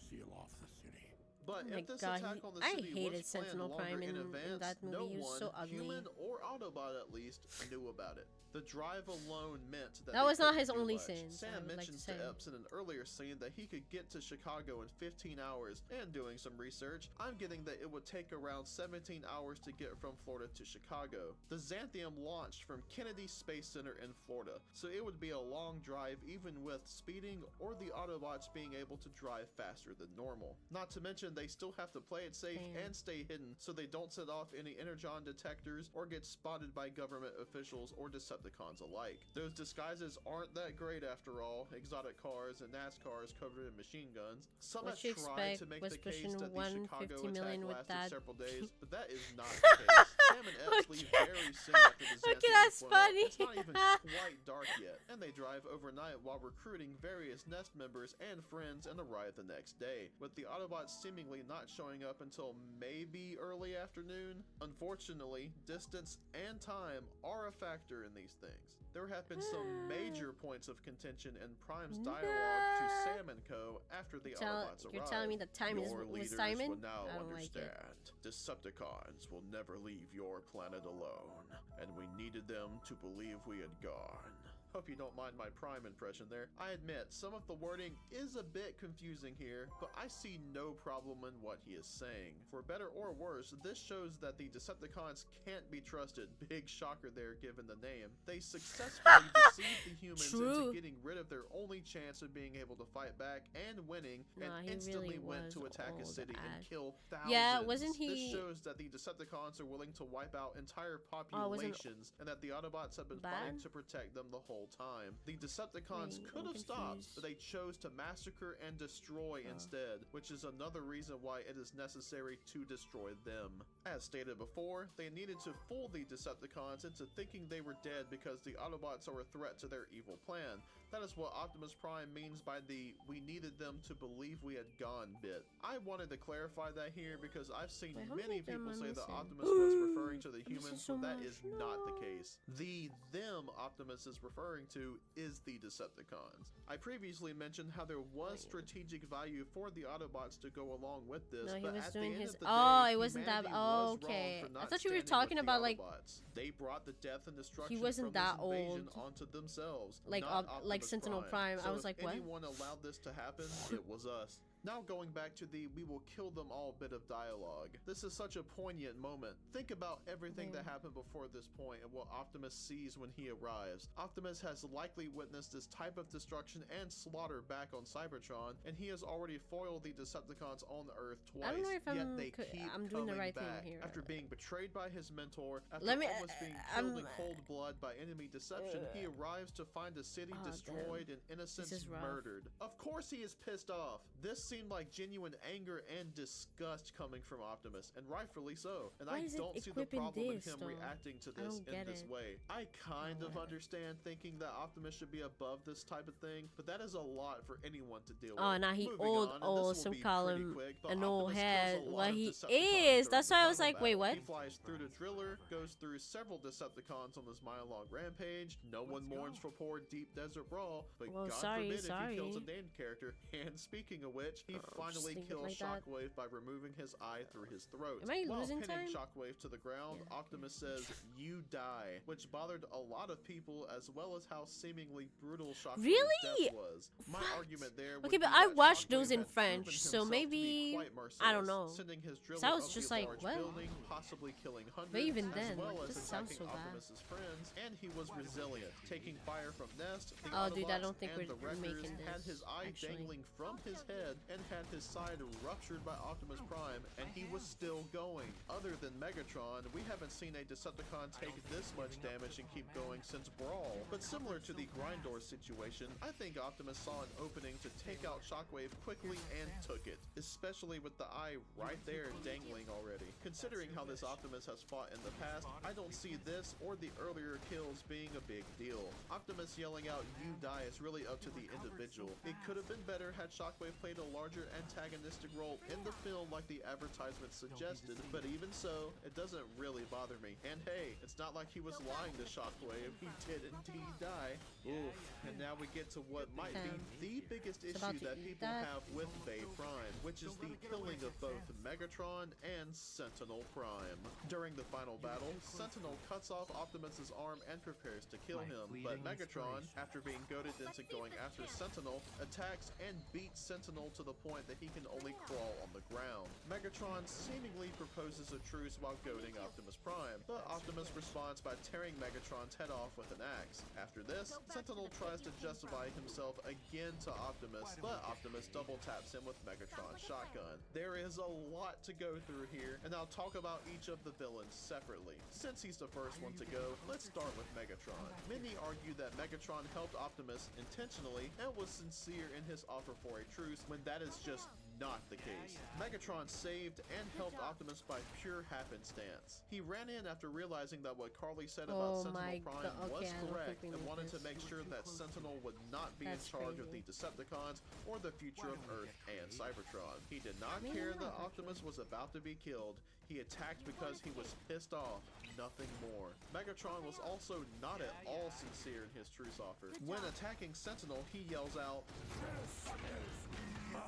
Seal off the city. But if this attack on the city was planned longer in advance, that movie. no He was one, so ugly. human or Autobot at least, knew about it. The drive alone meant that was not his couldn't do only much. sin. Sam mentions to Epps in an earlier scene that he could get to Chicago in 15 hours, and doing some research, I'm getting that it would take around 17 hours to get from Florida to Chicago. The Xanthium launched from Kennedy Space Center in Florida, so it would be a long drive even with speeding or the Autobots being able to drive faster than normal. Not to mention they still have to play it safe and stay hidden so they don't set off any energon detectors or get spotted by government officials or Decepticons alike. Those disguises aren't that great after all, exotic cars and NASCARs covered in machine guns. Some have tried to make the case that the Chicago attack lasted several days, but that is not the case. Sam and Epps leave very soon after the Okay, Xanthian that's deployment. funny. It's not even quite dark yet, and they drive overnight while recruiting various Nest members and friends and arrive the next day, with the Autobots seemingly not showing up until maybe early afternoon. Unfortunately, distance and time are a factor in these things. There have been some major points of contention in Prime's dialogue to Sam and Co. after the Autobots arrive. You're telling me that time is Your was leaders Simon? will now I don't like understand. it. Decepticons will never leave your planet alone, and we needed them to believe we had gone. Hope you don't mind my Prime impression there. I admit, some of the wording is a bit confusing here, but I see no problem in what he is saying. For better or worse, this shows that the Decepticons can't be trusted. Big shocker there given the name. They successfully deceived the humans into getting rid of their only chance of being able to fight back and winning, and instantly went to attack a city and kill thousands. Yeah, wasn't he? This shows that the Decepticons are willing to wipe out entire populations, and that the Autobots have been fighting to protect them the whole time. The Decepticons could have stopped, but they chose to massacre and destroy instead, which is another reason why it is necessary to destroy them. As stated before, they needed to fool the Decepticons into thinking they were dead because the Autobots are a threat to their evil plan. That is what Optimus Prime means by the "we needed them to believe we had gone" bit. I wanted to clarify that here because I've seen many people say that Optimus was referring to the humans, but that is not the case. The "them" Optimus is referring to is the Decepticons. I previously mentioned how there was strategic value for the Autobots to go along with this, No, he but was at doing the end his. of the Oh, day, it wasn't that. humanity Oh, was wrong okay. for I not thought you were standing talking with the about like Autobots. They brought the death and destruction wasn't from that this invasion old. onto themselves, Like not like Optimus Sentinel Prime. So I was if like, what? anyone allowed this to happen, it was us. Now going back to the "we will kill them all" bit of dialogue. This is such a poignant moment. Think about everything that happened before this point and what Optimus sees when he arrives. Optimus has likely witnessed this type of destruction and slaughter back on Cybertron, and he has already foiled the Decepticons on Earth twice. I don't know if yet they keep I'm doing the coming right back. thing here. After being betrayed by his mentor, after Let me- almost being killed in cold blood by enemy deception, he arrives to find a city destroyed and innocents murdered. Of course he is pissed off. This seemed like genuine anger and disgust coming from Optimus, and rightfully so. And Why I is it don't see the equipping problem in this, him though? reacting to I this don't in get this it. way. I kind of understand thinking that Optimus should be above this type of thing, but that is a lot for anyone to deal with. Oh, now he Moving old, on, and old. this will Some be call pretty him quick, but an old Optimus head. kills a lot Well, of he Decepticons is. That's during why I the was like, final wait, battle. what? He flies through the driller, goes through several Decepticons on this mile-long rampage. No one mourns for poor Deep Desert Brawl, but Well, God sorry, forbid if he kills a sorry. named character. And speaking of which, he finally thinking kills like that. Shockwave by removing his eye through his throat. Am I While losing pinning time? Shockwave to the ground, Optimus says, "You die," which bothered a lot of people, as well as how seemingly brutal Shockwave's Really? death was. My argument there would Okay, but be I that watched Shockwave those in had French, proven so himself to be maybe quite I don't merciless, know. sending his driller So I was up just the like, large what? building, possibly killing hundreds, But even as then, well like, as this sounds attacking so bad. Optimus's friends, and he was resilient, taking fire from Nest, the Oh, dude, I Autobots, don't think and we're the Wreckers, making had this, his eye actually. dangling from his head, and had his side ruptured by Optimus Prime, and he was still going. Other than Megatron, we haven't seen a Decepticon take this much damage and keep going since Brawl. But similar to the Grindor situation, I think Optimus saw an opening to take out Shockwave quickly and took it, especially with the eye right there dangling already. Considering how this Optimus has fought in the past, I don't see this or the earlier kills being a big deal. Optimus yelling out "you die" is really up to the individual. It could have been better had Shockwave played a larger antagonistic role in the film like the advertisement suggested, but even so, it doesn't really bother me. And hey, it's not like he was lying to Shockwave, he did indeed die. Oof. And now we get to what might be the biggest issue that people have with Bay Prime, which is the killing of both Megatron and Sentinel Prime. During the final battle, Sentinel cuts off Optimus's arm and prepares to kill him, but Megatron, after being goaded into going after Sentinel, attacks and beats Sentinel to the point that he can only crawl on the ground. Megatron seemingly proposes a truce while goading Optimus Prime, but Optimus responds by tearing Megatron's head off with an axe. After this, Sentinel tries to justify himself again to Optimus, but Optimus double taps him with Megatron's shotgun. There is a lot to go through here, and I'll talk about each of the villains separately. Since he's the first one to go, let's start with Megatron. Many argue that Megatron helped Optimus intentionally and was sincere in his offer for a truce, when that is just not the case. Megatron saved and helped Optimus by pure happenstance. He ran in after realizing that what Carly said about Sentinel Prime was correct and wanted to make sure that Sentinel would not be in charge of the Decepticons or the future of Earth and Cybertron. He did not care that Optimus was about to be killed. He attacked because he was pissed off, nothing more. Megatron was also not at all sincere in his truce offer. When attacking Sentinel, he yells out, "This is my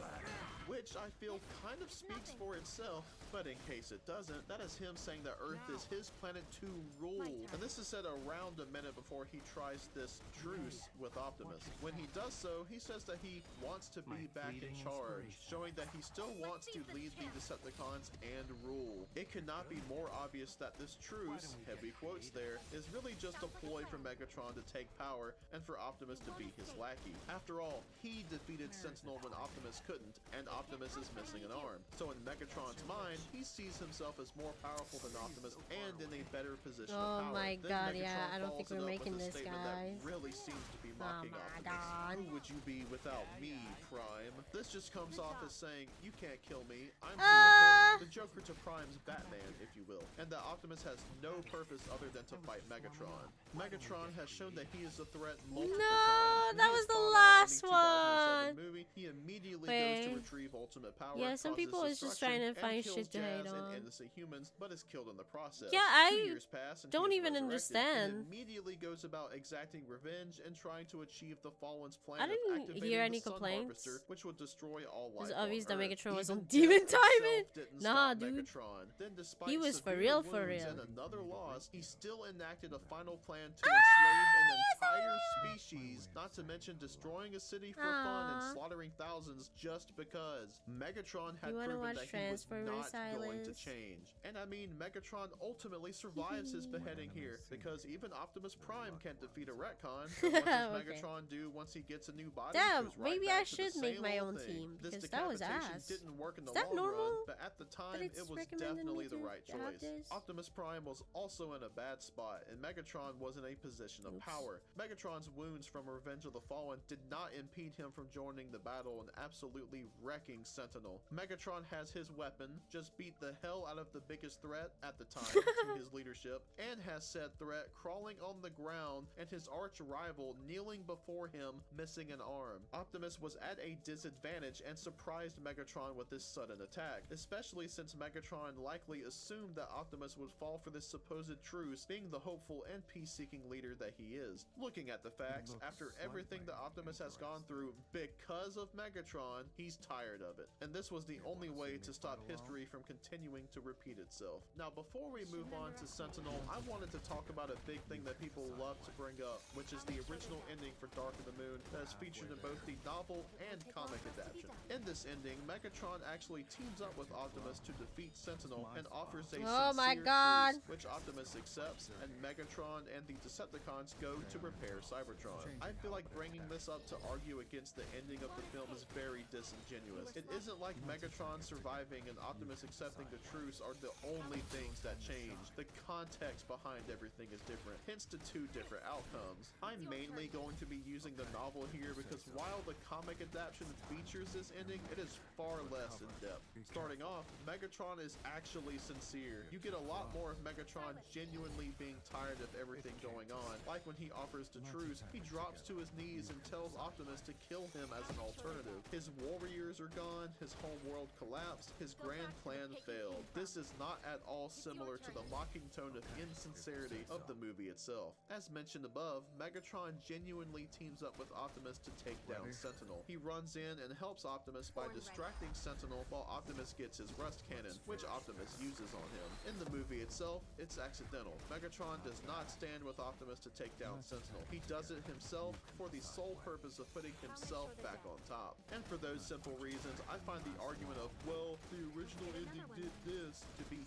planet," which I feel kind of speaks for itself, but in case it doesn't, that is him saying that Earth is his planet to rule. And this is said around a minute before he tries this truce with Optimus. When he does so, he says that he wants to be back in charge, showing that he still wants to lead the Decepticons and rule. It could not be more obvious that this truce, heavy quotes there, is really just a ploy for Megatron to take power and for Optimus to be his lackey. After all, he defeated Sentinel when Optimus couldn't, and Optimus is missing an arm. So in Megatron's mind, he sees himself as more powerful than Optimus and in a better position of power. Oh my Then god, Megatron yeah, I don't think follows we're it up making with a this, statement guys. that really seems to be mocking Optimus. Who would you be without me, Prime? This just comes off as saying, you can't kill me, I'm too important. The Joker to Prime's Batman, if you will. And that Optimus has no purpose other than to fight Megatron. Megatron has shown that he is a threat multiple times. That was the last one. Movie, he immediately goes to retrieve ultimate power. Yeah, some people is just trying to find shit to hate on. Innocent humans, but is killed in the process. Yeah, 2 years pass and don't he is even resurrected, understand. and immediately goes about exacting revenge and trying to achieve the Fallen's plan I didn't of activating hear any the Sun complaints. Harvester, which would destroy all life. It's obvious on that Earth. Megatron was Even on demon death itself timing. didn't Nah, stop dude. Megatron. Then, despite He was for severe real, wounds for real. and another loss, he still enacted a final plan to enslave an entire species, not to mention destroying a city for fun and slaughtering thousands just because. Megatron had You wanna proven watch that he was Transformers, not going to Silas? change. And I mean, Megatron ultimately survives his beheading here, because even Optimus Prime can't defeat a retcon. But what does Okay. Megatron do once he gets a new body? Damn, Goes right maybe back I to the should make same my old own thing. team, This because that was decapitation ass. didn't work in the Is that long normal? run, but at the time, it's it was recommended definitely me the to right have choice. this? Optimus Prime was also in a bad spot, and Megatron was in a position of power. Megatron's wounds from Revenge of the Fallen did not impede him from joining the battle and absolutely wrecking Sentinel. Megatron has his weapon, just beat the hell out of the biggest threat at the time to his leadership, and has said threat crawling on the ground and his arch rival kneeling before him, missing an arm. Optimus was at a disadvantage and surprised Megatron with this sudden attack, especially since Megatron likely assumed that Optimus would fall for this supposed truce, being the hopeful and peace-seeking leader that he is. Looking at the facts, after everything that Optimus has gone through because of Megatron, he's tired of it. And this was the only way to stop history from continuing to repeat itself. Now, before we move on to Sentinel, I wanted to talk about a big thing that people love to bring up, which is the original ending for Dark of the Moon that is featured in both the novel and comic adaptation. In this ending, Megatron actually teams up with Optimus to defeat Sentinel and offers a Oh my sincere God. truce, which Optimus accepts, and Megatron and the Decepticons go to repair Cybertron. I feel like bringing this up to argue against the ending of the film is very disingenuous. It isn't like Megatron surviving and Optimus accepting the truce are the only things that change. The context behind everything is different, hence the two different outcomes. I'm mainly going to be using the novel here because while the comic adaptation features this ending, it is far less in depth. Starting off, Megatron is actually sincere. You get a lot more of Megatron genuinely being tired of everything going on. Like when he offers the truce, he drops to his knees and tells Optimus to kill him as an alternative. His warriors are gone, his home world collapsed, his grand plan failed. This is not at all similar to the mocking tone of insincerity of the movie itself. As mentioned above, Megatron genuinely teams up with Optimus to take down Sentinel. He runs in and helps Optimus by distracting Sentinel while Optimus gets his rust cannon, which Optimus uses on him. In the movie itself, it's accidental. Megatron does not stand with Optimus to take down Sentinel. He does it himself for the sole purpose of putting himself back on top. And for those simple reasons, I find the argument of, well, the original ending did this to be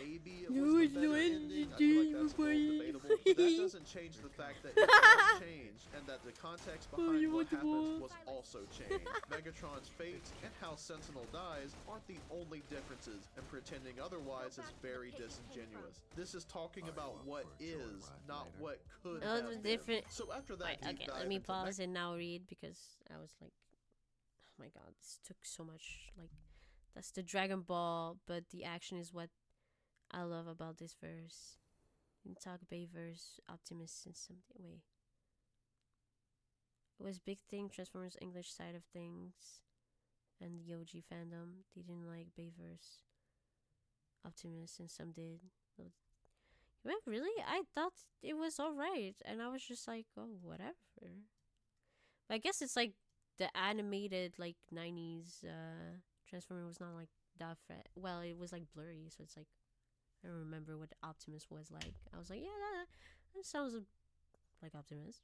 maybe it was the better ending. I feel like that's a little debatable, but that doesn't change the fact that it was changed and that the context behind what happens was also changed. Megatron's fate and how Sentinel dies aren't the only differences, and pretending otherwise is very disingenuous. This is talking about what is, not what could have been. different. So after that deep Okay, dive let me into pause and now read because I was like, my god, this took so much. Like, that's the Dragon Ball, but the action is what I love about this verse. In Talk Bayverse, Optimus and something. Wait. It was big thing, Transformers English side of things, and the OG fandom. They didn't like Bayverse, Optimus, and some did. Well, really? I thought it was alright, and I was just like, oh, whatever. But I guess it's like the animated, like, 90s Transformer was not like that well, it was like blurry, so it's like, I don't remember what Optimus was like. I was like, yeah, that sounds like Optimus.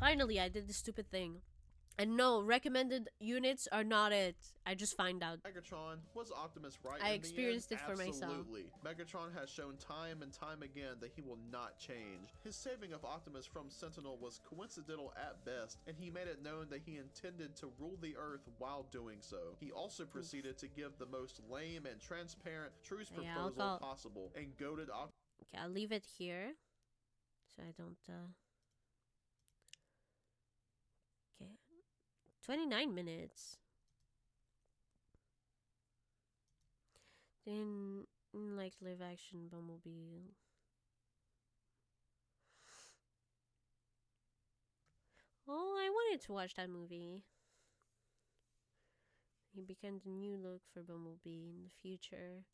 Finally, I did the stupid thing. And no, recommended units are not it. I just find out. Megatron, was Optimus right? I in the experienced end? it for myself. Absolutely. Megatron has shown time and time again that he will not change. His saving of Optimus from Sentinel was coincidental at best, and he made it known that he intended to rule the Earth while doing so. He also proceeded to give the most lame and transparent truce proposal possible, and goaded Optimus. Okay, I'll leave it here, so I don't. Okay, 29 minutes. Didn't like live action Bumblebee. Oh, I wanted to watch that movie. He became the new look for Bumblebee in the future.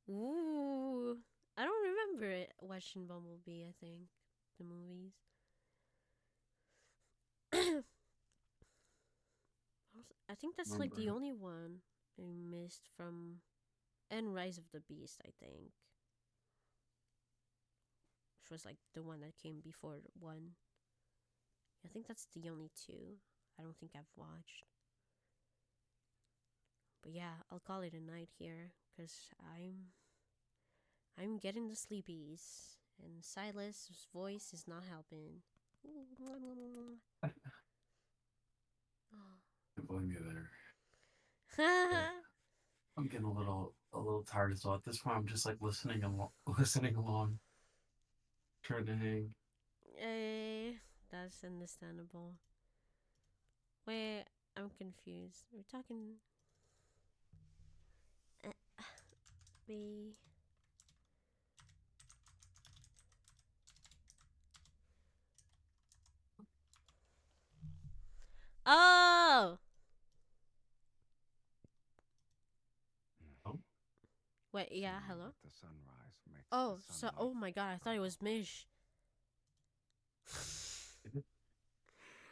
Ooh, I don't remember it watching Bumblebee. I think the movies. I think that's like the only one I missed from, and Rise of the Beast, I think, which was like the one that came before one. I think that's the only two I don't think I've watched. But yeah, I'll call it a night here because I'm getting the sleepies, and Silas' voice is not helping. Don't blame you there. I'm getting a little tired as well. At this point, I'm just like listening along, trying to hang. That's understandable. Wait, I'm confused. We're talking. Oh! Wait, yeah, hello? The sunrise makes Oh, so, oh my god, I thought it was Mish.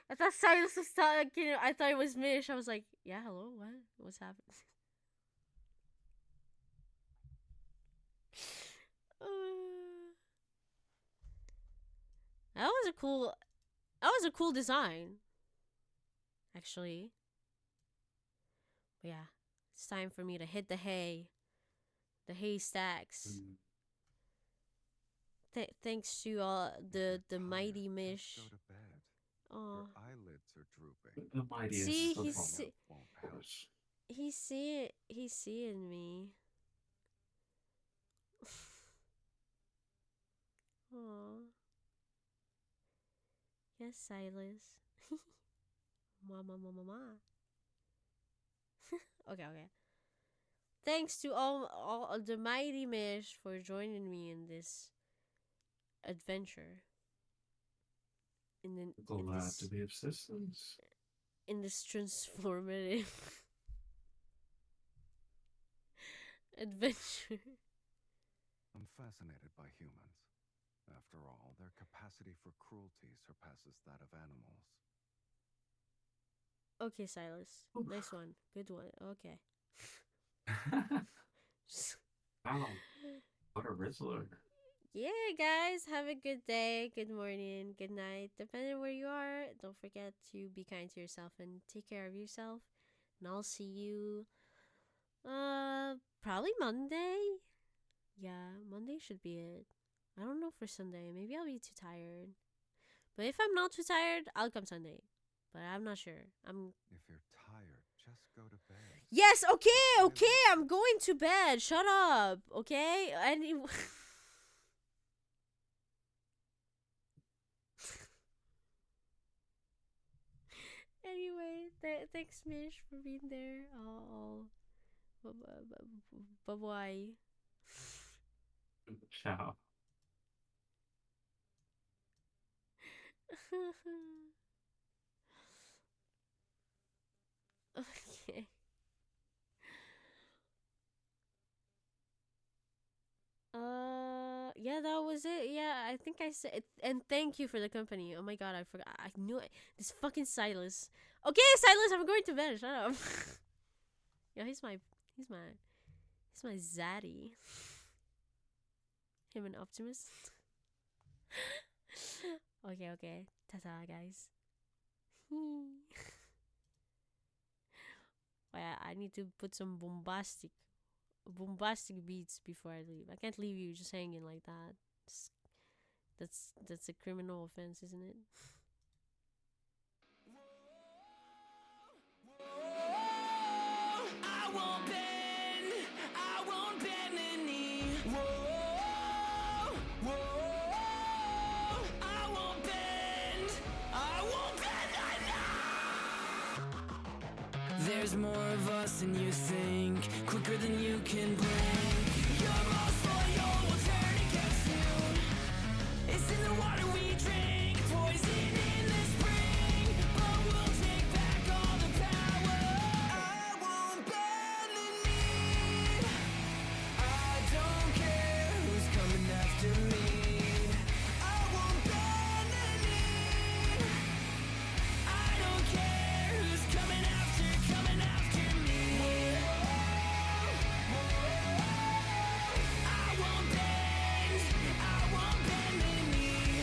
I thought Silas was talking, I thought it was Mish. I was like, yeah, hello, what? What's happening? That was a cool design. Actually. But yeah, it's time for me to hit the hay. The haystacks. Thanks to the mighty Mish. Go to bed. Oh. Your eyelids are drooping. The mightiest. See, won't help. he's seeing me. Aww. Yes, Silas. Mama. Okay. Thanks to all the mighty Mish for joining me in this adventure. Glad to be of assistance. In this transformative adventure. I'm fascinated by humans. After all, their capacity for cruelty surpasses that of animals. Okay, Silas. Nice one. Good one. Okay. Wow. What a Rizzler. Yeah, guys. Have a good day, good morning, good night. Depending where you are, don't forget to be kind to yourself and take care of yourself. And I'll see you probably Monday. Yeah, Monday should be it. I don't know for Sunday. Maybe I'll be too tired. But if I'm not too tired, I'll come Sunday. But I'm not sure. If you're tired, just go to bed. Yes, okay, I'm going to bed. Shut up, okay? Anyway, thanks, Mish, for being there. Oh, bye bye. Ciao. Okay. Yeah, that was it. Yeah, I think I said, and thank you for the company. Oh my god, I forgot. I knew it. This fucking Silas. Okay, Silas, I'm going to bed. Shut up. Yo, he's my zaddy. Him and Optimus. Okay. Ta-ta, guys. Well, I need to put some bombastic beats before I leave. I can't leave you just hanging like that. That's a criminal offense, isn't it? I won't bend the knee. Whoa, I won't bend the knee. There's more of us than you think, quicker than you can blink. Your most loyal will turn against you. It's in the water we drink, poison in the spring, but we'll take back all the power. I won't bend the knee. I don't care who's coming after me. I won't bend the knee. I don't care who's coming after me. I won't bend the knee.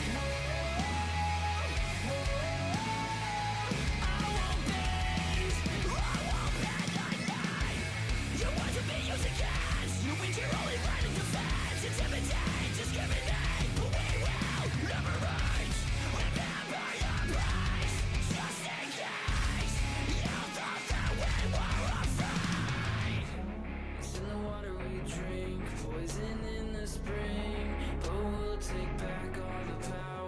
You want to be used against. You win your only right of defense. Intimidate, discriminate, but we will never reach. Remember your place, just in case you thought that we were afraid. It's in the water we drink, poison in the spring, but we'll take back all the power.